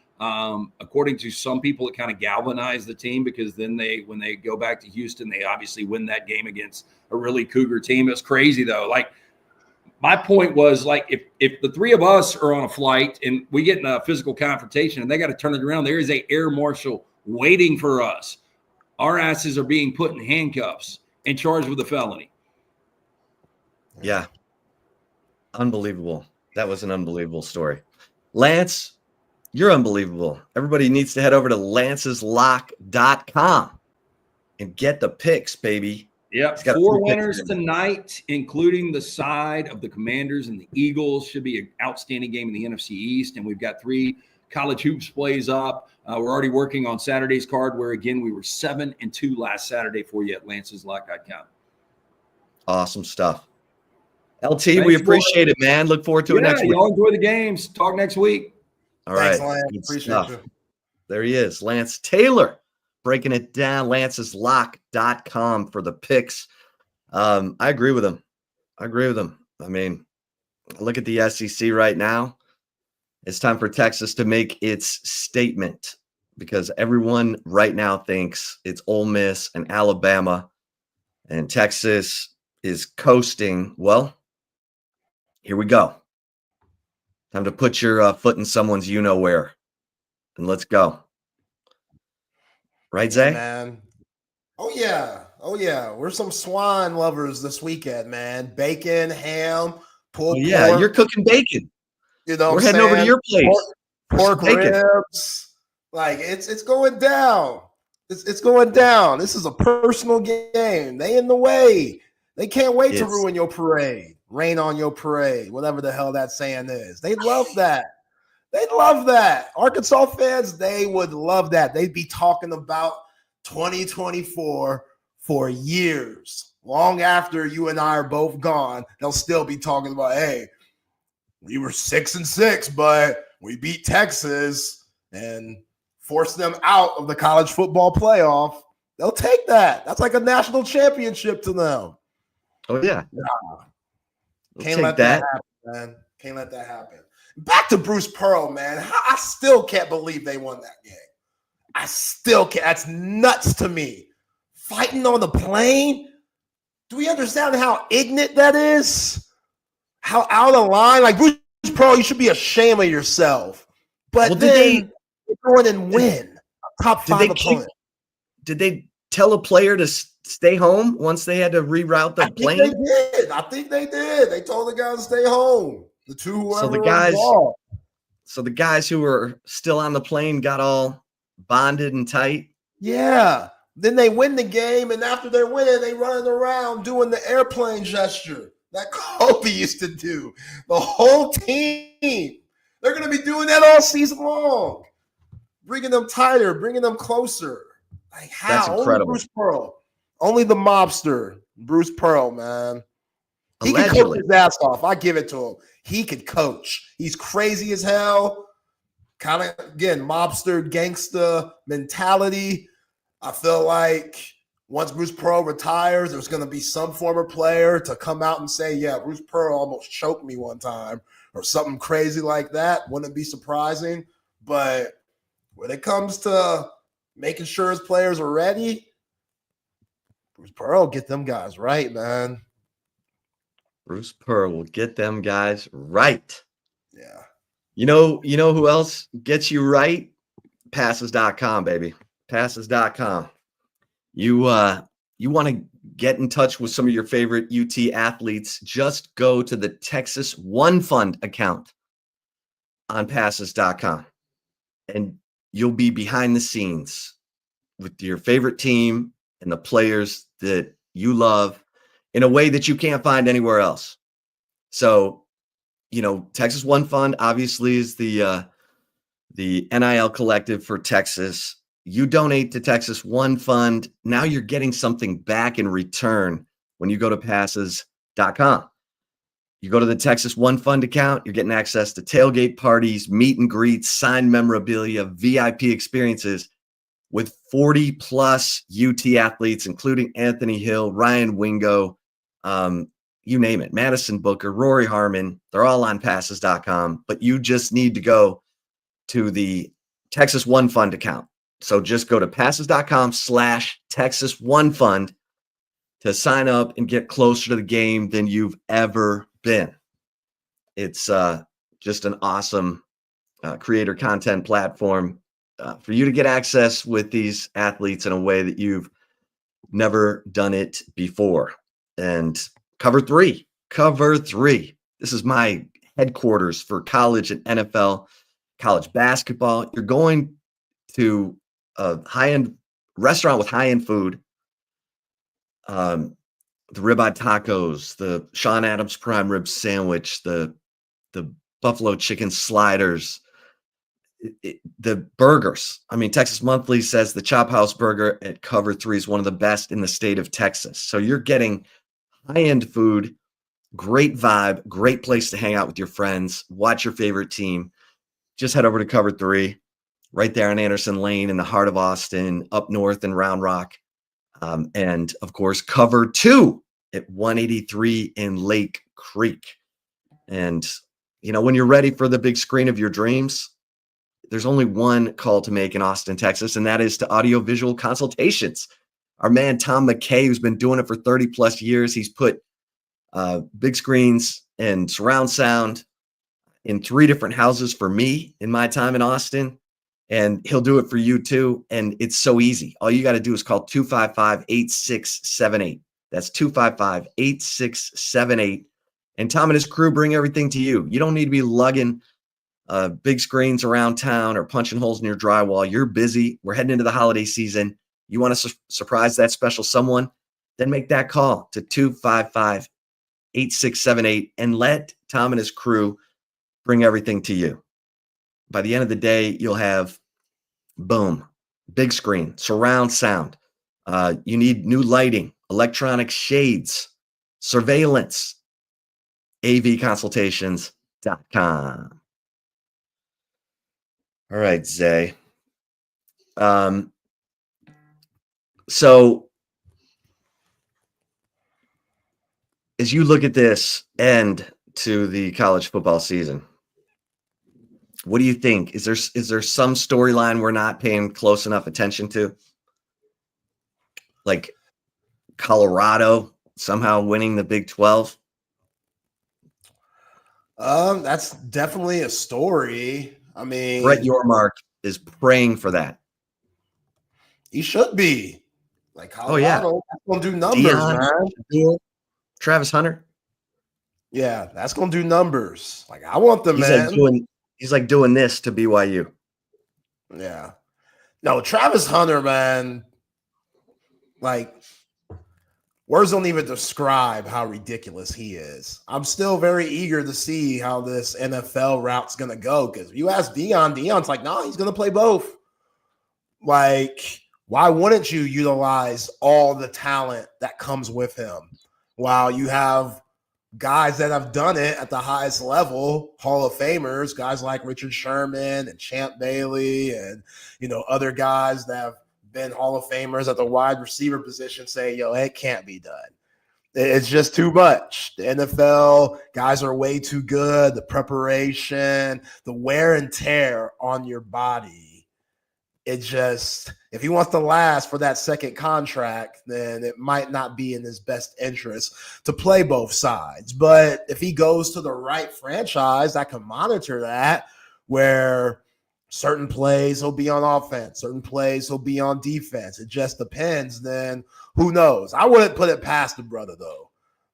According to some people, it kind of galvanized the team because then when they go back to Houston, they obviously win that game against a really Cougar team. It was crazy, though. My point was, if the 3 of us are on a flight and we get in a physical confrontation and they got to turn it around, there is a air marshal waiting for us. Our asses are being put in handcuffs and charged with a felony. Yeah. Unbelievable. That was an unbelievable story. Lance, you're unbelievable. Everybody needs to head over to lanceslock.com and get the picks, baby. Yep, 4 winners tonight, including the side of the Commanders and the Eagles. Should be an outstanding game in the NFC East. And we've got 3 college hoops plays up. We're already working on Saturday's card, where, again, we were 7-2 last Saturday for you at lanceslock.com. Awesome stuff. LT, we appreciate it, man. Look forward to it next week. Y'all enjoy the games. Talk next week. All right. Thanks, Lance. Good Appreciate stuff. you. There he is, Lance Taylor. Breaking it down, lanceslock.com for the picks. I agree with him. I mean, look at the SEC right now. It's time for Texas to make its statement because everyone right now thinks it's Ole Miss and Alabama, and Texas is coasting. Well, here we go. Time to put your foot in someone's you-know-where, and let's go. Right, Zay? Man. Oh, yeah. We're some swine lovers this weekend, man. Bacon, ham, pulled pork. Yeah, you're cooking bacon. We're heading over to your place. Pork ribs. It's going down. It's going down. This is a personal game. They in the way. They can't wait to ruin your parade. Rain on your parade. Whatever the hell that saying is. They love that. They'd love that. Arkansas fans, they would love that. They'd be talking about 2024 for years. Long after you and I are both gone, they'll still be talking about, hey, we were 6-6, but we beat Texas and forced them out of the college football playoff. They'll take that. That's like a national championship to them. Oh, yeah. Can't let that happen, man. Can't let that happen. Back to Bruce Pearl, man. I still can't believe they won that game. I still can't. That's nuts to me. Fighting on the plane? Do we understand how ignorant that is? How out of line? Bruce Pearl, you should be ashamed of yourself. But then they go in and win. Top 5 opponent. Did they tell a player to stay home once they had to reroute the plane? I think they did. They told the guys to stay home. The 2 so the guys who were still on the plane got all bonded and tight. Yeah. Then they win the game, and after they're winning, they running around doing the airplane gesture that Kobe used to do. The whole team. They're going to be doing that all season long. Bringing them tighter, bringing them closer. How? That's incredible. Only Bruce Pearl. Only the mobster, Bruce Pearl, man. He can coach his ass off. I give it to him. He could coach. He's crazy as hell. Kind of, again, mobster, gangsta mentality. I feel like once Bruce Pearl retires, there's going to be some former player to come out and say, yeah, Bruce Pearl almost choked me one time or something crazy like that. Wouldn't be surprising. But when it comes to making sure his players are ready, Bruce Pearl get them guys right, man. Bruce Pearl will get them guys right. Yeah. You know who else gets you right? Passes.com, baby. Passes.com. You want to get in touch with some of your favorite UT athletes, just go to the Texas One Fund account on passes.com, and you'll be behind the scenes with your favorite team and the players that you love in a way that you can't find anywhere else. So, Texas One Fund obviously is the NIL collective for Texas. You donate to Texas One Fund. Now you're getting something back in return when you go to passes.com. You go to the Texas One Fund account, you're getting access to tailgate parties, meet and greets, signed memorabilia, VIP experiences with 40 plus UT athletes, including Anthony Hill, Ryan Wingo, you name it, Madison Booker, Rory Harmon. They're all on passes.com, but you just need to go to the Texas One Fund account. So just go to passes.com/Texas One Fund to sign up and get closer to the game than you've ever been. It's just an awesome creator content platform for you to get access with these athletes in a way that you've never done it before. And Cover 3. This is my headquarters for college and NFL, college basketball. You're going to a high-end restaurant with high-end food, the ribeye tacos, the Sean Adams prime rib sandwich, the buffalo chicken sliders, the burgers. I mean, Texas Monthly says the Chop House burger at Cover 3 is one of the best in the state of Texas. So you're getting high-end food, great vibe, great place to hang out with your friends, watch your favorite team. Just head over to Cover 3, right there on Anderson Lane in the heart of Austin, up north in Round Rock. And, of course, Cover 2 at 183 in Lake Creek. And, when you're ready for the big screen of your dreams, there's only one call to make in Austin, Texas, and that is to audiovisual consultations. Our man, Tom McKay, who's been doing it for 30 plus years, he's put big screens and surround sound in 3 different houses for me in my time in Austin, and he'll do it for you too. And it's so easy. All you got to do is call 255-8678. That's 255-8678. And Tom and his crew bring everything to you. You don't need to be lugging big screens around town or punching holes in your drywall. You're busy. We're heading into the holiday season. You want to surprise that special someone? Then make that call to 255-8678 and let Tom and his crew bring everything to you. By the end of the day, you'll have, boom, big screen, surround sound. You need new lighting, electronic shades, surveillance, avconsultations.com. All right, Zay. So as you look at this end to the college football season, what do you think? Is there some storyline we're not paying close enough attention to? Like Colorado somehow winning the Big 12? That's definitely a story. I mean, Brett Yormark is praying for that. He should be. Like Colorado, that's gonna do numbers, man. Travis Hunter. Yeah, that's gonna do numbers. Like I want them, he's man. He's like doing this to BYU. Yeah. No, Travis Hunter, man. Like, words don't even describe how ridiculous he is. I'm still very eager to see how this NFL route's gonna go. Because if you ask Deion's like, nah, he's gonna play both. Like, why wouldn't you utilize all the talent that comes with him while you have guys that have done it at the highest level, Hall of Famers, guys like Richard Sherman and Champ Bailey and, other guys that have been Hall of Famers at the wide receiver position say, yo, it can't be done. It's just too much. The NFL guys are way too good. The preparation, the wear and tear on your body. It just, if he wants to last for that second contract, then it might not be in his best interest to play both sides. But if he goes to the right franchise that can monitor that, where Certain plays he'll be on offense, certain plays he'll be on defense. It just depends. Then who knows? I wouldn't put it past the brother, though.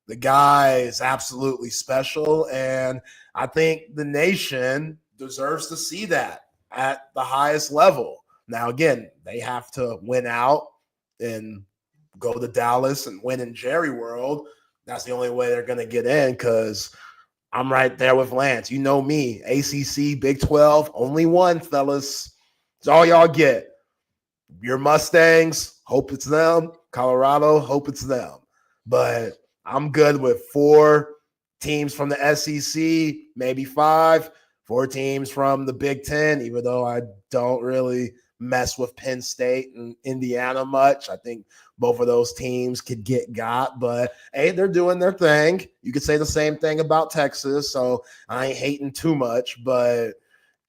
The guy is absolutely special, and I think the nation deserves to see that at the highest level. Now, again, they have to win out and go to Dallas and win in Jerry World. That's the only way they're going to get in, because I'm right there with Lance. You know me, ACC, Big 12, only one, fellas. It's all y'all get. Your Mustangs, hope it's them. Colorado, hope it's them. But I'm good with 4 teams from the SEC, maybe 5, 4 teams from the Big 10, even though I don't really mess with Penn State and Indiana much. I think both of those teams could get got, but hey, they're doing their thing. You could say the same thing about Texas, so I ain't hating too much. But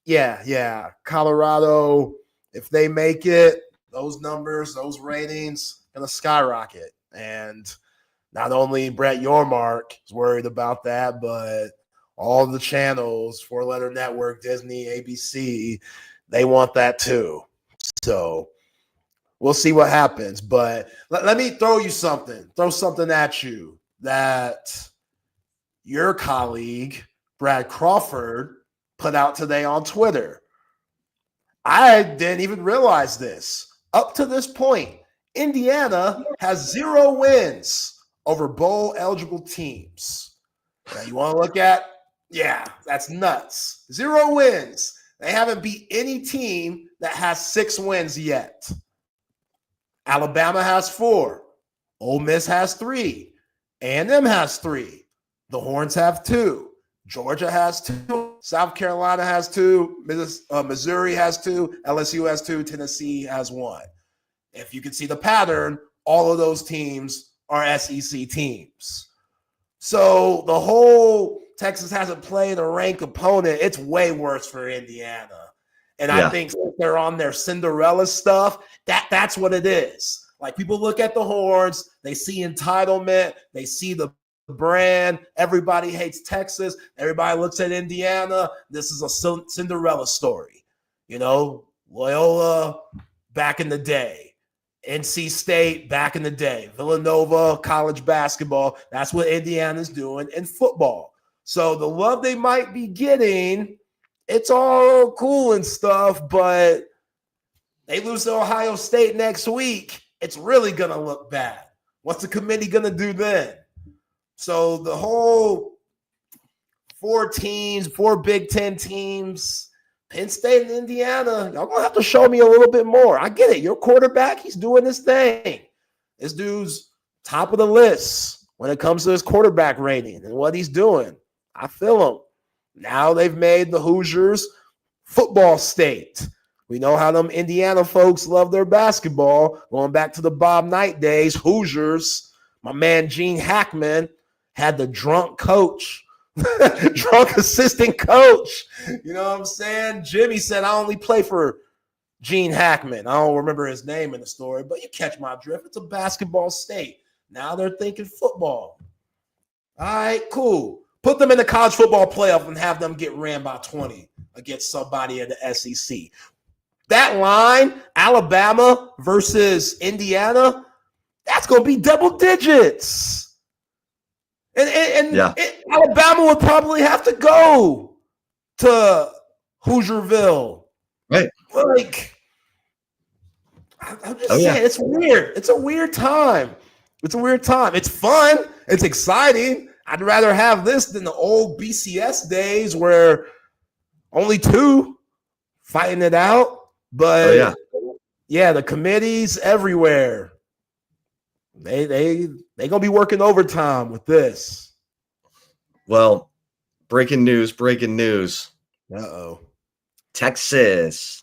yeah, Colorado, if they make it, those numbers, those ratings, gonna skyrocket. And not only Brett Yormark is worried about that, but all the channels, 4-letter network, Disney, ABC, they want that too. So we'll see what happens. But let me throw something at you that your colleague, Brad Crawford, put out today on Twitter. I didn't even realize this. Up to this point, Indiana has 0 wins over bowl-eligible teams. Now, you want to look at, that's nuts. 0 wins. They haven't beat any team that has 6 wins yet. Alabama has 4. Ole Miss has 3. A&M has 3. The Horns have 2. Georgia has 2. South Carolina has 2. Missouri has 2. LSU has 2. Tennessee has 1. If you can see the pattern, all of those teams are SEC teams. So the whole Texas hasn't played a ranked opponent, it's way worse for Indiana. And I think since they're on their Cinderella stuff, that's what it is. Like, people look at the Horns, they see entitlement, they see the brand. Everybody hates Texas. Everybody looks at Indiana. This is a Cinderella story. You know, Loyola back in the day. NC State back in the day, Villanova, college basketball. That's what Indiana's doing in football. So the love they might be getting, it's all cool and stuff, but they lose to Ohio State next week, it's really going to look bad. What's the committee going to do then? So the whole 4 Big Ten teams, Penn State and Indiana, y'all going to have to show me a little bit more. I get it. Your quarterback, he's doing his thing. This dude's top of the list when it comes to his quarterback rating and what he's doing. I feel him. Now they've made the Hoosiers football state. We know how them Indiana folks love their basketball. Going back to the Bob Knight days, Hoosiers, my man Gene Hackman had the drunk coach. Drunk assistant coach. You know what I'm saying? Jimmy said, I only play for Gene Hackman. I don't remember his name in the story, but you catch my drift. It's a basketball state. Now they're thinking football. All right, cool. Put them in the college football playoff and have them get ran by 20 against somebody in the SEC. That line, Alabama versus Indiana, that's going to be double digits. And Alabama would probably have to go to Hoosierville. Right. Like, I'm just saying, it's weird. It's a weird time. It's a weird time. It's fun. It's exciting. I'd rather have this than the old BCS days where only 2 fighting it out. But the committees everywhere. They gonna be working overtime with this. Well, breaking news. Uh-oh. Texas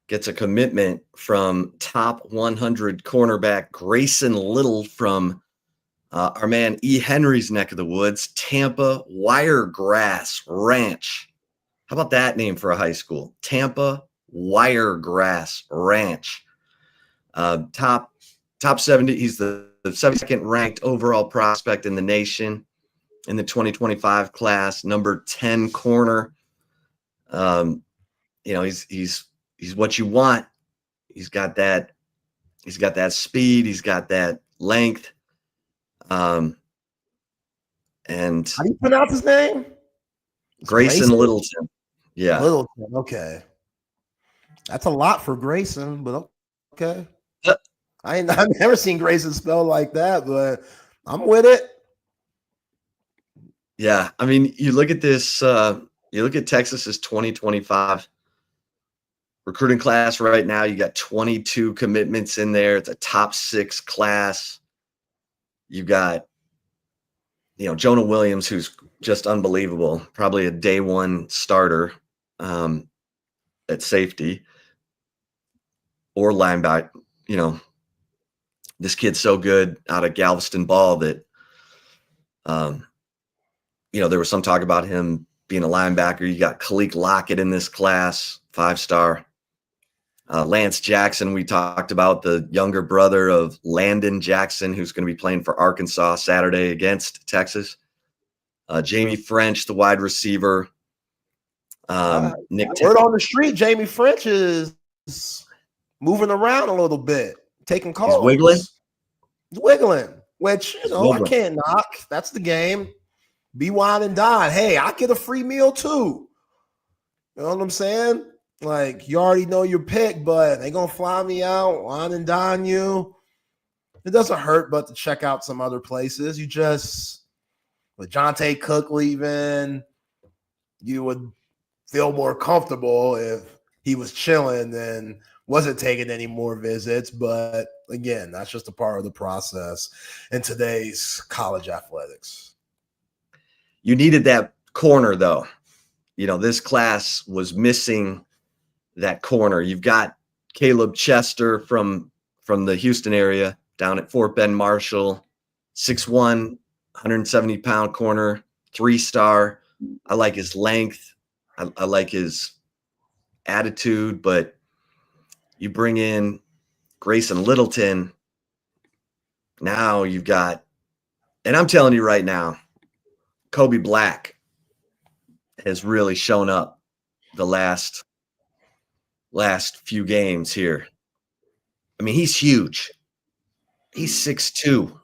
gets a commitment from top 100 cornerback Grayson Little from our man E. Henry's neck of the woods, Tampa Wiregrass Ranch. How about that name for a high school? Tampa Wiregrass Ranch. Top 70. He's the 72nd ranked overall prospect in the nation in the 2025 class, number 10 corner. he's what you want. He's got that speed, he's got that length. And how do you pronounce his name? Grayson Littleton. Yeah. Littleton. Okay. That's a lot for Grayson, but okay. I've never seen Grayson spelled like that, but I'm with it. Yeah. I mean, you look at this, you look at Texas's 2025 recruiting class right now. You got 22 commitments in there. It's a top 6 class. You got, Jonah Williams, who's just unbelievable, probably a day 1 starter at safety or linebacker. This kid's so good out of Galveston Ball that, there was some talk about him being a linebacker. You got Khalil Lockett in this class, 5-star. Lance Jackson, we talked about, the younger brother of Landon Jackson, who's going to be playing for Arkansas Saturday against Texas. Jamie French, the wide receiver. Word on the street, Jamie French is moving around a little bit, taking calls. He's wiggling? He's wiggling, which, I can't knock. That's the game. Be wine and dine. Hey, I get a free meal too. You know what I'm saying? Like, you already know your pick, but they going to fly me out, wine and dine you. It doesn't hurt but to check out some other places. You just, with Jonte Cook leaving, you would feel more comfortable if he was chilling and wasn't taking any more visits. But again, that's just a part of the process in today's college athletics. You needed that corner, though. This class was missing that corner. You've got Caleb Chester from the Houston area down at Fort Bend Marshall, 6'1", 170-pound corner, 3-star. I like his length. I like his attitude, but you bring in Grayson Littleton. Now you've got, and I'm telling you right now, Kobe Black has really shown up the last few games here. I mean, he's huge. He's 6'2",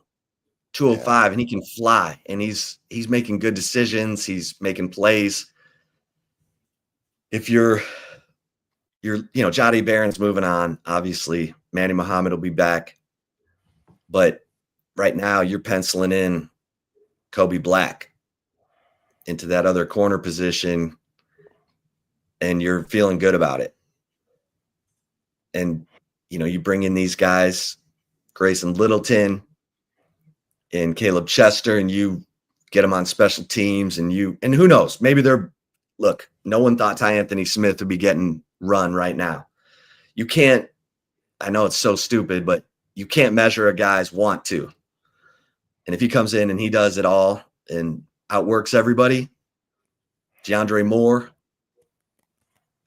205, and he can fly, and he's making good decisions. He's making plays. If you're Jahdae Barron's moving on, obviously Manny Muhammad will be back. But right now you're penciling in Kobe Black into that other corner position, and you're feeling good about it. And, you bring in these guys, Grayson Littleton and Caleb Chester, and you get them on special teams, and who knows, maybe look, no one thought Ty Anthony Smith would be getting run right now. You can't, I know it's so stupid, but you can't measure a guy's want to. And if he comes in and he does it all and outworks everybody, DeAndre Moore,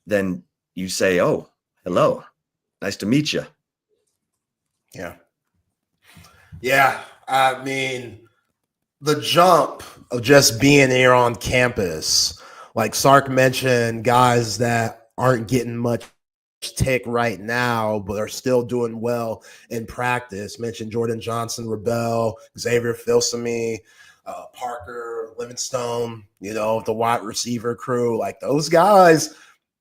then you say, oh, hello, nice to meet you. Yeah. Yeah. I mean, the jump of just being here on campus, like Sark mentioned, guys that aren't getting much take right now, but are still doing well in practice. Mentioned Jordan Johnson, Rebel, Xavier Filsamy, Parker, Livingstone, the wide receiver crew. Like, those guys,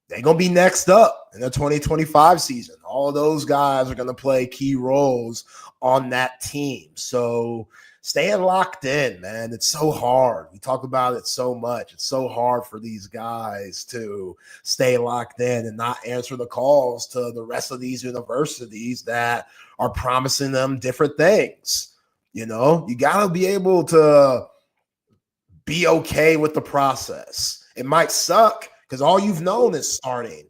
they're going to be next up in the 2025 season. All of those guys are going to play key roles on that team. So staying locked in, man, it's so hard. We talk about it so much. It's so hard for these guys to stay locked in and not answer the calls to the rest of these universities that are promising them different things. You got to be able to be okay with the process. It might suck because all you've known is starting.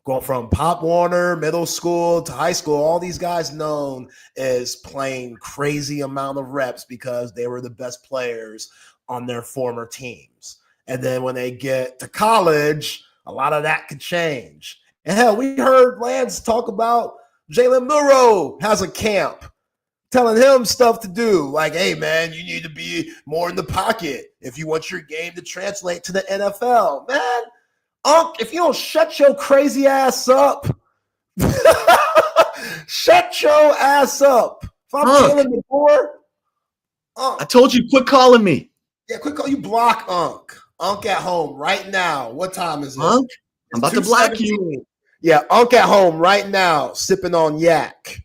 Going from Pop Warner, middle school to high school, all these guys known as playing crazy amount of reps because they were the best players on their former teams. And then when they get to college, a lot of that could change. And hell, we heard Lance talk about Jalen Milroe has a camp telling him stuff to do. Like, hey, man, you need to be more in the pocket if you want your game to translate to the NFL. Man, Unc, if you don't shut your crazy ass up, shut your ass up. If I'm killing the door, I told you, quit calling me. Yeah, quit call. You block Unc. Unc at home right now. What time is it? Unc, I'm about to block you. Yeah, Unc at home right now, sipping on yak.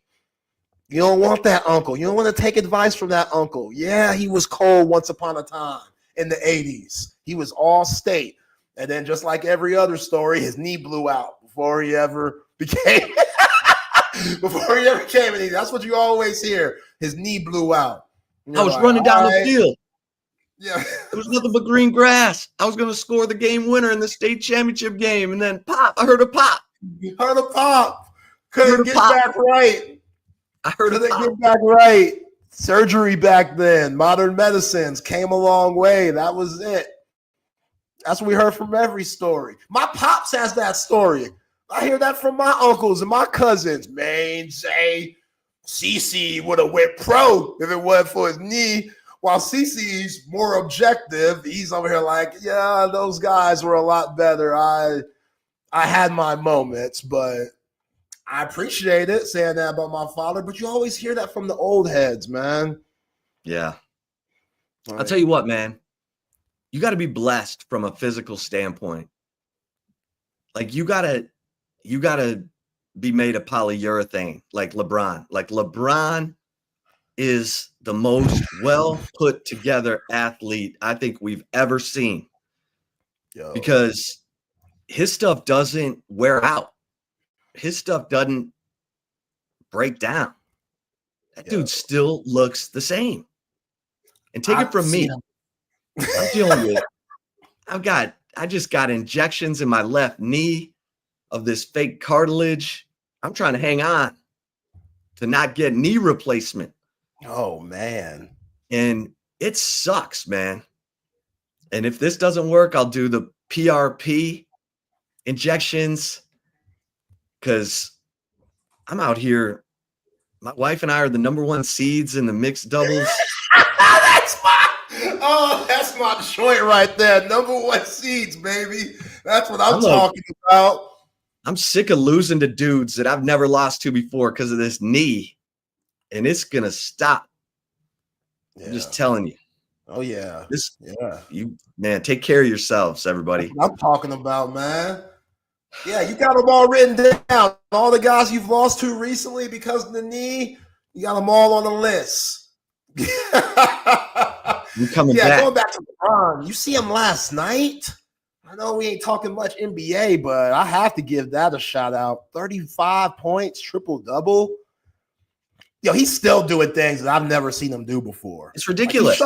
You don't want that uncle. You don't want to take advice from that uncle. Yeah, he was cold once upon a time in the 80s. He was all state. And then just like every other story, his knee blew out before he ever became anything. That's what you always hear. His knee blew out. I was running down the field. Yeah. It was nothing but green grass. I was going to score the game winner in the state championship game. And then pop, I heard a pop. You heard a pop. Couldn't get back right. I heard it. Get back right. Surgery back then, modern medicines came a long way. That was it. That's what we heard from every story. My pops has that story. I hear that from my uncles and my cousins. Man, say CC would have went pro if it wasn't for his knee. While CC's more objective, he's over here like, yeah, those guys were a lot better. I had my moments, but I appreciate it saying that about my father, but you always hear that from the old heads, man. Yeah. I'll tell you what, man. You got to be blessed from a physical standpoint. Like you got to be made of polyurethane like LeBron. Like LeBron is the most well put together athlete I think we've ever seen. Because his stuff doesn't wear out. His stuff doesn't break down. That dude still looks the same. And take it from me. I'm dealing with I just got injections in my left knee of this fake cartilage. I'm trying to hang on to not get knee replacement. Oh, man. And it sucks, man. And if this doesn't work, I'll do the PRP injections. Because I'm out here. My wife and I are the number one seeds in the mixed doubles. That's my joint right there. Number one seeds, baby. That's what I'm talking about. I'm sick of losing to dudes that I've never lost to before because of this knee. And it's going to stop. Yeah. I'm just telling you. Oh, yeah. Man, take care of yourselves, everybody. That's what I'm talking about, man. Yeah, you got them all written down. All the guys you've lost to recently because of the knee, you got them all on the list. You coming back. Going back to LeBron. You see him last night? I know we ain't talking much NBA, but I have to give that a shout out. 35 points, triple-double. Yo, he's still doing things that I've never seen him do before. It's ridiculous.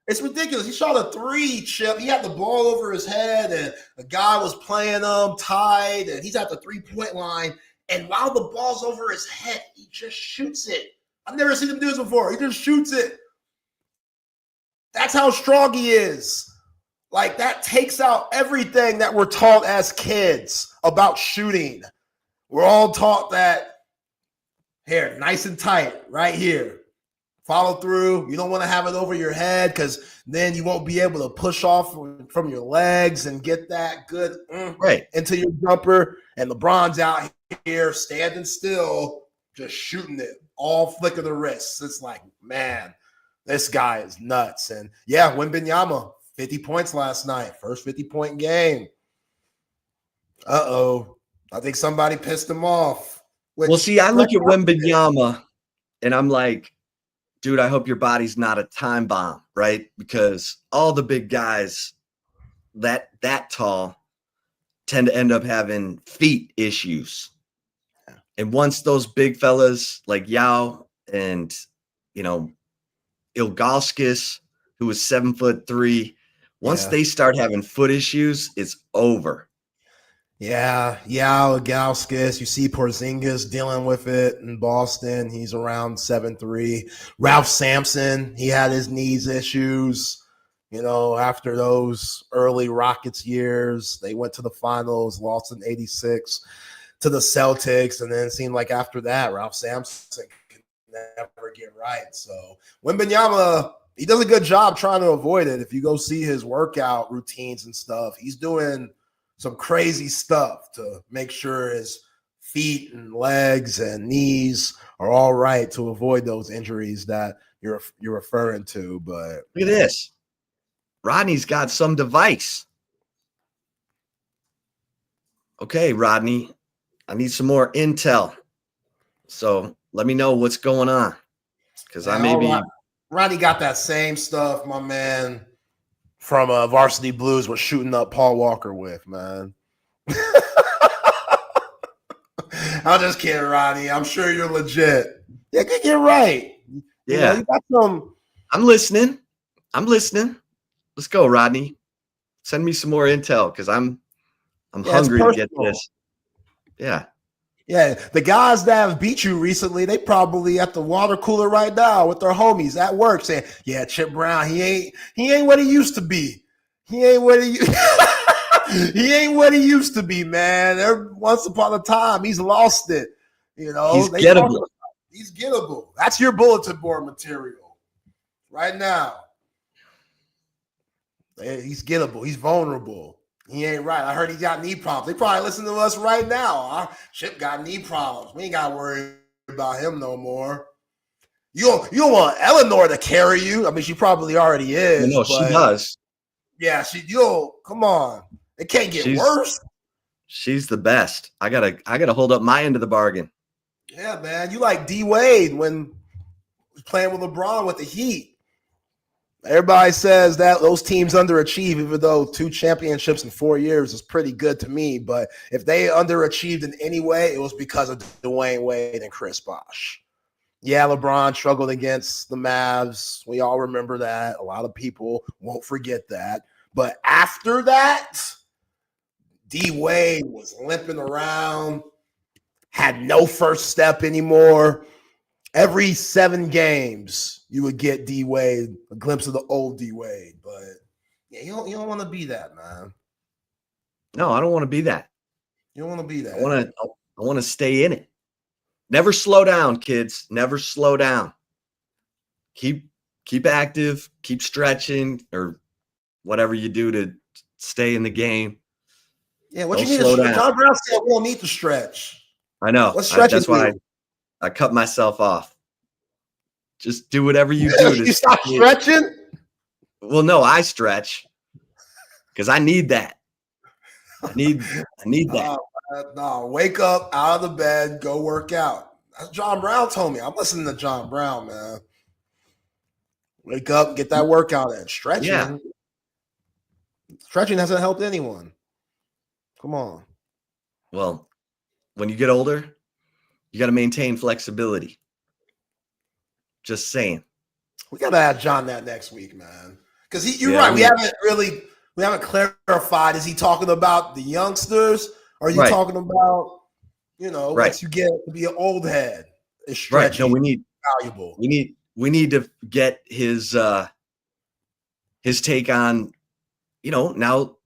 It's ridiculous. He shot a 3 chip. He had the ball over his head, and a guy was playing him tied, and he's at the 3-point line. And while the ball's over his head, he just shoots it. I've never seen him do this before. He just shoots it. That's how strong he is. Like, that takes out everything that we're taught as kids about shooting. We're all taught that, here, nice and tight, right here. Follow through. You don't want to have it over your head because then you won't be able to push off from your legs and get that good into your jumper. And LeBron's out here standing still, just shooting it, all flick of the wrists. It's like, man, this guy is nuts. And yeah, Wembanyama, 50 points last night. First 50-point game. Uh-oh. I think somebody pissed him off. Well, see, I look at Wembanyama and I'm like, dude, I hope your body's not a time bomb, right? Because all the big guys that tall tend to end up having feet issues. Yeah. And once those big fellas like Yao and, Ilgauskas, who was 7'3", once they start having foot issues, it's over. Yeah, Ilgauskas. You see Porzingis dealing with it in Boston. He's around 7'3". Ralph Sampson, he had his knees issues. After those early Rockets years, they went to the finals, lost in 86 to the Celtics, and then it seemed like after that, Ralph Sampson could never get right. So Wembanyama, he does a good job trying to avoid it. If you go see his workout routines and stuff, he's doing some crazy stuff to make sure his feet and legs and knees are all right to avoid those injuries that you're referring to. But look at this. Rodney's got some device. Okay, Rodney, I need some more intel. So let me know what's going on. Because I may be. Rodney got that same stuff, my man, from Varsity Blues was shooting up Paul Walker with, man. I'm just kidding, Rodney. I'm sure you're legit. Yeah, get right. Yeah. You got some. I'm listening. Let's go, Rodney. Send me some more intel because I'm hungry to get this. Yeah. Yeah, the guys that have beat you recently, they probably at the water cooler right now with their homies at work saying, "Yeah, Chip Brown, he ain't what he used to be. He ain't what he he ain't what he used to be, man. Once upon a time, he's lost it. You know, he's gettable. He's gettable. That's your bulletin board material right now. He's gettable. He's vulnerable. He ain't right. I heard he got knee problems. They probably listen to us right now. Chip got knee problems. We ain't got to worry about him no more. You don't want Eleanor to carry you. I mean, she probably already is. No, she does. Yeah, come on. It can't get worse. She's the best. I gotta hold up my end of the bargain. Yeah, man. You like D Wade when he was playing with LeBron with the Heat. Everybody says that those teams underachieve, even though 2 championships in 4 years is pretty good to me. But if they underachieved in any way, it was because of Dwayne Wade and Chris Bosh. Yeah, LeBron struggled against the Mavs. We all remember that. A lot of people won't forget that. But after that, D Wade was limping around, had no first step anymore. Every 7 games, you would get D Wade, a glimpse of the old D Wade. But yeah, you don't want to be that, man. No, I don't want to be that. You don't want to be that. I want to stay in it. Never slow down, kids. Never slow down. Keep active, keep stretching, or whatever you do to stay in the game. Yeah, what you need to stretch? John Brown said we don't need to stretch. I know. That's why I cut myself off. Just do whatever you do. You stop stretching? Well, no, I stretch because I need that. I need that. No, wake up out of the bed, go work out. That's John Brown told me. I'm listening to John Brown, man. Wake up, get that workout in. Stretching. Yeah. Stretching hasn't helped anyone. Come on. Well, when you get older, you got to maintain flexibility. Just saying. We got to ask John that next week, man. Because you're right. We haven't clarified. Is he talking about the youngsters? Or are you talking about, once you get to be an old head? Is stretching valuable? We need to get his take on, now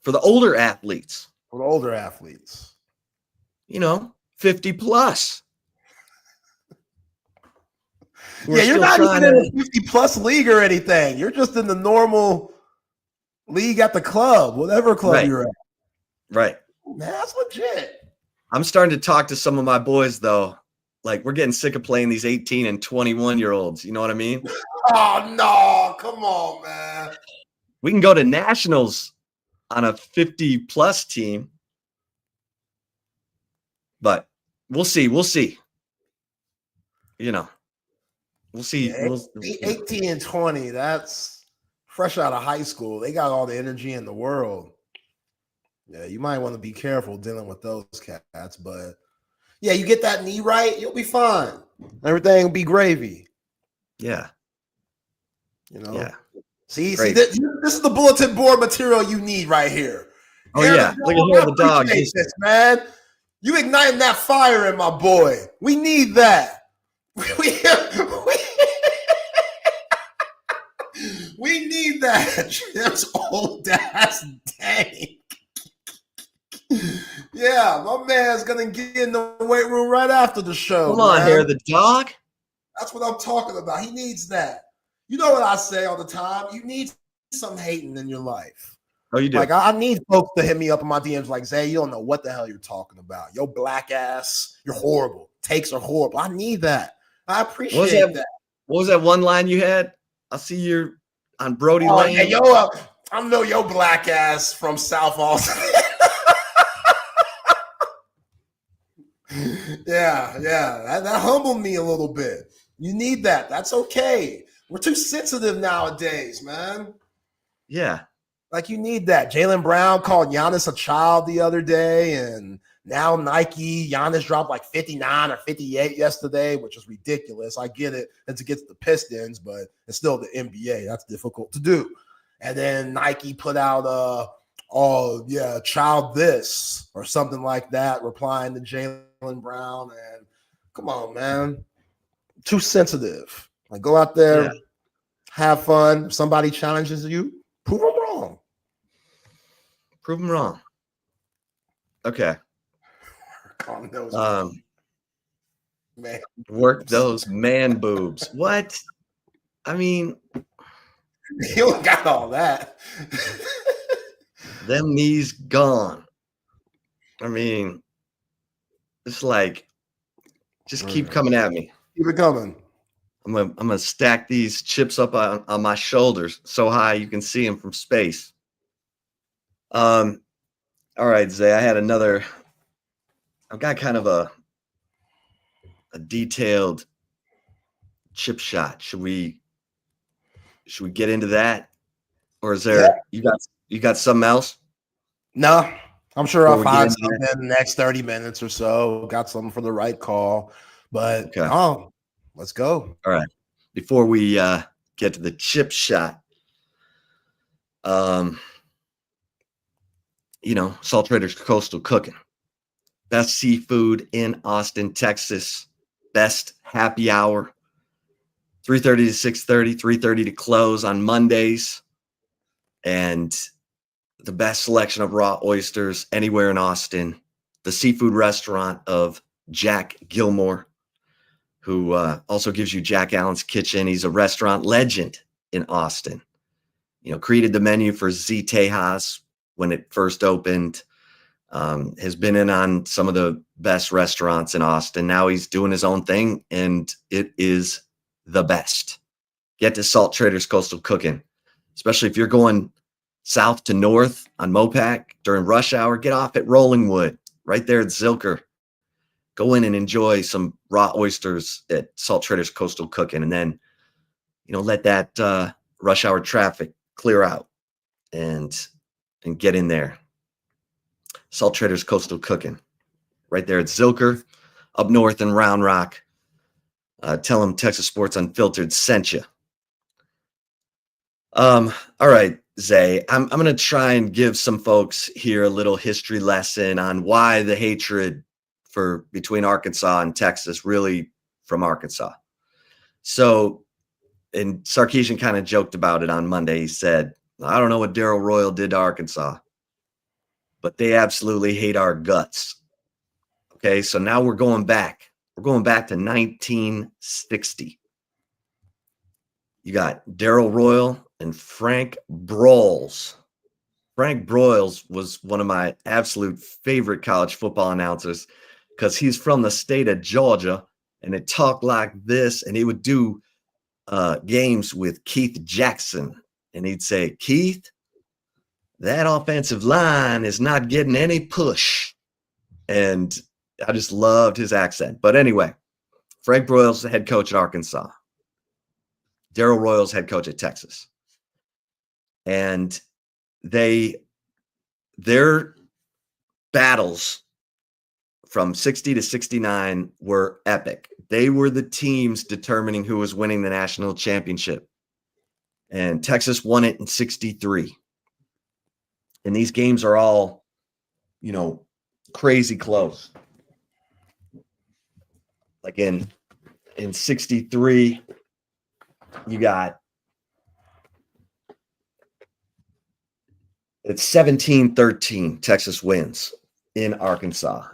for the older athletes. For the older athletes. 50 plus. Yeah, you're not even in a 50 plus league or anything. You're just in the normal league at the club, whatever club you're at. Right. Man, that's legit. I'm starting to talk to some of my boys, though. Like, we're getting sick of playing these 18 and 21-year-olds. You know what I mean? Oh, no. Come on, man. We can go to nationals on a 50-plus team. But we'll see. We'll see. We'll see. Yeah, 18 and 20, that's fresh out of high school. They got all the energy in the world. Yeah, you might want to be careful dealing with those cats. But, yeah, you get that knee right, you'll be fine. Everything will be gravy. Yeah. Yeah. See, this is the bulletin board material you need right here. Oh, yeah. Look at here, the dog. This, man. You igniting that fire in my boy. We need that. We need that. That's old ass dang. Yeah, my man's gonna get in the weight room right after the show. Come on, here, the dog. That's what I'm talking about. He needs that. You know what I say all the time? You need some hating in your life. Oh, you do? Like, I need folks to hit me up in my DMs like, Zay, you don't know what the hell you're talking about. Yo, black ass, you're horrible. Takes are horrible. I need that. I appreciate that. What was that one line you had? I see you're on Brody Lane. Hey, yo, I know your black ass from South Austin. Yeah. That humbled me a little bit. You need that. That's okay. We're too sensitive nowadays, man. Yeah. Like, you need that. Jaylen Brown called Giannis a child the other day, and now Nike, Giannis dropped like 59 or 58 yesterday, which is ridiculous. I get it. It's against the Pistons, but it's still the NBA. That's difficult to do. And then Nike put out child this or something like that, replying to Jaylen Brown. And come on, man. Too sensitive. Like, go out there, have fun. If somebody challenges you, prove them wrong. Prove them wrong. Okay. Man. Work those man boobs. What? I mean, you got all that. Them knees gone. I mean, it's like, just keep coming at me. Keep it coming. I'm gonna stack these chips up on my shoulders so high you can see them from space. All right, Zay. I've got kind of a detailed chip shot. Should we get into that, or is there you got something else? No, I'm sure I'll find something in the next 30 minutes or so. Got something for the right call, but let's go. All right. Before we get to the chip shot, Salt Traders Coastal Cooking. Best seafood in Austin, Texas. Best happy hour. 3:30 to 6:30, 3:30 to close on Mondays. And the best selection of raw oysters anywhere in Austin. The seafood restaurant of Jack Gilmore, who also gives you Jack Allen's Kitchen. He's a restaurant legend in Austin. Created the menu for Z Tejas when it first opened. Has been in on some of the best restaurants in Austin. Now he's doing his own thing, and it is the best. Get to Salt Traders Coastal Cooking, especially if you're going south to north on Mopac during rush hour. Get off at Rollingwood, right there at Zilker. Go in and enjoy some raw oysters at Salt Traders Coastal Cooking, and then, let that rush hour traffic clear out and get in there. Salt Traders Coastal Cooking, right there at Zilker, up north in Round Rock. Tell them Texas Sports Unfiltered sent you. All right, Zay, I'm going to try and give some folks here a little history lesson on why the hatred between Arkansas and Texas, really from Arkansas. So, and Sarkisian kind of joked about it on Monday. He said, I don't know what Darrell Royal did to Arkansas, but they absolutely hate our guts. Okay, so now we're going back. We're going back to 1960. You got Darrell Royal and Frank Broyles. Frank Broyles was one of my absolute favorite college football announcers because he's from the state of Georgia, and it talked like this, and he would do games with Keith Jackson, and he'd say, Keith, that offensive line is not getting any push. And I just loved his accent. But anyway, Frank Broyles, the head coach at Arkansas. Darrell Royals, head coach at Texas. And their battles from 60 to 69 were epic. They were the teams determining who was winning the national championship. And Texas won it in 63. And these games are all, crazy close. Like in 63, you got it's 17-13. Texas wins in Arkansas.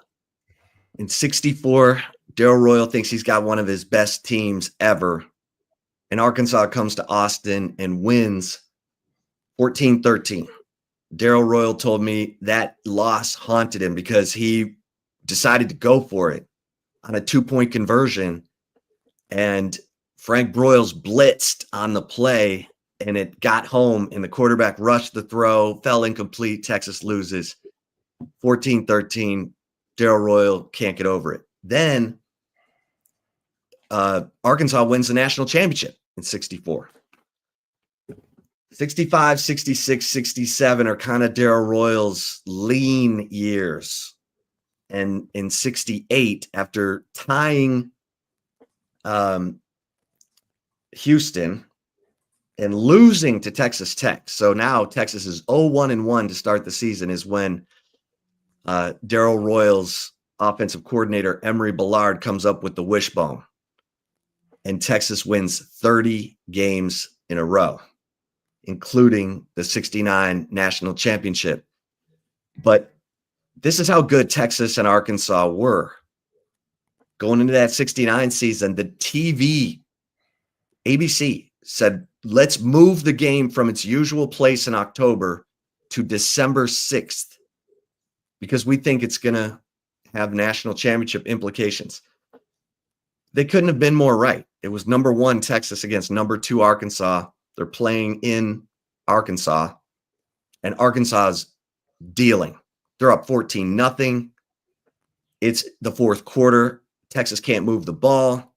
In 64, Darrell Royal thinks he's got one of his best teams ever. And Arkansas comes to Austin and wins 14-13. Darrell Royal told me that loss haunted him because he decided to go for it on a 2-point conversion, and Frank Broyles blitzed on the play, and it got home, and the quarterback rushed the throw, fell incomplete. Texas loses 14-13. Darrell Royal can't get over it. Then Arkansas wins the national championship in 64. 65, 66, 67 are kind of Darrell Royal's lean years. And in 68, after tying Houston and losing to Texas Tech, so now Texas is 0-1-1 to start the season, is when Darrell Royal's offensive coordinator, Emory Bellard, comes up with the wishbone. And Texas wins 30 games in a row, including the 69 national championship. But this is how good Texas and Arkansas were. Going into that 69 season, the ABC said, let's move the game from its usual place in October to December 6th, because we think it's going to have national championship implications. They couldn't have been more right. It was number 1 Texas against number 2 Arkansas. They're playing in Arkansas, and Arkansas is dealing. They're up 14-0. It's the fourth quarter. Texas can't move the ball.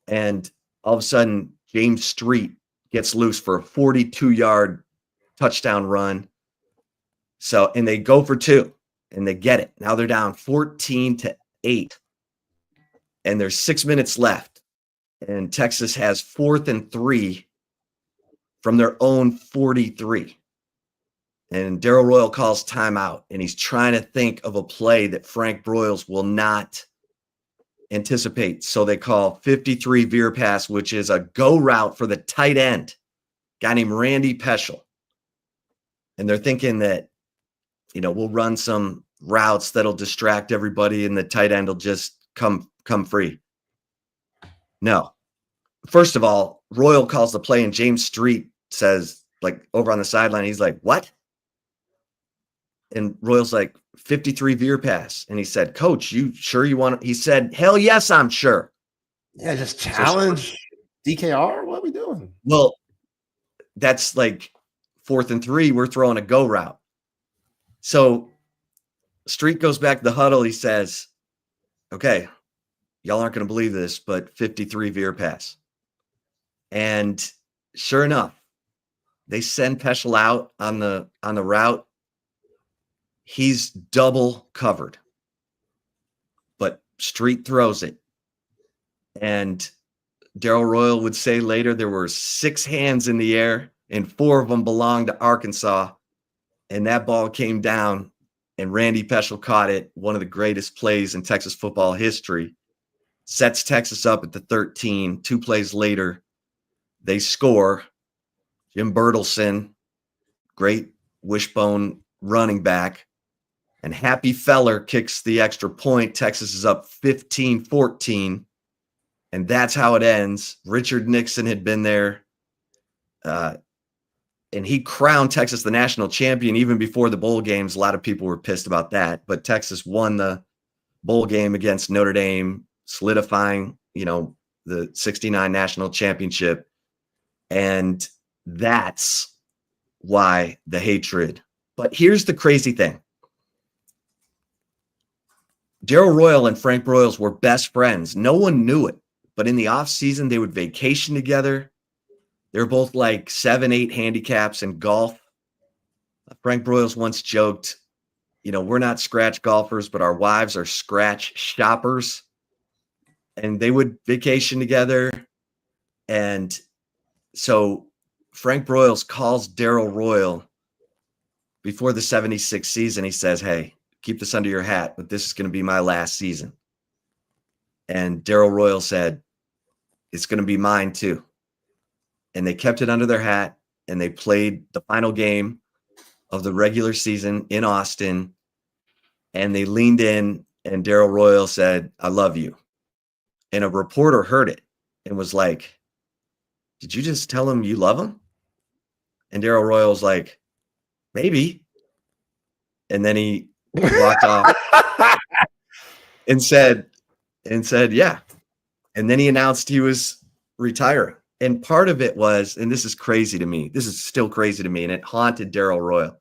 And all of a sudden, James Street gets loose for a 42-yard touchdown run. So, and they go for 2, and they get it. Now they're down 14-8. And there's 6 minutes left. And Texas has 4th and 3 from their own 43. And Darrell Royal calls timeout, and he's trying to think of a play that Frank Broyles will not anticipate. So they call 53 veer pass, which is a go route for the tight end, guy named Randy Peschel. And they're thinking that, we'll run some routes that'll distract everybody and the tight end will just come free. No. First of all, Royal calls the play and James Street says, like, over on the sideline, he's like, what? And Royal's like, 53 veer pass. And he said, Coach, you sure you want to? He said, hell yes, I'm sure. Yeah, just challenge DKR. What are we doing? Well, that's like 4th and 3. We're throwing a go route. So Street goes back to the huddle. He says, okay, y'all aren't going to believe this, but 53 veer pass. And sure enough, they send Peschel out on the route. He's double covered, but Street throws it. And Darrell Royal would say later there were 6 hands in the air and 4 of them belonged to Arkansas. And that ball came down and Randy Peschel caught it. One of the greatest plays in Texas football history. Sets Texas up at the 13. 2 plays later, they score. Jim Bertelsen, great wishbone running back. And Happy Feller kicks the extra point. Texas is up 15-14. And that's how it ends. Richard Nixon had been there. And he crowned Texas the national champion even before the bowl games. A lot of people were pissed about that. But Texas won the bowl game against Notre Dame, solidifying, the 69 national championship. And that's why the hatred. But here's the crazy thing. Darrell Royal and Frank Broyles were best friends. No one knew it, but in the off season, they would vacation together. They're both like 7-8 handicaps in golf. Frank Broyles once joked, we're not scratch golfers, but our wives are scratch shoppers. And they would vacation together. And so Frank Broyles calls Darrell Royal before the 76 season. He says, hey, keep this under your hat, but this is going to be my last season. And Darrell Royal said, it's going to be mine too. And they kept it under their hat, and they played the final game of the regular season in Austin. And they leaned in, and Darrell Royal said, I love you. And a reporter heard it and was like, did you just tell him you love him? And Darrell Royal was like, maybe. And then he walked off and said, yeah. And then he announced he was retiring. And part of it was, and this is crazy to me, this is still crazy to me, and it haunted Darrell Royal.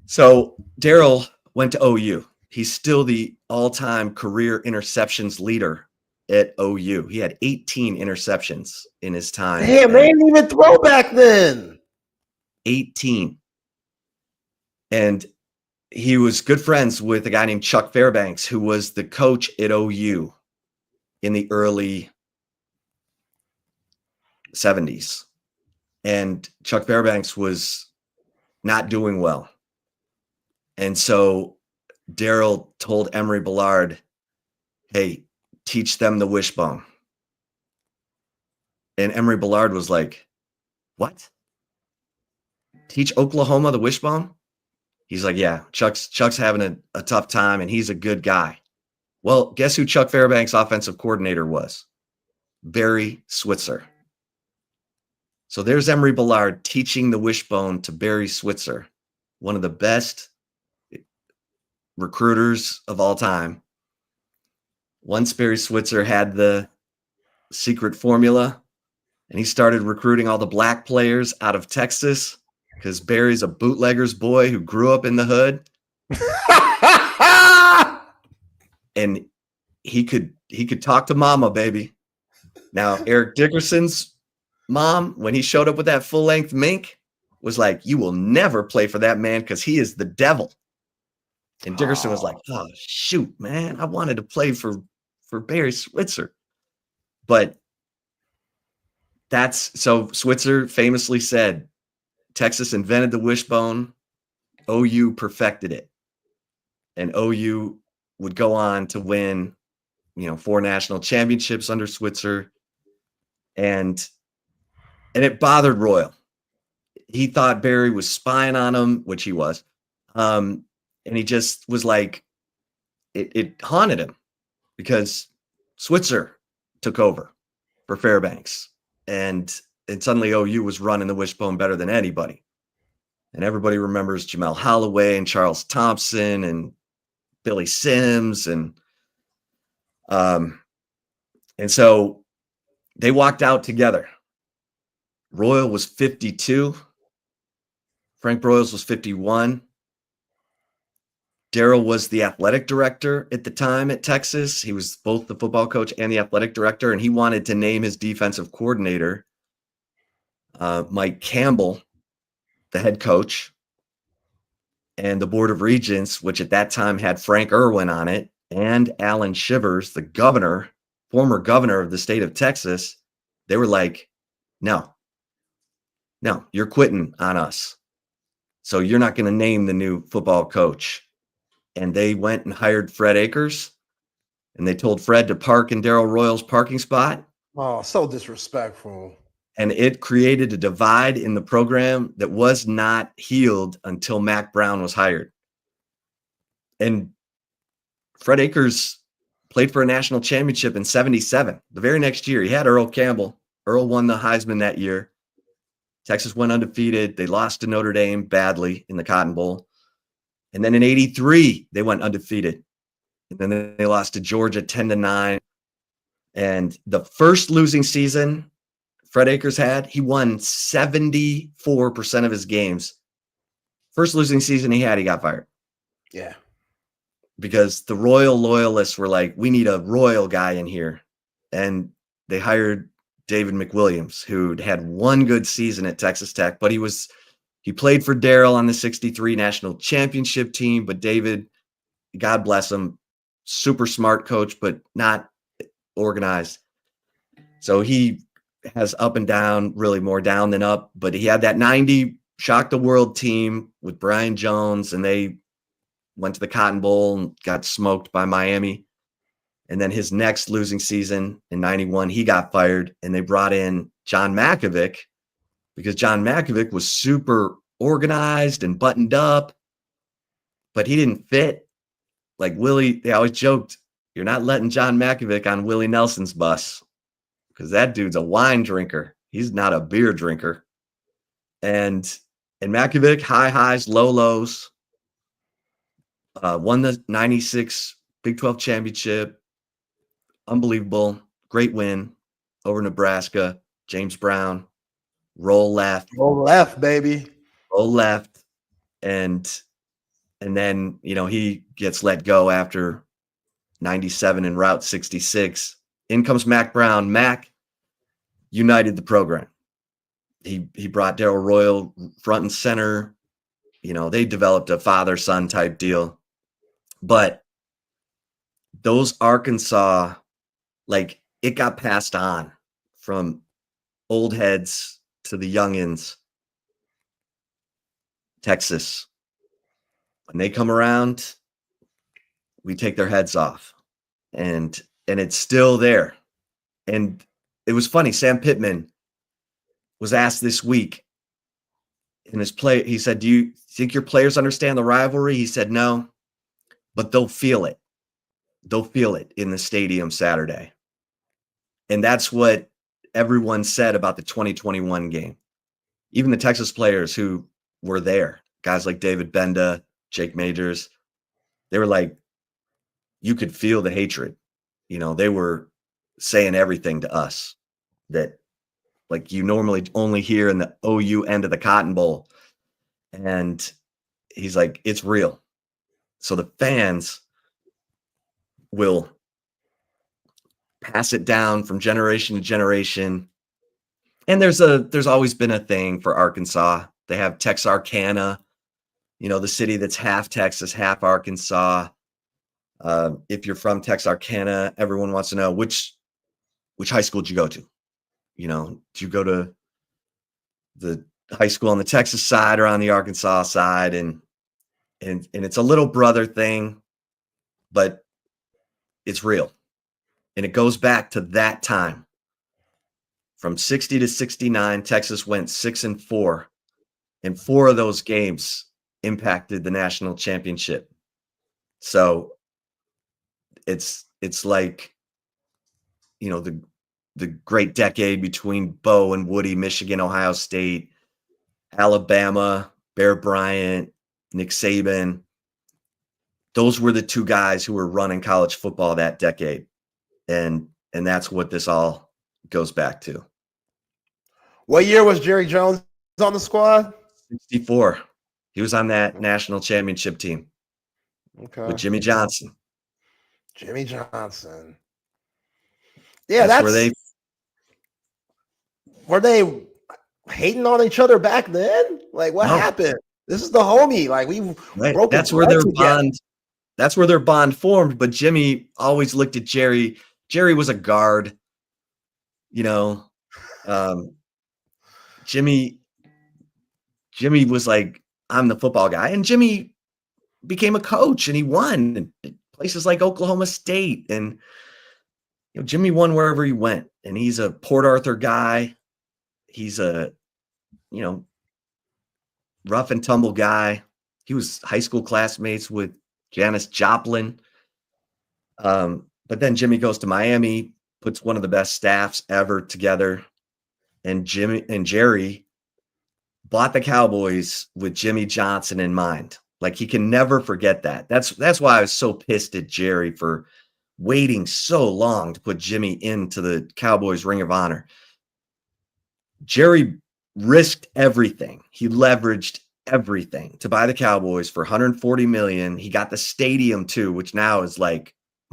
So Darrell went to OU. He's still the all-time career interceptions leader at OU. He had 18 interceptions in his time. Damn, they didn't even throw back then. 18. And he was good friends with a guy named Chuck Fairbanks, who was the coach at OU in the early 70s. And Chuck Fairbanks was not doing well. And so Darrell told Emory Bellard, hey, teach them the wishbone. And Emory Bellard was like, what? Teach Oklahoma the wishbone? He's like, yeah, Chuck's having a tough time, and he's a good guy. Well, guess who Chuck Fairbanks' offensive coordinator was? Barry Switzer. So there's Emory Bellard teaching the wishbone to Barry Switzer, one of the best recruiters of all time. Once Barry Switzer had the secret formula, and he started recruiting all the black players out of Texas, because Barry's a bootlegger's boy who grew up in the hood. And he could talk to mama, baby. Now, Eric Dickerson's mom, when he showed up with that full-length mink, was like, you will never play for that man because he is the devil. And Dickerson was like, oh, shoot, man. I wanted to play for Barry Switzer. But so Switzer famously said, Texas invented the wishbone. OU perfected it. And OU would go on to win, 4 national championships under Switzer. And it bothered Royal. He thought Barry was spying on him, which he was. And he just was like, it haunted him because Switzer took over for Fairbanks. And suddenly OU was running the wishbone better than anybody. And everybody remembers Jamel Holloway and Charles Thompson and Billy Sims. And so they walked out together. Royal was 52. Frank Broyles was 51. Darrell was the athletic director at the time at Texas. He was both the football coach and the athletic director, and he wanted to name his defensive coordinator Mike Campbell, the head coach, and the Board of Regents, which at that time had Frank Irwin on it, and Alan Shivers, the former governor of the state of Texas. They were like, no, you're quitting on us. So you're not going to name the new football coach. And they went and hired Fred Akers, and they told Fred to park in Darrell Royal's parking spot. Oh, so disrespectful. And it created a divide in the program that was not healed until Mac Brown was hired. And Fred Akers played for a national championship in 77. The very next year, he had Earl Campbell. Earl won the Heisman that year. Texas went undefeated. They lost to Notre Dame badly in the Cotton Bowl. And then in 83, they went undefeated. And then they lost to Georgia 10-9. And the first losing season Fred Akers had, he won 74% of his games. First losing season he had, he got fired. Yeah. Because the Royal loyalists were like, we need a Royal guy in here. And they hired David McWilliams, who'd had one good season at Texas Tech, but he played for Darrell on the 63 national championship team. But David, God bless him, super smart coach, but not organized. So he has up and down, really more down than up. But he had that 90 shock the world team with Brian Jones, and they went to the Cotton Bowl and got smoked by Miami. And then his next losing season in 91, he got fired, and they brought in John Makovic because John Makovic was super organized and buttoned up, but he didn't fit. Like Willie, they always joked, you're not letting John Makovic on Willie Nelson's bus because that dude's a wine drinker. He's not a beer drinker. And And Makovic, high highs, low lows. Won the 96 Big 12 championship. Unbelievable. Great win over Nebraska. James Brown. Roll left. Roll left, baby. Roll left. And then, he gets let go after 97 and Route 66. In comes Mac Brown. Mac united the program. He brought Darrell Royal front and center. They developed a father-son type deal. But those Arkansas, it got passed on from old heads to the youngins. Texas, when they come around, we take their heads off. And it's still there. And it was funny. Sam Pitman was asked this week in his play. He said, "Do you think your players understand the rivalry?" He said, "No, but they'll feel it. They'll feel it in the stadium Saturday." And that's what everyone said about the 2021 game. Even the Texas players who were there, guys like David Benda, Jake Majors, they were like, you could feel the hatred. They were saying everything to us that you normally only hear in the OU end of the Cotton Bowl. And he's like, it's real. So the fans will pass it down from generation to generation. And there's always been a thing for Arkansas. They have Texarkana, the city that's half Texas, half Arkansas. If you're from Texarkana, everyone wants to know which high school did you go to? Did you go to the high school on the Texas side or on the Arkansas side? And it's a little brother thing, but it's real. And it goes back to that time. From 60 to 69, Texas went 6-4. And 4 of those games impacted the national championship. So it's like, the great decade between Bo and Woody, Michigan, Ohio State, Alabama, Bear Bryant, Nick Saban. Those were the 2 guys who were running college football that decade. And that's what this all goes back to. What year was Jerry Jones on the squad? 64. He was on that national championship team. Okay. With Jimmy Johnson. Jimmy Johnson. Yeah, that's where were they hating on each other back then? What happened? This is the homie. We broke. That's where their bond. That's where their bond formed. But Jimmy always looked at Jerry. Jerry was a guard. Jimmy was like, I'm the football guy. And Jimmy became a coach and he won in places like Oklahoma State. And Jimmy won wherever he went. And he's a Port Arthur guy. He's a, rough and tumble guy. He was high school classmates with Janis Joplin. But then Jimmy goes to Miami, puts one of the best staffs ever together. And Jimmy and Jerry bought the Cowboys with Jimmy Johnson in mind. He can never forget that. That's why I was so pissed at Jerry for waiting so long to put Jimmy into the Cowboys Ring of Honor. Jerry risked everything. He leveraged everything to buy the Cowboys for $140 million. He got the stadium too, which now is my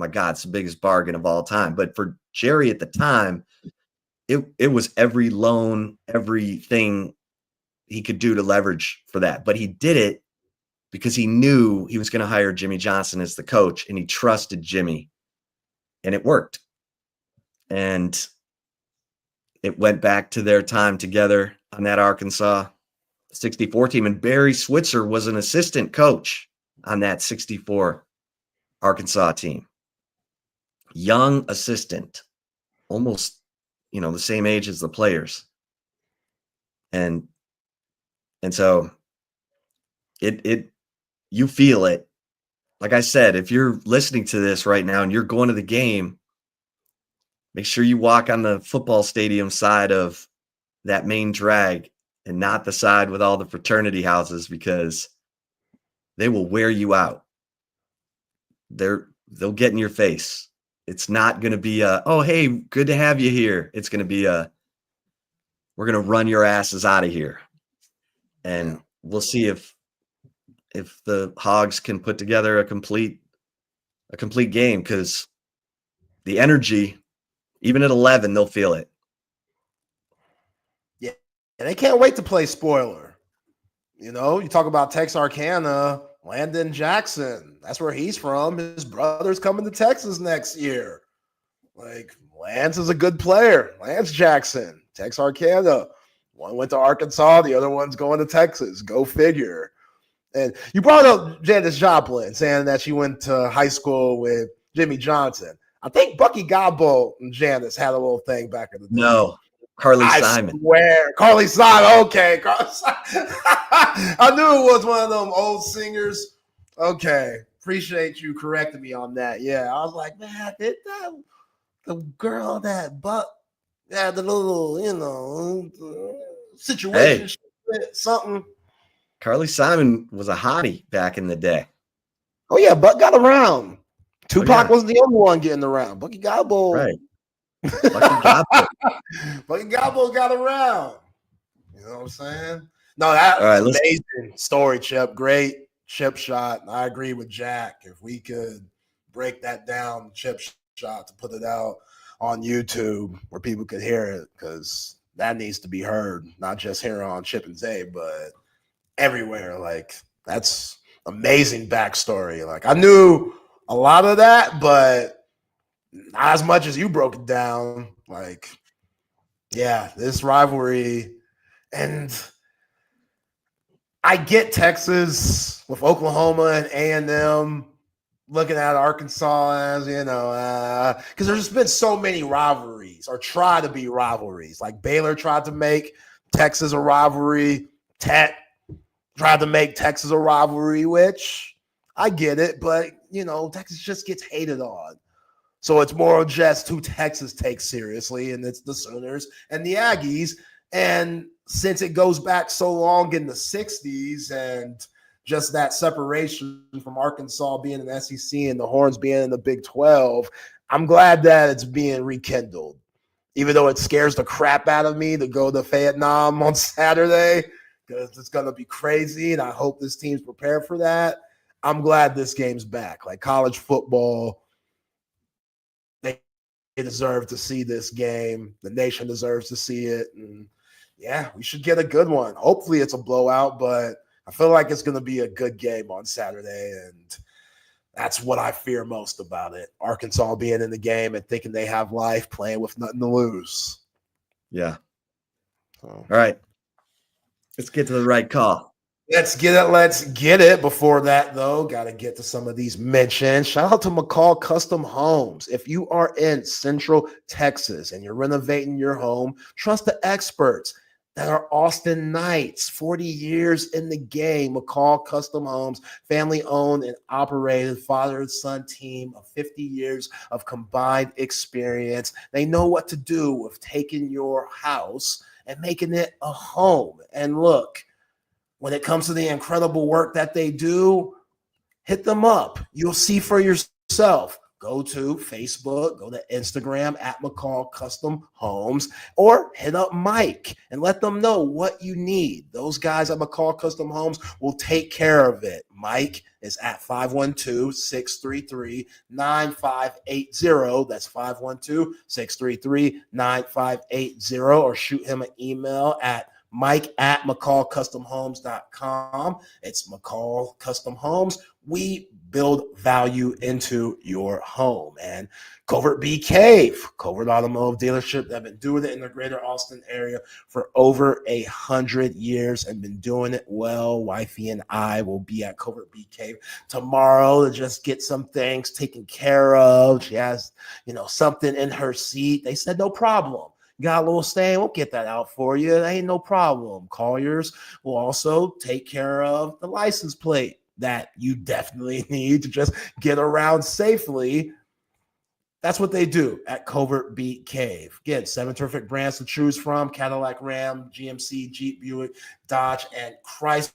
God, it's the biggest bargain of all time. But for Jerry at the time, it was every loan, everything he could do to leverage for that. But he did it because he knew he was going to hire Jimmy Johnson as the coach, and he trusted Jimmy, and it worked. And it went back to their time together on that Arkansas 64 team. And Barry Switzer was an assistant coach on that 64 Arkansas team. Young assistant, almost, the same age as the players. And so you feel it. Like I said, if you're listening to this right now and you're going to the game, make sure you walk on the football stadium side of that main drag and not the side with all the fraternity houses, because they will wear you out. They'll get in your face. It's not going to be oh, hey, good to have you here. It's going to be we're going to run your asses out of here. And we'll see if the Hogs can put together a complete game, because the energy, even at 11, they'll feel it. Yeah, and they can't wait to play spoiler. You know, you talk about Texarkana, Landon Jackson. That's where he's from. His brother's coming to Texas next year. Like, Lance is a good player. Lance Jackson, Texarkana. One went to Arkansas, the other one's going to Texas. Go figure. And you brought up Janis Joplin, saying that she went to high school with Jimmy Johnson. I think Bucky Godbolt and Janis had a little thing back in the day. No, Carly Simon. Swear. Carly Simon. Okay. I knew it was one of them old singers. Okay. Appreciate you correcting me on that. Yeah. I was like, man, did that the girl that the little, situation something. Carly Simon was a hottie back in the day. Oh, yeah. Buck got around. Tupac wasn't the only one getting around. Bucky Godbolt. Right. Bucky Godbolt got around. You know what I'm saying? No, that's amazing story, Chip. Great chip shot. I agree with Jack. If we could break that down, chip shot, to put it out on YouTube where people could hear it, because that needs to be heard, not just here on Chip and Zay, but everywhere. Like, that's amazing backstory. Like, I knew a lot of that, but not as much as you broke it down. Like, yeah, this rivalry. And I get Texas with Oklahoma and A&M looking at Arkansas as, because there's just been so many rivalries, or try to be rivalries. Like, Baylor tried to make Texas a rivalry. Tech tried to make Texas a rivalry, which I get it, but, Texas just gets hated on. So it's more just who Texas takes seriously, and it's the Sooners and the Aggies. And since it goes back so long in the 60s, and just that separation from Arkansas being an SEC and the Horns being in the Big 12, I'm glad that it's being rekindled. Even though it scares the crap out of me to go to Fayetteville on Saturday, because it's going to be crazy, and I hope this team's prepared for that. I'm glad this game's back. Like, college football, they deserve to see this game. The nation deserves to see it. And yeah, we should get a good one. Hopefully it's a blowout, but I feel like it's going to be a good game on Saturday, and that's what I fear most about it. Arkansas being in the game and thinking they have life, playing with nothing to lose. Yeah. All right. Let's get to the right call. Let's get it. Before that, though, got to get to some of these mentions. Shout out to McCall Custom Homes. If you are in Central Texas and you're renovating your home, trust the experts that are Austin Knights, 40 years in the game. McCall Custom Homes, family owned and operated, father and son team of 50 years of combined experience. They know what to do with taking your house and making it a home. And look, when it comes to the incredible work that they do, hit them up. You'll see for yourself. Go to Facebook, go to Instagram at McCall Custom Homes, or hit up Mike and let them know what you need. Those guys at McCall Custom Homes will take care of it. Mike is at 512-633-9580. That's 512-633-9580, or shoot him an email at mike@mccallcustomhomes.com. It's McCall Custom Homes. We build value into your home. And Covert Bee Cave, Covert Automotive Dealership, that have been doing it in the greater Austin area for over 100 years and been doing it well. Wifey and I will be at Covert Bee Cave tomorrow to just get some things taken care of. She has, something in her seat. They said, no problem. Got a little stain, we'll get that out for you. That ain't no problem. Colliers will also take care of the license plate that you definitely need to just get around safely. That's what they do at Covert Beat Cave. Again, 7 terrific brands to choose from: Cadillac, Ram, GMC, Jeep, Buick, Dodge, and Chrysler.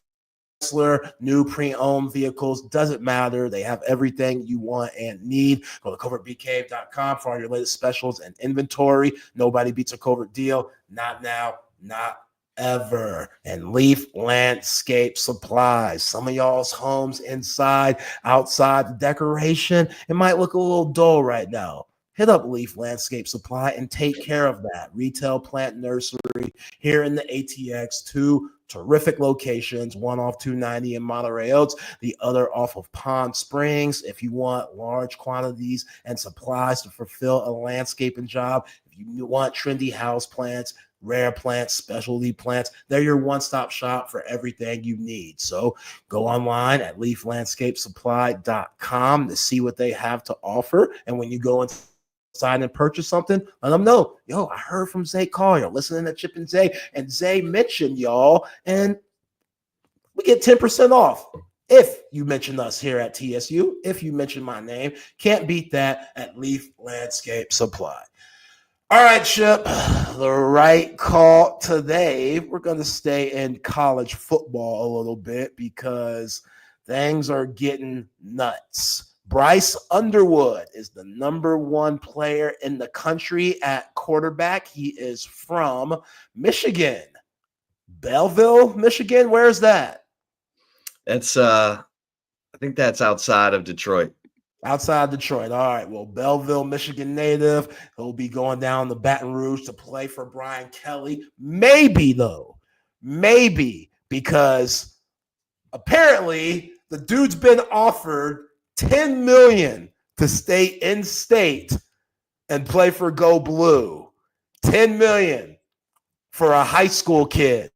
New pre-owned vehicles, doesn't matter. They have everything you want and need. Go to covertbeatcave.com for all your latest specials and inventory. Nobody beats a Covert deal. Not now, not ever. And Leaf Landscape Supplies. Some of y'all's homes inside, outside, the decoration, it might look a little dull right now. Hit up Leaf Landscape Supply and take care of that. Retail plant nursery here in the ATX. 2 terrific locations, one off 290 in Monterey Oaks, the other off of Pond Springs. If you want large quantities and supplies to fulfill a landscaping job, if you want trendy house plants, rare plants, specialty plants, they're your one-stop shop for everything you need. So go online at leaflandscapesupply.com to see what they have to offer. And when you go inside and purchase something, let them know, yo, I heard from Zay Collier, listening to Chip and Zay, and Zay mentioned y'all, and we get 10% off if you mention us here at TSU. If you mention my name, can't beat that at Leaf Landscape Supply. All right, Chip, the right call today. We're going to stay in college football a little bit because things are getting nuts. Bryce Underwood is the #1 player in the country at quarterback. He is from Michigan. Belleville, Michigan. Where's that? That's I think that's outside of Detroit. Outside Detroit. All right. Well, Belleville, Michigan native. He'll be going down to Baton Rouge to play for Brian Kelly. Maybe, though. Maybe, because apparently the dude's been offered $10 million to stay in state and play for Go Blue. $10 million for a high school kid.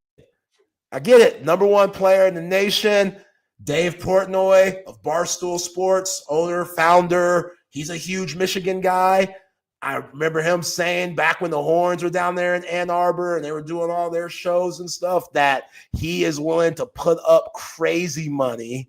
I get it. #1 player in the nation. Dave Portnoy of Barstool Sports, owner, founder. He's a huge Michigan guy. I remember him saying back when the Horns were down there in Ann Arbor and they were doing all their shows and stuff that he is willing to put up crazy money,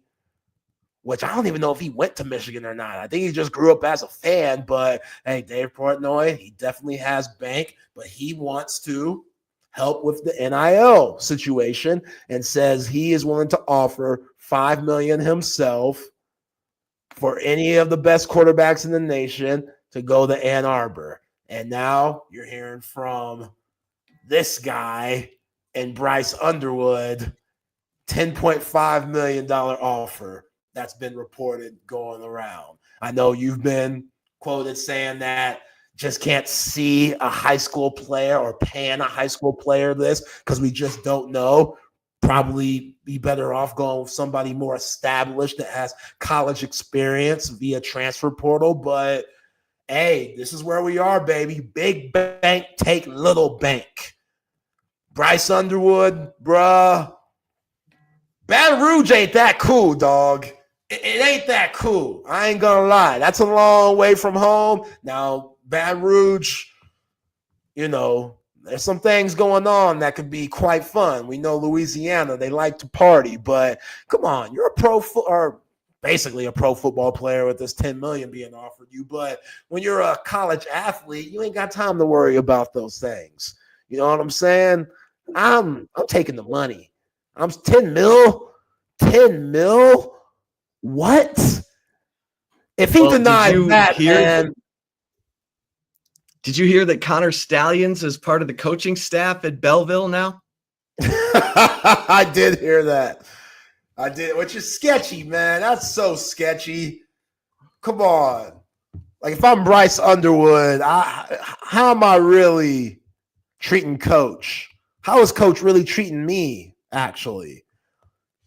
which I don't even know if he went to Michigan or not. I think he just grew up as a fan. But, hey, Dave Portnoy, he definitely has bank, but he wants to help with the NIL situation and says he is willing to offer $5 million himself for any of the best quarterbacks in the nation to go to Ann Arbor. And now you're hearing from this guy and Bryce Underwood, $10.5 million offer that's been reported going around. I know you've been quoted saying that just can't see a high school player or paying a high school player this because we just don't know. Probably be better off going with somebody more established that has college experience via transfer portal. But, hey, this is where we are, baby. Big bank, take little bank. Bryce Underwood, bruh. Baton Rouge ain't that cool, dog. It ain't that cool. I ain't gonna lie. That's a long way from home. Now, Baton Rouge, you know, there's some things going on that could be quite fun. We know Louisiana, they like to party, but come on, you're basically a pro football player with this $10 million being offered you. But when you're a college athlete, you ain't got time to worry about those things. You know what I'm saying? I'm taking the money. I'm 10 mil. 10 mil? What? If he denied that, man. Did you hear that Connor Stallions is part of the coaching staff at Belleville now? I did hear that. I did, which is sketchy, man. That's so sketchy. Come on. Like, if I'm Bryce Underwood, how am I really treating Coach? How is Coach really treating me, actually?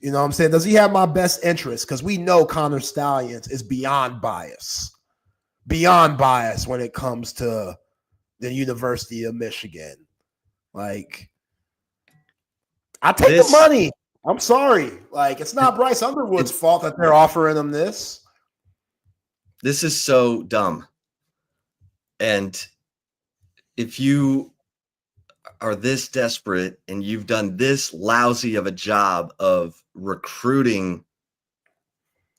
You know what I'm saying? Does he have my best interest? Because we know Connor Stallions is beyond bias. Beyond bias when it comes to the University of Michigan. Like, I take the money. I'm sorry. Like, it's not Bryce Underwood's fault that they're offering him this. This is so dumb. And if you are this desperate and you've done this lousy of a job of recruiting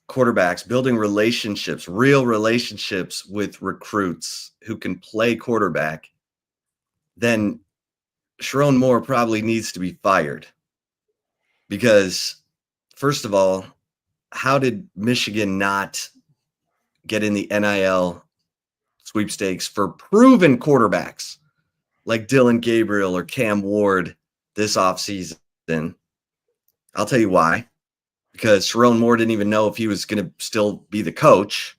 quarterbacks, building relationships, real relationships with recruits who can play quarterback, then Sherrone Moore probably needs to be fired. Because, first of all, how did Michigan not get in the NIL sweepstakes for proven quarterbacks like Dylan Gabriel or Cam Ward this offseason? I'll tell you why. Because Sherrone Moore didn't even know if he was going to still be the coach.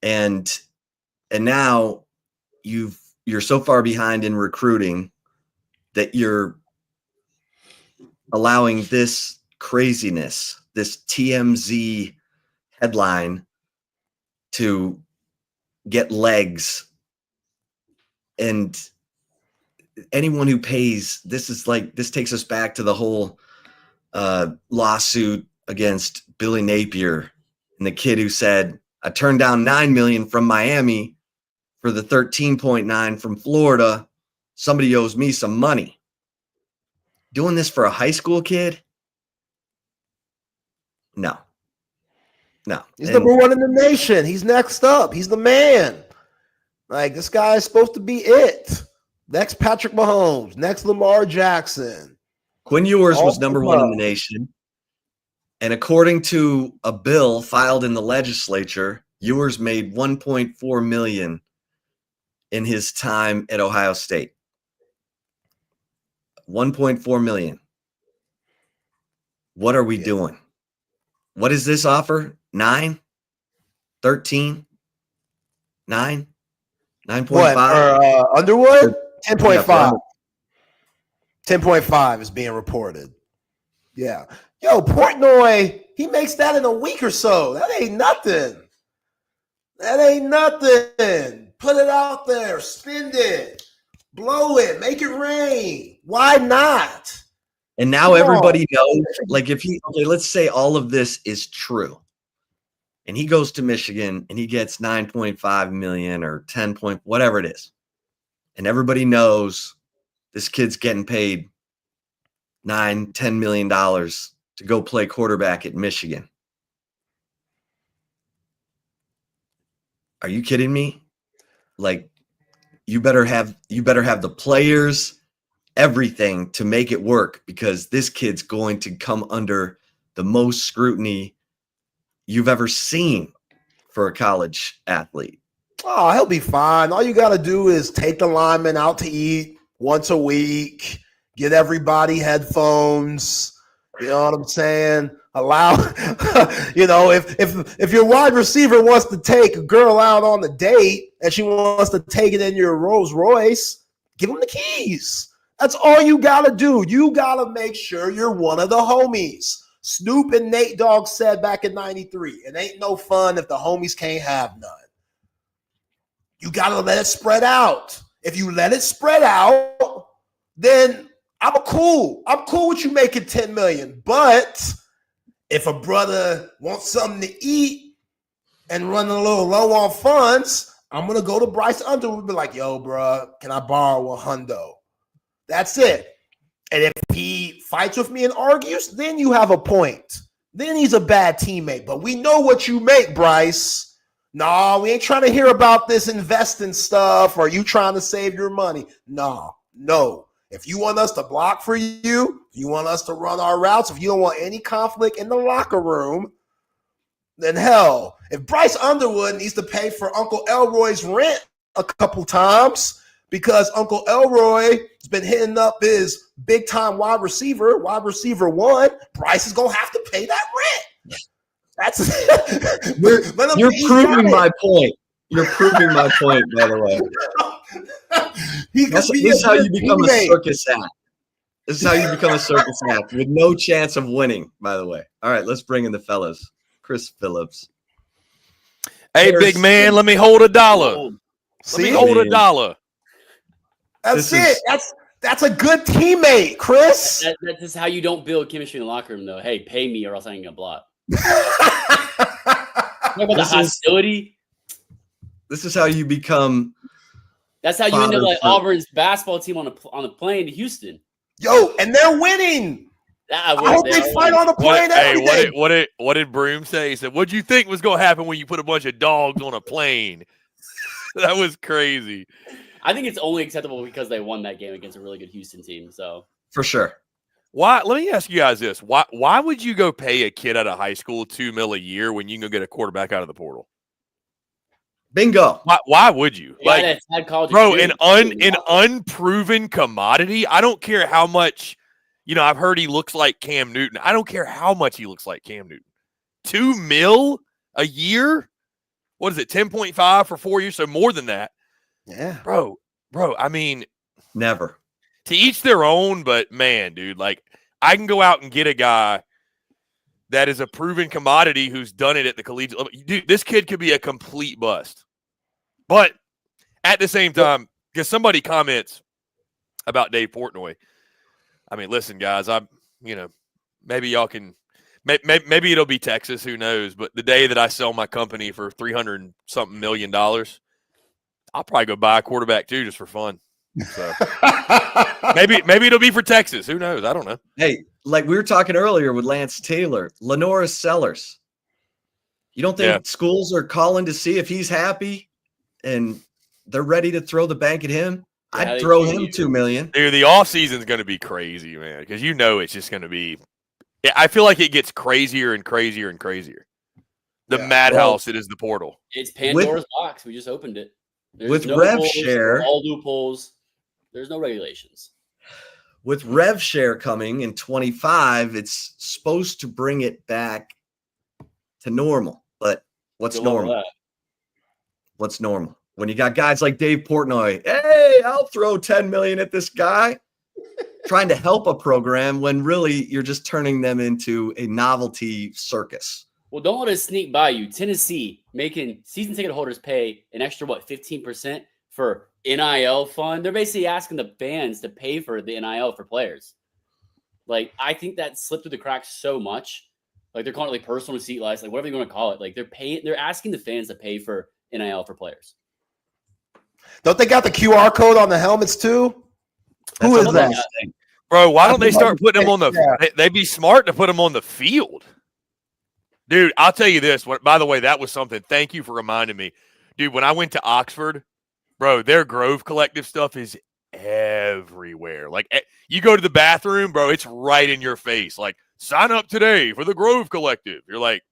And now you're so far behind in recruiting that you're allowing this craziness, this TMZ headline to get legs. And anyone who pays, this takes us back to the whole lawsuit against Billy Napier and the kid who said, I turned down $9 million from Miami for the 13.9 from Florida. Somebody owes me some money. Doing this for a high school kid? No. He's number one in the nation. He's next up. He's the man. Like, this guy is supposed to be it. Next Patrick Mahomes. Next Lamar Jackson. Quinn Ewers was number one in the nation. And according to a bill filed in the legislature, Ewers made $1.4 million in his time at Ohio State. $1.4 million. What are we doing? What is this offer? 9? 13? 9? 9.5? Underwood? 10.5. 10.5 is being reported. Yeah. Yo, Portnoy, he makes that in a week or so. That ain't nothing. Put it out there. Spend it. Blow it. Make it rain. Why not? And now everybody knows, like let's say all of this is true. And he goes to Michigan and he gets 9.5 million or 10 point, whatever it is. And everybody knows this kid's getting paid $9-10 million to go play quarterback at Michigan. Are you kidding me? Like, you better have the players, everything to make it work, because this kid's going to come under the most scrutiny you've ever seen for a college athlete. Oh, he'll be fine. All you got to do is take the linemen out to eat once a week, get everybody headphones. You know what I'm saying? Allow, if your wide receiver wants to take a girl out on a date and she wants to take it in your Rolls Royce, give them the keys. That's all you got to do. You got to make sure you're one of the homies. Snoop and Nate Dogg said back in 93, it ain't no fun if the homies can't have none. You got to let it spread out. If you let it spread out, then I'm cool with you making $10 million. But if a brother wants something to eat and running a little low on funds, I'm going to go to Bryce Underwood and be like, yo, bro, can I borrow $100? That's it. And if he fights with me and argues, then you have a point. Then he's a bad teammate. But we know what you make, Bryce. No, we ain't trying to hear about this investing stuff or you trying to save your money. No. If you want us to block for you, if you want us to run our routes, if you don't want any conflict in the locker room, then hell, if Bryce Underwood needs to pay for Uncle Elroy's rent a couple times because Uncle Elroy has been hitting up his big-time wide receiver one, Bryce is going to have to pay that rent. That's You're proving my point. You're proving my point, by the way. This is how you become a circus act. This is how you become a circus act with no chance of winning, by the way. All right, let's bring in the fellas. Chris Phillips. Hey, big man, let me hold $1. Let me hold $1. That's a good teammate, Chris. That's how you don't build chemistry in the locker room, though. Hey, pay me or else I ain't gonna block. About the hostility. This is how you become. That's how you end up like Auburn's basketball team on a plane to Houston. Yo, and they're winning. I hope they fight on a plane every day. What did Broom say? He said, "What'd you think was going to happen when you put a bunch of dogs on a plane?" That was crazy. I think it's only acceptable because they won that game against a really good Houston team. So for sure. Why? Let me ask you guys this: Why would you go pay a kid out of high school $2 million a year when you can go get a quarterback out of the portal? Bingo. Why would you? Yeah, bro, an unproven commodity. I don't care how much. I've heard he looks like Cam Newton. I don't care how much he looks like Cam Newton. $2 million a year. What is it? 10.5 for 4 years, so more than that. Yeah, bro. I mean, never. To each their own, but man, dude, like I can go out and get a guy that is a proven commodity who's done it at the collegiate level. Dude, this kid could be a complete bust. But at the same time, because somebody comments about Dave Portnoy. I mean, listen, guys, maybe y'all can, maybe it'll be Texas, who knows? But the day that I sell my company for $300-something million, I'll probably go buy a quarterback too, just for fun. So maybe it'll be for Texas. Who knows? I don't know. Hey, like we were talking earlier with Lance Taylor, Lenora Sellers. You don't think schools are calling to see if he's happy and they're ready to throw the bank at him? I'd throw him $2 million. Dude, the offseason is going to be crazy, man, because it's just going to be – I feel like it gets crazier and crazier and crazier. The madhouse it is the portal. It's Pandora's box. We just opened it. There's with no rev rules, share. All loopholes. There's no regulations. With rev share coming in 25, it's supposed to bring it back to normal. But what's normal? What's normal? When you got guys like Dave Portnoy, hey, I'll throw $10 million at this guy, trying to help a program when really you're just turning them into a novelty circus. Well, don't let it sneak by you. Tennessee making season ticket holders pay an extra, 15% for NIL fund. They're basically asking the fans to pay for the NIL for players. Like, I think that slipped through the cracks so much. Like, they're calling it like personal receipt lists, like whatever you want to call it. Like, they're asking the fans to pay for NIL for players. Don't they got the QR code on the helmets too? Who is that? Bro, why don't they start putting them on the – they'd be smart to put them on the field. Dude, I'll tell you this. By the way, that was something. Thank you for reminding me. Dude, when I went to Oxford, bro, their Grove Collective stuff is everywhere. Like, you go to the bathroom, bro, it's right in your face. Like, sign up today for the Grove Collective. You're like,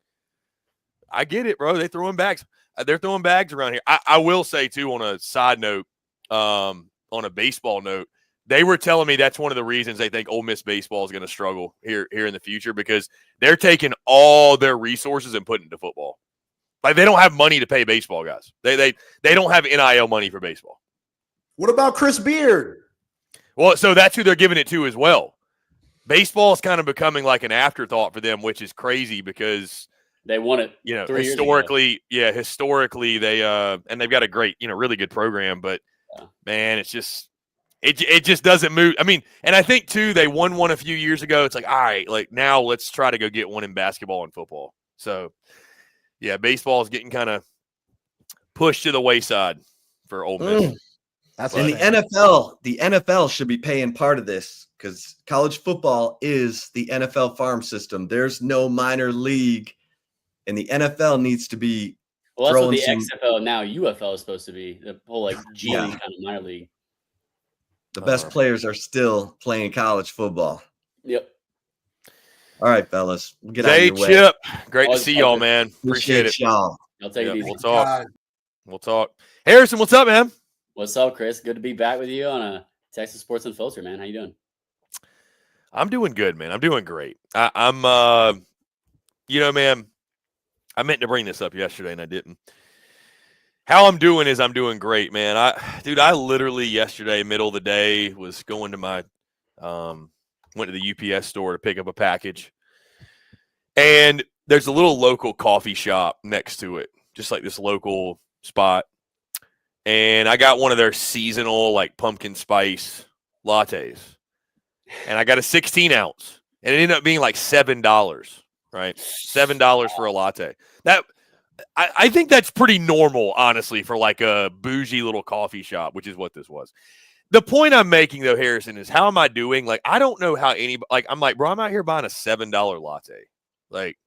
I get it, bro. They're throwing bags around here. I will say, too, on a side note, on a baseball note, they were telling me that's one of the reasons they think Ole Miss baseball is going to struggle here in the future, because they're taking all their resources and putting it into football. Like, they don't have money to pay baseball guys. They don't have NIL money for baseball. What about Chris Beard? Well, so that's who they're giving it to as well. Baseball is kind of becoming like an afterthought for them, which is crazy because they won it. Historically they and they've got a great, really good program, but man, it's just it just doesn't move. I mean, and I think too they won one a few years ago. It's like, all right, like now let's try to go get one in basketball and football. So yeah, baseball is getting kind of pushed to the wayside for Ole Miss. And the NFL should be paying part of this because college football is the NFL farm system. There's no minor league, and the NFL needs to be. Well, that's what the XFL now UFL is supposed to be. The whole G League kind of minor league. The best players are still playing college football. Yep. All right, fellas. We'll get Hey, out of your Chip. way. Great to see y'all, man. Appreciate it. Y'all. I'll take it easy. We'll talk. We'll talk. Harrison, what's up, man? What's up, Chris? Good to be back with you on a Texas Sports Unfiltered, man. How you doing? I'm doing good, man. I'm doing great. I'm man, I meant to bring this up yesterday and I didn't. How I'm doing is I'm doing great, man. I literally yesterday, middle of the day, was going to my went to the UPS store to pick up a package. And there's a little local coffee shop next to it, just like this local spot. And I got one of their seasonal, like, pumpkin spice lattes. And I got a 16-ounce. And it ended up being like $7, right? $7 for a latte. That I think that's pretty normal, honestly, for like a bougie little coffee shop, which is what this was. The point I'm making though, Harrison, is how am I doing? Like, I don't know how anybody. Like, I'm like, bro, I'm out here buying a $7 latte. Like,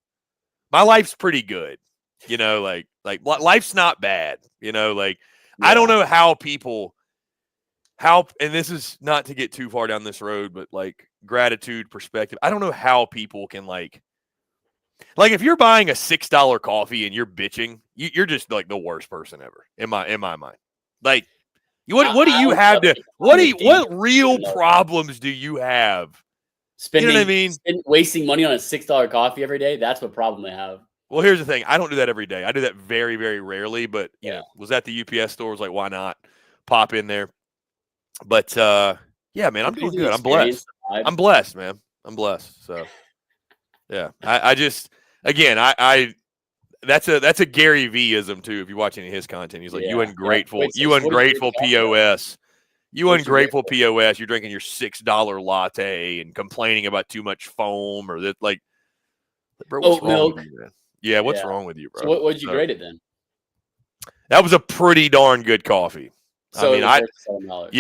my life's pretty good. You know, like life's not bad. You know, like I don't know how people. And this is not to get too far down this road, but like gratitude perspective. I don't know how people can like if you're buying a $6 coffee and you're bitching, you're just like the worst person ever in my mind. Like, what do you have to? What real problems do you have? Spending, you know what I mean? Wasting money on a $6 coffee every day. That's what problem they have. Well, here's the thing. I don't do that every day. I do that very, very rarely. But you know, was at the UPS store. Was like, why not pop in there? But yeah, man, I'm doing good. I'm blessed. I'm blessed, man. I'm blessed. So yeah, I just again, I that's a Gary V-ism too. If you watch any of his content, he's like, you ungrateful, you ungrateful POS. You ungrateful POS. You're drinking your $6 latte and complaining about too much foam or that. Like, bro, what's wrong with you, man? Yeah, what's wrong with you, bro? So what did you grade it then? That was a pretty darn good coffee. So I mean,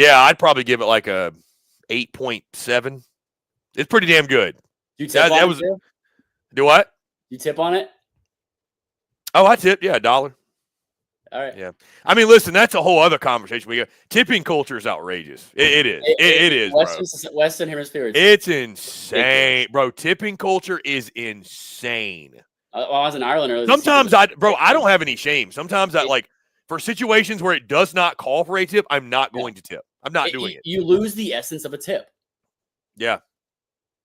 I'd probably give it like a 8.7. It's pretty damn good. You tip on it too? Do what? You tip on it? Oh, I tip. Yeah, $1. All right. Yeah. I mean, listen, that's a whole other conversation. We got tipping culture is outrageous. It is. It is, Western Hemisphere. It's insane, bro. Tipping culture is insane. I was in Ireland earlier. Sometimes I don't have any shame. Sometimes I like for situations where it does not call for a tip, I'm not going to tip. I'm not doing it. You lose the essence of a tip. Yeah.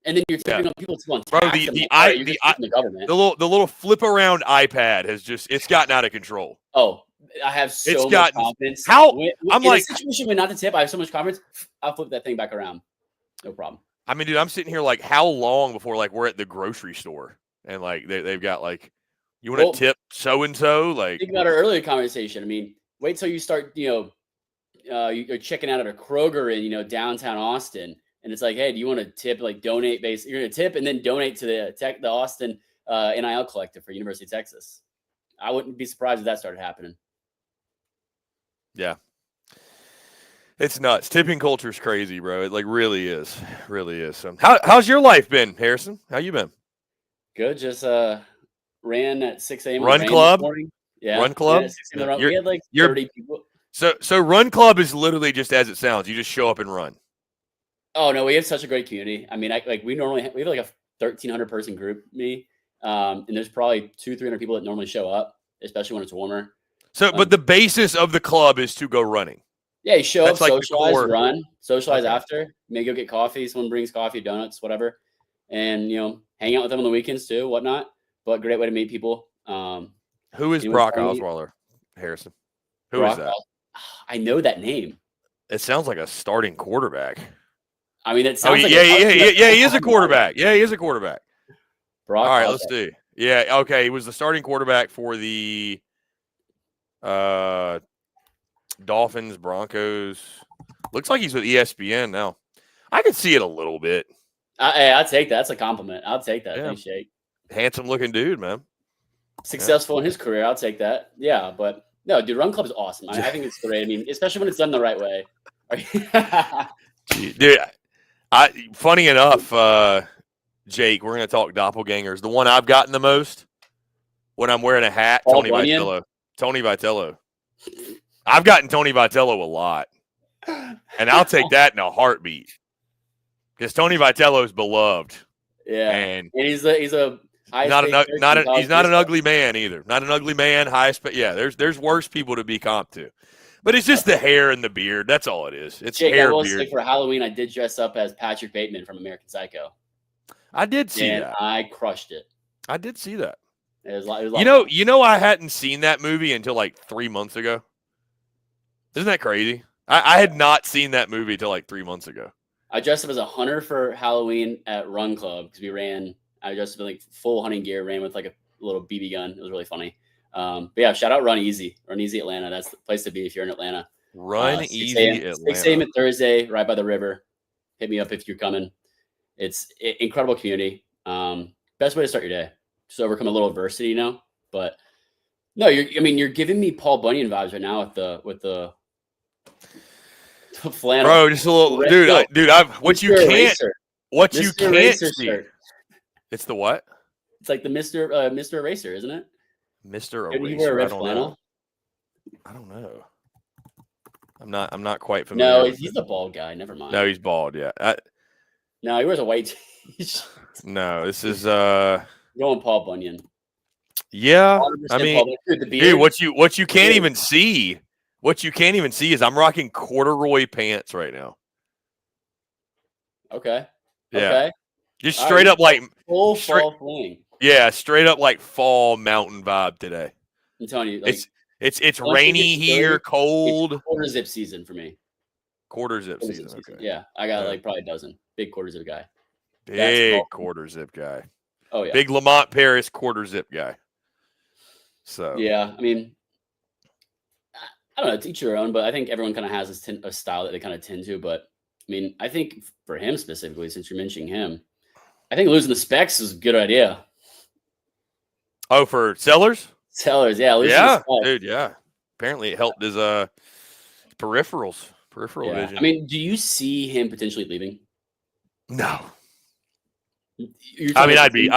And then you're tipping on people to on bro, the little flip around iPad has it's gotten out of control. Oh, I have so much confidence. I'm like in a situation where not to tip, I have so much confidence. I'll flip that thing back around. No problem. I mean, dude, I'm sitting here like how long before like we're at the grocery store and like they've got like you want to tip so and so like think about our earlier conversation. I mean, wait till you start, you're checking out at a Kroger in downtown Austin. And it's like, hey, do you want to tip, like donate base? You're going to tip and then donate to the Austin NIL collective for University of Texas. I wouldn't be surprised if that started happening. Yeah. It's nuts. Tipping culture is crazy, bro. It like really is. Really is. So how's your life been, Harrison? How you been? Good. Just ran at 6 a.m. Run club? Yeah. Run club? We had like 30 people. So run club is literally just as it sounds. You just show up and run. Oh no, we have such a great community. I mean, we have like a 1,300 person group, and there's probably 200-300 people that normally show up, especially when it's warmer. So, but the basis of the club is to go running. Yeah, you show up, like socialize, run, socialize after. Maybe go get coffee. Someone brings coffee, donuts, whatever, and hang out with them on the weekends too, whatnot. But great way to meet people. Who is Brock Osweiler, Harrison? Who is that? I know that name. It sounds like a starting quarterback. I mean, it sounds like he is a quarterback. Yeah, he is a quarterback. Brock, all right, let's see. Yeah, okay, he was the starting quarterback for the Dolphins, Broncos. Looks like he's with ESPN now. I could see it a little bit. Hey, I'll take that. That's a compliment. I'll take that. Thanks, Jake. Handsome-looking dude, man. Successful in his career. I'll take that. Yeah, but no, dude, Run Club is awesome. I think it's great. I mean, especially when it's done the right way. Dude, funny enough, Jake, we're going to talk doppelgangers. The one I've gotten the most when I'm wearing a hat, Tony Vitello. I've gotten Tony Vitello a lot, and I'll take that in a heartbeat because Tony Vitello is beloved. Yeah, and he's a he's not an ugly man either. Not an ugly man. Yeah, there's worse people to be comped to. But it's just the hair and the beard. That's all it is. It's Jake, hair I will beard. say for Halloween, I did dress up as Patrick Bateman from American Psycho. I did see that. I crushed it. I did see that. It was you know, I hadn't seen that movie until like 3 months ago. Isn't that crazy? I had not seen that movie until like 3 months ago. I dressed up as a hunter for Halloween at Run Club because I dressed up in like full hunting gear, ran with like a little BB gun. It was really funny. But yeah, shout out Run Easy Atlanta. That's the place to be if you're in Atlanta. Run Easy Atlanta. 6 a.m. Thursday, right by the river. Hit me up if you're coming. It's incredible community. Best way to start your day. Just overcome a little adversity, But no, you're giving me Paul Bunyan vibes right now with the. Flannel. Bro, just a little, dude. What you can't see. Shirt. It's the what? It's like the Mr. Eraser, isn't it? Mr. Did Eraser. you wear a red I don't flannel? know. I don't know. I'm not quite familiar. No, he's the bald guy. Never mind. No, he's bald. Yeah. No, he wears a white t-shirt. No, this is Going Paul Bunyan. Yeah, 100% I mean, Paul Bunyan. Dude, the dude, beard. what you can't even see. What you can't even see is I'm rocking corduroy pants right now. Okay. Yeah. Okay. Just straight up like full fall fling. Yeah, straight up like fall mountain vibe today. I'm telling you, like, it's rainy here, cold. It's quarter zip season for me. Quarter zip season. Okay. Yeah, I got like probably a dozen. Big quarter zip guy. Big quarter zip guy. Oh yeah. Big Lamont Paris quarter zip guy. So yeah, I mean, I don't know, to each their own, but I think everyone kind of has a style that they kind of tend to. But I mean, I think for him specifically, since you're mentioning him, I think losing the specs is a good idea. Oh, for Sellers? Sellers, yeah. Yeah, dude, yeah. Apparently it helped his peripheral vision. I mean, do you see him potentially leaving? No. I mean, I'd be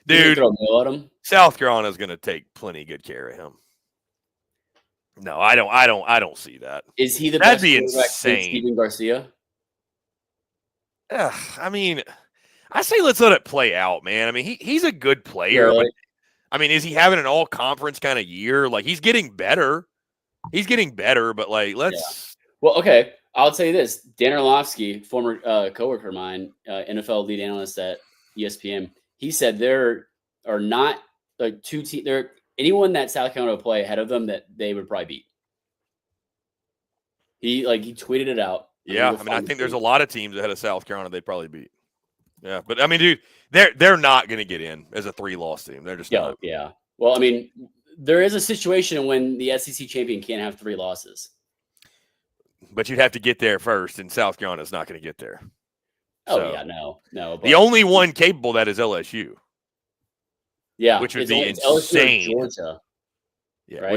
dude. Throw a mill at him? South Carolina's going to take plenty good care of him. No, I don't see that. Is he the That'd best be quarterback since insane. Steven Garcia? I mean, I say let's let it play out, man. I mean, he's a good player. Really? But, I mean, is he having an all-conference kind of year? Like, he's getting better. He's getting better, but like, let's. Yeah. Well, okay. I'll tell you this: Dan Orlovsky, former coworker of mine, NFL lead analyst at ESPN, he said there are not like two teams. There anyone that South Carolina would play ahead of them that they would probably beat. He tweeted it out. Yeah, I mean, I think there's a lot of teams ahead of South Carolina they'd probably beat. Yeah, but I mean, dude, they're not going to get in as a 3-loss team. They're just not. Yeah. Well, I mean, there is a situation when the SEC champion can't have 3 losses. But you'd have to get there first, and South Carolina's not going to get there. Oh So, yeah, no. But the only one capable of that is LSU. Yeah, which would it's be only- it's LSU or insane. Georgia. Yeah, right?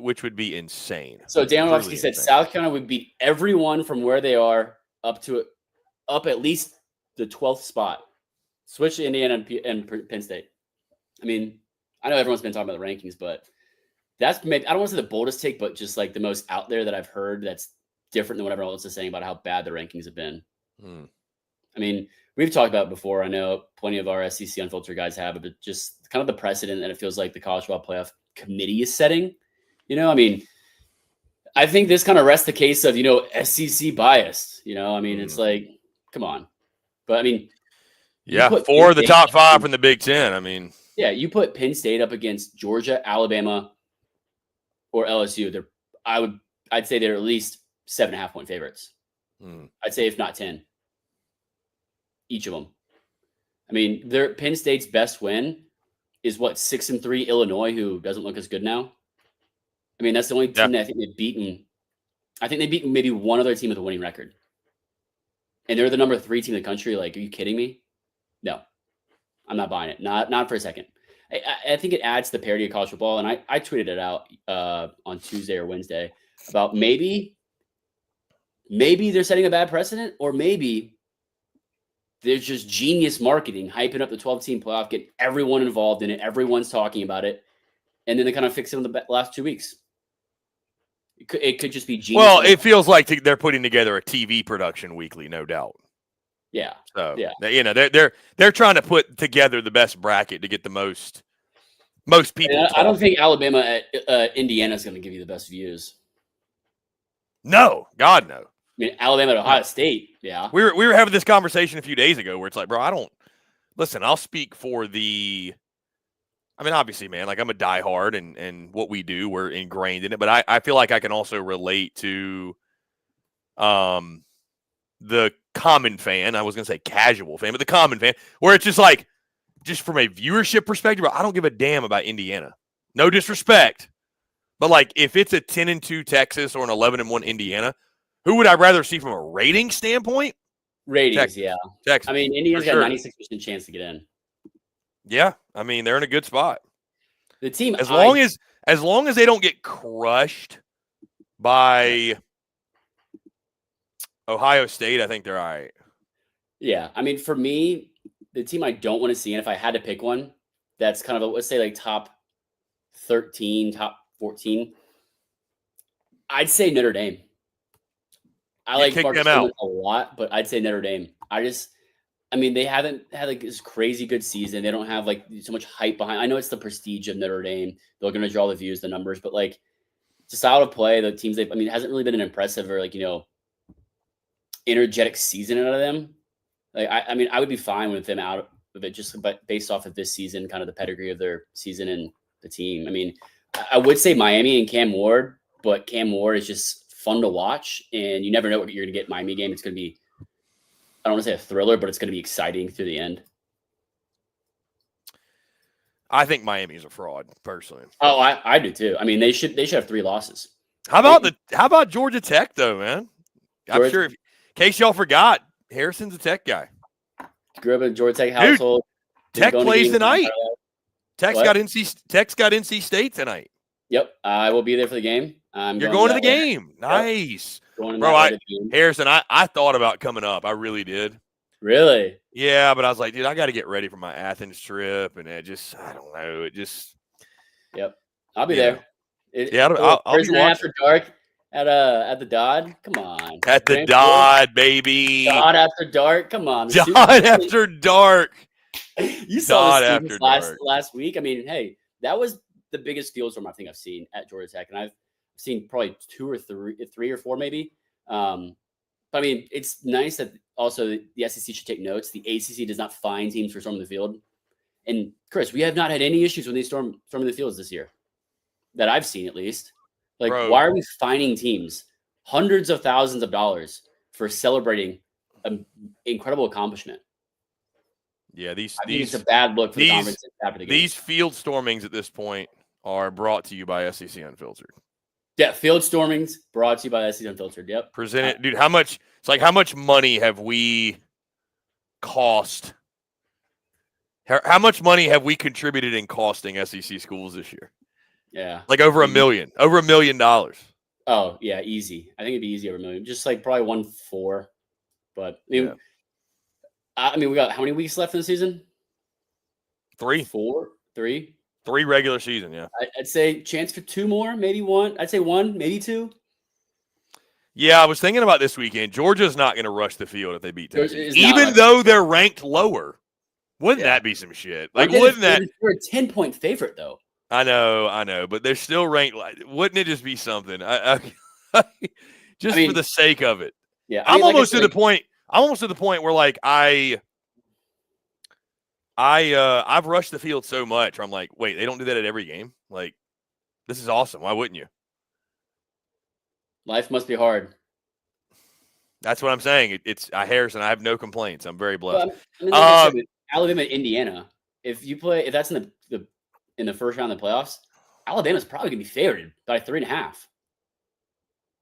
which would be insane. So Dan Truly Orlovsky said insane. South Carolina would beat everyone from where they are up at least the 12th spot. Switch to Indiana and Penn State. I mean, I know everyone's been talking about the rankings, but that's maybe, I don't want to say the boldest take, but just like the most out there that I've heard that's different than what everyone else is saying about how bad the rankings have been. I mean, we've talked about it before. I know plenty of our SEC Unfiltered guys have, but just kind of the precedent that it feels like the College Football Playoff Committee is setting. You know, I mean, I think this kind of rests the case of, SEC biased. I mean, it's like, come on. But I mean, Yeah, put 4 of the Penn top State 5 from the Big Ten. I mean, yeah, you put Penn State up against Georgia, Alabama, or LSU. I'd say they're at least 7.5 point favorites. I'd say if not 10, each of them. I mean, Penn State's best win is 6-3 Illinois, who doesn't look as good now. I mean, that's the only team that I think they've beaten. I think they've beaten maybe one other team with a winning record. And they're the number 3 team in the country. Like, are you kidding me? No, I'm not buying it. Not for a second. I think it adds to the parity of college football. And I tweeted it out on Tuesday or Wednesday about maybe they're setting a bad precedent, or maybe there's just genius marketing, hyping up the 12-team playoff, get everyone involved in it. Everyone's talking about it. And then they kind of fix it in the last 2 weeks. It could just be genius. well, it feels like they're putting together a TV production weekly, no doubt. Yeah. So yeah, they're trying to put together the best bracket to get the most people. And I don't think Alabama at Indiana is going to give you the best views. No, God no. I mean, Alabama at Ohio State, yeah. We were having this conversation a few days ago where it's like, bro, I'll speak for I mean, obviously, man, like I'm a diehard and what we do, we're ingrained in it. But I feel like I can also relate to the common fan. I was going to say casual fan, but the common fan, where it's just like, just from a viewership perspective, I don't give a damn about Indiana. No disrespect. But like, if it's a 10-2 Texas or an 11-1 Indiana, who would I rather see from a rating standpoint? Ratings, Texas. yeah. Texas. I mean, Indiana's For got sure. 96% chance to get in. Yeah, I mean, they're in a good spot. The team, as long as they don't get crushed by Ohio State, I think they're all right. Yeah. I mean, for me, the team I don't want to see, and if I had to pick one, that's kind of, let's say, like top 13, top 14, I'd say Notre Dame. I like Marcus Freeman a lot, but I'd say Notre Dame. I mean, they haven't had like this crazy good season. They don't have like so much hype behind. I know it's the prestige of Notre Dame. They're going to draw the views, the numbers, but like it's a style of play. The teams it hasn't really been an impressive or like, energetic season out of them. Like, I would be fine with them out of it just based off of this season, kind of the pedigree of their season and the team. I mean, I would say Miami and Cam Ward, but Cam Ward is just fun to watch, and you never know what you're going to get in Miami game. It's going to be, I don't want to say a thriller, but it's going to be exciting through the end. I think Miami's a fraud, personally. Oh, I do too. I mean, they should have 3 losses. How about Georgia Tech though, man? I'm sure, in case y'all forgot, Harrison's a Tech guy. Grew up in a Georgia Tech household. Dude, Tech plays tonight. Tech's got NC State tonight. Yep, I will be there for the game. You're going to the game. Nice. Yep. Bro, Harrison, I thought about coming up. I really did. Really? Yeah, but I was like, dude, I got to get ready for my Athens trip, and I don't know. Yep, I'll be there. I'll be watching. After dark at the Dodd. Come on. At the Dodd, baby. Dodd after dark. Come on. Dodd after dark. You saw the students last week. I mean, hey, that was the biggest field storm I think I've seen at Georgia Tech, and I've seen probably 2 or 3 or 4 maybe. But I mean, it's nice that also the SEC should take notes. The ACC does not fine teams for storming the field. And Chris, we have not had any issues when they storming the fields this year that I've seen, at least. Like, why are we fining teams hundreds of thousands of dollars for celebrating an incredible accomplishment? Yeah, it's a bad look for the conference after the game. These field stormings at this point are brought to you by SEC Unfiltered. Yeah, field stormings brought to you by SEC Unfiltered. Yep. Presented, dude. How much money have we cost? How much money have we contributed in costing SEC schools this year? Yeah, like over $1 million. Over $1 million. Oh yeah, easy. I think it'd be easy over $1 million. Just like probably 1-4. But I mean, we got how many weeks left in the season? 3, 4, 3. 3 regular season, yeah. I'd say chance for 2 more, maybe 1. I'd say 1, maybe 2. Yeah, I was thinking about this weekend. Georgia's not going to rush the field if they beat Tennessee, even though they're ranked lower. Wouldn't that be some shit? Like, wouldn't that? They're a 10-point favorite, though. I know, but they're still ranked. Wouldn't it just be something? For the sake of it. Yeah, I'm almost to the point. I'm almost to the point where like I've rushed the field so much. I'm like, wait, they don't do that at every game. Like, this is awesome. Why wouldn't you? Life must be hard. That's what I'm saying. Harrison, I have no complaints. I'm very blessed. Well, Alabama, Indiana. If that's in the first round of the playoffs, Alabama's probably gonna be favored by 3.5.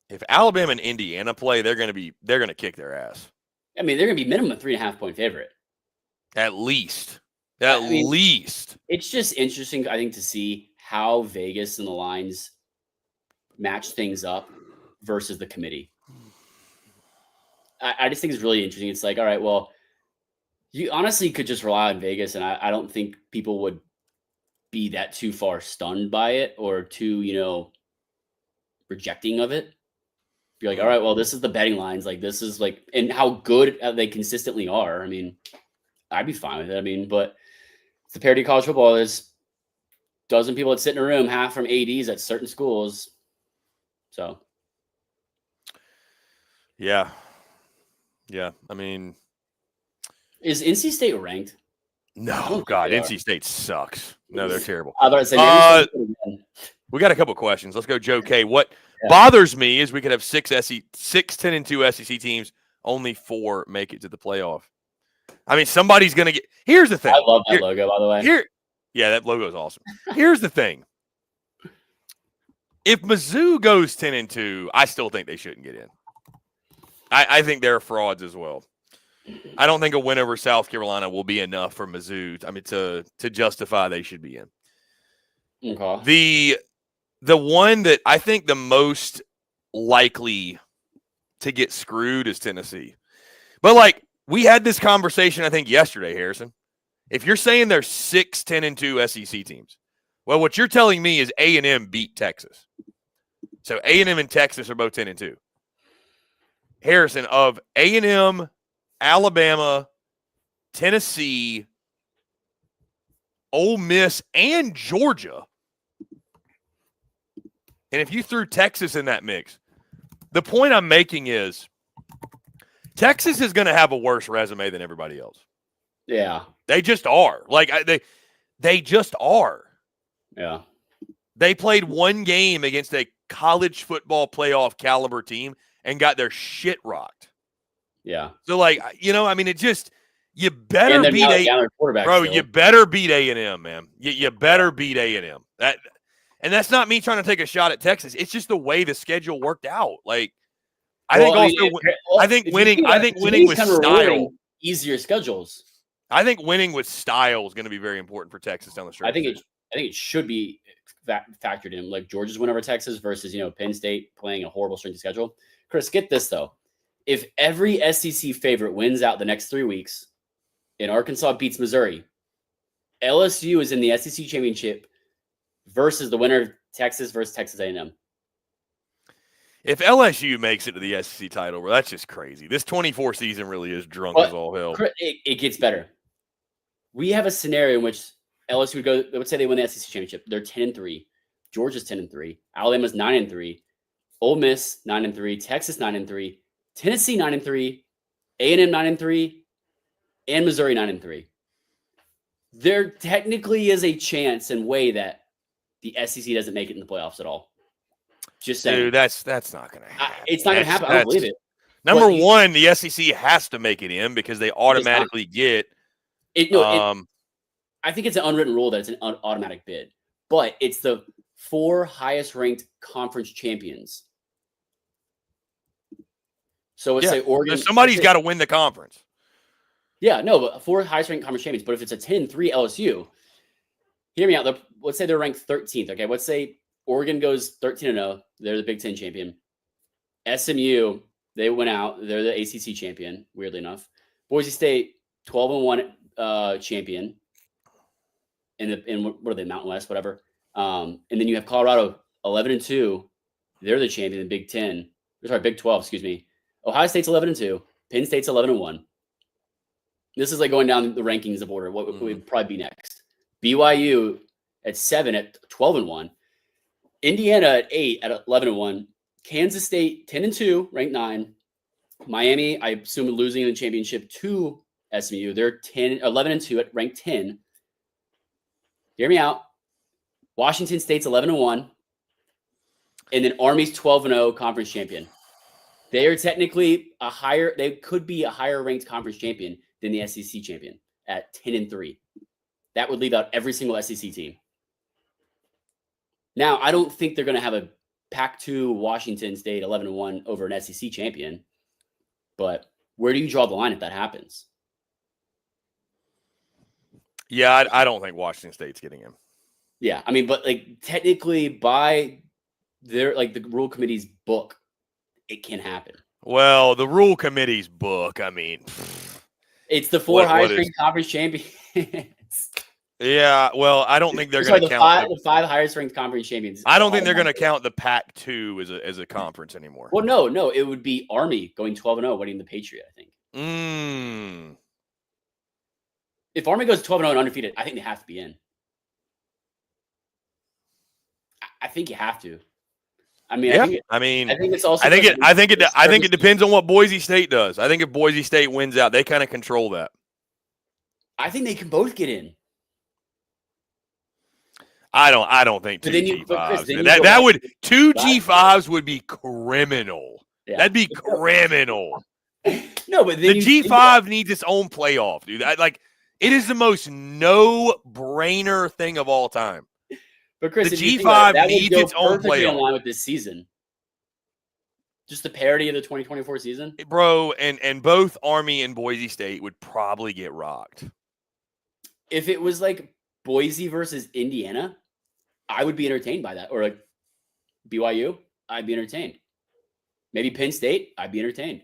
If Alabama and Indiana play, they're gonna kick their ass. I mean, they're gonna be minimum 3.5 point favorite. At least. At least. It's just interesting, I think, to see how Vegas and the lines match things up versus the committee. I just think it's really interesting. It's like, all right, well, you honestly could just rely on Vegas, and I don't think people would be that too far stunned by it or too, rejecting of it. Be like, all right, well, this is the betting lines. Like, this is like, and how good they consistently are. I mean, I'd be fine with it. I mean, but it's the parody of college football. There's dozen people that sit in a room, half from ADs at certain schools. So. Yeah. Yeah. I mean, is NC State ranked? No, God, NC State sucks. No, they're terrible. I was about to say, we got a couple questions. Let's go, Joe K. What bothers me is we could have 6 10-2 SEC teams, only 4 make it to the playoff. I mean, somebody's going to get. Here's the thing. I love that logo, by the way. Yeah, that logo is awesome. Here's the thing. If Mizzou goes 10-2, I still think they shouldn't get in. I think they're frauds as well. I don't think a win over South Carolina will be enough for Mizzou. I mean, to justify they should be in. Okay. The one that I think the most likely to get screwed as Tennessee. But, like, we had this conversation, I think, yesterday, Harrison. If you're saying there's 6 10-2 SEC teams, well, what you're telling me is A&M beat Texas. So A&M and Texas are both 10-2. Harrison, of A&M, Alabama, Tennessee, Ole Miss, and Georgia, and if you threw Texas in that mix, the point I'm making is Texas is going to have a worse resume than everybody else. Yeah. They just are. Like, they just are. Yeah. They played one game against a college football playoff caliber team and got their shit rocked. Yeah. So, like, you know, I mean, it just, you better beat you better beat A&M, man. You better beat A&M. And that's not me trying to take a shot at Texas. It's just the way the schedule worked out. Like, I think winning with style, easier schedules. I think winning with style is going to be very important for Texas down the stretch. I think it should be factored in, like Georgia's win over Texas versus Penn State playing a horrible strength of schedule. Chris, get this though: if every SEC favorite wins out the next 3 weeks, and Arkansas beats Missouri, LSU is in the SEC championship versus the winner of Texas versus Texas A&M. If LSU makes it to the SEC title, well, that's just crazy. This 24 season really is drunk as all hell. It gets better. We have a scenario in which LSU would go. Let's say they win the SEC championship. They're 10-3. Georgia's 10-3. Alabama's 9-3. Ole Miss 9-3. Texas 9-3. Tennessee 9-3. A&M 9-3. And Missouri 9-3. There technically is a chance and way that the SEC doesn't make it in the playoffs at all. Just saying. Dude, that's not going to happen. It's not going to happen. I don't believe it. Number one, the SEC has to make it in because they automatically get. I think it's an unwritten rule that it's an automatic bid, but it's the 4 highest ranked conference champions. So let's say Oregon. Somebody's got to win the conference. Yeah, no, but 4 highest ranked conference champions. But if it's a 10-3 LSU, hear me out. Let's say they're ranked 13th. Okay, let's say Oregon goes 13-0. They're the Big Ten champion. SMU, they went out. They're the ACC champion, weirdly enough. Boise State, 12-1 champion. In what are they, Mountain West, whatever. And then you have Colorado, 11-2. They're the champion in the Big 10. Sorry, Big 12, excuse me. Ohio State's 11-2. Penn State's 11-1. This is like going down the rankings of order. What would probably be next? BYU at 7 at 12-1. Indiana at 8 at 11-1. Kansas State 10-2, ranked 9. Miami, I assume, losing in the championship to SMU. They're 11-2 at ranked 10. Hear me out. Washington State's 11-1. And then Army's 12-0 conference champion. They are technically they could be a higher ranked conference champion than the SEC champion at 10-3. That would leave out every single SEC team. Now, I don't think they're going to have a Pac-2 Washington State 11-1 over an SEC champion, but where do you draw the line if that happens? Yeah, I don't think Washington State's getting him. Yeah, I mean, but like technically by their the rule committee's book, it can happen. Well, the rule committee's book, I mean, it's the 4 highest ranked conference champions. Yeah, well, I don't think they're going to count the 5 highest ranked conference champions. I don't think they're going to count the Pac-2 as a conference anymore. Well, no, it would be Army going 12-0, winning the Patriot, I think. If Army goes 12-0 and undefeated, I think they have to be in. I think you have to. I mean, yeah. I think it's also. I think it depends on what Boise State does. I think if Boise State wins out, they kind of control that. I think they can both get in. I don't think 2 G5s. That would 2 G5s would be criminal. Yeah. That'd be criminal. No, but the G5 needs its own playoff, dude. It is the most no-brainer thing of all time. But Chris, the G5 needs its own playoff. In line with this season, just the parity of the 2024 season, bro. And both Army and Boise State would probably get rocked. If it was like Boise versus Indiana, I would be entertained by that. Or like BYU, I'd be entertained. Maybe Penn State, I'd be entertained.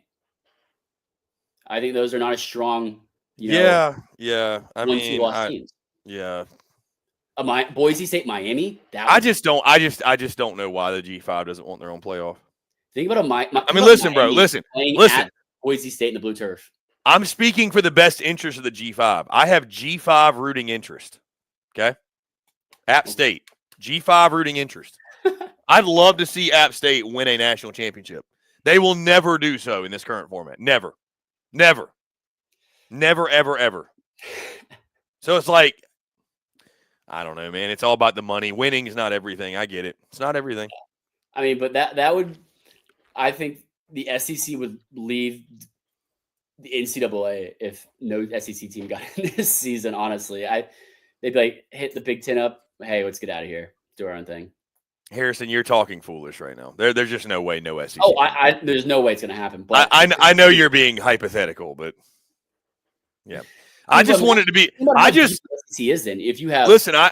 I think those are not as strong. Yeah. I mean, teams. Yeah. Boise State, Miami. I just don't know why the G5 doesn't want their own playoff. Think about listen, bro. Listen. At Boise State in the blue turf. I'm speaking for the best interest of the G5. I have G5 rooting interest. Okay. App State, G5 rooting interest. I'd love to see App State win a national championship. They will never do so in this current format. Never, ever. So it's like, I don't know, man. It's all about the money. Winning is not everything. I get it. It's not everything. I mean, but that would, I think the SEC would leave the NCAA if no SEC team got in this season. Honestly, they'd be like, hit the Big Ten up. Hey, let's get out of here. Do our own thing. Harrison, you're talking foolish right now. There's just no way no SEC. Oh, there's no way it's going to happen. But I know you're being hypothetical, but yeah. I just want it to be. I just SEC is then if you have listen. I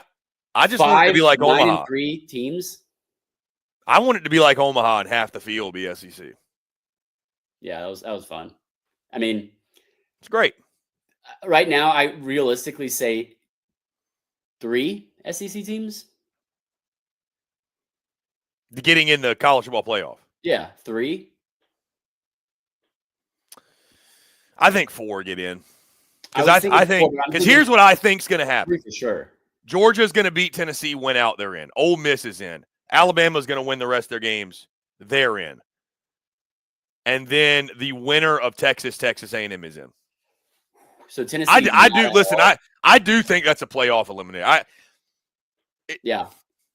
just want it to be like Omaha. 9-3 teams. I want it to be like Omaha and half the field be SEC. Yeah, that was fun. I mean, it's great. Right now, I realistically say 3 SEC teams. Getting in the college football playoff. Yeah, 3. I think 4 get in. Because I think because here's what I think is going to happen. 3 for sure. Georgia's going to beat Tennessee, win out, they're in. Ole Miss is in. Alabama's going to win the rest of their games, they're in. And then the winner of Texas A&M is in. So Tennessee. I do think that's a playoff eliminator.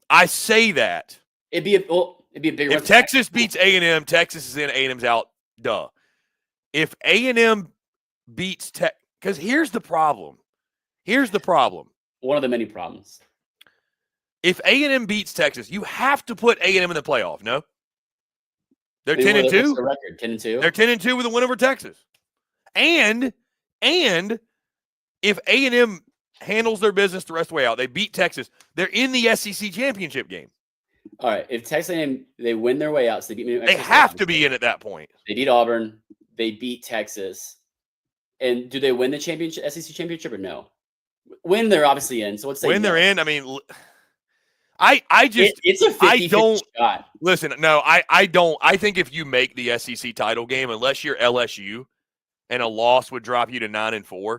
I say that. It'd be a bigger. If Texas beats A&M, Texas is in, A&M's out. Duh. If A&M beats Tech, because here's the problem. One of the many problems. If A&M beats Texas, you have to put A&M in the playoff. No, they're 10-2. What's the record? 10-2. They're 10-2 with a win over Texas. And if A&M handles their business the rest of the way out, they beat Texas, they're in the SEC championship game. All right. If Texas A&M, they win their way out, so they have to be in at that point. They beat Auburn. They beat Texas. And do they win the SEC championship or no? When they're obviously in. So let's say when they're in. I mean, it's a 50-50 shot. Listen, no, I don't. I think if you make the SEC title game, unless you're LSU, and a loss would drop you to 9-4.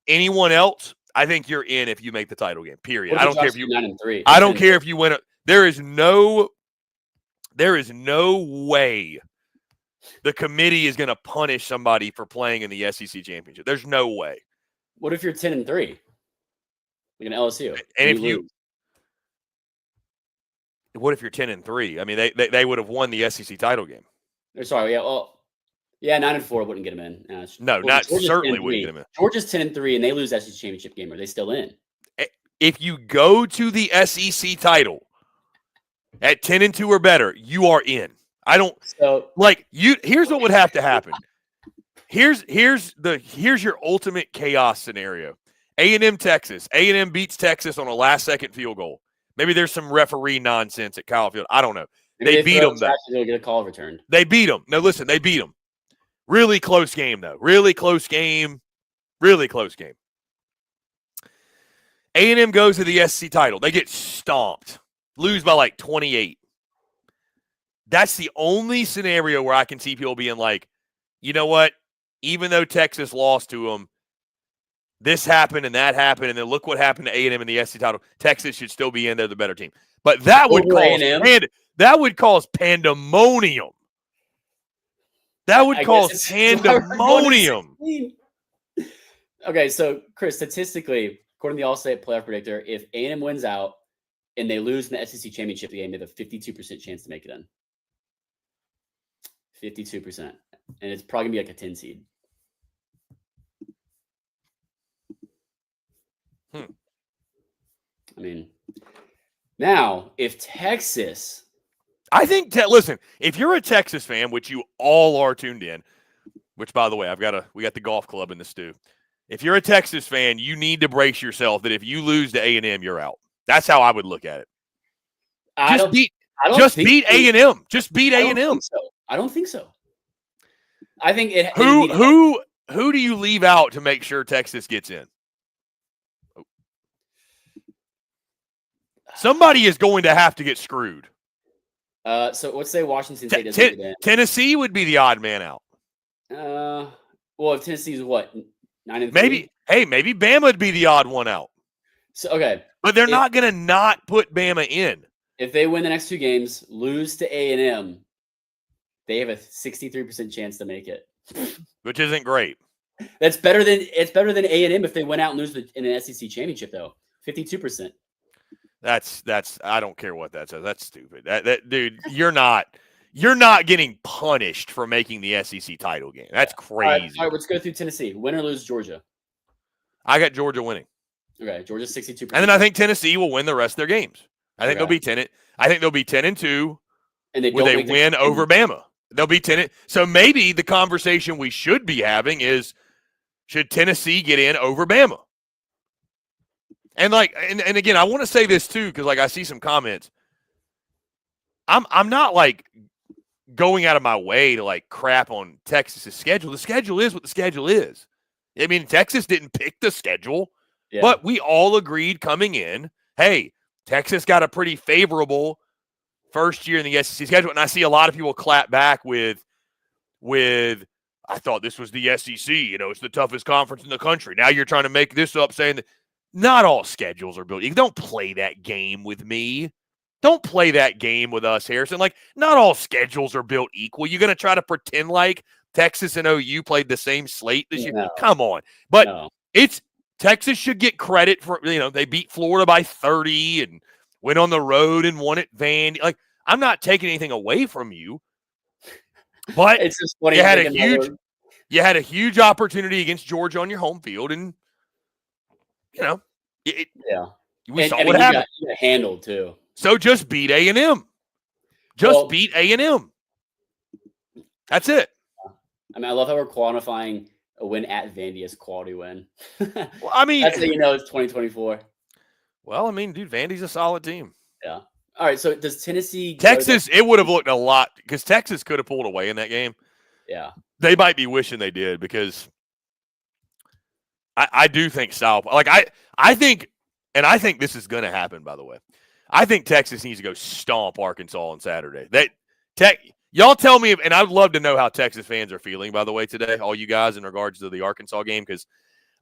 Anyone else, I think you're in if you make the title game. Period. I don't care if you 9-3. I don't care if you win it. There is no way the committee is going to punish somebody for playing in the SEC championship. There's no way. What if you're 10-3? Like an LSU. And if you what if you're 10-3? I mean, they would have won the SEC title game. Sorry, yeah. Well, yeah, 9-4 wouldn't get them in. No, certainly wouldn't get them in. Georgia's 10-3, and they lose SEC championship game. Are they still in? If you go to the SEC title at 10-2 or better, you are in. I don't here's what would have to happen. Here's your ultimate chaos scenario. A&M Texas. A&M beats Texas on a last-second field goal. Maybe there's some referee nonsense at Kyle Field. I don't know. They beat them, though. They'll get a call returned. They beat them. No, listen, they beat them. Really close game, though. Really close game. A&M goes to the SEC title. They get stomped. Lose by like 28. That's the only scenario where I can see people being like, you know what? Even though Texas lost to them, this happened and that happened, and then look what happened to A&M in the SEC title. Texas should still be in there, the better team. But that would cause pandemonium. That would cause pandemonium. Okay, so Chris, statistically, according to the All-State Playoff Predictor, if A&M wins out and they lose in the SEC championship game, they have a 52% chance to make it in. 52%. And it's probably going to be like a 10 seed. I mean, now, if Texas... I think, listen, if you're a Texas fan, which you all are tuned in, which, by the way, we got the golf club in the stew. If you're a Texas fan, you need to brace yourself that if you lose to A&M, you're out. That's how I would look at it. Just beat A&M. Just beat A&M. I don't think so. I think it. Who do you leave out to make sure Texas gets in? Somebody is going to have to get screwed. So let's say Washington State doesn't get in. Tennessee would be the odd man out. Well, if Tennessee's what 9-3, maybe Bama would be the odd one out. So okay, but they're not going to not put Bama in. If they win the next 2 games, lose to A&M, they have a 63% chance to make it, which isn't great. It's better than A&M if they went out and lose in an SEC championship, though. 52%. That's I don't care what that says. That's stupid. That dude, you're not getting punished for making the SEC title game. That's crazy. All right, let's go through Tennessee. Win or lose Georgia? I got Georgia winning. Okay, Georgia's 62%. And then I think Tennessee will win the rest of their games. I think they'll be 10. I think they'll be 10-2. And they win over Bama. They'll be 10. So maybe the conversation we should be having is, should Tennessee get in over Bama? And and again, I want to say this too, because I see some comments. I'm not going out of my way to crap on Texas's schedule. The schedule is what the schedule is. I mean, Texas didn't pick the schedule, but we all agreed coming in, hey, Texas got a pretty favorable first year in the SEC schedule. And I see a lot of people clap back with I thought this was the SEC, it's the toughest conference in the country. Now you're trying to make this up saying that not all schedules are built. You don't play that game with me. Don't play that game with us, Harrison. Not all schedules are built equal. You're going to try to pretend like Texas and OU played the same slate this year? Come on. But Texas should get credit for, they beat Florida by 30 and went on the road and won at Vandy. I'm not taking anything away from you. But it's just funny. You had a huge opportunity against Georgia on your home field, and we saw what happened. You got handled too. So just beat A&M. Beat A&M. That's it. I mean, I love how we're quantifying a win at Vandy as a quality win. Well, I mean, that's how it's 2024. Well, I mean, dude, Vandy's a solid team. Yeah. All right. So does Tennessee? Texas, it would have looked a lot because Texas could have pulled away in that game. Yeah. They might be wishing they did because I do think South. I think this is going to happen. By the way, I think Texas needs to go stomp Arkansas on Saturday. Y'all tell me, and I'd love to know how Texas fans are feeling. By the way, today, all you guys in regards to the Arkansas game, because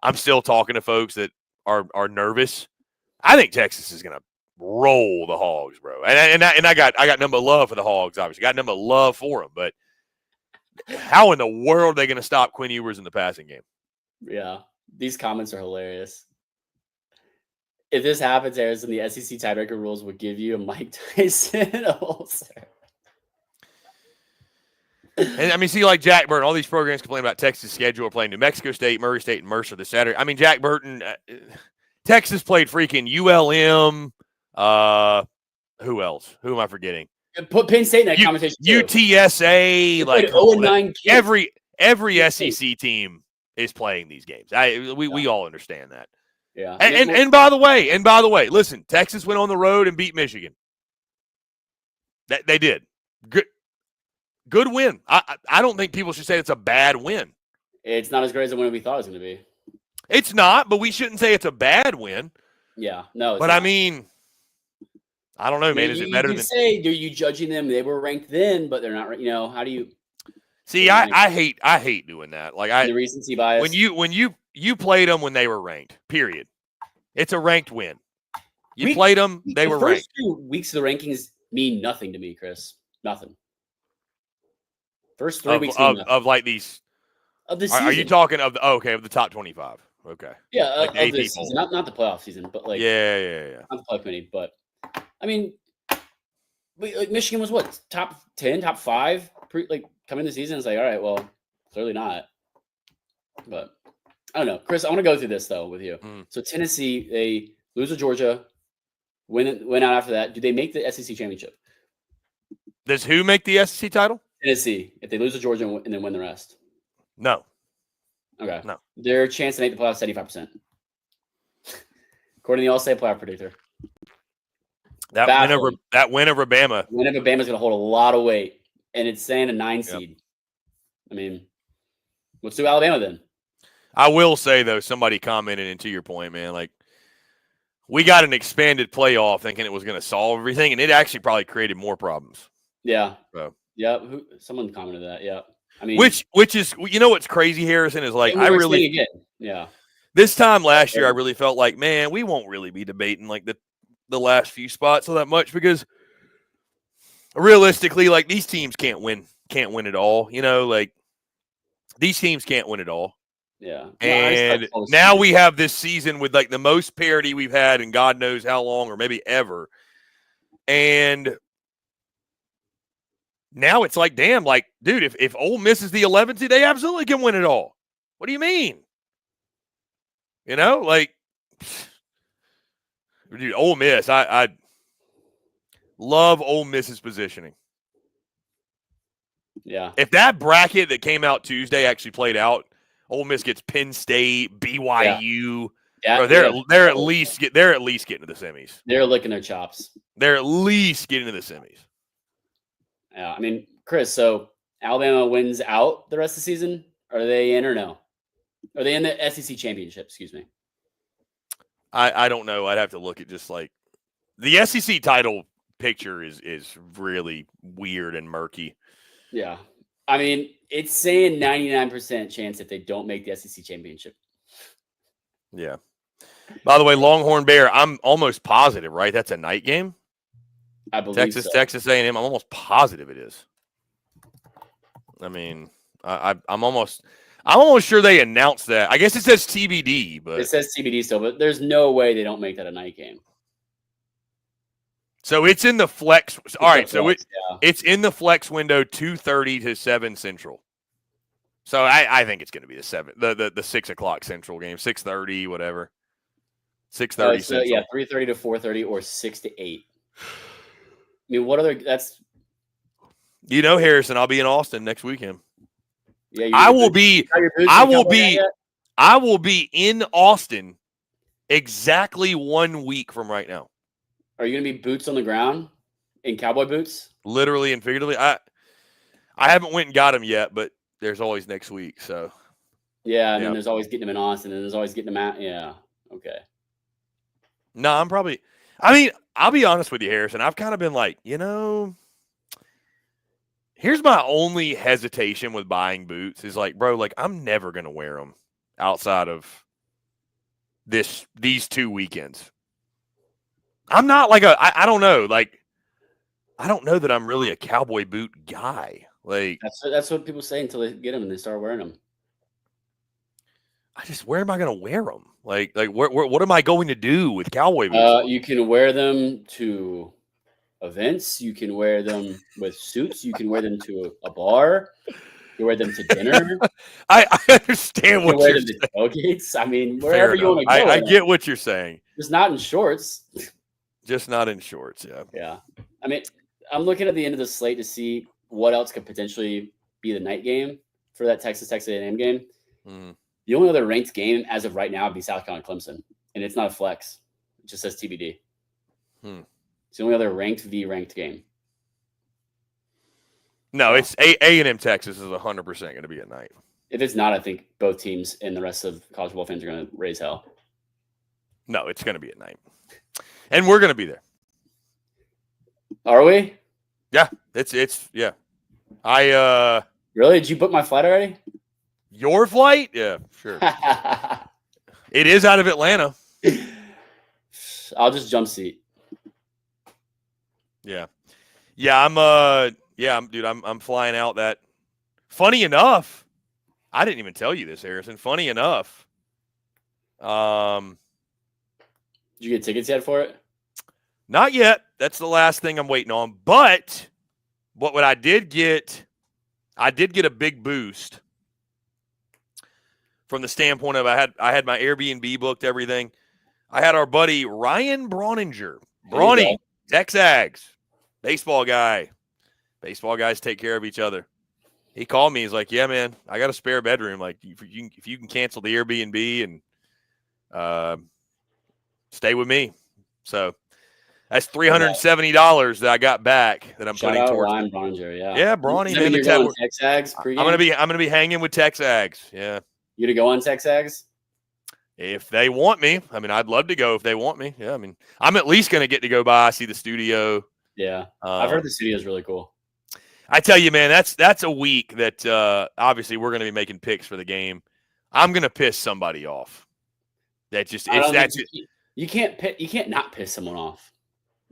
I'm still talking to folks that are nervous. I think Texas is going to roll the Hogs, bro. And I got nothing but love for the Hogs. Obviously, got nothing but love for them. But how in the world are they going to stop Quinn Ewers in the passing game? Yeah, these comments are hilarious. If this happens, Harrison, the SEC tiebreaker rules would give you a Mike Tyson ulcer. And I mean, see, Jack Burton, all these programs complain about Texas' schedule, playing New Mexico State, Murray State, and Mercer this Saturday. I mean, Jack Burton, Texas played freaking ULM. Who else? Who am I forgetting? Put Penn State in that conversation. UTSA, every SEC team is playing these games. We all understand that. Yeah. And by the way, listen, Texas went on the road and beat Michigan. They did. Good win. I don't think people should say it's a bad win. It's not as great as the win we thought it was going to be. It's not, but we shouldn't say it's a bad win. Yeah, no. But not. I mean, I don't know, man. Is it better than? Say, are you judging them? They were ranked then, but they're not. How do you? See, I hate doing that. The recency bias. When you played them when they were ranked. Period. It's a ranked win. You played them; they were ranked. The first 2 weeks of the rankings mean nothing to me, Chris. Nothing. First 3 weeks of these. Of the season. Are you talking of the top 25? Okay. Yeah, of this season, not the playoff season, but yeah. Not the playoff committee, but I mean, Michigan was what, top 10, top 5 coming the season. It's all right, well, clearly not. But I don't know, Chris. I want to go through this though with you. So Tennessee, they lose to Georgia, win out after that. Do they make the SEC championship? Does who make the SEC title? Tennessee. If they lose to Georgia and then win the rest. No. Okay. No. Their chance to make the playoffs 75%. According to the All-State playoff predictor. That win over Bama. Win over Bama is going to hold a lot of weight. and it's saying a 9 seed. I mean, let's do Alabama then. I will say, though, somebody commented, and to your point, man, like, we got an expanded playoff thinking it was going to solve everything, and it actually probably created more problems. Yeah. So. Yeah. Someone commented that. Yeah. I mean, which is, you know, what's crazy, Harrison, is like, I really, yeah. This time last year, I really felt like, man, we won't really be debating like the last few spots all that much, because realistically, like, these teams can't win it all. You know, like, these teams can't win it all. Yeah. And now we have this season with like the most parity we've had in God knows how long, or maybe ever. And now it's like, damn, like, dude, if Ole Miss is the 11th seed, they absolutely can win it all. What do you mean? You know, like, dude, Ole Miss, I love Ole Miss's positioning. Yeah. If that bracket that came out Tuesday actually played out, Ole Miss gets Penn State, BYU. Yeah. Or they're at least getting to the semis. They're licking their chops. They're at least getting to the semis. Yeah, I mean, Chris, so Alabama wins out the rest of the season. Are they in or no? Are they in the SEC championship? Excuse me. I don't know. I'd have to look at just like the SEC title picture is really weird and murky. Yeah. I mean, it's saying 99% chance that they don't make the SEC championship. Yeah. By the way, Longhorn Bear, I'm almost positive, right? That's a night game. I believe Texas A&M. I'm almost positive it is. I mean, I'm almost sure they announced that. I guess it says TBD, but it says TBD still. But there's no way they don't make that a night game. So it's in the flex. All right, so it's in the flex window, 2:30 to 7 Central. So I think it's going to be the 6 o'clock Central game, 6:30, whatever. 6:30 Central. Yeah, 3:30 to 4:30 or 6 to 8. I mean, what other? That's. You know, Harrison, I'll be in Austin next weekend. Yeah, I will be in Austin exactly 1 week from right now. Are you going to be boots on the ground in cowboy boots? Literally and figuratively. I haven't went and got them yet, but there's always next week. So yeah, and then there's always getting them in Austin, and there's always getting them out. Yeah, okay. No, I mean, I'll be honest with you, Harrison. I've kind of been like, you know, here's my only hesitation with buying boots is like, bro, like I'm never going to wear them outside of these 2 weekends. I'm not like I don't know. Like, I don't know that I'm really a cowboy boot guy. Like that's what people say until they get them and they start wearing them. Where am I going to wear them? Like what am I going to do with cowboy boots? You can wear them to events. You can wear them with suits. You can wear them to a bar. You wear them to dinner. I understand what you're saying. Tailgates. I mean, wherever you want to go. I get what you're saying. Just not in shorts. Just not in shorts, yeah. Yeah. I mean, I'm looking at the end of the slate to see what else could potentially be the night game for that Texas A&M game. Mm. The only other ranked game as of right now would be South Carolina Clemson, and it's not a flex. It just says TBD. It's the only other ranked game. No, it's A&M Texas is 100% going to be at night. If it's not, I think both teams and the rest of college football fans are going to raise hell. No, it's going to be at night. And we're going to be there. Are we? Yeah, it's yeah. Really? Did you book my flight already? Your flight? Yeah, sure. It is out of Atlanta. I'll just jump seat. Yeah. Yeah, I'm flying out that. Funny enough, I didn't even tell you this, Harrison. Funny enough. Did you get tickets yet for it? Not yet. That's the last thing I'm waiting on. But what I did get a big boost from the standpoint of I had my Airbnb booked, everything. I had our buddy Ryan Browninger, Brawny, Texags, baseball guy. Baseball guys take care of each other. He called me. He's like, "Yeah, man, I got a spare bedroom. Like, if you can cancel the Airbnb and stay with me." So That's $370 that I got back that I'm Shout putting out towards. Ryan Bronger, yeah. Yeah, Bronny, man. You're going Texags pregame? I'm gonna be hanging with Texags. Yeah. You gonna go on Texags? If they want me, I mean, I'd love to go if they want me. Yeah, I mean, I'm at least gonna get to go by, see the studio. Yeah, I've heard the studio is really cool. I tell you, man, that's a week that obviously we're gonna be making picks for the game. I'm gonna piss somebody off. That just you can't not piss someone off.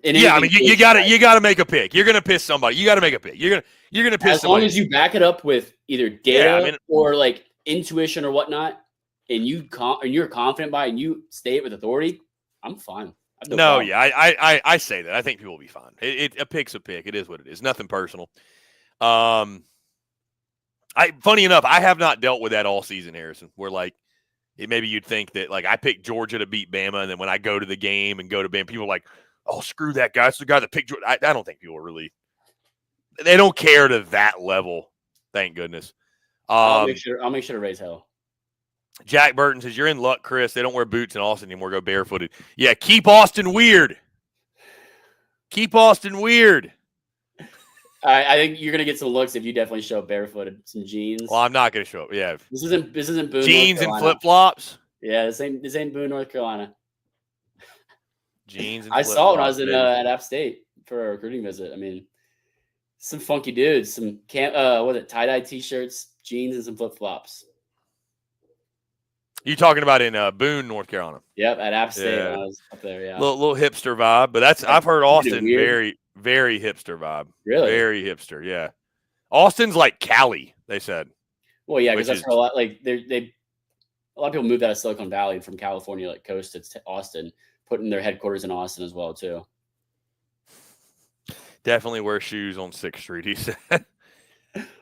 Yeah, I mean, you gotta make a pick. You're gonna piss somebody. You gotta make a pick. You're gonna piss as somebody. long as you back it up with either data or like intuition or whatnot, and you're confident by it and you state it with authority, I'm fine. I say that. I think people will be fine. A pick's a pick. It is what it is. Nothing personal. Funny enough, I have not dealt with that all season, Harrison. Where like maybe you'd think that like I picked Georgia to beat Bama, and then when I go to the game and go to Bama, people are like, "Oh, screw that guy! It's the guy that picked Georgia." I don't think people are really. They don't care to that level. Thank goodness. I'll make sure to raise hell. Jack Burton says, "You're in luck, Chris. They don't wear boots in Austin anymore. Go barefooted." Yeah, keep Austin weird. Keep Austin weird. I think you're gonna get some looks if you definitely show up barefooted, some jeans. Well, I'm not gonna show up. Yeah, this isn't Boone, jeans and flip flops. Yeah, this ain't Boone, North Carolina. Jeans. And I saw when I was at App State for a recruiting visit. I mean, some funky dudes, some tie-dye t-shirts, jeans, and some flip flops. You talking about in Boone, North Carolina? Yep, at App State when I was up there. Yeah, little hipster vibe, but I've heard Austin very, very hipster vibe. Really, very hipster. Yeah, Austin's like Cali. They said. Well, yeah, because that's where a lot like a lot of people moved out of Silicon Valley from California, like coast to Austin, putting their headquarters in Austin as well too. Definitely wear shoes on 6th Street. He said.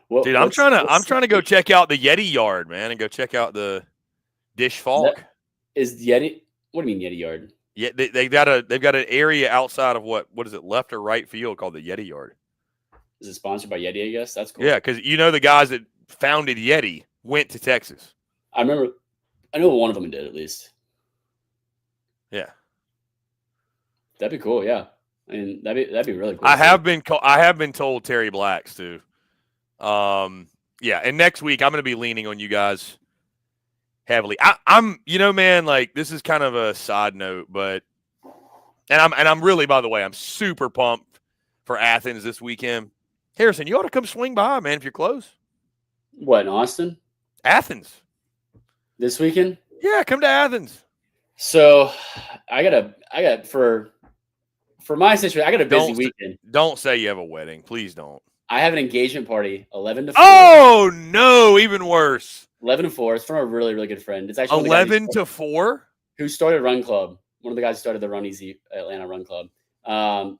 Dude, I'm trying to go check out the Yeti Yard, man, and go check out the Dish Falk. Is Yeti? What do you mean Yeti Yard? Yeah, they've got an area outside of what is it, left or right field, called the Yeti Yard. Is it sponsored by Yeti? I guess that's cool. Yeah, because the guys that founded Yeti went to Texas. I know one of them did at least. Yeah, that'd be cool. Yeah, I mean that'd be really cool. I have been told Terry Blacks too. Yeah, and next week I'm going to be leaning on you guys heavily. I'm man, like this is kind of a side note, but I'm really, by the way, I'm super pumped for Athens this weekend. Harrison, you ought to come swing by, man, if you're close. What, in Austin? Athens. This weekend? Yeah, come to Athens. So I got for my situation, I got a busy weekend. Don't say you have a wedding. Please don't. I have an engagement party, 11 to 4. Oh no, even worse. 11 to 4. It's from a really, really good friend. It's actually 11 to 4. Who started Run Club? One of the guys who started the Run Easy Atlanta Run Club.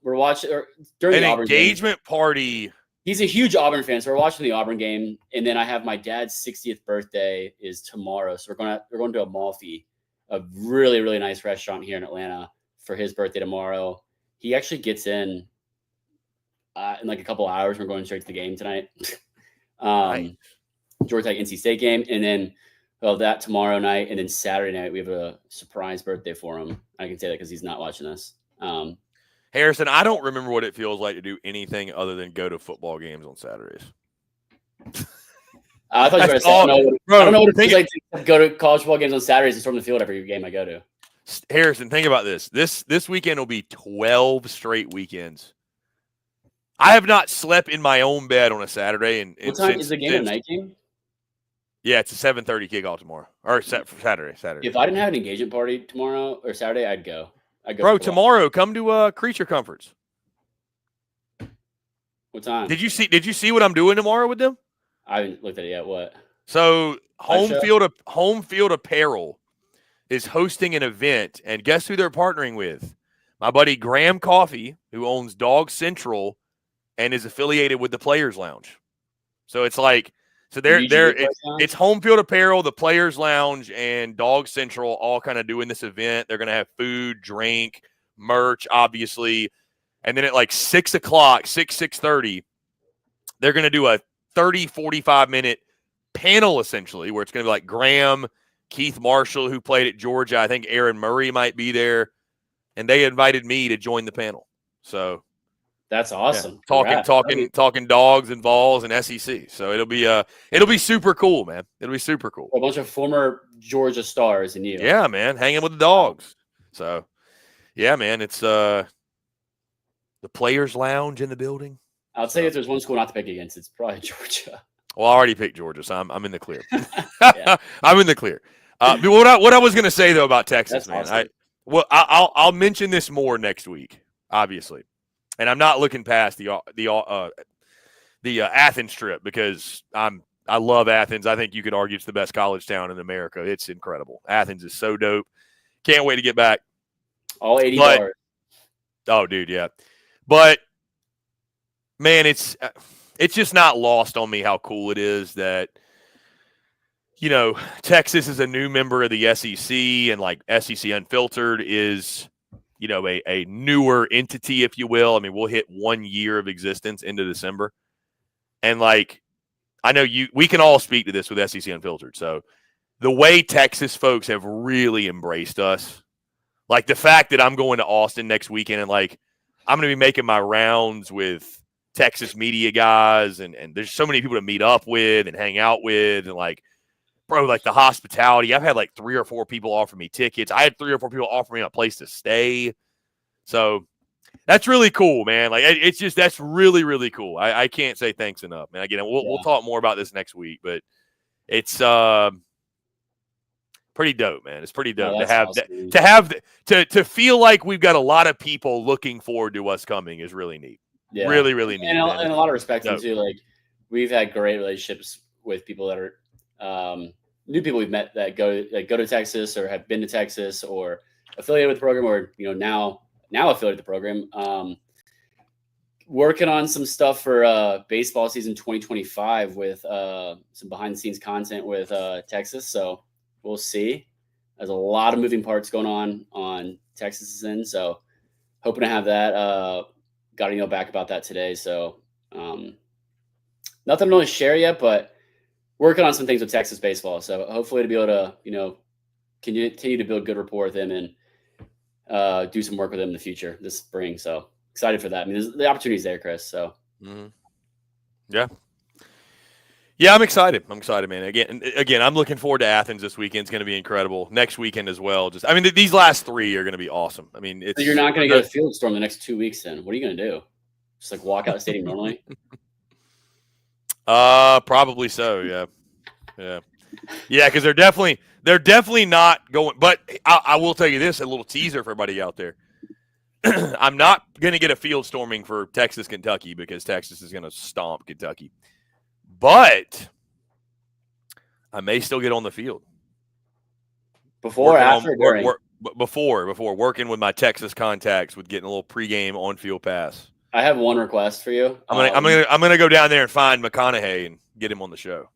We're watching during the Auburn engagement party. He's a huge Auburn fan, so we're watching the Auburn game, and then I have my dad's 60th birthday is tomorrow, so we're going to Amalfi, a really, really nice restaurant here in Atlanta for his birthday tomorrow. He actually gets in like a couple hours. We're going straight to the game tonight. Right. Georgia Tech NC State game, and then that tomorrow night, and then Saturday night we have a surprise birthday for him. I can say that because he's not watching this. Harrison, I don't remember what it feels like to do anything other than go to football games on Saturdays. I thought you were going to say, I don't know what it feels like to go to college football games on Saturdays and storm the field every game I go to. Harrison, think about this. This weekend will be 12 straight weekends. I have not slept in my own bed on a Saturday. What time is the game? A night game? Yeah, it's a 7:30 kickoff tomorrow. Or Saturday. If I didn't have an engagement party tomorrow or Saturday, I'd go. Bro, tomorrow, come to Creature Comforts. What time? Did you see what I'm doing tomorrow with them? I haven't looked at it yet. What? So Home Field Apparel is hosting an event, and guess who they're partnering with? My buddy Graham Coffee, who owns Dog Central and is affiliated with the Players Lounge. So it's like, it's Home Field Apparel, the Players Lounge, and Dog Central all kind of doing this event. They're going to have food, drink, merch, obviously. And then at like 6 o'clock, 6:30, they're going to do a 30, 45-minute panel, essentially, where it's going to be like Graham, Keith Marshall, who played at Georgia. I think Aaron Murray might be there. and they invited me to join the panel. So that's awesome. Talking dogs and balls and SEC. So it'll be super cool, man. It'll be super cool. A bunch of former Georgia stars and you. Yeah, man, hanging with the dogs. So yeah, man, it's the Players Lounge in the building. I'll tell you if there's one school not to pick against, it's probably Georgia. Well, I already picked Georgia, so I'm in the clear. I'm in the clear. But what I was going to say though about Texas, That's man, awesome. I'll mention this more next week, obviously, and I'm not looking past the Athens trip because I love Athens. I think you could argue it's the best college town in America. It's incredible. Athens is so dope. Can't wait to get back. All 80 bars. Oh, dude, yeah. But man, it's just not lost on me how cool it is that, you know, Texas is a new member of the SEC, and like SEC Unfiltered is, you know, a newer entity, if you will. I mean, we'll hit 1 year of existence into December. And like, I know we can all speak to this with SEC Unfiltered. So the way Texas folks have really embraced us, like the fact that I'm going to Austin next weekend and like, I'm going to be making my rounds with Texas media guys, and there's so many people to meet up with and hang out with, and like, bro, like the hospitality. I've had like 3 or 4 people offer me tickets. I had 3 or 4 people offer me a place to stay. So that's really cool, man. Like it's just, that's really, really cool. I can't say thanks enough, man. Again, we'll talk more about this next week, but it's pretty dope, man. It's pretty dope to have awesome. to feel like we've got a lot of people looking forward to us coming is really neat. Yeah. Really, really neat. And a lot of respect too. Like we've had great relationships with people that are new people we've met that go to Texas or have been to Texas or affiliated with the program, or you know now affiliated with the program. Working on some stuff for baseball season 2025 with some behind the scenes content with Texas. So we'll see. There's a lot of moving parts going on Texas's end. So hoping to have that. Got to know back about that today. So nothing to really share yet, but working on some things with Texas baseball. So hopefully to be able to, you know, continue to build good rapport with them and do some work with them in the future this spring. So excited for that. I mean, the opportunity's there, Chris. So yeah, I'm excited. Man. Again, I'm looking forward to Athens this weekend. It's going to be incredible. Next weekend as well. These last 3 are going to be awesome. I mean, so you're not going to get a field storm the next 2 weeks. Then what are you going to do? Just like walk out the stadium normally? Probably so. Yeah. Because they're definitely not going. But I will tell you this: a little teaser for everybody out there. I'm not going to get a field storming for Texas, Kentucky, because Texas is going to stomp Kentucky. But I may still get on the field. Before, after, during? Before working with my Texas contacts with getting a little pregame on-field pass. I have one request for you. I'm gonna go down there and find McConaughey and get him on the show.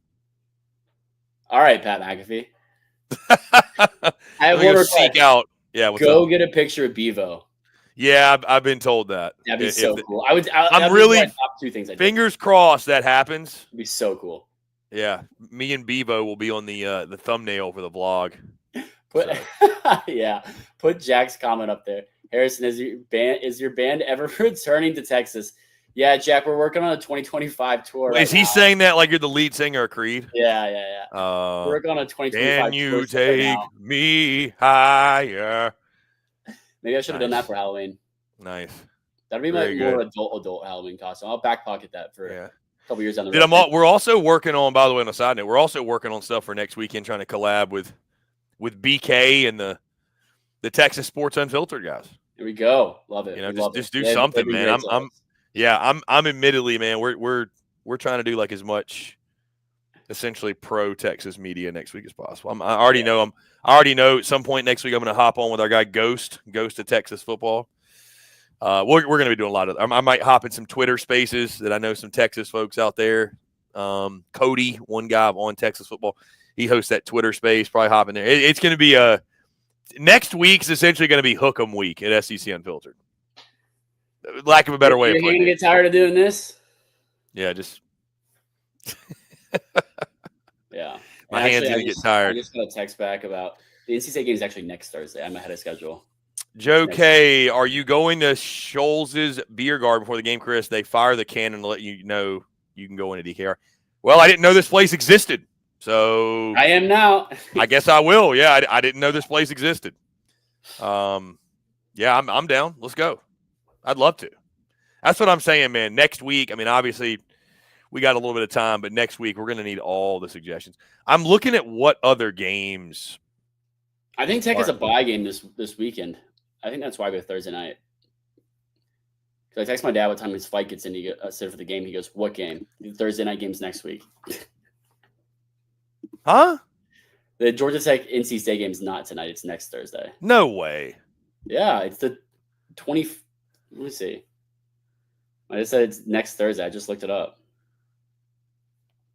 All right, Pat McAfee. I have one request. Seek out. Yeah, get a picture of Bevo. Yeah, I've been told that. That'd be so cool. I'm really top 2 things. Fingers crossed that happens. It'd be so cool. Yeah, me and Bevo will be on the thumbnail for the vlog. Put Jack's comment up there. Harrison, is your band ever returning to Texas? Yeah, Jack, we're working on a 2025 tour. Is he saying that like you're the lead singer of Creed? Yeah. We're working on a 2025 tour. Can you take me higher? Maybe I should have done that for Halloween. Nice. That'd be my more adult Halloween costume. I'll back pocket that for a couple years down the road. We're also working on, by the way, on a side note, we're also working on stuff for next weekend, trying to collab with BK and the Texas Sports Unfiltered guys. Here we go. Love it. You know, just do something, man. I'm admittedly, man, we're trying to do like as much essentially pro Texas media next week as possible. I already know at some point next week I'm going to hop on with our guy Ghost of Texas football. We're going to be doing a lot of. I might hop in some Twitter spaces that I know some Texas folks out there. Cody, one guy on Texas football, he hosts that Twitter space. Probably hop in there. It's going to be next week's essentially going to be Hook'em week at SEC Unfiltered. Lack of a better way of putting it. You're going to get tired of doing this? Yeah, just. Yeah. My hand's going to get tired. I just got a text back about the NC State game is actually next Thursday. I'm ahead of schedule. Joe K, are you going to Scholl's Beer Garden before the game, Chris? They fire the cannon to let you know you can go into DKR. Well, I didn't know this place existed, so I am now. I guess I will. Yeah, I didn't know this place existed. Yeah, I'm down. Let's go. I'd love to. That's what I'm saying, man. Next week, I mean, obviously, we got a little bit of time, but next week we're going to need all the suggestions. I'm looking at what other games. I think Tech is a bye game this weekend. I think that's why I go Thursday night. Because I text my dad what time his flight gets in. He said for the game. He goes, "What game? The Thursday night game's next week." Huh? The Georgia Tech NC State game is not tonight. It's next Thursday. No way. Yeah, it's the 20. Let me see. I just said it's next Thursday. I just looked it up.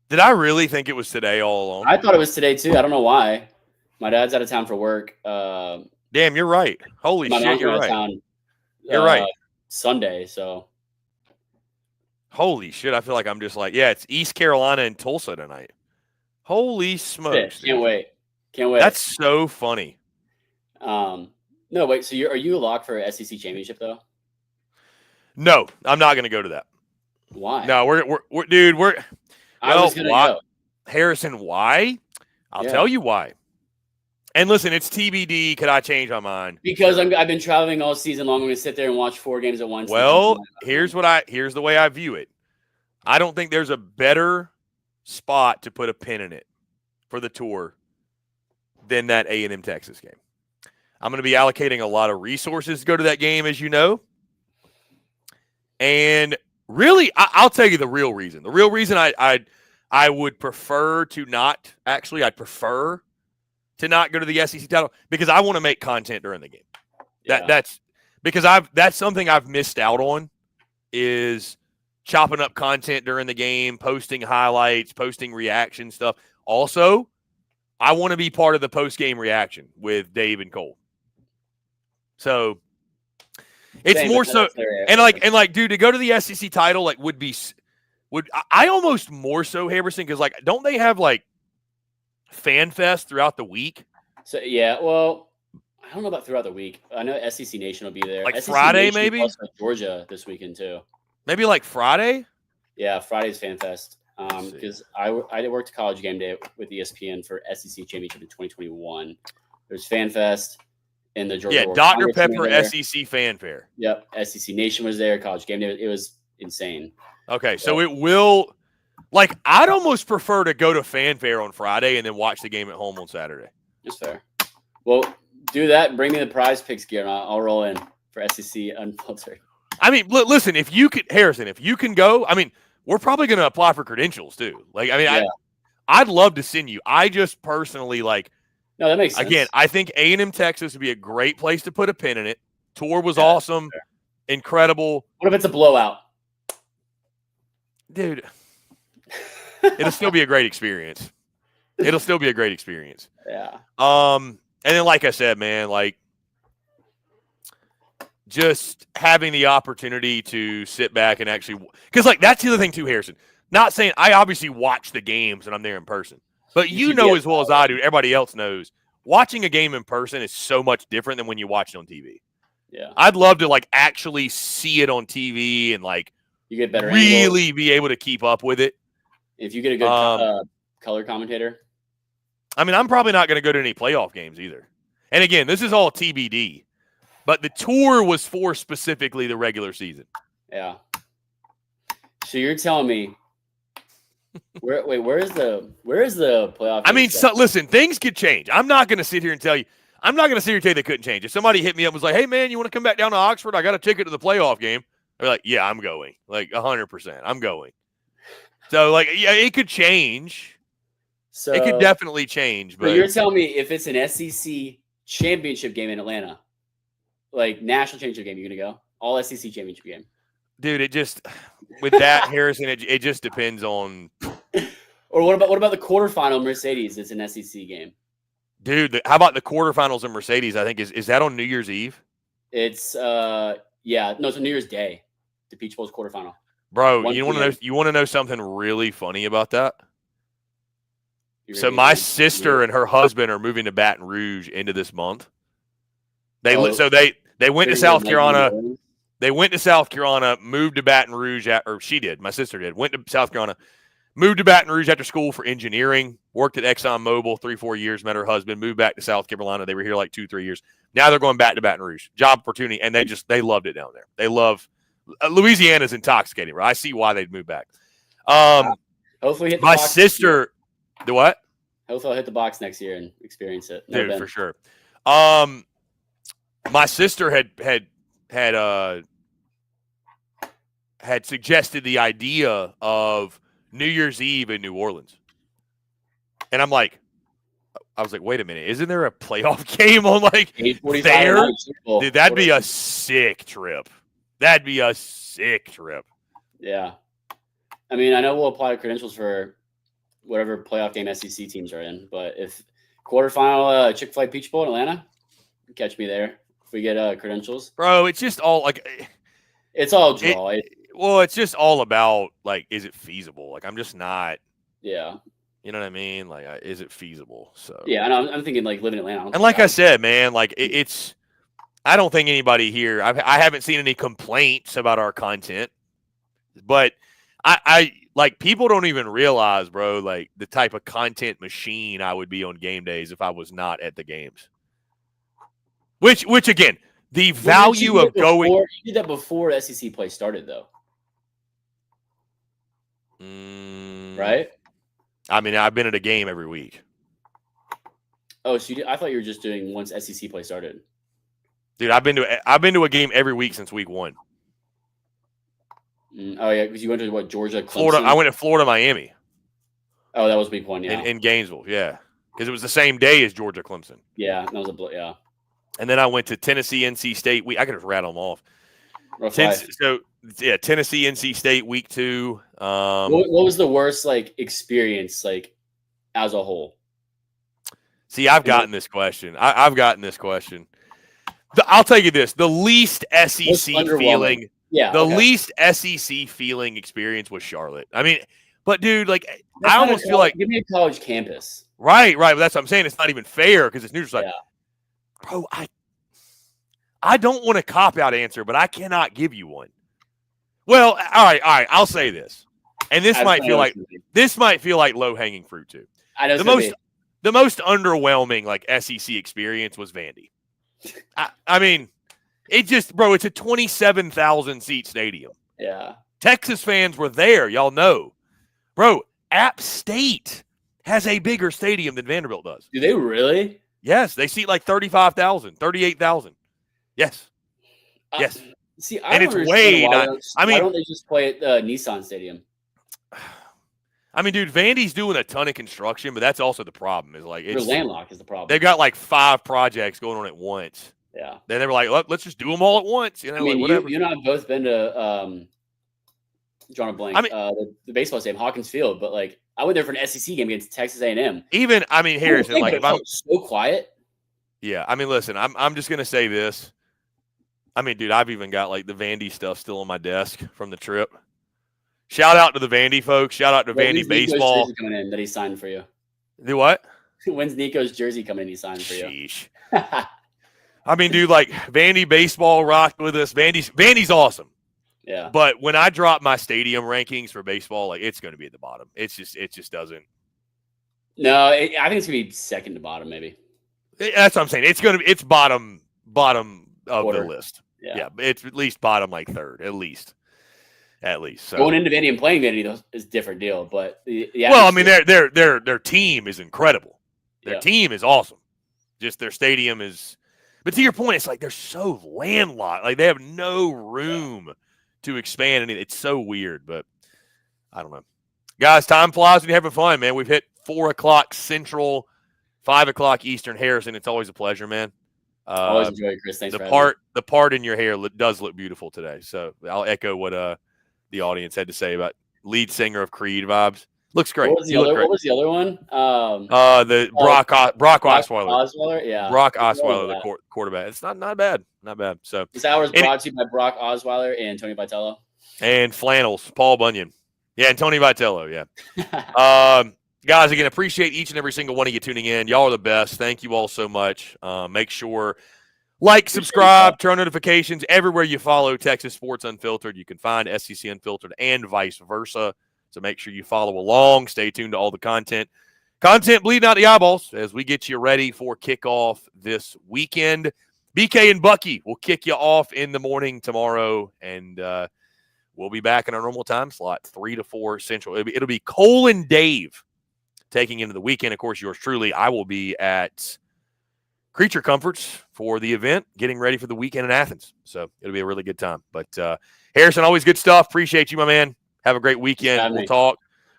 Did I really think it was today all along? I thought it was today too. I don't know why. My dad's out of town for work. Damn, you're right. Holy shit, you're right. Town, you're right. Sunday, so. Holy shit, I feel like I'm just like, yeah, it's East Carolina and Tulsa tonight. Holy smokes. Can't wait. Can't wait. That's so funny. No, wait, so are you a lock for SEC championship though? No, I'm not going to go to that. Why? No, we're dude, I was going to go. Harrison, why? I'll tell you why. And listen, it's TBD. Could I change my mind? Because I've been traveling all season long. I'm going to sit there and watch 4 games at once. Well, here's the way I view it. I don't think there's a better spot to put a pin in it for the tour than that A&M Texas game. I'm going to be allocating a lot of resources to go to that game, as you know. And really, I'll tell you the real reason. The real reason I would prefer to not – actually, I'd prefer to not go to the SEC title because I want to make content during the game. That's because that's something I've missed out on is chopping up content during the game, posting highlights, posting reaction stuff. Also, I want to be part of the post-game reaction with Dave and Cole. So it's more so, and like, dude, to go to the SEC title, like, would I almost more so, Harrison, because like, don't they have like Fan Fest throughout the week? So yeah, well, I don't know about throughout the week. I know SEC Nation will be there. Like SEC Friday, Nation maybe. plus Georgia this weekend too. Maybe like Friday. Yeah, Friday's Fan Fest. Because I worked college game day with ESPN for SEC Championship in 2021. There's Fan Fest in the Georgia. Yeah, Dr. Pepper SEC Fanfare. Yep, SEC Nation was there. College game day. It was insane. Okay, so it will. Like, I'd almost prefer to go to Fanfare on Friday and then watch the game at home on Saturday. That's fair. Well, do that and bring me the prize picks gear, and I'll roll in for SEC Unfiltered. I mean, listen, if you can go, I mean, we're probably going to apply for credentials too. Like, I mean, yeah. I'd love to send you. I just personally like. No, that makes sense. Again, I think A&M Texas would be a great place to put a pin in it. Tour was awesome, incredible. What if it's a blowout? Dude, it'll still be a great experience. It'll still be a great experience. Yeah. And then, like I said, man, like, just having the opportunity to sit back and actually – because, like, that's the other thing too, Harrison. Not saying – I obviously watch the games and I'm there in person. But you know as well as I do, everybody else knows, watching a game in person is so much different than when you watch it on TV. Yeah. I'd love to, like, actually see it on TV and, like, you get better really angles. Be able to keep up with it. If you get a good color commentator. I mean, I'm probably not going to go to any playoff games either. And, again, this is all TBD. But the tour was for specifically the regular season. Yeah. So you're telling me where is the playoff? I mean, listen, things could change. I'm not going to sit here and tell you. I'm not going to sit here and tell you they couldn't change. If somebody hit me up and was like, "Hey man, you want to come back down to Oxford? I got a ticket to the playoff game." They're like, "Yeah, I'm going." Like 100%. I'm going. So like, yeah, it could change. So it could definitely change. But you're telling me if it's an SEC championship game in Atlanta, like national championship game, you're going to go all SEC championship game? Dude, it just with that Harrison, it just depends on. Or what about the quarterfinal Mercedes? It's an SEC game. Dude, how about the quarterfinals of Mercedes? I think is that on New Year's Eve? It's it's on New Year's Day. The Peach Bowl's quarterfinal. Bro, you want to know something really funny about that? So my sister and her husband are moving to Baton Rouge into this month. They They went to South Carolina. They went to South Carolina, moved to Baton Rouge, or she did. My sister did. Went to South Carolina, moved to Baton Rouge after school for engineering, worked at ExxonMobil 3-4 years, met her husband, moved back to South Carolina. They were here like 2-3 years. Now they're going back to Baton Rouge. Job opportunity, and they loved it down there. They love Louisiana's intoxicating, right? I see why they'd move back. Hopefully hit the my box sister, the what? Hopefully I'll hit the box next year and experience it. Dude, for sure. My sister had suggested the idea of New Year's Eve in New Orleans. And I was like, wait a minute, isn't there a playoff game on like there? Dude, that'd be a sick trip. That'd be a sick trip. Yeah. I mean, I know we'll apply credentials for whatever playoff game SEC teams are in, but if quarterfinal Chick-fil-A Peach Bowl in Atlanta, catch me there if we get credentials. Bro, it's just all like it's all draw. It's just all about like, is it feasible? Like, I'm just not. Yeah. You know what I mean? Like, is it feasible? So yeah, and I'm thinking like living in Atlanta. And like I said, man, like it's. I don't think anybody here. I haven't seen any complaints about our content, but I like people don't even realize, bro, like the type of content machine I would be on game days if I was not at the games. Which again, the value of going. You did that before SEC play started, though. Right? I mean, I've been at a game every week. Oh, so I thought you were just doing once SEC play started. Dude, I've been to a game every week since week 1. Oh yeah, because you went to what, Georgia, Clemson? Florida. I went to Florida, Miami. Oh, that was week 1, yeah. In Gainesville, yeah, because it was the same day as Georgia, Clemson. Yeah, that was yeah. And then I went to Tennessee, NC State. I could just rattle them off. Tennessee, NC State, week 2. What was the worst like experience like as a whole? See, I've gotten this question. I've gotten this question. I'll tell you this: the least SEC feeling, least SEC feeling experience was Charlotte. I mean, but dude, like, I almost feel like give me a college campus. Right. But that's what I'm saying. It's not even fair because it's neutral. Like, bro, I don't want a cop-out answer, but I cannot give you one. Well, all right. I'll say this, and this might feel like low-hanging fruit too. I know the most underwhelming like SEC experience was Vandy. I mean, it just, bro, it's a 27,000 seat stadium. Yeah. Texas fans were there. Y'all know. Bro, App State has a bigger stadium than Vanderbilt does. Do they really? Yes. They seat like 35,000, 38,000. Yes. Yes. See, and it's way not. Why don't they just play at the Nissan Stadium? I mean, dude, Vandy's doing a ton of construction, but that's also the problem. Is like they're landlocked is the problem. They've got like 5 projects going on at once. Yeah. Then they were like, let's just do them all at once. You know, I mean, like, whatever. You and I have both been to drawing a blank. The baseball stadium, Hawkins Field, but like I went there for an SEC game against Texas A&M. Even Harrison, like if I'm so quiet. Yeah, I mean, listen, I'm just gonna say this. I mean, dude, I've even got like the Vandy stuff still on my desk from the trip. Shout out to the Vandy folks. Shout out to Vandy baseball. Jersey coming in that he signed for you. Do what? When's Nico's jersey coming in? He signed for you. Sheesh. I mean, dude, like Vandy baseball rocked with us. Vandy's awesome. Yeah. But when I drop my stadium rankings for baseball, like it's going to be at the bottom. It just doesn't. No, I think it's gonna be second to bottom, maybe. That's what I'm saying. It's bottom of Quarter. the list. Yeah. It's at least bottom like third, at least. So going into Vandy and playing Vandy though, is a different deal. But well, I mean, their team is incredible. Their team is awesome. Just their stadium is. But to your point, it's like they're so landlocked. Like they have no room to expand. And it's so weird. But I don't know, guys. Time flies when you're having fun, man. We've hit 4:00 Central, 5:00 Eastern. Harrison, it's always a pleasure, man. Always enjoy it, Chris. Thanks for having me. The part in your hair does look beautiful today. So I'll echo what the audience had to say about lead singer of Creed vibes. Looks great. What was the other one? The Brock Osweiler. Osweiler, yeah. Brock Osweiler, the quarterback. It's not bad. Not bad. So this hour is brought to you by Brock Osweiler and Tony Vitello. And flannels, Paul Bunyan. Yeah, and Tony Vitello, yeah. Guys, again, appreciate each and every single one of you tuning in. Y'all are the best. Thank you all so much. Make sure Like, subscribe, turn notifications everywhere you follow Texas Sports Unfiltered. You can find SEC Unfiltered and vice versa. So make sure you follow along. Stay tuned to all the content. Content bleeding out the eyeballs as we get you ready for kickoff this weekend. BK and Bucky will kick you off in the morning tomorrow, and we'll be back in our normal time slot, 3 to 4 Central. It'll be Cole and Dave taking into the weekend. Of course, yours truly, I will be at Creature Comforts for the event, getting ready for the weekend in Athens. So it'll be a really good time. But Harrison, always good stuff. Appreciate you, my man. Have a great weekend.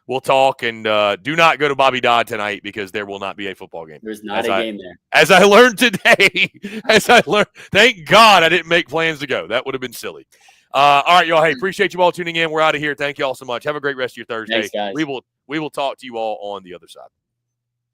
We'll talk, and do not go to Bobby Dodd tonight because there will not be a football game. There's not a game there. As I learned today, thank God I didn't make plans to go. That would have been silly. All right, y'all. Hey, appreciate you all tuning in. We're out of here. Thank you all so much. Have a great rest of your Thursday. Thanks, guys. We will talk to you all on the other side.